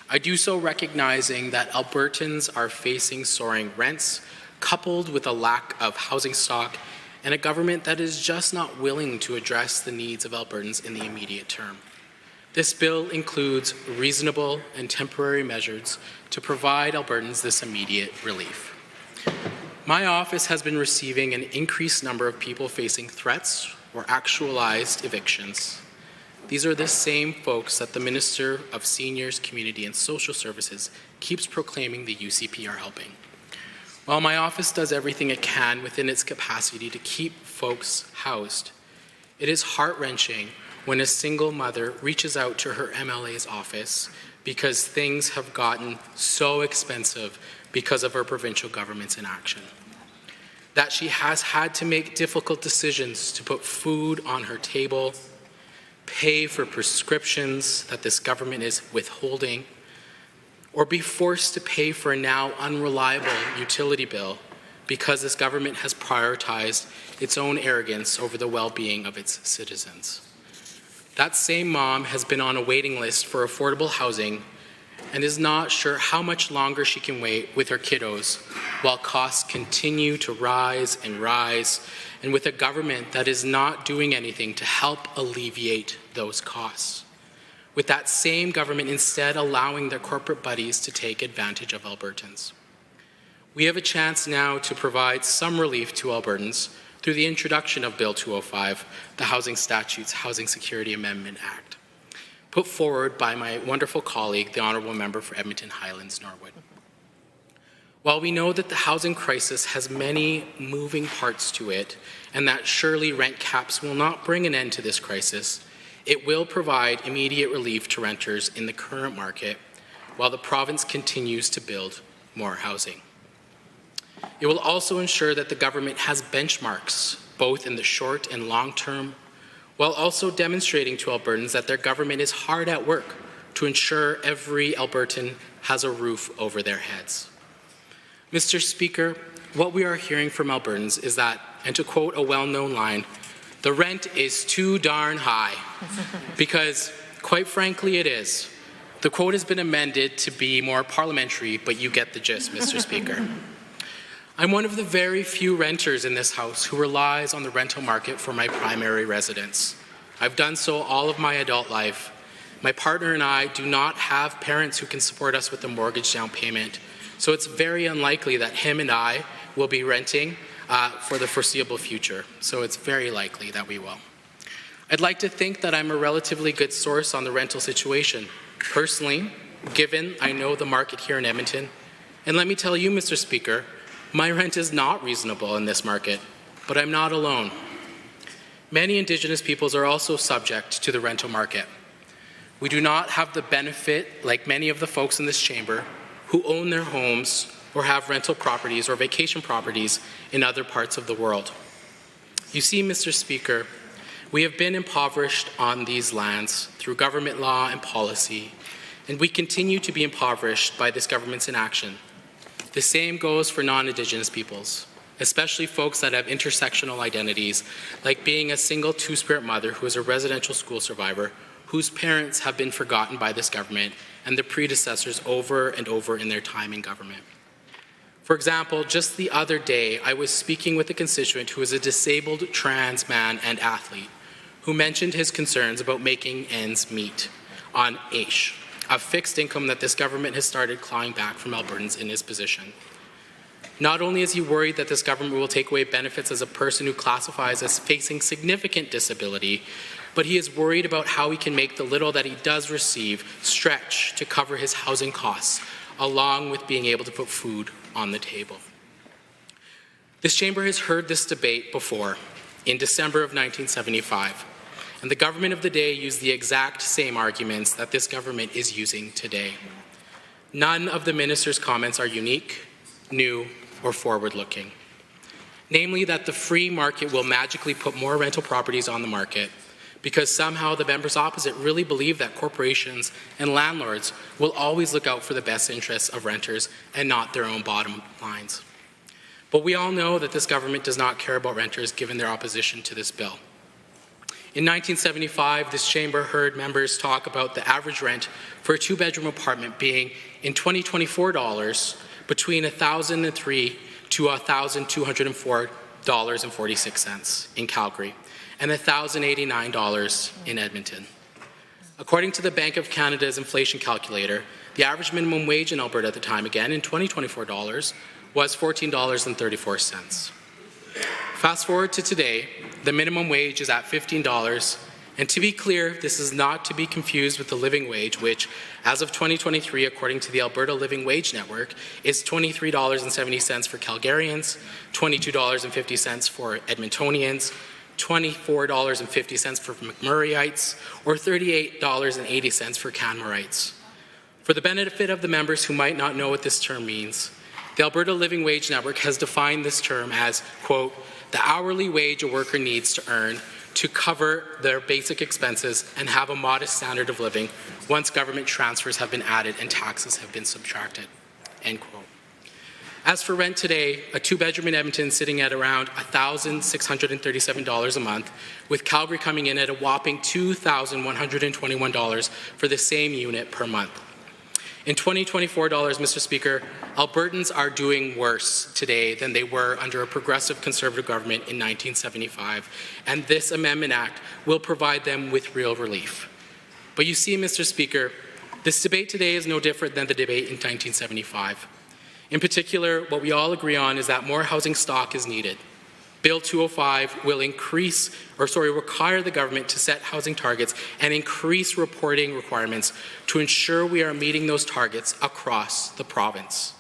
I do so recognizing that Albertans are facing soaring rents, coupled with a lack of housing stock and a government that is just not willing to address the needs of Albertans in the immediate term. This bill includes reasonable and temporary measures to provide Albertans this immediate relief. My office has been receiving an increased number of people facing threats or actualized evictions. These are the same folks that the Minister of Seniors, Community and Social Services keeps proclaiming the UCP are helping. While my office does everything it can within its capacity to keep folks housed, it is heart-wrenching when a single mother reaches out to her MLA's office because things have gotten so expensive because of our provincial government's inaction. That she has had to make difficult decisions to put food on her table, pay for prescriptions that this government is withholding, or be forced to pay for a now unreliable utility bill because this government has prioritized its own arrogance over the well-being of its citizens. That same mom has been on a waiting list for affordable housing and is not sure how much longer she can wait with her kiddos while costs continue to rise, and with a government that is not doing anything to help alleviate those costs. With that same government instead allowing their corporate buddies to take advantage of Albertans. We have a chance now to provide some relief to Albertans through the introduction of Bill 205, the Housing Statutes Housing Security Amendment Act, put forward by my wonderful colleague, the Honourable Member for Edmonton Highlands Norwood. While we know that the housing crisis has many moving parts to it, and that surely rent caps will not bring an end to this crisis, it will provide immediate relief to renters in the current market while the province continues to build more housing. It will also ensure that the government has benchmarks, both in the short and long term, while also demonstrating to Albertans that their government is hard at work to ensure every Albertan has a roof over their heads. Mr. Speaker, what we are hearing from Albertans is that, and to quote a well-known line, the rent is too darn high, because quite frankly it is. The quote has been amended to be more parliamentary, but you get the gist, Mr. Speaker. I'm one of the very few renters in this House who relies on the rental market for my primary residence. I've done so all of my adult life. My partner and I do not have parents who can support us with a mortgage down payment, so it's very unlikely that him and I will be renting for the foreseeable future. So it's very likely that we will. I'd like to think that I'm a relatively good source on the rental situation. Personally, given I know the market here in Edmonton, and let me tell you, Mr. Speaker, my rent is not reasonable in this market, but I'm not alone. Many Indigenous peoples are also subject to the rental market. We do not have the benefit, like many of the folks in this chamber, who own their homes or have rental properties or vacation properties in other parts of the world. You see, Mr. Speaker, we have been impoverished on these lands through government law and policy, and we continue to be impoverished by this government's inaction. The same goes for non-Indigenous peoples, especially folks that have intersectional identities, like being a single two-spirit mother who is a residential school survivor, whose parents have been forgotten by this government and their predecessors over and over in their time in government. For example, just the other day, I was speaking with a constituent who is a disabled trans man and athlete, who mentioned his concerns about making ends meet on AISH, a fixed income that this government has started clawing back from Albertans in his position. Not only is he worried that this government will take away benefits as a person who classifies as facing significant disability, but he is worried about how he can make the little that he does receive stretch to cover his housing costs, along with being able to put food on the table. This chamber has heard this debate before, in December of 1975. And the government of the day used the exact same arguments that this government is using today. None of the minister's comments are unique, new, or forward-looking. Namely, that the free market will magically put more rental properties on the market because somehow the members opposite really believe that corporations and landlords will always look out for the best interests of renters and not their own bottom lines. But we all know that this government does not care about renters given their opposition to this bill. In 1975, this chamber heard members talk about the average rent for a two-bedroom apartment being, in 2024 dollars, between $1,003 to $1,204.46 in Calgary and $1,089 in Edmonton. According to the Bank of Canada's inflation calculator, the average minimum wage in Alberta at the time, again in 2024 dollars, was $14.34. Fast forward to today, the minimum wage is at $15, and to be clear, this is not to be confused with the living wage, which, as of 2023, according to the Alberta Living Wage Network, is $23.70 for Calgarians, $22.50 for Edmontonians, $24.50 for McMurrayites, or $38.80 for Canmarites. For the benefit of the members who might not know what this term means, the Alberta Living Wage Network has defined this term as, quote, the hourly wage a worker needs to earn to cover their basic expenses and have a modest standard of living once government transfers have been added and taxes have been subtracted, end quote. As for rent today, a two-bedroom in Edmonton sitting at around $1,637 a month, with Calgary coming in at a whopping $2,121 for the same unit per month. In 2024 dollars, Mr. Speaker, Albertans are doing worse today than they were under a progressive Conservative government in 1975, and this Amendment Act will provide them with real relief. But you see, Mr. Speaker, this debate today is no different than the debate in 1975. In particular, what we all agree on is that more housing stock is needed. Bill 205 will require the government to set housing targets and increase reporting requirements to ensure we are meeting those targets across the province.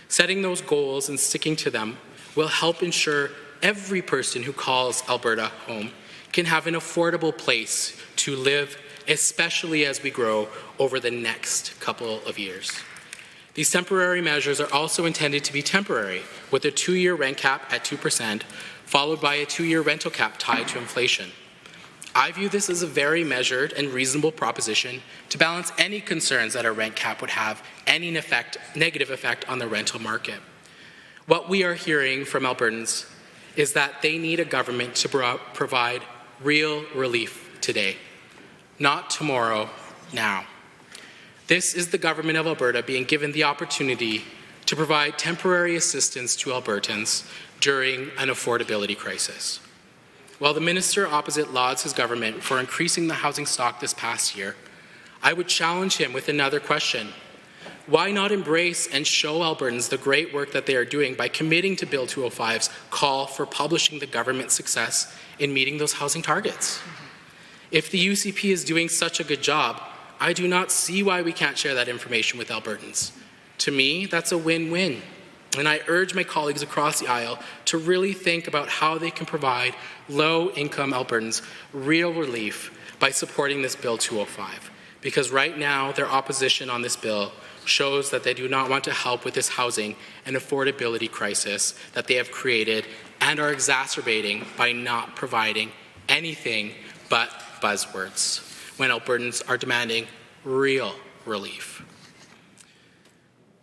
Setting those goals and sticking to them will help ensure every person who calls Alberta home can have an affordable place to live, especially as we grow over the next couple of years. These temporary measures are also intended to be temporary, with a 2-year rent cap at 2%, followed by a 2-year rental cap tied to inflation. I view this as a very measured and reasonable proposition to balance any concerns that a rent cap would have any negative effect on the rental market. What we are hearing from Albertans is that they need a government to provide real relief today, not tomorrow, now. This is the government of Alberta being given the opportunity to provide temporary assistance to Albertans during an affordability crisis. While the minister opposite lauds his government for increasing the housing stock this past year, I would challenge him with another question. Why not embrace and show Albertans the great work that they are doing by committing to Bill 205's call for publishing the government's success in meeting those housing targets? If the UCP is doing such a good job, I do not see why we can't share that information with Albertans. To me, that's a win-win. And I urge my colleagues across the aisle to really think about how they can provide low-income Albertans real relief by supporting this Bill 205. Because right now, their opposition on this bill shows that they do not want to help with this housing and affordability crisis that they have created and are exacerbating by not providing anything but buzzwords when Albertans are demanding real relief.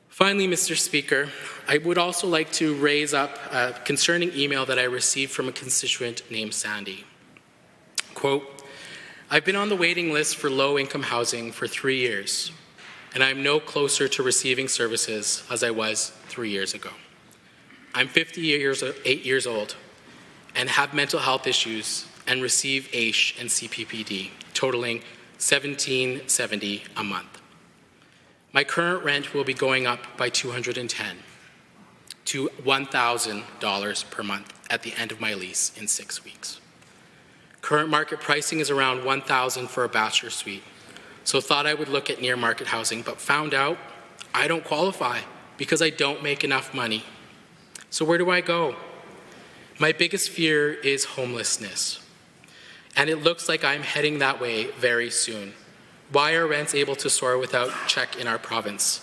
Finally, Mr. Speaker, I would also like to raise up a concerning email that I received from a constituent named Sandy. Quote, I've been on the waiting list for low-income housing for 3 years, and I'm no closer to receiving services as I was 3 years ago. I'm 8 years old and have mental health issues and receive AISH and CPPD, totaling $1,770 a month. My current rent will be going up by $210 to $1,000 per month at the end of my lease in 6 weeks. Current market pricing is around $1,000 for a bachelor suite, so thought I would look at near market housing, but found out I don't qualify because I don't make enough money. So where do I go? My biggest fear is homelessness, and it looks like I'm heading that way very soon. Why are rents able to soar without check in our province?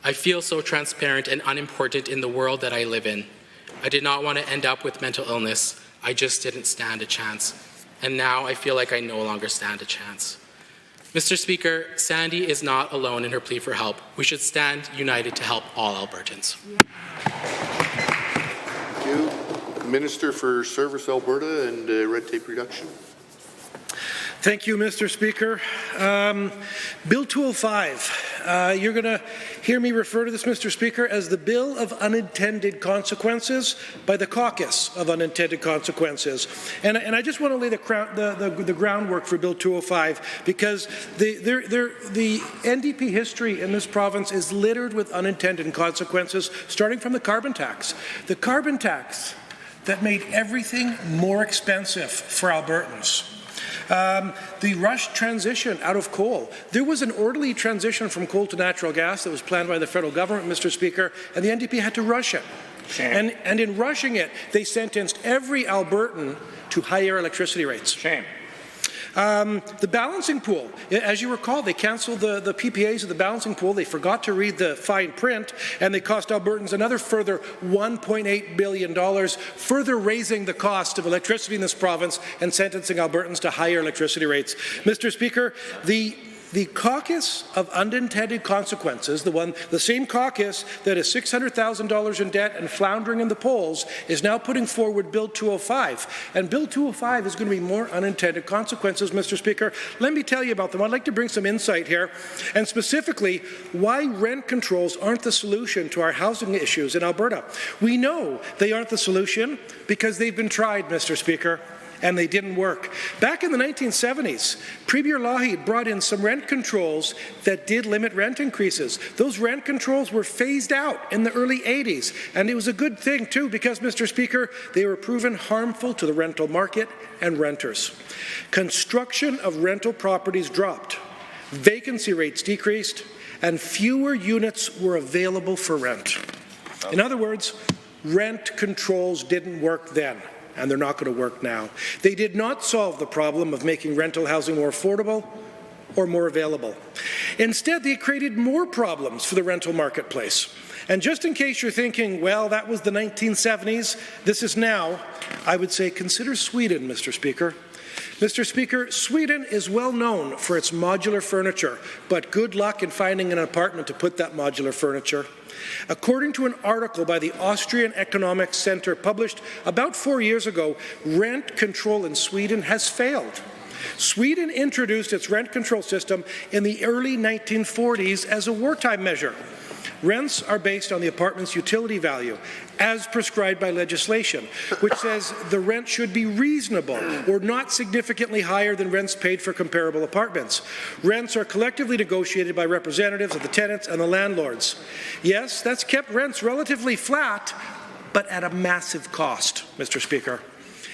I feel so transparent and unimportant in the world that I live in. I did not want to end up with mental illness. I just didn't stand a chance. And now I feel like I no longer stand a chance. Mr. Speaker, Sandy is not alone in her plea for help. We should stand united to help all Albertans. Thank you. Minister for Service Alberta and Red Tape Reduction. Thank you, Mr. Speaker. Bill 205, you're going to hear me refer to this, Mr. Speaker, as the Bill of Unintended Consequences by the Caucus of Unintended Consequences. And I just want to lay the groundwork for Bill 205 because the NDP history in this province is littered with unintended consequences, starting from the carbon tax. The carbon tax that made everything more expensive for Albertans. The rushed transition out of coal. There was an orderly transition from coal to natural gas that was planned by the federal government, Mr. Speaker, and the NDP had to rush it. And in rushing it, they sentenced every Albertan to higher electricity rates. Shame. The balancing pool, as you recall, they cancelled the PPAs of the balancing pool. They forgot to read the fine print, and they cost Albertans another further $1.8 billion, further raising the cost of electricity in this province and sentencing Albertans to higher electricity rates. Mr. Speaker, the caucus of unintended consequences, the same caucus that is $600,000 in debt and floundering in the polls, is now putting forward Bill 205. And Bill 205 is going to be more unintended consequences, Mr. Speaker. Let me tell you about them. I'd like to bring some insight here, and specifically why rent controls aren't the solution to our housing issues in Alberta. We know they aren't the solution because they've been tried, Mr. Speaker, and they didn't work. Back in the 1970s, Premier Lougheed brought in some rent controls that did limit rent increases. Those rent controls were phased out in the early 80s, and it was a good thing too because, Mr. Speaker, they were proven harmful to the rental market and renters. Construction of rental properties dropped, vacancy rates decreased, and fewer units were available for rent. In other words, rent controls didn't work then, and they're not going to work now. They did not solve the problem of making rental housing more affordable or more available. Instead, they created more problems for the rental marketplace. And just in case you're thinking, well, that was the 1970s, this is now, I would say consider Sweden, Mr. Speaker. Mr. Speaker, Sweden is well known for its modular furniture, but good luck in finding an apartment to put that modular furniture. According to an article by the Austrian Economics Center published about 4 years ago, rent control in Sweden has failed. Sweden introduced its rent control system in the early 1940s as a wartime measure. Rents are based on the apartment's utility value, as prescribed by legislation, which says the rent should be reasonable or not significantly higher than rents paid for comparable apartments. Rents are collectively negotiated by representatives of the tenants and the landlords. Yes, that's kept rents relatively flat, but at a massive cost, Mr. Speaker.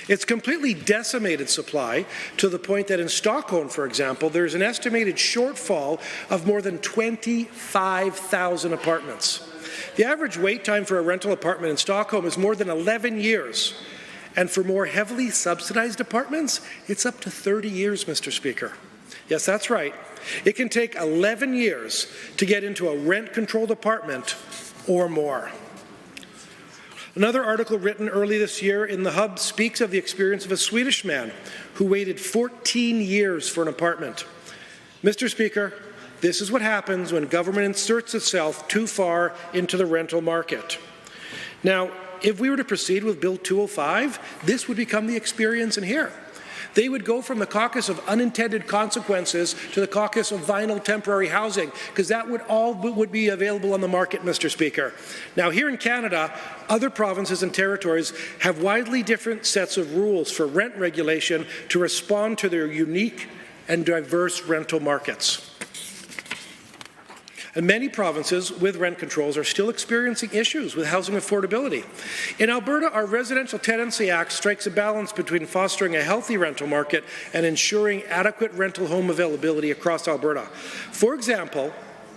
It's completely decimated supply to the point that in Stockholm, for example, there's an estimated shortfall of more than 25,000 apartments. The average wait time for a rental apartment in Stockholm is more than 11 years. And for more heavily subsidized apartments, it's up to 30 years, Mr. Speaker. Yes, that's right. It can take 11 years to get into a rent-controlled apartment or more. Another article written early this year in The Hub speaks of the experience of a Swedish man who waited 14 years for an apartment. Mr. Speaker, this is what happens when government inserts itself too far into the rental market. Now, if we were to proceed with Bill 205, this would become the experience in here. They would go from the caucus of unintended consequences to the caucus of vinyl temporary housing, because that would be available on the market, Mr. Speaker. Now, here in Canada, other provinces and territories have widely different sets of rules for rent regulation to respond to their unique and diverse rental markets. And many provinces with rent controls are still experiencing issues with housing affordability. In Alberta, our Residential Tenancy Act strikes a balance between fostering a healthy rental market and ensuring adequate rental home availability across Alberta. For example,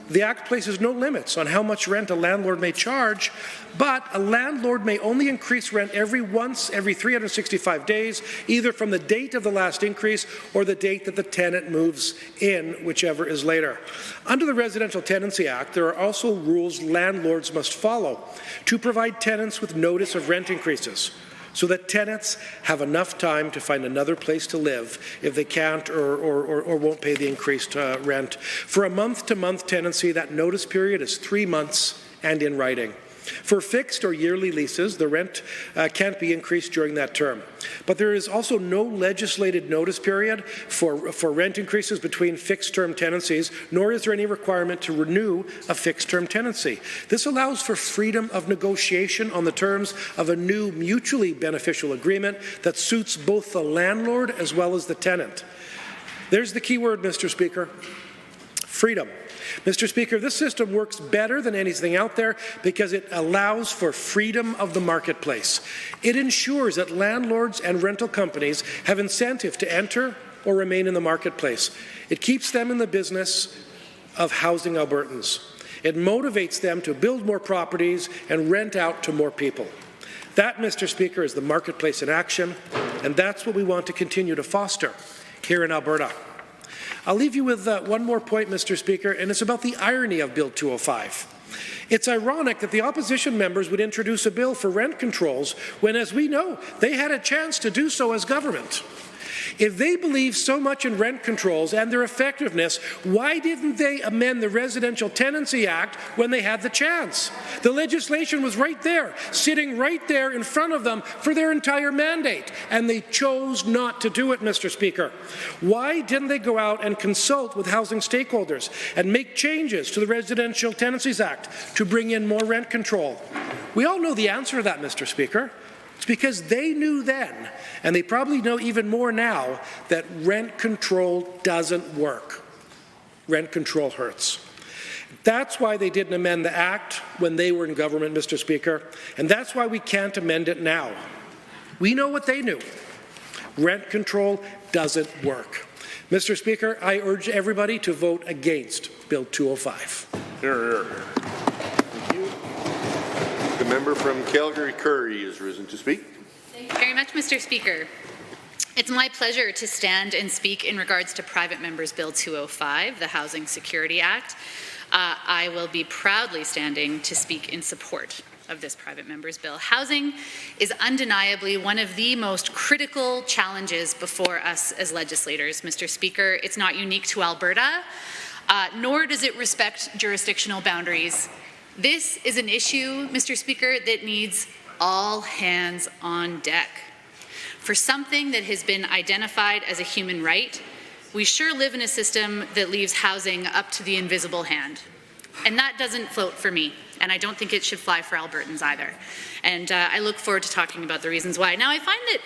the Act places no limits on how much rent a landlord may charge, but a landlord may only increase rent every 365 days, either from the date of the last increase or the date that the tenant moves in, whichever is later. Under the Residential Tenancy Act, there are also rules landlords must follow to provide tenants with notice of rent increases, so that tenants have enough time to find another place to live if they can't or won't pay the increased rent. For a month-to-month tenancy, that notice period is 3 months and in writing. For fixed or yearly leases, the rent can't be increased during that term. But there is also no legislated notice period for rent increases between fixed-term tenancies, nor is there any requirement to renew a fixed-term tenancy. This allows for freedom of negotiation on the terms of a new mutually beneficial agreement that suits both the landlord as well as the tenant. There's the key word, Mr. Speaker: freedom. Mr. Speaker, this system works better than anything out there because it allows for freedom of the marketplace. It ensures that landlords and rental companies have incentive to enter or remain in the marketplace. It keeps them in the business of housing Albertans. It motivates them to build more properties and rent out to more people. That, Mr. Speaker, is the marketplace in action, and that's what we want to continue to foster here in Alberta. I'll leave you with one more point, Mr. Speaker, and it's about the irony of Bill 205. It's ironic that the opposition members would introduce a bill for rent controls when, as we know, they had a chance to do so as government. If they believe so much in rent controls and their effectiveness, why didn't they amend the Residential Tenancy Act when they had the chance? The legislation was right there, sitting right there in front of them for their entire mandate, and they chose not to do it, Mr. Speaker. Why didn't they go out and consult with housing stakeholders and make changes to the Residential Tenancies Act to bring in more rent control? We all know the answer to that, Mr. Speaker. It's because they knew then, and they probably know even more now, that rent control doesn't work. Rent control hurts. That's why they didn't amend the Act when they were in government, Mr. Speaker, and that's why we can't amend it now. We know what they knew. Rent control doesn't work. Mr. Speaker, I urge everybody to vote against Bill 205. The member from Calgary-Curry is risen to speak. Thank you very much, Mr. Speaker. It's my pleasure to stand and speak in regards to Private Members Bill 205, the Housing Security Act. I will be proudly standing to speak in support of this private member's bill. Housing is undeniably one of the most critical challenges before us as legislators, Mr. Speaker. It's not unique to Alberta, nor does it respect jurisdictional boundaries. This is an issue, Mr. Speaker, that needs all hands on deck. For something that has been identified as a human right, we sure live in a system that leaves housing up to the invisible hand. And that doesn't float for me, and I don't think it should fly for Albertans either. And I look forward to talking about the reasons why. Now, I find it,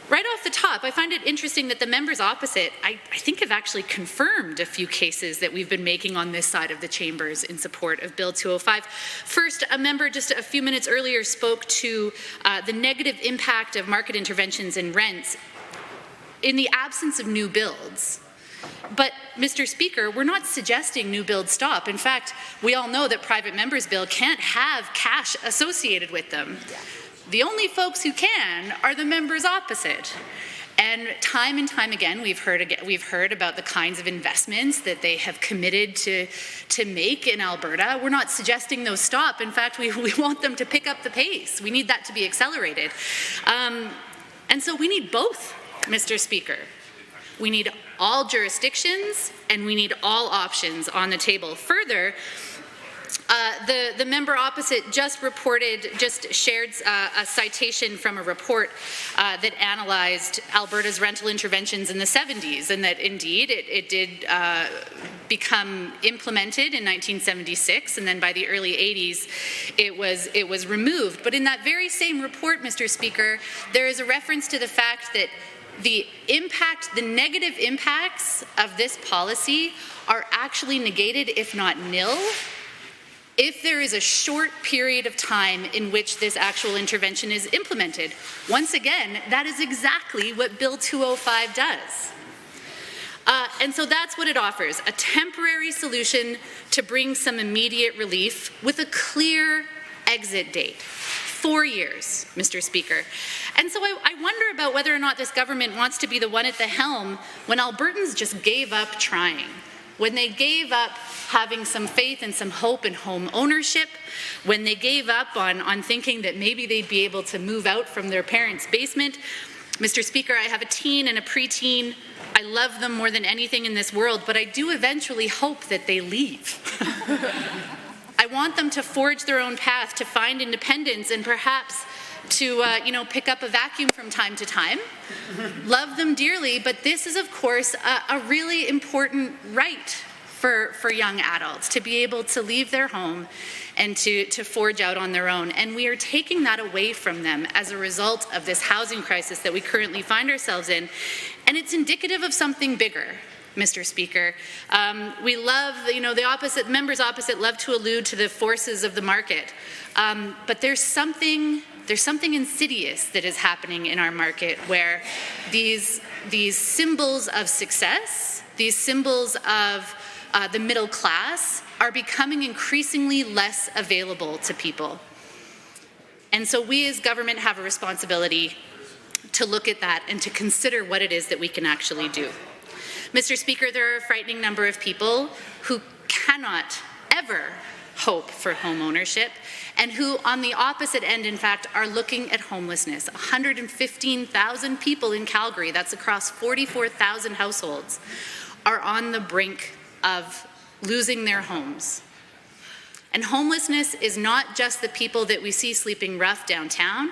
right off the top, I find it interesting that the members opposite, I think, have actually confirmed a few cases that we've been making on this side of the chambers in support of Bill 205. First, a member just a few minutes earlier spoke to the negative impact of market interventions in rents in the absence of new builds. But, Mr. Speaker, we're not suggesting new builds stop. In fact, we all know that private members' bill can't have cash associated with them. The only folks who can are the members opposite. And time again, we've heard about the kinds of investments that they have committed to make in Alberta. We're not suggesting those stop. In fact, we want them to pick up the pace. We need that to be accelerated. And so we need both, Mr. Speaker. We need all jurisdictions and we need all options on the table. Further, the member opposite just shared a citation from a report that analyzed Alberta's rental interventions in the 70s, and that indeed it did become implemented in 1976, and then by the early 80s it was removed. But in that very same report, Mr. Speaker, there is a reference to the fact that the negative impacts of this policy are actually negated, if not nil, if there is a short period of time in which this actual intervention is implemented. Once again, that is exactly what Bill 205 does. And so that's what it offers, a temporary solution to bring some immediate relief with a clear exit date. 4 years, Mr. Speaker. And so I wonder about whether or not this government wants to be the one at the helm when Albertans just gave up trying, when they gave up having some faith and some hope in home ownership, when they gave up on thinking that maybe they'd be able to move out from their parents' basement. Mr. Speaker, I have a teen and a preteen. I love them more than anything in this world, but I do eventually hope that they leave. I want them to forge their own path, to find independence, and perhaps to pick up a vacuum from time to time. Love them dearly, but this is, of course, a really important right for young adults to be able to leave their home and to forge out on their own. And we are taking that away from them as a result of this housing crisis that we currently find ourselves in. And it's indicative of something bigger, Mr. Speaker. We love, the members opposite love to allude to the forces of the market. But there's something insidious that is happening in our market where these symbols of success, these symbols of the middle class are becoming increasingly less available to people. And so we as government have a responsibility to look at that and to consider what it is that we can actually do. Mr. Speaker, there are a frightening number of people who cannot ever hope for home ownership and who, on the opposite end, in fact, are looking at homelessness. 115,000 people in Calgary, that's across 44,000 households, are on the brink of losing their homes. And homelessness is not just the people that we see sleeping rough downtown.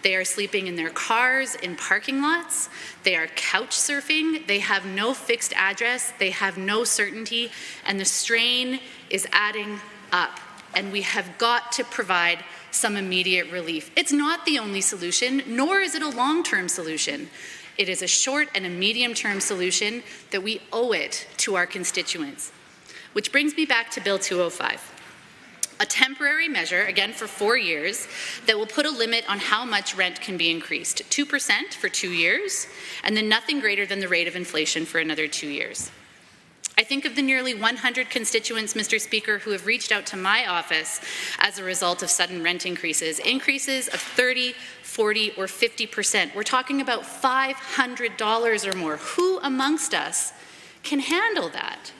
They are sleeping in their cars, in parking lots. They are couch surfing. They have no fixed address. They have no certainty. And the strain is adding up. And we have got to provide some immediate relief. It's not the only solution, nor is it a long-term solution. It is a short and a medium-term solution that we owe it to our constituents. Which brings me back to Bill 205. A temporary measure, again for 4 years, that will put a limit on how much rent can be increased. 2% for 2 years, and then nothing greater than the rate of inflation for another 2 years. I think of the nearly 100 constituents, Mr. Speaker, who have reached out to my office as a result of sudden rent increases of 30, 40, or 50%. We're talking about $500 or more. Who amongst us can handle that?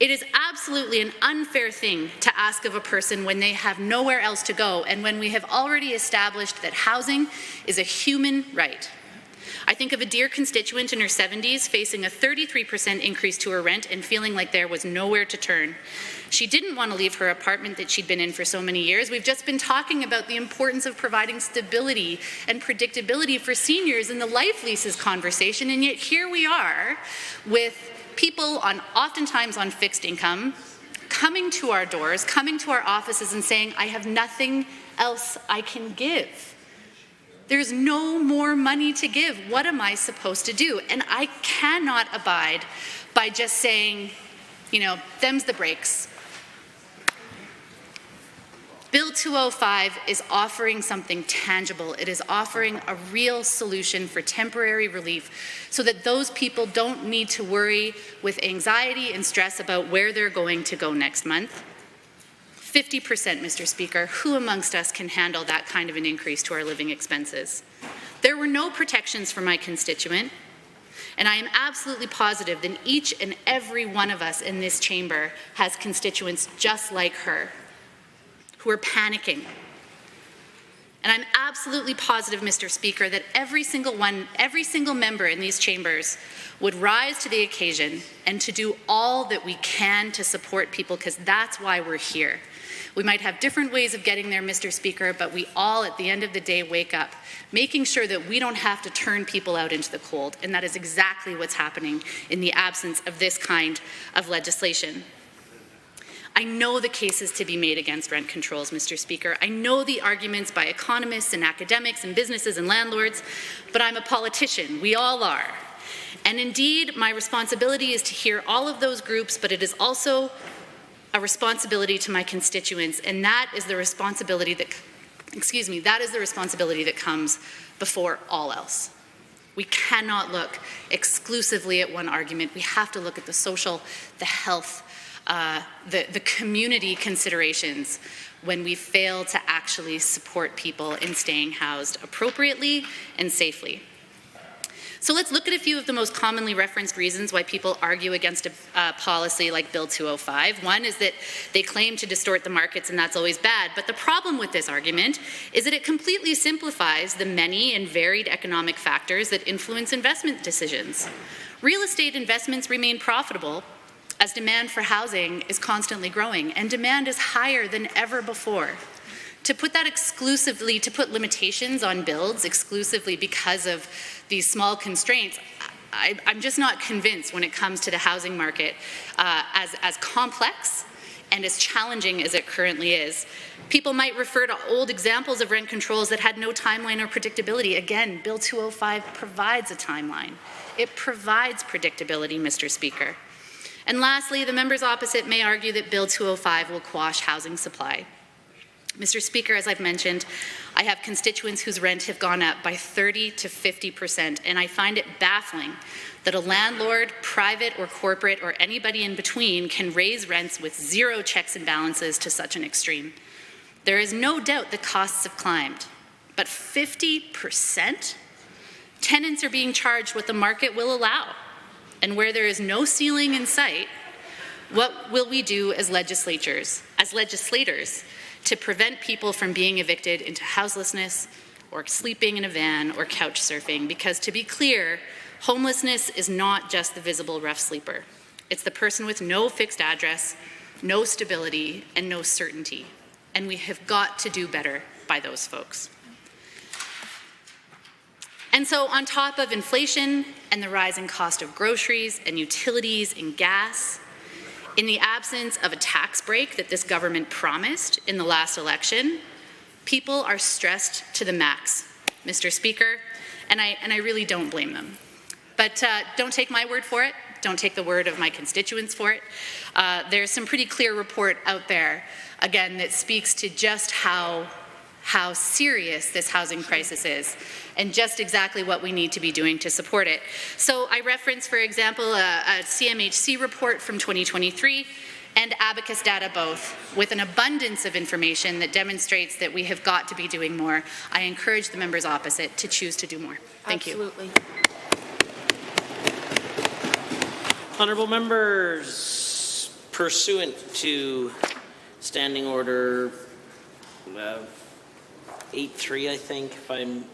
It is absolutely an unfair thing to ask of a person when they have nowhere else to go and when we have already established that housing is a human right. I think of a dear constituent in her 70s facing a 33% increase to her rent and feeling like there was nowhere to turn. She didn't want to leave her apartment that she'd been in for so many years. We've just been talking about the importance of providing stability and predictability for seniors in the life leases conversation, and yet here we are with people oftentimes on fixed income coming to our doors, coming to our offices and saying, I have nothing else I can give. There's no more money to give. What am I supposed to do? And I cannot abide by just saying, them's the breaks. Bill 205 is offering something tangible. It is offering a real solution for temporary relief so that those people don't need to worry with anxiety and stress about where they're going to go next month. 50%, Mr. Speaker, who amongst us can handle that kind of an increase to our living expenses? There were no protections for my constituent, and I am absolutely positive that each and every one of us in this chamber has constituents just like her, who are panicking. And I'm absolutely positive, Mr. Speaker, that every single member in these chambers would rise to the occasion and to do all that we can to support people, because that's why we're here. We might have different ways of getting there, Mr. Speaker, but we all, at the end of the day, wake up making sure that we don't have to turn people out into the cold. And that is exactly what's happening in the absence of this kind of legislation. I know the cases to be made against rent controls, Mr. Speaker. I know the arguments by economists and academics and businesses and landlords, but I'm a politician. We all are. And indeed, my responsibility is to hear all of those groups, but it is also a responsibility to my constituents, and that is the responsibility that, that comes before all else. We cannot look exclusively at one argument. We have to look at the social, the health, the community considerations when we fail to actually support people in staying housed appropriately and safely. So let's look at a few of the most commonly referenced reasons why people argue against a policy like Bill 205. One is that they claim to distort the markets, and that's always bad. But the problem with this argument is that it completely simplifies the many and varied economic factors that influence investment decisions. Real estate investments remain profitable as demand for housing is constantly growing, and demand is higher than ever before. To put limitations on builds exclusively because of these small constraints, I'm just not convinced when it comes to the housing market as complex and as challenging as it currently is. People might refer to old examples of rent controls that had no timeline or predictability. Again, Bill 205 provides a timeline. It provides predictability, Mr. Speaker. And lastly, the members opposite may argue that Bill 205 will quash housing supply. Mr. Speaker, as I've mentioned, I have constituents whose rent have gone up by 30 to 50%, and I find it baffling that a landlord, private or corporate or anybody in between, can raise rents with zero checks and balances to such an extreme. There is no doubt that costs have climbed, but 50%? Tenants are being charged what the market will allow. And where there is no ceiling in sight, what will we do as legislators, to prevent people from being evicted into houselessness or sleeping in a van or couch surfing? Because to be clear, homelessness is not just the visible rough sleeper. It's the person with no fixed address, no stability, and no certainty. And we have got to do better by those folks. And so on top of inflation and the rising cost of groceries and utilities and gas, in the absence of a tax break that this government promised in the last election, people are stressed to the max, Mr. Speaker, and I really don't blame them. But don't take my word for it. Don't take the word of my constituents for it. There's some pretty clear report out there, again, that speaks to just how serious this housing crisis is and just exactly what we need to be doing to support it. So I reference, for example, a CMHC report from 2023 and Abacus data both, with an abundance of information that demonstrates that we have got to be doing more. I encourage the members opposite to choose to do more. Thank you. Honourable members Pursuant to Standing Order 8.3, I think, if I'm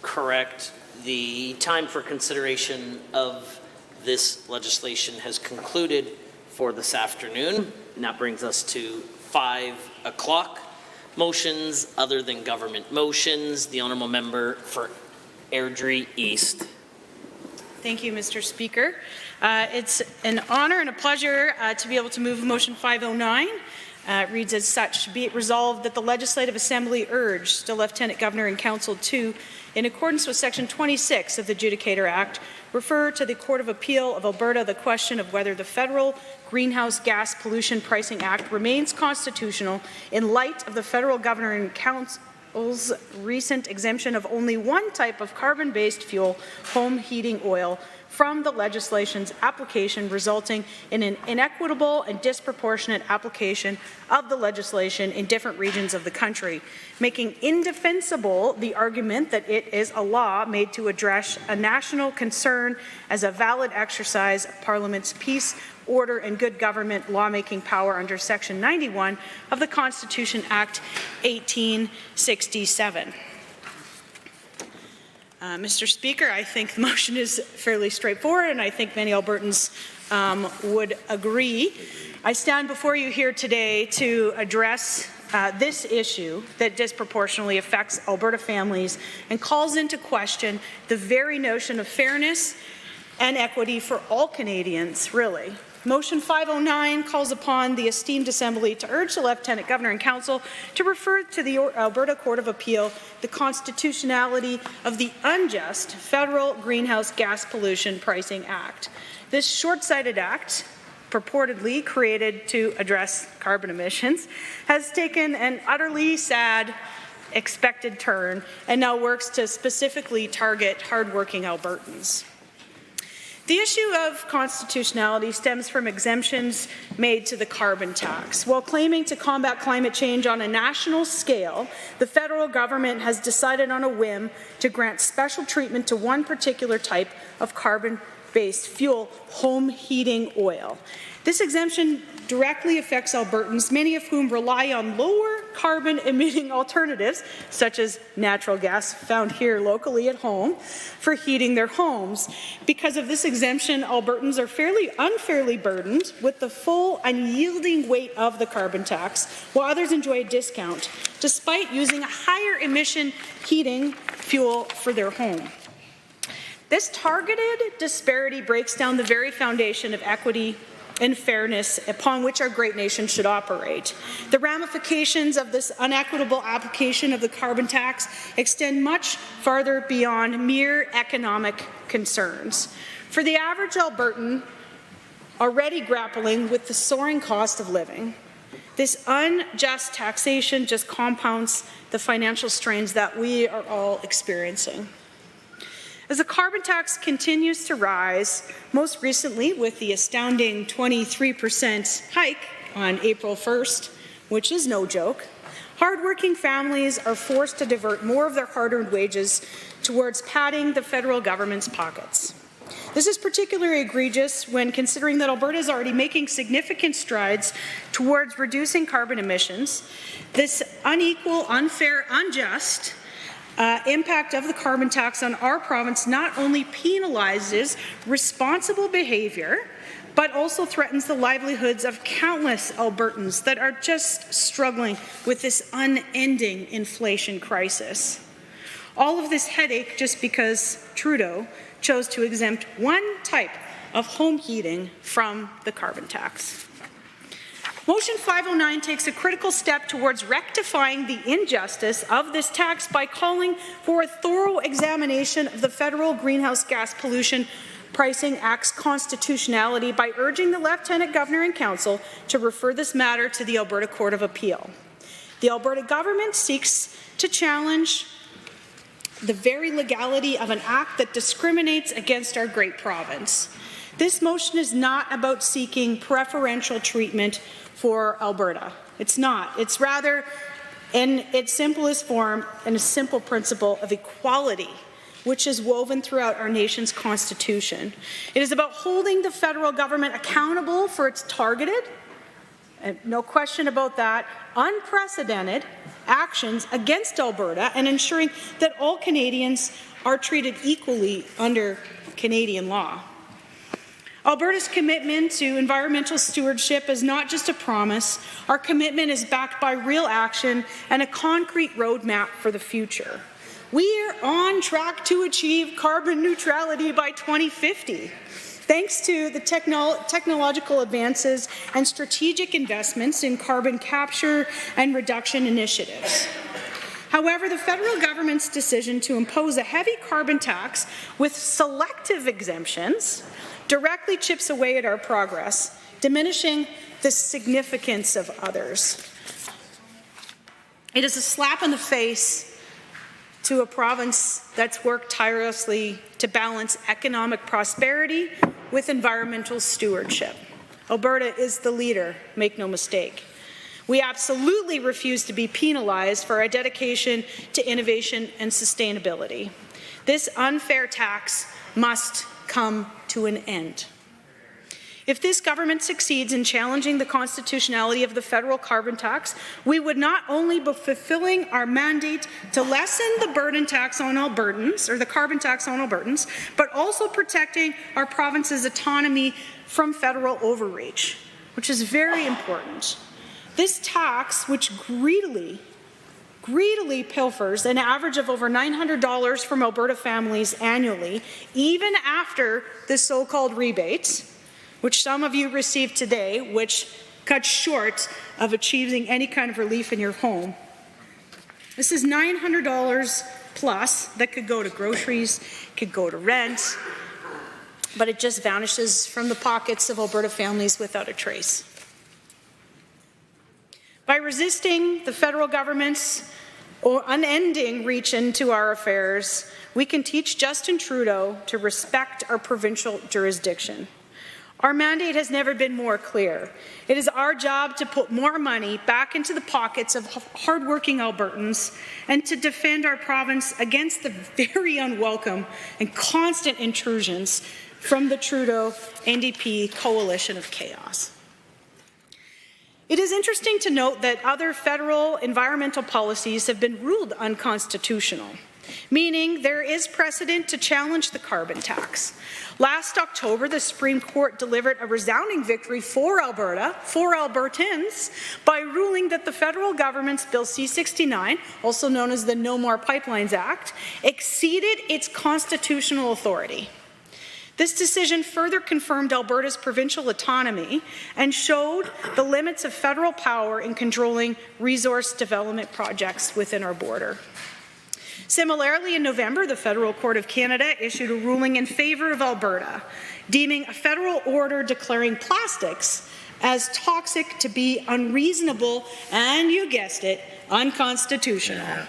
correct, the time for consideration of this legislation has concluded for this afternoon, and that brings us to 5 o'clock. Motions other than government motions. The Honourable Member for Airdrie East. Thank you, Mr. Speaker. It's an honour and a pleasure to be able to move motion 509. It reads as such: be it resolved that the Legislative Assembly urge the Lieutenant Governor and Council to, in accordance with Section 26 of the Adjudicator Act, refer to the Court of Appeal of Alberta the question of whether the Federal Greenhouse Gas Pollution Pricing Act remains constitutional in light of the Federal Governor and Council's recent exemption of only one type of carbon-based fuel, home heating oil, from the legislation's application, resulting in an inequitable and disproportionate application of the legislation in different regions of the country, making indefensible the argument that it is a law made to address a national concern as a valid exercise of Parliament's peace, order, and good government lawmaking power under Section 91 of the Constitution Act 1867. Mr. Speaker, I think the motion is fairly straightforward, and I think many Albertans would agree. I stand before you here today to address this issue that disproportionately affects Alberta families and calls into question the very notion of fairness and equity for all Canadians, really. Motion 509 calls upon the esteemed Assembly to urge the Lieutenant Governor and Council to refer to the Alberta Court of Appeal the constitutionality of the unjust Federal Greenhouse Gas Pollution Pricing Act. This short-sighted act, purportedly created to address carbon emissions, has taken an utterly sad, expected turn and now works to specifically target hardworking Albertans. The issue of constitutionality stems from exemptions made to the carbon tax. While claiming to combat climate change on a national scale, the federal government has decided on a whim to grant special treatment to one particular type of carbon-based fuel, home heating oil. This exemption directly affects Albertans, many of whom rely on lower carbon emitting alternatives, such as natural gas found here locally at home, for heating their homes. Because of this exemption, Albertans are unfairly burdened with the full unyielding weight of the carbon tax, while others enjoy a discount, despite using a higher emission heating fuel for their home. This targeted disparity breaks down the very foundation of equity and fairness upon which our great nation should operate. The ramifications of this unequitable application of the carbon tax extend much farther beyond mere economic concerns. For the average Albertan already grappling with the soaring cost of living, this unjust taxation just compounds the financial strains that we are all experiencing. As the carbon tax continues to rise, most recently with the astounding 23% hike on April 1st, which is no joke, hardworking families are forced to divert more of their hard-earned wages towards padding the federal government's pockets. This is particularly egregious when considering that Alberta is already making significant strides towards reducing carbon emissions. This unequal, unfair, unjust impact of the carbon tax on our province not only penalizes responsible behaviour, but also threatens the livelihoods of countless Albertans that are just struggling with this unending inflation crisis. All of this headache just because Trudeau chose to exempt one type of home heating from the carbon tax. Motion 509 takes a critical step towards rectifying the injustice of this tax by calling for a thorough examination of the Federal Greenhouse Gas Pollution Pricing Act's constitutionality by urging the Lieutenant Governor and Council to refer this matter to the Alberta Court of Appeal. The Alberta government seeks to challenge the very legality of an act that discriminates against our great province. This motion is not about seeking preferential treatment for Alberta. It's not. It's rather, in its simplest form, and a simple principle of equality which is woven throughout our nation's constitution. It is about holding the federal government accountable for its targeted, and no question about that, unprecedented actions against Alberta and ensuring that all Canadians are treated equally under Canadian law. Alberta's commitment to environmental stewardship is not just a promise. Our commitment is backed by real action and a concrete roadmap for the future. We are on track to achieve carbon neutrality by 2050, thanks to the technological advances and strategic investments in carbon capture and reduction initiatives. However, the federal government's decision to impose a heavy carbon tax with selective exemptions directly chips away at our progress, diminishing the significance of others. It is a slap in the face to a province that's worked tirelessly to balance economic prosperity with environmental stewardship. Alberta is the leader, make no mistake. We absolutely refuse to be penalized for our dedication to innovation and sustainability. This unfair tax must come to an end. If this government succeeds in challenging the constitutionality of the federal carbon tax, we would not only be fulfilling our mandate to lessen the burden tax on Albertans, or the carbon tax on Albertans, but also protecting our province's autonomy from federal overreach, which is very important. This tax, which greedily pilfers an average of over $900 from Alberta families annually, even after the so-called rebates, which some of you received today, which cut short of achieving any kind of relief in your home. This is $900 plus that could go to groceries, could go to rent, but it just vanishes from the pockets of Alberta families without a trace. By resisting the federal government's unending reach into our affairs, we can teach Justin Trudeau to respect our provincial jurisdiction. Our mandate has never been more clear. It is our job to put more money back into the pockets of hardworking Albertans and to defend our province against the very unwelcome and constant intrusions from the Trudeau NDP coalition of chaos. It is interesting to note that other federal environmental policies have been ruled unconstitutional, meaning there is precedent to challenge the carbon tax. Last October, the Supreme Court delivered a resounding victory for Alberta, for Albertans, by ruling that the federal government's Bill C-69, also known as the No More Pipelines Act, exceeded its constitutional authority. This decision further confirmed Alberta's provincial autonomy and showed the limits of federal power in controlling resource development projects within our border. Similarly, in November, the Federal Court of Canada issued a ruling in favour of Alberta, deeming a federal order declaring plastics as toxic to be unreasonable and, you guessed it, unconstitutional.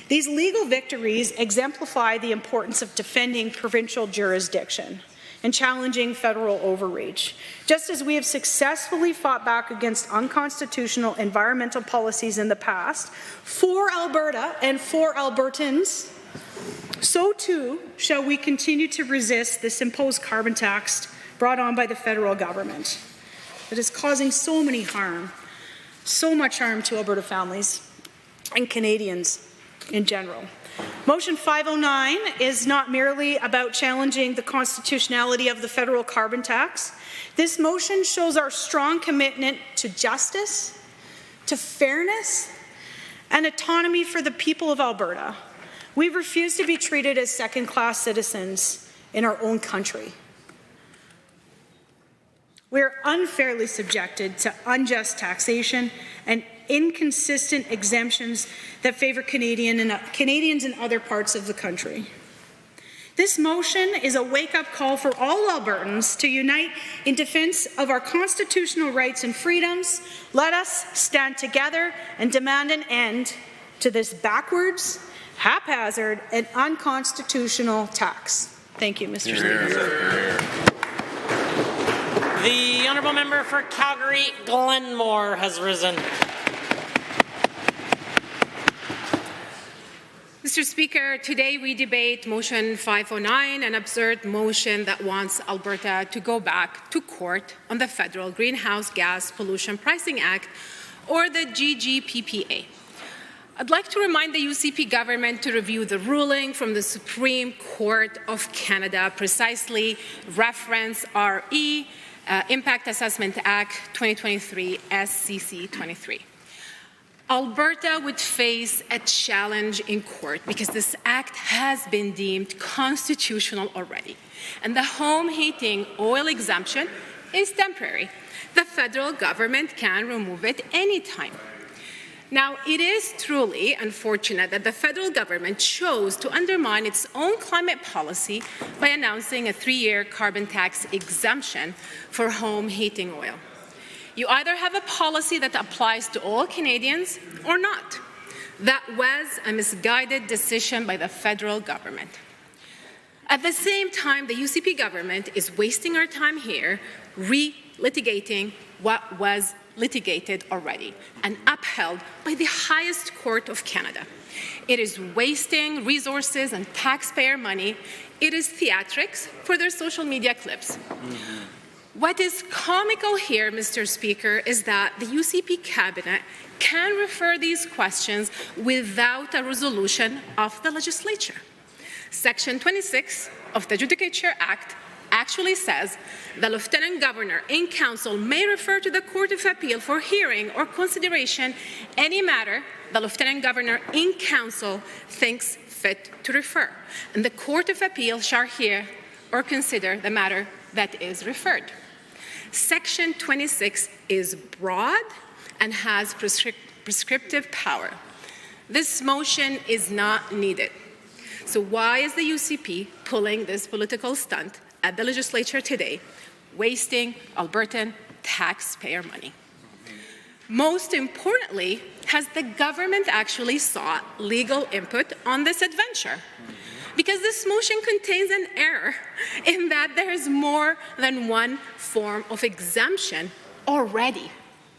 These legal victories exemplify the importance of defending provincial jurisdiction and challenging federal overreach. Just as we have successfully fought back against unconstitutional environmental policies in the past for Alberta and for Albertans, so too shall we continue to resist this imposed carbon tax brought on by the federal government. It is causing so much harm to Alberta families and Canadians in general. Motion 509 is not merely about challenging the constitutionality of the federal carbon tax. This motion shows our strong commitment to justice, to fairness, and autonomy for the people of Alberta. We refuse to be treated as second-class citizens in our own country. We are unfairly subjected to unjust taxation and inconsistent exemptions that favour Canadians in other parts of the country. This motion is a wake-up call for all Albertans to unite in defence of our constitutional rights and freedoms. Let us stand together and demand an end to this backwards, haphazard, and unconstitutional tax. Thank you, Mr. Speaker. The honourable member for Calgary Glenmore has risen. Mr. Speaker, today we debate Motion 509, an absurd motion that wants Alberta to go back to court on the Federal Greenhouse Gas Pollution Pricing Act, or the GGPPA. I'd like to remind the UCP government to review the ruling from the Supreme Court of Canada, precisely reference RE, Impact Assessment Act 2023, SCC 23. Alberta would face a challenge in court because this act has been deemed constitutional already, and the home heating oil exemption is temporary. The federal government can remove it anytime. Now, it is truly unfortunate that the federal government chose to undermine its own climate policy by announcing a 3-year carbon tax exemption for home heating oil. You either have a policy that applies to all Canadians or not. That was a misguided decision by the federal government. At the same time, the UCP government is wasting our time here re-litigating what was litigated already and upheld by the highest court of Canada. It is wasting resources and taxpayer money. It is theatrics for their social media clips. What is comical here, Mr. Speaker, is that the UCP cabinet can refer these questions without a resolution of the legislature. Section 26 of the Judicature Act actually says the Lieutenant Governor in Council may refer to the Court of Appeal for hearing or consideration any matter the Lieutenant Governor in Council thinks fit to refer, and the Court of Appeal shall hear or consider the matter that is referred. Section 26 is broad and has prescriptive power. This motion is not needed. So why is the UCP pulling this political stunt at the legislature today, wasting Albertan taxpayer money? Most importantly, has the government actually sought legal input on this adventure? Because this motion contains an error in that there is more than one form of exemption already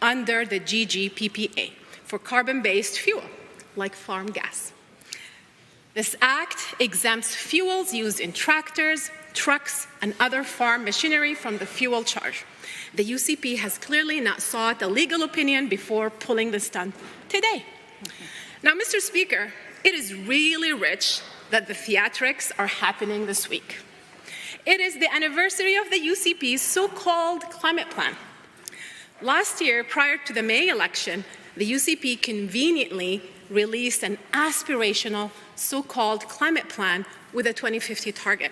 under the GGPPA for carbon-based fuel, like farm gas. This act exempts fuels used in tractors, trucks, and other farm machinery from the fuel charge. The UCP has clearly not sought a legal opinion before pulling the stunt today. Now, Mr. Speaker, it is really rich that the theatrics are happening this week. It is the anniversary of the UCP's so-called climate plan. Last year, prior to the May election, the UCP conveniently released an aspirational so-called climate plan with a 2050 target,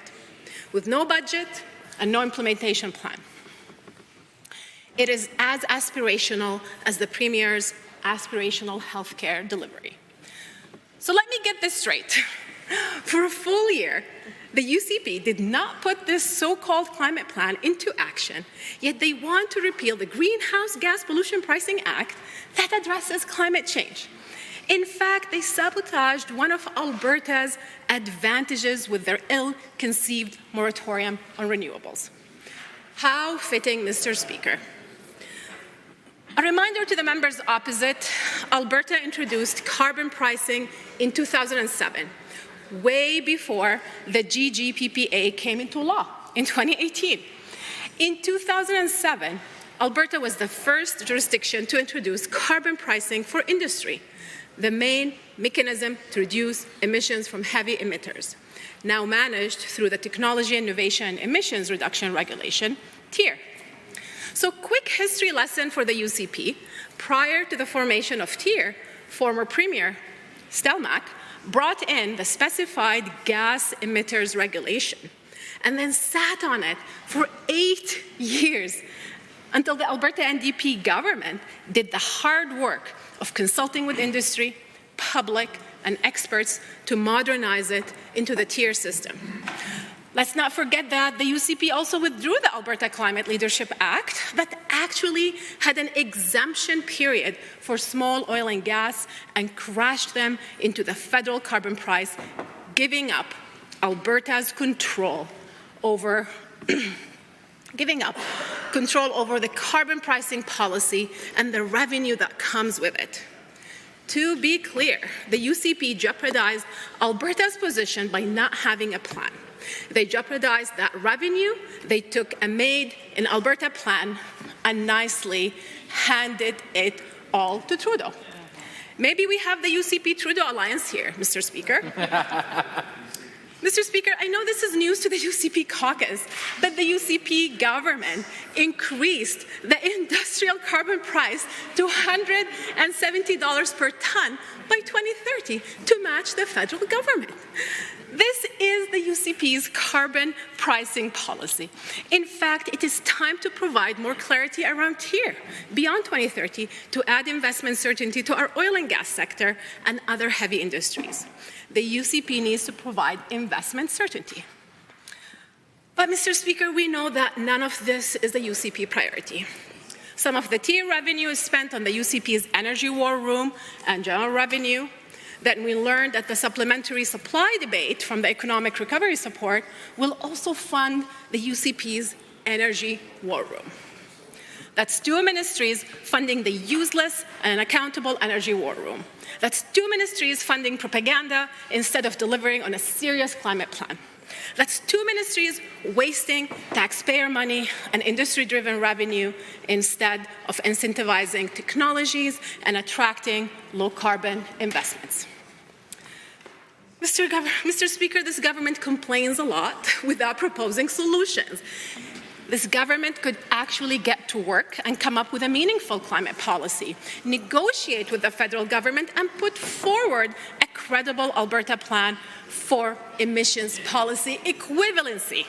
with no budget and no implementation plan. It is as aspirational as the Premier's aspirational healthcare delivery. So let me get this straight. For a full year, the UCP did not put this so-called climate plan into action, yet they want to repeal the Greenhouse Gas Pollution Pricing Act that addresses climate change. In fact, they sabotaged one of Alberta's advantages with their ill-conceived moratorium on renewables. How fitting, Mr. Speaker. A reminder to the members opposite, Alberta introduced carbon pricing in 2007, way before the GGPPA came into law in 2018. In 2007, Alberta was the first jurisdiction to introduce carbon pricing for industry, the main mechanism to reduce emissions from heavy emitters, now managed through the Technology Innovation and Emissions Reduction Regulation, TIER. So, quick history lesson for the UCP. Prior to the formation of TIER, former Premier Stelmach brought in the specified gas emitters regulation and then sat on it for 8 years until the Alberta NDP government did the hard work of consulting with industry, public, and experts to modernize it into the TIER system. Let's not forget that the UCP also withdrew the Alberta Climate Leadership Act that actually had an exemption period for small oil and gas and crashed them into the federal carbon price, giving up Alberta's control over the carbon pricing policy and the revenue that comes with it. To be clear, the UCP jeopardized Alberta's position by not having a plan. They jeopardized that revenue. They took a made in Alberta plan and nicely handed it all to Trudeau. Maybe we have the UCP-Trudeau alliance here, Mr. Speaker. Mr. Speaker, I know this is news to the UCP caucus, but the UCP government increased the industrial carbon price to $170 per ton by 2030 to match the federal government. This is the UCP's carbon pricing policy. In fact, it is time to provide more clarity around here, beyond 2030, to add investment certainty to our oil and gas sector and other heavy industries. The UCP needs to provide investment certainty. But, Mr. Speaker, we know that none of this is the UCP priority. Some of the TIA revenue is spent on the UCP's energy war room and general revenue. Then we learned that the supplementary supply debate from the economic recovery support will also fund the UCP's energy war room. That's two ministries funding the useless and unaccountable energy war room. That's two ministries funding propaganda instead of delivering on a serious climate plan. That's two ministries wasting taxpayer money and industry-driven revenue instead of incentivizing technologies and attracting low-carbon investments. Mr. Speaker, this government complains a lot without proposing solutions. This government could actually get to work and come up with a meaningful climate policy, negotiate with the federal government, and put forward a credible Alberta plan for emissions policy equivalency.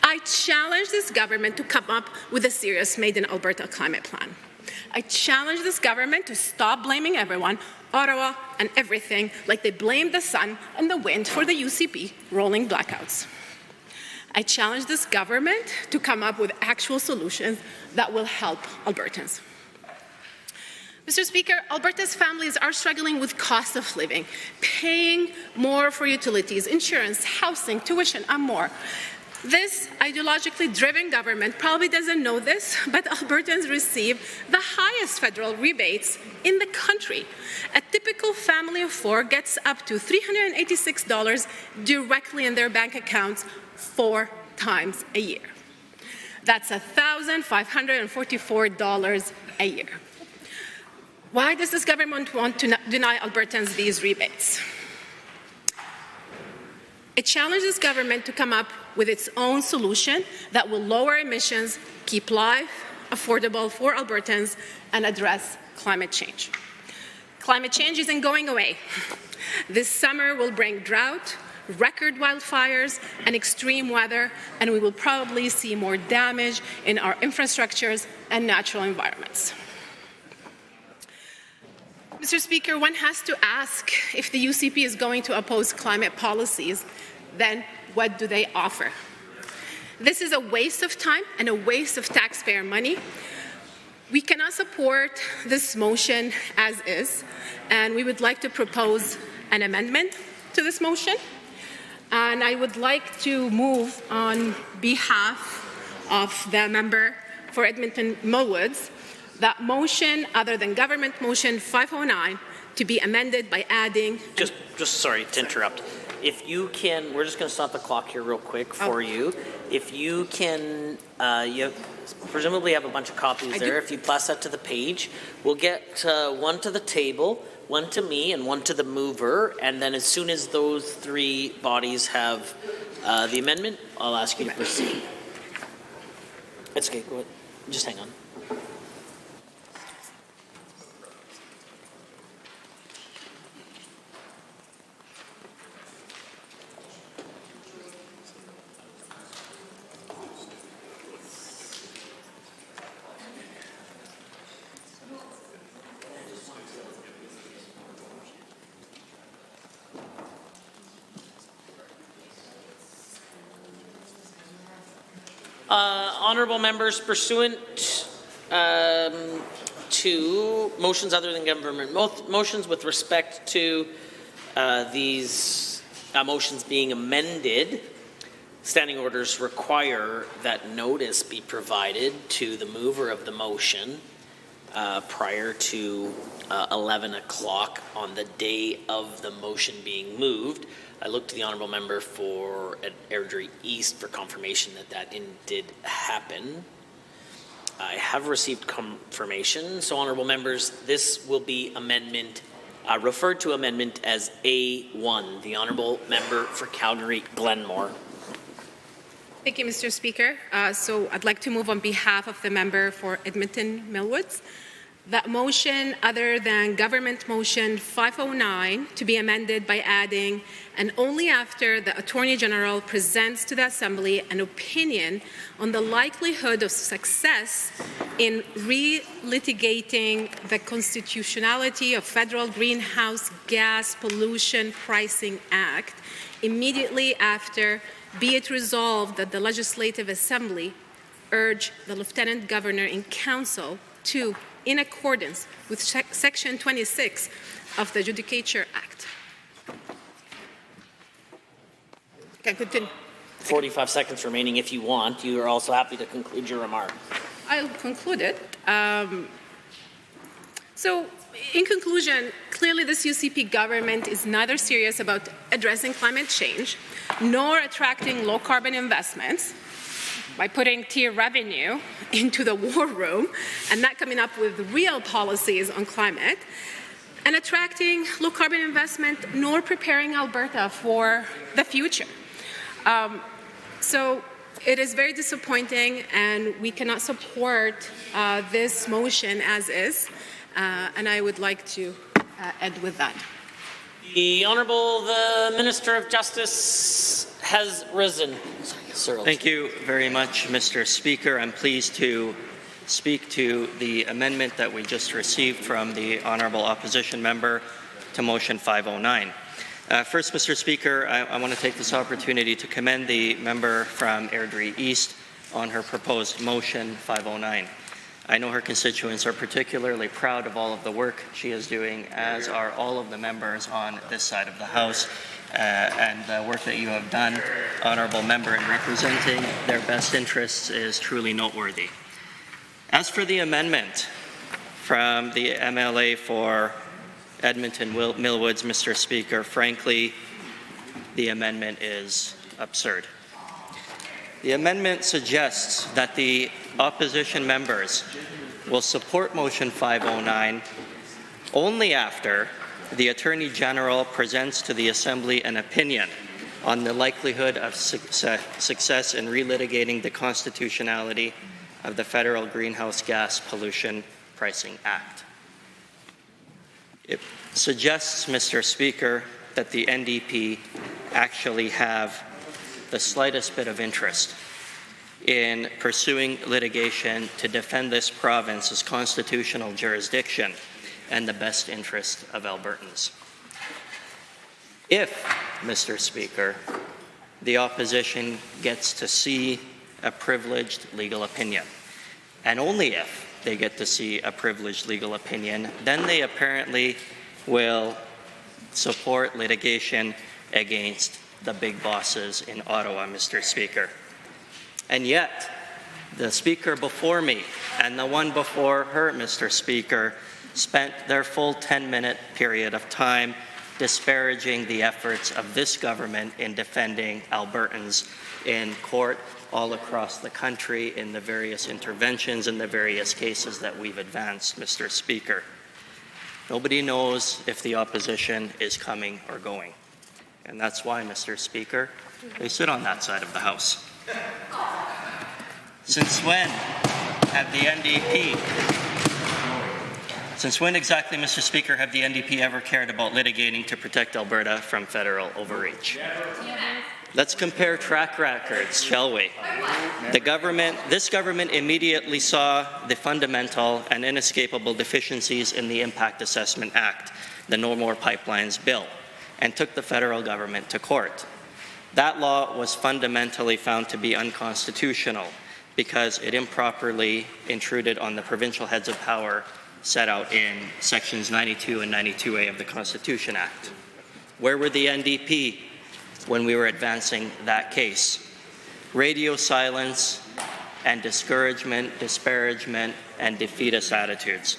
I challenge this government to come up with a serious Made in Alberta climate plan. I challenge this government to stop blaming everyone, Ottawa and everything, like they blamed the sun and the wind for the UCP rolling blackouts. I challenge this government to come up with actual solutions that will help Albertans. Mr. Speaker, Alberta's families are struggling with cost of living, paying more for utilities, insurance, housing, tuition, and more. This ideologically driven government probably doesn't know this, but Albertans receive the highest federal rebates in the country. A typical family of four gets up to $386 directly in their bank accounts 4 times a year. That's $1,544 a year. Why does this government want to deny Albertans these rebates? It challenges government to come up with its own solution that will lower emissions, keep life affordable for Albertans, and address climate change. Climate change isn't going away. This summer will bring drought, record wildfires, and extreme weather, and we will probably see more damage in our infrastructures and natural environments. Mr. Speaker, one has to ask, if the UCP is going to oppose climate policies, then what do they offer? This is a waste of time and a waste of taxpayer money. We cannot support this motion as is, and we would like to propose an amendment to this motion. And I would like to move on behalf of the member for Edmonton Millwoods that motion, other than government motion 509, to be amended by adding... Just sorry to interrupt. If you can, we're just going to stop the clock here real quick for you. If you can, you presumably have a bunch of copies there. If you pass that to the page, we'll get one to the table, one to me, and one to the mover. And then as soon as those three bodies have the amendment, I'll ask you to proceed. That's okay. Go ahead. Just hang on. Honourable members, pursuant to motions other than government motions with respect to these motions being amended, standing orders require that notice be provided to the mover of the motion prior to 11 o'clock on the day of the motion being moved. I looked to the honourable member for Airdrie East for confirmation that did happen. I have received confirmation. So, honourable members, this will be amendment, referred to amendment as A1. The honourable member for Calgary Glenmore. Thank you, Mr. Speaker. So I'd like to move on behalf of the member for Edmonton Millwoods that motion other than government motion 509 to be amended by adding, and only after the Attorney General presents to the Assembly an opinion on the likelihood of success in relitigating the constitutionality of Federal Greenhouse Gas Pollution Pricing Act, immediately after be it resolved that the Legislative Assembly urge the Lieutenant Governor in Council to, in accordance with Section 26 of the Judicature Act. Can continue. 45 seconds remaining if you want. You are also happy to conclude your remark. I'll conclude it. So, in conclusion, clearly this UCP government is neither serious about addressing climate change nor attracting low-carbon investments by putting tier revenue into the war room and not coming up with real policies on climate, and attracting low-carbon investment nor preparing Alberta for the future. So it is very disappointing, and we cannot support this motion as is. And I would like to end with that. The Honourable the Minister of Justice has risen. Thank you very much, Mr. Speaker. I'm pleased to speak to the amendment that we just received from the Honourable Opposition Member to Motion 509. First, Mr. Speaker, I want to take this opportunity to commend the member from Airdrie East on her proposed Motion 509. I know her constituents are particularly proud of all of the work she is doing, as are all of the members on this side of the House, and the work that you have done, Honourable Member, in representing their best interests is truly noteworthy. As for the amendment from the MLA for Edmonton Millwoods, Mr. Speaker, frankly, the amendment is absurd. The amendment suggests that the opposition members will support Motion 509 only after the Attorney General presents to the Assembly an opinion on the likelihood of success in relitigating the constitutionality of the Federal Greenhouse Gas Pollution Pricing Act. It suggests, Mr. Speaker, that the NDP actually have the slightest bit of interest in pursuing litigation to defend this province's constitutional jurisdiction and the best interest of Albertans. If, Mr. Speaker, the opposition gets to see a privileged legal opinion, and only if they get to see a privileged legal opinion, then they apparently will support litigation against the big bosses in Ottawa, Mr. Speaker. And yet, the speaker before me and the one before her, Mr. Speaker, spent their full 10-minute period of time disparaging the efforts of this government in defending Albertans in court all across the country in the various interventions and the various cases that we've advanced, Mr. Speaker. Nobody knows if the opposition is coming or going. And that's why, Mr. Speaker, they sit on that side of the House. Since when exactly, Mr. Speaker, have the NDP ever cared about litigating to protect Alberta from federal overreach? Let's compare track records, shall we? This government immediately saw the fundamental and inescapable deficiencies in the Impact Assessment Act, the No More Pipelines bill, and took the federal government to court. That law was fundamentally found to be unconstitutional because it improperly intruded on the provincial heads of power set out in sections 92 and 92A of the Constitution Act. Where were the NDP when we were advancing that case? Radio silence and discouragement, disparagement, and defeatist attitudes.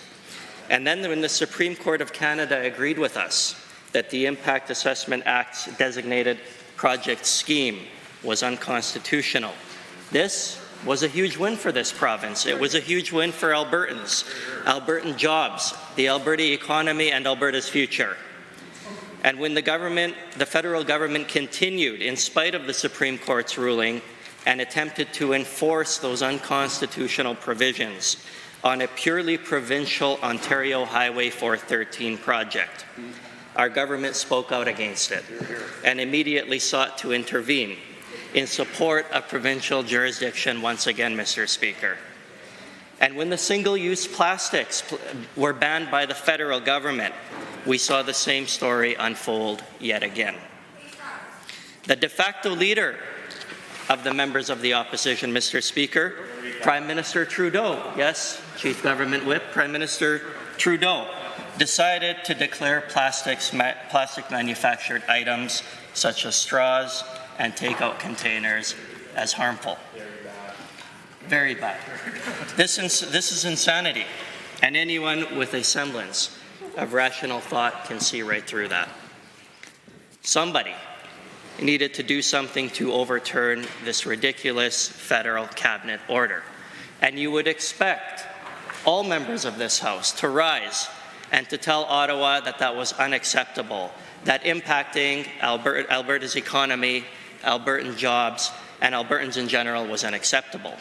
And then when the Supreme Court of Canada agreed with us that the Impact Assessment Act's designated project scheme was unconstitutional, this was a huge win for this province. It was a huge win for Albertans, Albertan jobs, the Alberta economy, and Alberta's future. And when the federal government continued, in spite of the Supreme Court's ruling, and attempted to enforce those unconstitutional provisions on a purely provincial Ontario Highway 413 project, our government spoke out against it and immediately sought to intervene in support of provincial jurisdiction once again, Mr. Speaker. And when the single-use plastics were banned by the federal government, we saw the same story unfold yet again. The de facto leader of the members of the opposition, Mr. Speaker, Prime Minister Trudeau, yes, Chief Government Whip, Prime Minister Trudeau, decided to declare plastic manufactured items such as straws and takeout containers as harmful. Very bad. This is insanity, and anyone with a semblance of rational thought can see right through that. Somebody needed to do something to overturn this ridiculous federal cabinet order, and you would expect all members of this House to rise and to tell Ottawa that that was unacceptable, that impacting Alberta's economy, Albertan jobs, and Albertans in general was unacceptable.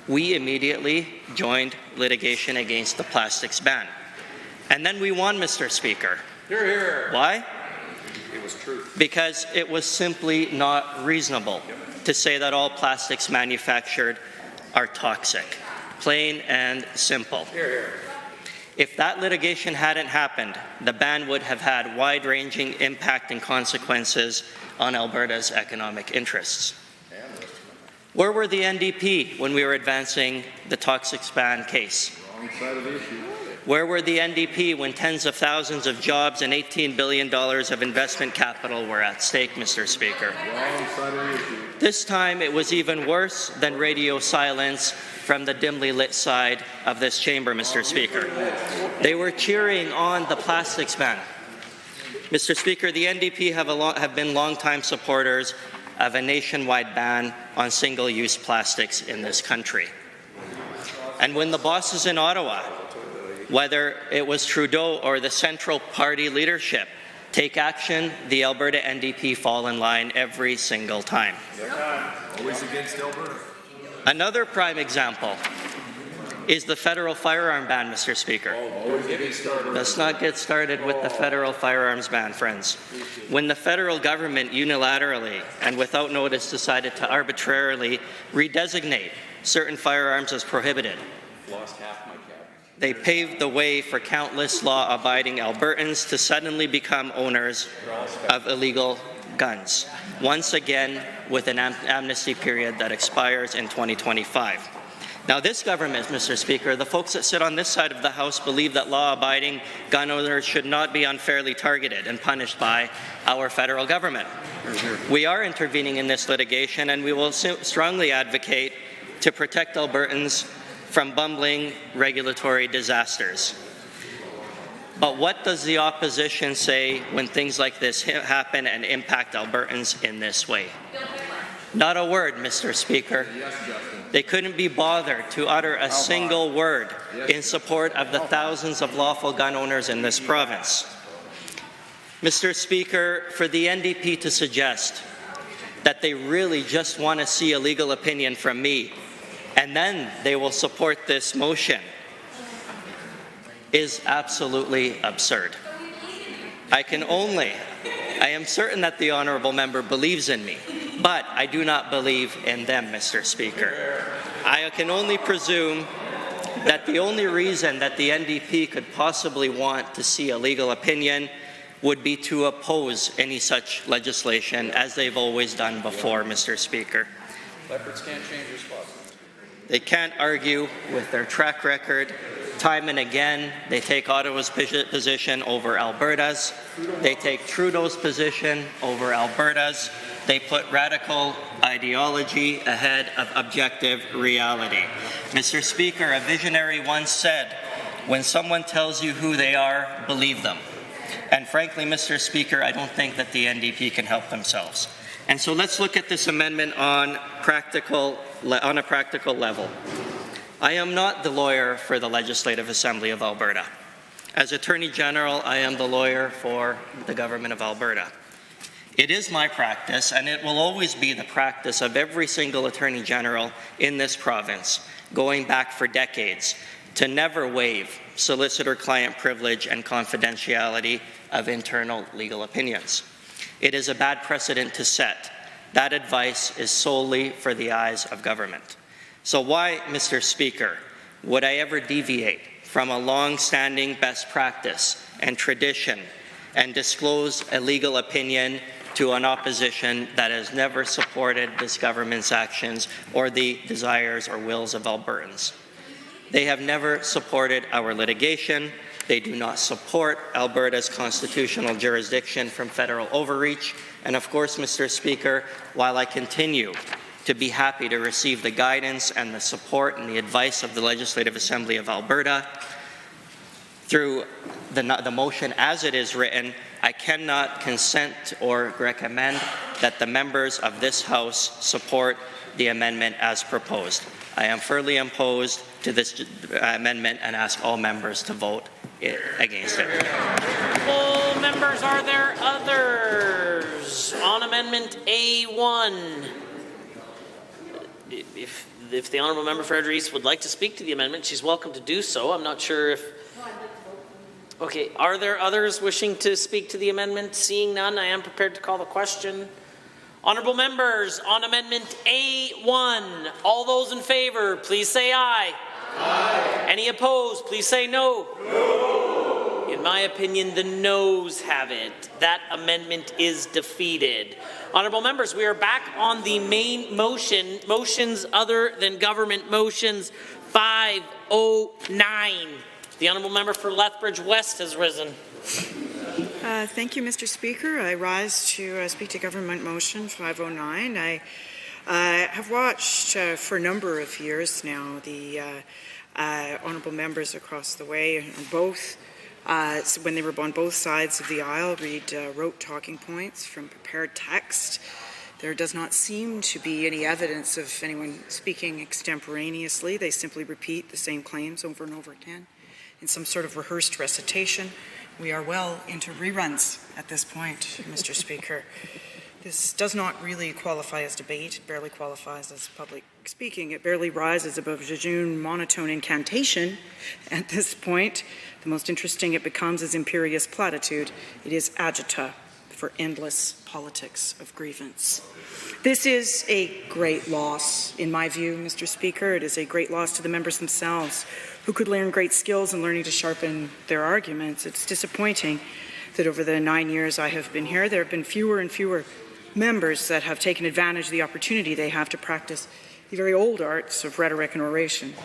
We immediately joined litigation against the plastics ban. And then we won, Mr. Speaker. Hear, hear. Why? It was true. Because it was simply not reasonable to say that all plastics manufactured are toxic. Plain and simple. Hear, hear. If that litigation hadn't happened, the ban would have had wide-ranging impact and consequences on Alberta's economic interests. Where were the NDP when we were advancing the toxics ban case? Wrong side of the issue. Where were the NDP when tens of thousands of jobs and $18 billion of investment capital were at stake, Mr. Speaker? Wrong side of the issue. This time it was even worse than radio silence from the dimly lit side of this chamber, Mr. Speaker. They were cheering on the plastics ban. Mr. Speaker, the NDP have been longtime supporters of a nationwide ban on single-use plastics in this country. And when the bosses in Ottawa, whether it was Trudeau or the Central Party leadership, take action, the Alberta NDP fall in line every single time. Always against Alberta. Another prime example is the federal firearm ban, Mr. Speaker. Let's not get started with the federal firearms ban, friends. When the federal government unilaterally and without notice decided to arbitrarily redesignate certain firearms as prohibited, they paved the way for countless law-abiding Albertans to suddenly become owners of illegal guns, once again with an amnesty period that expires in 2025. Now, this government, Mr. Speaker, the folks that sit on this side of the House believe that law-abiding gun owners should not be unfairly targeted and punished by our federal government. We are intervening in this litigation, and we will strongly advocate to protect Albertans from bumbling regulatory disasters. But what does the opposition say when things like this happen and impact Albertans in this way? Not a word, Mr. Speaker. They couldn't be bothered to utter a single word in support of the thousands of lawful gun owners in this province. Mr. Speaker, for the NDP to suggest that they really just want to see a legal opinion from me and then they will support this motion is absolutely absurd. I am certain that the honourable member believes in me, but I do not believe in them, Mr. Speaker. I can only presume that the only reason that the NDP could possibly want to see a legal opinion would be to oppose any such legislation, as they've always done before, Mr. Speaker. Leopards can't change their spots. They can't argue with their track record Time and again, they take Ottawa's position over Alberta's. They take Trudeau's position over Alberta's. They put radical ideology ahead of objective reality. Mr. Speaker, a visionary once said, when someone tells you who they are, believe them. And frankly, Mr. Speaker, I don't think that the NDP can help themselves. And so let's look at this amendment on a practical level. I am not the lawyer for the Legislative Assembly of Alberta. As Attorney General, I am the lawyer for the Government of Alberta. It is my practice, and it will always be the practice of every single Attorney General in this province, going back for decades, to never waive solicitor-client privilege and confidentiality of internal legal opinions. It is a bad precedent to set. That advice is solely for the eyes of government. So why, Mr. Speaker, would I ever deviate from a long-standing best practice and tradition and disclose a legal opinion to an opposition that has never supported this government's actions or the desires or wills of Albertans? They have never supported our litigation. They do not support Alberta's constitutional jurisdiction from federal overreach. And of course, Mr. Speaker, while I continue to be happy to receive the guidance and the support and the advice of the Legislative Assembly of Alberta, through the motion as it is written, I cannot consent or recommend that the members of this House support the amendment as proposed. I am firmly opposed to this amendment and ask all members to vote against it. Full members, are there others on Amendment A1? If the Honourable Member for Ardrey East would like to speak to the amendment, she's welcome to do so. I'm not sure if... Okay, are there others wishing to speak to the amendment? Seeing none, I am prepared to call the question. Honourable members, on Amendment A1, all those in favour, please say aye. Aye. Any opposed, please say no. No. In my opinion, the noes have it. That amendment is defeated. Honourable members, we are back on the main motion, motions other than government motions 509. The Honourable Member for Lethbridge West has risen. Thank you, Mr. Speaker. I rise to speak to Government Motion 509. I have watched for a number of years now the honourable members across the way, both when they were on both sides of the aisle, read rote talking points from prepared text. There does not seem to be any evidence of anyone speaking extemporaneously. They simply repeat the same claims over and over again in some sort of rehearsed recitation. We are well into reruns at this point, Mr. Speaker. This does not really qualify as debate. It barely qualifies as public speaking. It barely rises above jejune monotone incantation. At this point, the most interesting it becomes is imperious platitude. It is agita for endless politics of grievance. This is a great loss, in my view, Mr. Speaker. It is a great loss to the members themselves, who could learn great skills in learning to sharpen their arguments. It's disappointing that over the 9 years I have been here, there have been fewer and fewer members that have taken advantage of the opportunity they have to practice the very old arts of rhetoric and oration.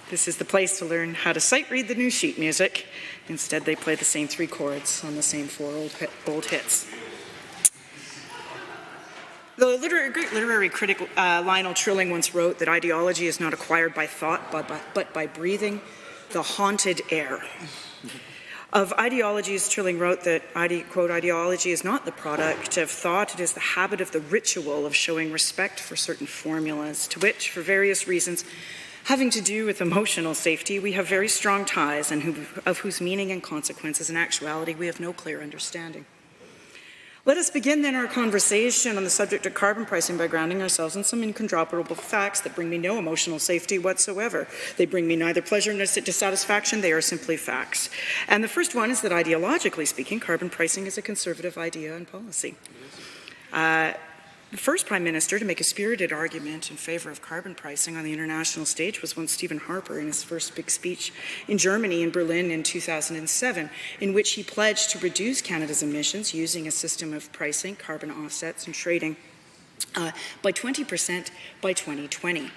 This is the place to learn how to sight read the new sheet music. Instead, they play the same 3 chords on the same 4 old hits. The great literary critic Lionel Trilling once wrote that ideology is not acquired by thought, but by breathing the haunted air. Of ideologies, Trilling wrote that, quote, ideology is not the product of thought, it is the habit of the ritual of showing respect for certain formulas, to which, for various reasons, having to do with emotional safety, we have very strong ties, and of whose meaning and consequences in actuality we have no clear understanding. Let us begin then our conversation on the subject of carbon pricing by grounding ourselves in some incontrovertible facts that bring me no emotional safety whatsoever. They bring me neither pleasure nor dissatisfaction, they are simply facts. And the first one is that ideologically speaking, carbon pricing is a conservative idea and policy. The first Prime Minister to make a spirited argument in favour of carbon pricing on the international stage was one Stephen Harper in his first big speech in Germany in Berlin in 2007, in which he pledged to reduce Canada's emissions using a system of pricing, carbon offsets and trading by 20% by 2020.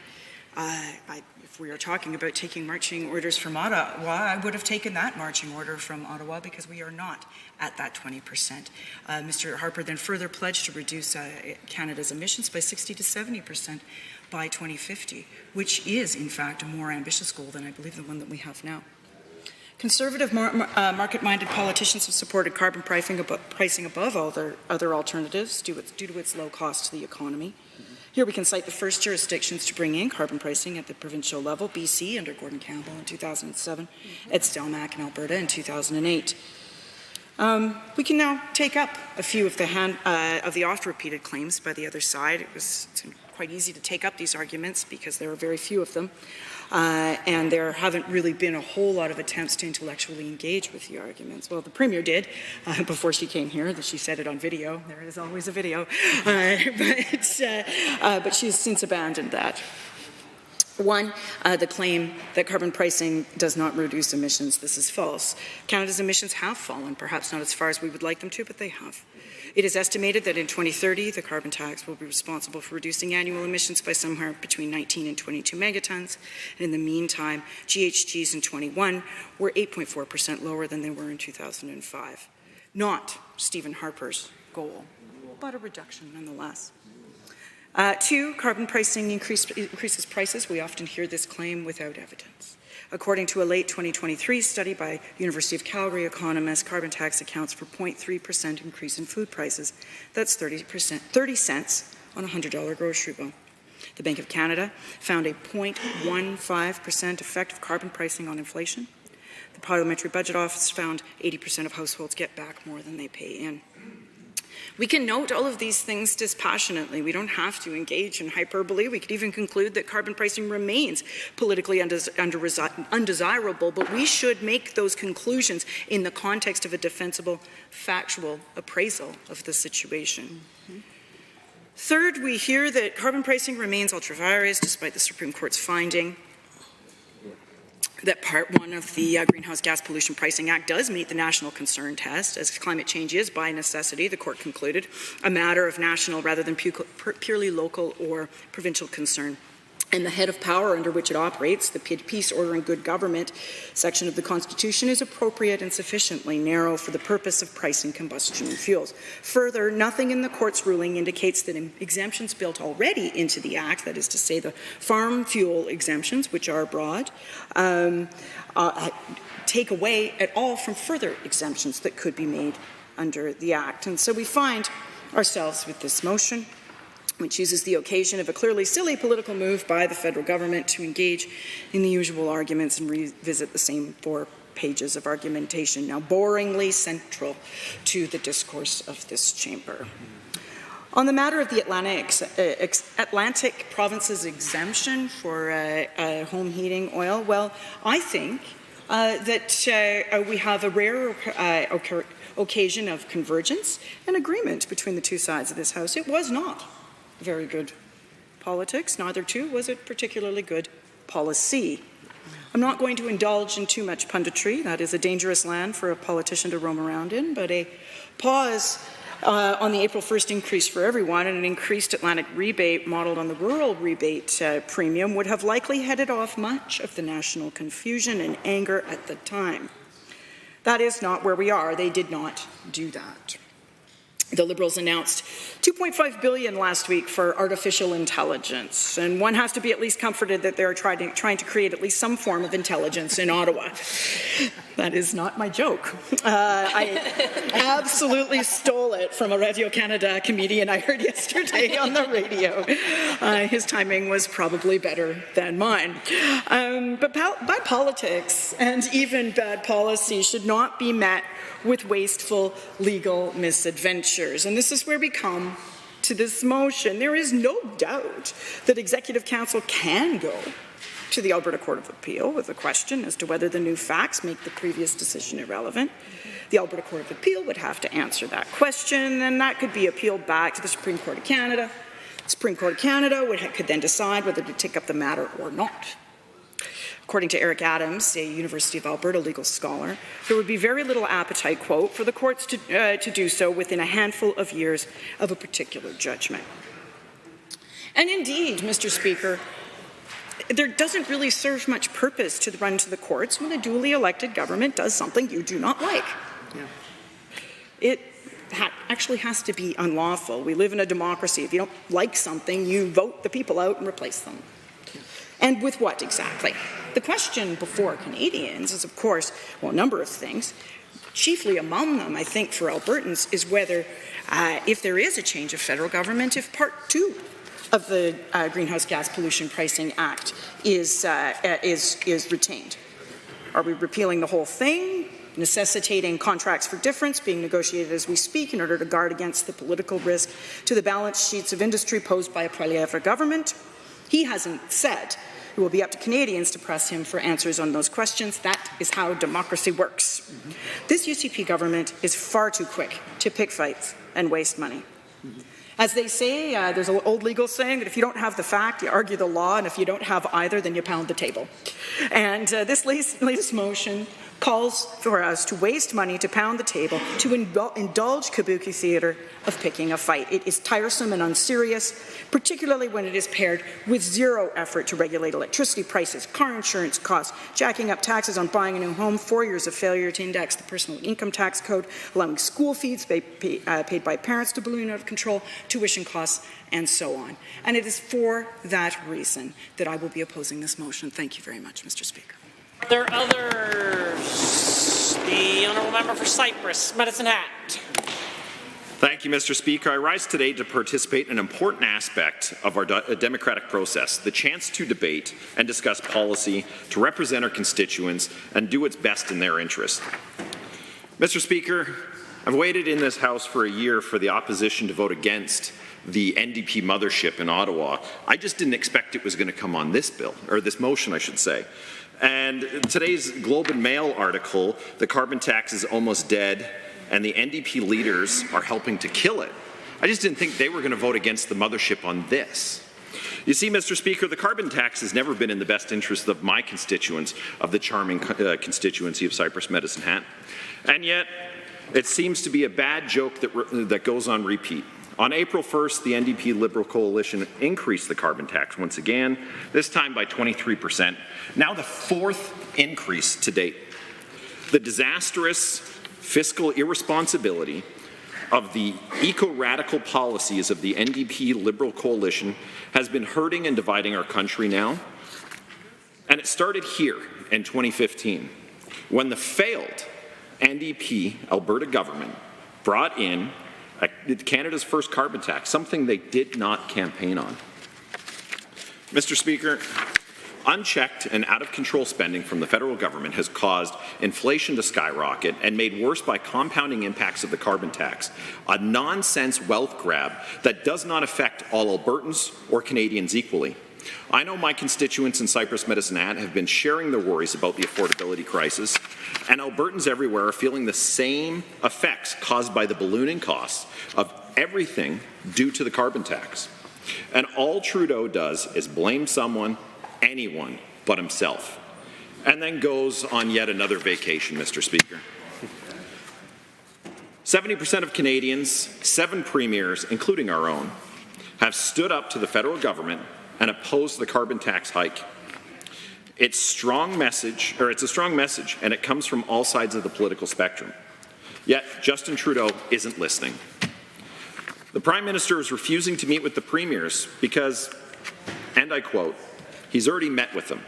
if we are talking about taking marching orders from Ottawa, I would have taken that marching order from Ottawa because we are not at that 20%. Mr. Harper then further pledged to reduce Canada's emissions by 60 to 70% by 2050, which is, in fact, a more ambitious goal than I believe the one that we have now. Conservative market-minded politicians have supported carbon pricing above all their other alternatives due to its low cost to the economy. Here we can cite the first jurisdictions to bring in carbon pricing at the provincial level, BC under Gordon Campbell in 2007, Ed Stelmach in Alberta in 2008. We can now take up a few of the oft-repeated claims by the other side. It's quite easy to take up these arguments because there are very few of them, and there haven't really been a whole lot of attempts to intellectually engage with the arguments. Well, the Premier did before she came here. She said it on video. There is always a video, but she's since abandoned that. One, the claim that carbon pricing does not reduce emissions. This is false. Canada's emissions have fallen, perhaps not as far as we would like them to, but they have. It is estimated that in 2030, the carbon tax will be responsible for reducing annual emissions by somewhere between 19 and 22 megatons. And in the meantime, GHGs in 21 were 8.4% lower than they were in 2005. Not Stephen Harper's goal, but a reduction nonetheless. Two, carbon pricing increases prices. We often hear this claim without evidence. According to a late 2023 study by University of Calgary economists, carbon tax accounts for 0.3% increase in food prices. That's 30 cents on a $100 grocery bill. The Bank of Canada found a 0.15% effect of carbon pricing on inflation. The Parliamentary Budget Office found 80% of households get back more than they pay in. We can note all of these things dispassionately. We don't have to engage in hyperbole. We could even conclude that carbon pricing remains politically undesirable, but we should make those conclusions in the context of a defensible, factual appraisal of the situation. Third, we hear that carbon pricing remains ultra-vires despite the Supreme Court's finding that Part 1 of the Greenhouse Gas Pollution Pricing Act does meet the national concern test, as climate change is, by necessity, the court concluded, a matter of national rather than purely local or provincial concern. And the head of power under which it operates, the Peace, Order and Good Government section of the Constitution, is appropriate and sufficiently narrow for the purpose of pricing combustion fuels. Further, nothing in the court's ruling indicates that exemptions built already into the Act, that is to say the farm fuel exemptions, which are broad, take away at all from further exemptions that could be made under the Act. And so we find ourselves with this motion, which uses the occasion of a clearly silly political move by the federal government to engage in the usual arguments and revisit the same 4 pages of argumentation, now boringly central to the discourse of this chamber. On the matter of the Atlantic province's exemption for home heating oil, well, I think that we have a rare occasion of convergence and agreement between the two sides of this House. It was not very good politics, neither too was it particularly good policy. I'm not going to indulge in too much punditry. That is a dangerous land for a politician to roam around in, but a pause on the April 1st increase for everyone and an increased Atlantic rebate modeled on the rural rebate premium would have likely headed off much of the national confusion and anger at the time. That is not where we are. They did not do that. The Liberals announced $2.5 billion last week for artificial intelligence, and one has to be at least comforted that they're trying to create at least some form of intelligence in Ottawa. That is not my joke. I absolutely stole it from a Radio-Canada comedian I heard yesterday on the radio. His timing was probably better than mine. But bad politics and even bad policy should not be met with wasteful legal misadventures. And this is where we come to this motion. There is no doubt that Executive Council can go to the Alberta Court of Appeal with a question as to whether the new facts make the previous decision irrelevant. The Alberta Court of Appeal would have to answer that question, and that could be appealed back to the Supreme Court of Canada. The Supreme Court of Canada could then decide whether to take up the matter or not. According to Eric Adams, a University of Alberta legal scholar, there would be very little appetite, quote, for the courts to do so within a handful of years of a particular judgment. And indeed, Mr. Speaker, there doesn't really serve much purpose to run to the courts when a duly elected government does something you do not like. Yeah. It actually has to be unlawful. We live in a democracy. If you don't like something, you vote the people out and replace them. And with what exactly? The question before Canadians is, of course, well, a number of things. Chiefly among them, I think, for Albertans, is whether, if there is a change of federal government, if Part 2 of the Greenhouse Gas Pollution Pricing Act is retained. Are we repealing the whole thing, necessitating contracts for difference being negotiated as we speak in order to guard against the political risk to the balance sheets of industry posed by a Poilievre government? He hasn't said. It will be up to Canadians to press him for answers on those questions. That is how democracy works. This UCP government is far too quick to pick fights and waste money. As they say, there's an old legal saying that if you don't have the fact, you argue the law, and if you don't have either, then you pound the table. And this latest motion calls for us to waste money to pound the table, to indulge kabuki theatre of picking a fight. It is tiresome and unserious, particularly when it is paired with zero effort to regulate electricity prices, car insurance costs, jacking up taxes on buying a new home, 4 years of failure to index the personal income tax code, allowing school fees paid by parents to balloon out of control, tuition costs, and so on. And it is for that reason that I will be opposing this motion. Thank you very much, Mr. Speaker. Are there others? The Honourable Member for Cypress, Medicine Hat. Thank you, Mr. Speaker. I rise today to participate in an important aspect of our democratic process, the chance to debate and discuss policy, to represent our constituents and do what's best in their interest. Mr. Speaker, I've waited in this House for a year for the opposition to vote against the NDP mothership in Ottawa. I just didn't expect it was going to come on this bill, or this motion, I should say. And today's Globe and Mail article, the carbon tax is almost dead, and the NDP leaders are helping to kill it. I just didn't think they were going to vote against the mothership on this. You see, Mr. Speaker, the carbon tax has never been in the best interest of my constituents, of the charming constituency of Cypress Medicine Hat. And yet, it seems to be a bad joke that goes on repeat. On April 1st, the NDP Liberal Coalition increased the carbon tax once again, this time by 23%. Now the fourth increase to date. The disastrous fiscal irresponsibility of the eco-radical policies of the NDP Liberal Coalition has been hurting and dividing our country now. And it started here in 2015, when the failed NDP Alberta government brought in Canada's first carbon tax, something they did not campaign on. Mr. Speaker, unchecked and out-of-control spending from the federal government has caused inflation to skyrocket and made worse by compounding impacts of the carbon tax, a nonsense wealth grab that does not affect all Albertans or Canadians equally. I know my constituents in Cypress Medicine Hat have been sharing their worries about the affordability crisis, and Albertans everywhere are feeling the same effects caused by the ballooning costs of everything due to the carbon tax. And all Trudeau does is blame someone, anyone but himself, and then goes on yet another vacation, Mr. Speaker. 70% of Canadians, 7 premiers, including our own, have stood up to the federal government and opposed the carbon tax hike. It's a strong message, and it comes from all sides of the political spectrum. Yet Justin Trudeau isn't listening. The Prime Minister is refusing to meet with the premiers because, and I quote, he's already met with them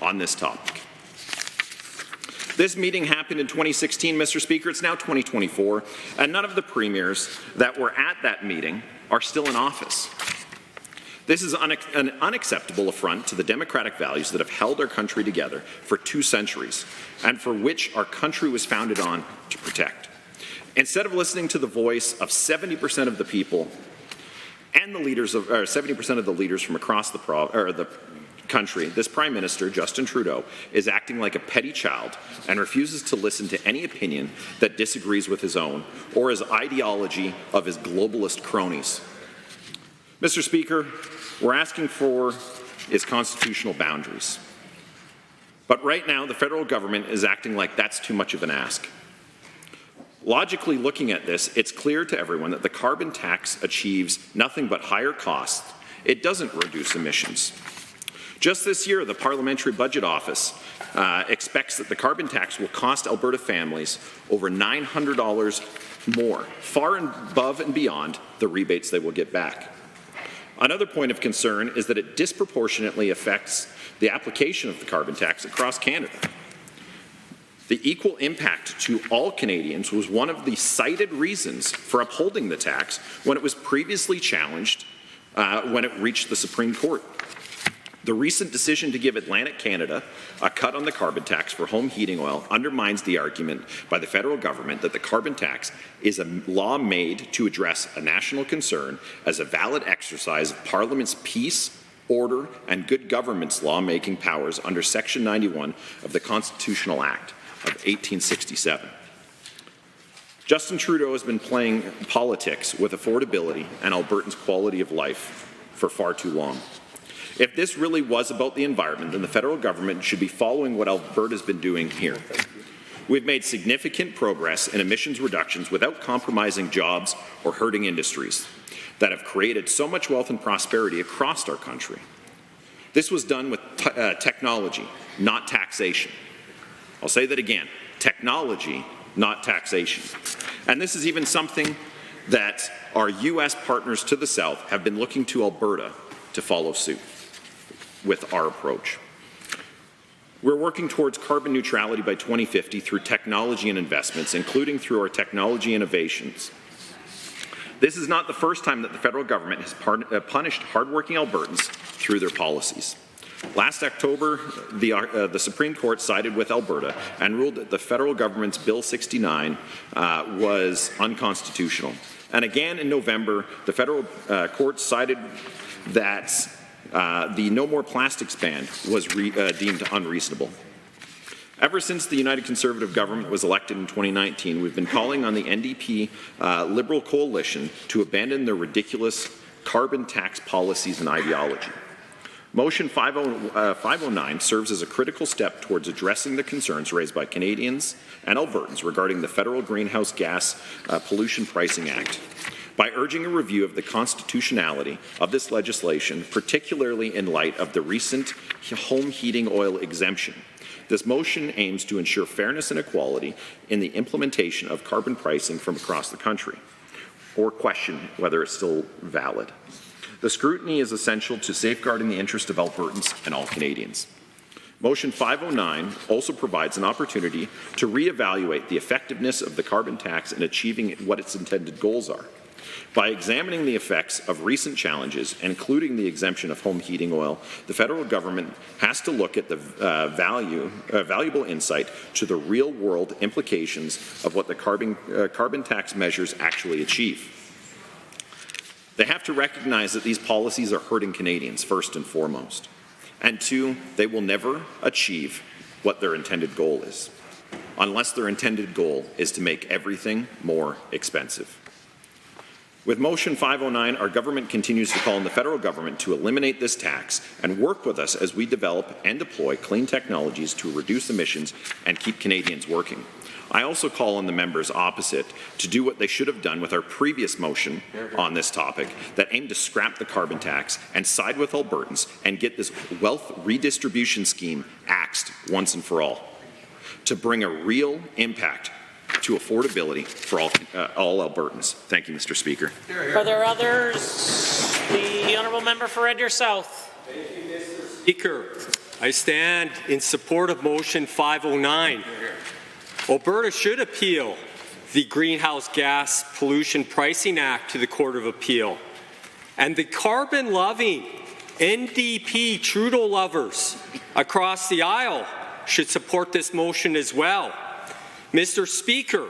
on this topic. This meeting happened in 2016, Mr. Speaker. It's now 2024, and none of the premiers that were at that meeting are still in office. This is an unacceptable affront to the democratic values that have held our country together for 2 centuries and for which our country was founded on to protect. Instead of listening to the voice of 70% of the people and the leaders of, 70% of the leaders from across the country, this Prime Minister, Justin Trudeau, is acting like a petty child and refuses to listen to any opinion that disagrees with his own or his ideology of his globalist cronies. Mr. Speaker, we're asking for is constitutional boundaries. But right now, the federal government is acting like that's too much of an ask. Logically looking at this, it's clear to everyone that the carbon tax achieves nothing but higher costs. It doesn't reduce emissions. Just this year, the Parliamentary Budget Office expects that the carbon tax will cost Alberta families over $900 more, far and above and beyond the rebates they will get back. Another point of concern is that it disproportionately affects the application of the carbon tax across Canada. The equal impact to all Canadians was one of the cited reasons for upholding the tax when it was previously challenged when it reached the Supreme Court. The recent decision to give Atlantic Canada a cut on the carbon tax for home heating oil undermines the argument by the federal government that the carbon tax is a law made to address a national concern as a valid exercise of Parliament's peace, order, and good government's lawmaking powers under Section 91 of the Constitutional Act of 1867. Justin Trudeau has been playing politics with affordability and Albertans' quality of life for far too long. If this really was about the environment, then the federal government should be following what Alberta has been doing here. We've made significant progress in emissions reductions without compromising jobs or hurting industries that have created so much wealth and prosperity across our country. This was done with technology, not taxation. I'll say that again, technology, not taxation. And this is even something that our U.S. partners to the south have been looking to Alberta to follow suit with our approach. We're working towards carbon neutrality by 2050 through technology and investments, including through our technology innovations. This is not the first time that the federal government has punished hardworking Albertans through their policies. Last October, the Supreme Court sided with Alberta and ruled that the federal government's Bill 69 was unconstitutional. And again in November, the federal court sided that the No More Plastics ban was deemed unreasonable. Ever since the United Conservative government was elected in 2019, we've been calling on the NDP Liberal coalition to abandon their ridiculous carbon tax policies and ideology. Motion 509 serves as a critical step towards addressing the concerns raised by Canadians and Albertans regarding the Federal Greenhouse Gas Pollution Pricing Act. By urging a review of the constitutionality of this legislation, particularly in light of the recent home heating oil exemption, this motion aims to ensure fairness and equality in the implementation of carbon pricing from across the country, or question whether it's still valid. The scrutiny is essential to safeguarding the interest of Albertans and all Canadians. Motion 509 also provides an opportunity to reevaluate the effectiveness of the carbon tax in achieving what its intended goals are. By examining the effects of recent challenges, including the exemption of home heating oil, the federal government has to look at the valuable insight to the real-world implications of what the carbon tax measures actually achieve. They have to recognize that these policies are hurting Canadians first and foremost. And two, they will never achieve what their intended goal is, unless their intended goal is to make everything more expensive. With Motion 509, our government continues to call on the federal government to eliminate this tax and work with us as we develop and deploy clean technologies to reduce emissions and keep Canadians working. I also call on the members opposite to do what they should have done with our previous motion on this topic that aimed to scrap the carbon tax and side with Albertans and get this wealth redistribution scheme axed once and for all, to bring a real impact to affordability for all Albertans. Thank you, Mr. Speaker. Are there others? The honourable member for Red Deer South. Thank you, Mr. Speaker. I stand in support of Motion 509. Alberta should appeal the Greenhouse Gas Pollution Pricing Act to the Court of Appeal. And the carbon-loving NDP Trudeau lovers across the aisle should support this motion as well. Mr. Speaker,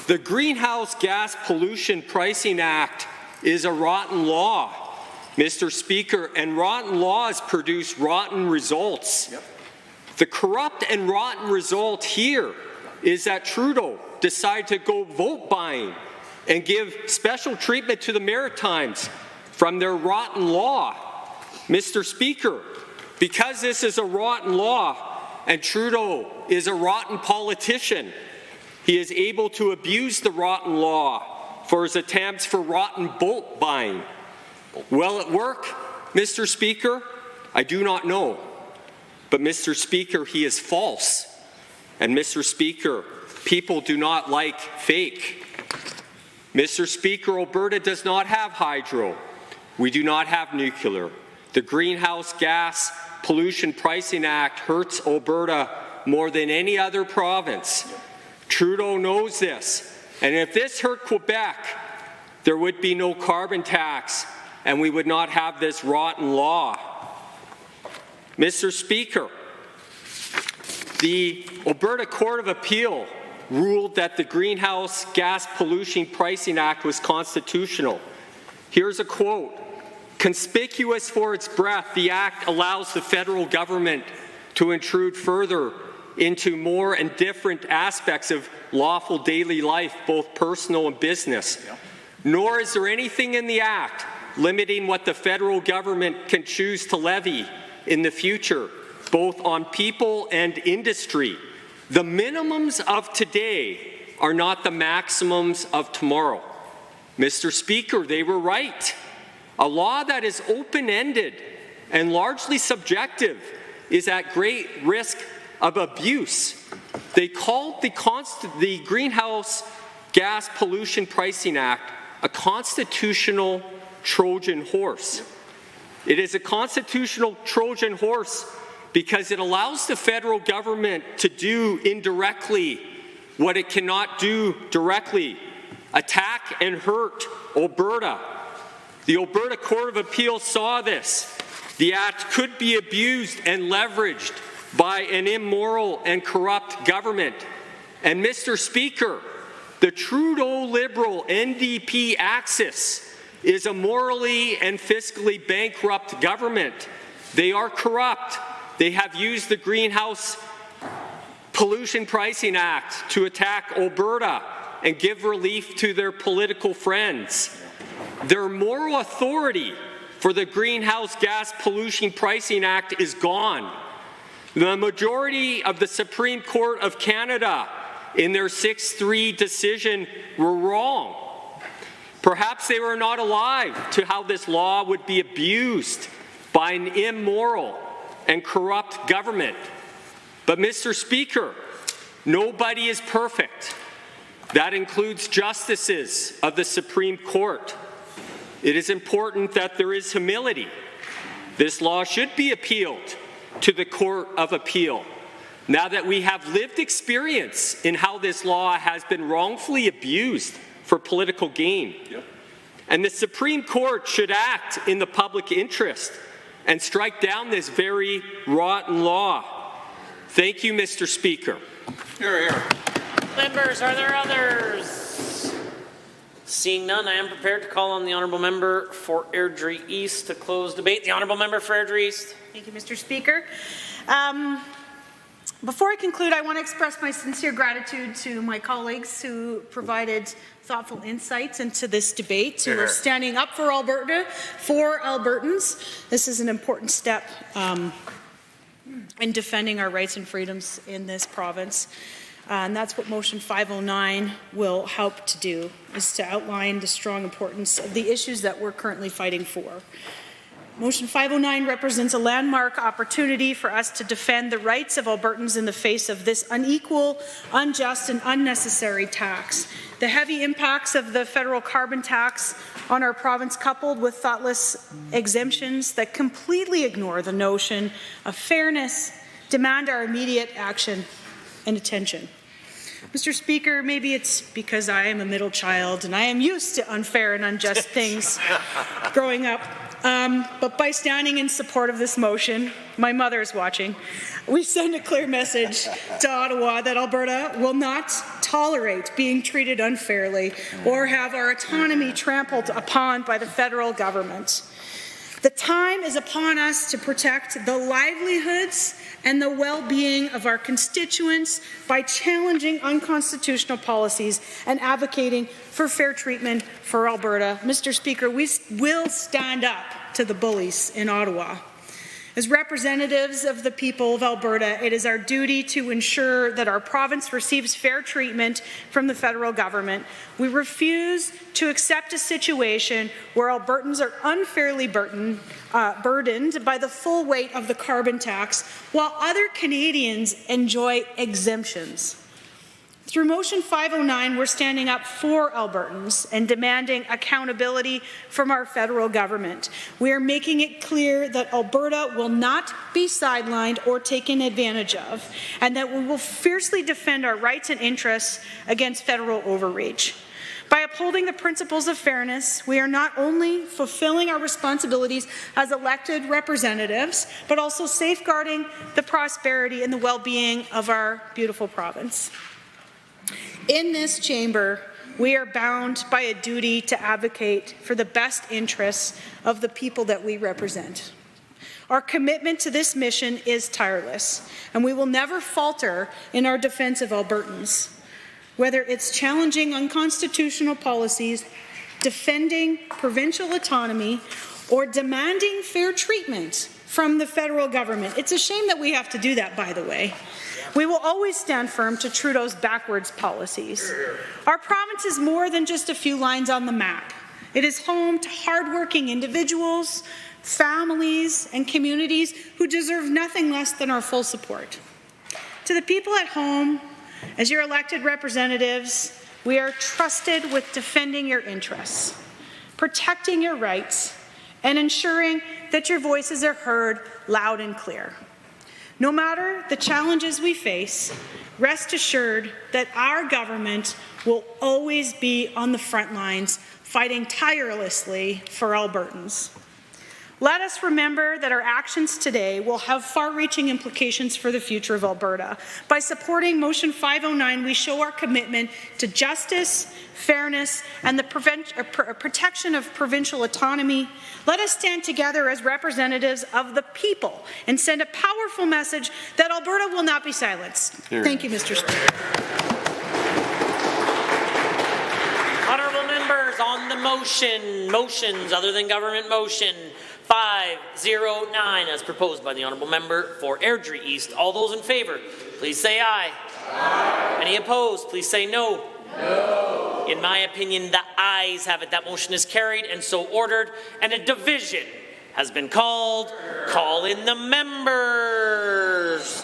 the Greenhouse Gas Pollution Pricing Act is a rotten law, Mr. Speaker, and rotten laws produce rotten results. Yep. The corrupt and rotten result here is that Trudeau decided to go vote buying and give special treatment to the Maritimes from their rotten law. Mr. Speaker, because this is a rotten law and Trudeau is a rotten politician, he is able to abuse the rotten law for his attempts for rotten boat buying. Will it work, Mr. Speaker? I do not know. But, Mr. Speaker, he is false. And, Mr. Speaker, people do not like fake. Mr. Speaker, Alberta does not have hydro. We do not have nuclear. The Greenhouse Gas Pollution Pricing Act hurts Alberta more than any other province. Trudeau knows this. And if this hurt Quebec, there would be no carbon tax, and we would not have this rotten law. Mr. Speaker, the Alberta Court of Appeal ruled that the Greenhouse Gas Pollution Pricing Act was constitutional. Here's a quote. Conspicuous for its breadth, the Act allows the federal government to intrude further into more and different aspects of lawful daily life, both personal and business. Nor is there anything in the Act limiting what the federal government can choose to levy in the future, both on people and industry. The minimums of today are not the maximums of tomorrow. Mr. Speaker, they were right. A law that is open-ended and largely subjective is at great risk of abuse. They called the Greenhouse Gas Pollution Pricing Act a constitutional Trojan horse. It is a constitutional Trojan horse because it allows the federal government to do indirectly what it cannot do directly, attack and hurt Alberta. The Alberta Court of Appeal saw this. The Act could be abused and leveraged by an immoral and corrupt government. And Mr. Speaker, the Trudeau Liberal NDP axis is a morally and fiscally bankrupt government. They are corrupt. They have used the Greenhouse Pollution Pricing Act to attack Alberta and give relief to their political friends. Their moral authority for the Greenhouse Gas Pollution Pricing Act is gone. The majority of the Supreme Court of Canada in their 6-3 decision were wrong. Perhaps they were not alive to how this law would be abused by an immoral and corrupt government. But, Mr. Speaker, nobody is perfect. That includes justices of the Supreme Court. It is important that there is humility. This law should be appealed to the Court of Appeal. Now that we have lived experience in how this law has been wrongfully abused for political gain. And the Supreme Court should act in the public interest and strike down this very rotten law. Thank you, Mr. Speaker. Here, here. Members, are there others? Seeing none, I am prepared to call on the Honourable Member for Airdrie East to close debate. The Honourable Member for Airdrie East. Thank you, Mr. Speaker. Before I conclude, I want to express my sincere gratitude to my colleagues who provided thoughtful insights into this debate, who are standing up for Alberta, for Albertans. This is an important step in defending our rights and freedoms in this province. And that's what Motion 509 will help to do, is to outline the strong importance of the issues that we're currently fighting for. Motion 509 represents a landmark opportunity for us to defend the rights of Albertans in the face of this unequal, unjust, and unnecessary tax. The heavy impacts of the federal carbon tax on our province, coupled with thoughtless exemptions that completely ignore the notion of fairness, demand our immediate action and attention. Mr. Speaker, maybe it's because I am a middle child and I am used to unfair and unjust things growing up. But by standing in support of this motion, my mother is watching, we send a clear message to Ottawa that Alberta will not tolerate being treated unfairly or have our autonomy trampled upon by the federal government. The time is upon us to protect the livelihoods and the well-being of our constituents by challenging unconstitutional policies and advocating for fair treatment for Alberta. Mr. Speaker, we will stand up to the bullies in Ottawa. As representatives of the people of Alberta, it is our duty to ensure that our province receives fair treatment from the federal government. We refuse to accept a situation where Albertans are unfairly burdened by the full weight of the carbon tax, while other Canadians enjoy exemptions. Through Motion 509, we're standing up for Albertans and demanding accountability from our federal government. We are making it clear that Alberta will not be sidelined or taken advantage of, and that we will fiercely defend our rights and interests against federal overreach. By upholding the principles of fairness, we are not only fulfilling our responsibilities as elected representatives, but also safeguarding the prosperity and the well-being of our beautiful province. In this chamber, we are bound by a duty to advocate for the best interests of the people that we represent. Our commitment to this mission is tireless, and we will never falter in our defense of Albertans. Whether it's challenging unconstitutional policies, defending provincial autonomy, or demanding fair treatment from the federal government. It's a shame that we have to do that, by the way. We will always stand firm to Trudeau's backwards policies. Our province is more than just a few lines on the map. It is home to hardworking individuals, families, and communities who deserve nothing less than our full support. To the people at home, as your elected representatives, we are trusted with defending your interests, protecting your rights, and ensuring that your voices are heard loud and clear. No matter the challenges we face, rest assured that our government will always be on the front lines, fighting tirelessly for Albertans. Let us remember that our actions today will have far-reaching implications for the future of Alberta. By supporting Motion 509, we show our commitment to justice, fairness, and the protection of provincial autonomy. Let us stand together as representatives of the people and send a powerful message that Alberta will not be silenced. Here. Thank you, Mr. Speaker. Honourable members, on the motions other than government motion 509 as proposed by the Honourable Member for Airdrie East. All those in favour, please say aye. Aye. Any opposed, please say no. No. In my opinion, the ayes have it. That motion is carried and so ordered, and a division has been called. Call in the members.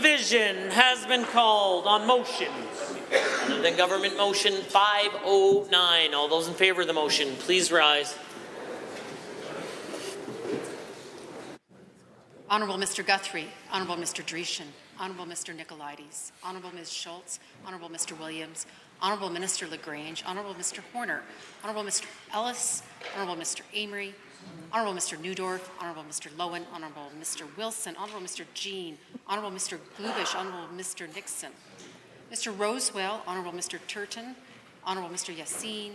division has been called on motions other than government motion 509. All those in favor of the motion, please rise. Honourable Mr. Guthrie, Honourable Mr. Dreeshen, Honourable Mr. Nicolaides, Honourable Ms. Schultz, Honourable Mr. Williams, Honourable Minister LaGrange, Honourable Mr. Horner, Honourable Mr. Ellis, Honourable Mr. Amory, Honourable Mr. Newdorf, Honourable Mr. Lowen, Honourable Mr. Wilson, Honourable Mr. Jean, Honourable Mr. Glubish, Honourable Mr. Nixon, Mr. Rosewell, Honourable Mr. Turton, Honourable Mr. Yassine,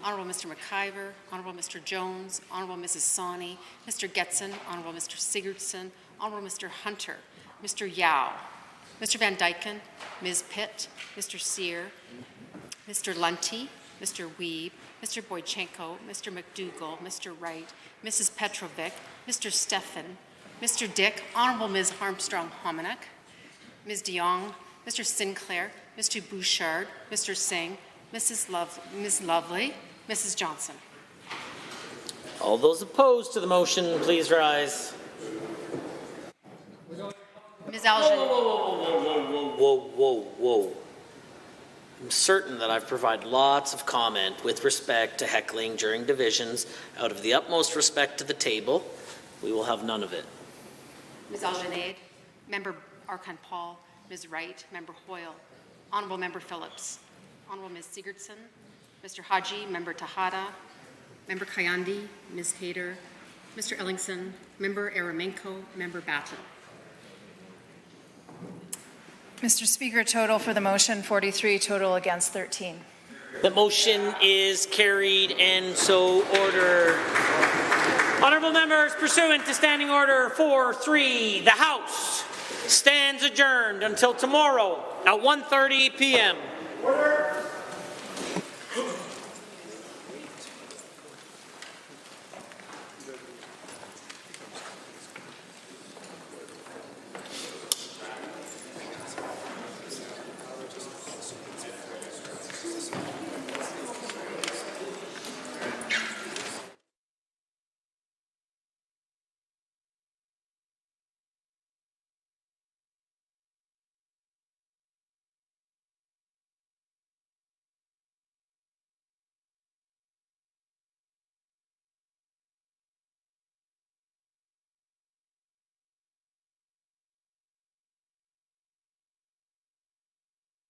Honourable Mr. McIver, Honourable Mr. Jones, Honourable Mrs. Sawney, Mr. Getson, Honourable Mr. Sigurdsson, Honourable Mr. Hunter, Mr. Yao, Mr. Van Dyken, Ms. Pitt, Mr. Sear, Mr. Lunty, Mr. Wiebe, Mr. Boychenko, Mr. McDougall, Mr. Wright, Mrs. Petrovic, Mr. Stephan, Mr. Dick, Honourable Ms. Armstrong-Hominick, Ms. DeYoung, Mr. Sinclair, Mr. Bouchard, Mr. Singh, Ms. Lovely, Mrs. Johnson. All those opposed to the motion, please rise. Ms. Algen. Whoa. I'm certain that I've provided lots of comment with respect to heckling during divisions. Out of the utmost respect to the table, we will have none of it. Ms. Algenaid, Member Archon-Paul, Ms. Wright, Member Hoyle, Honourable Member Phillips, Honourable Ms. Sigurdsson, Mr. Haji, Member Tejada, Member Kayandi, Ms. Hayter, Mr. Ellingson, Member Eramenko, Member Batten. Mr. Speaker, total for the motion 43, total against 13. The motion is carried and so ordered. Honourable members, pursuant to Standing Order 4.3, the House stands adjourned until tomorrow at 1:30 p.m.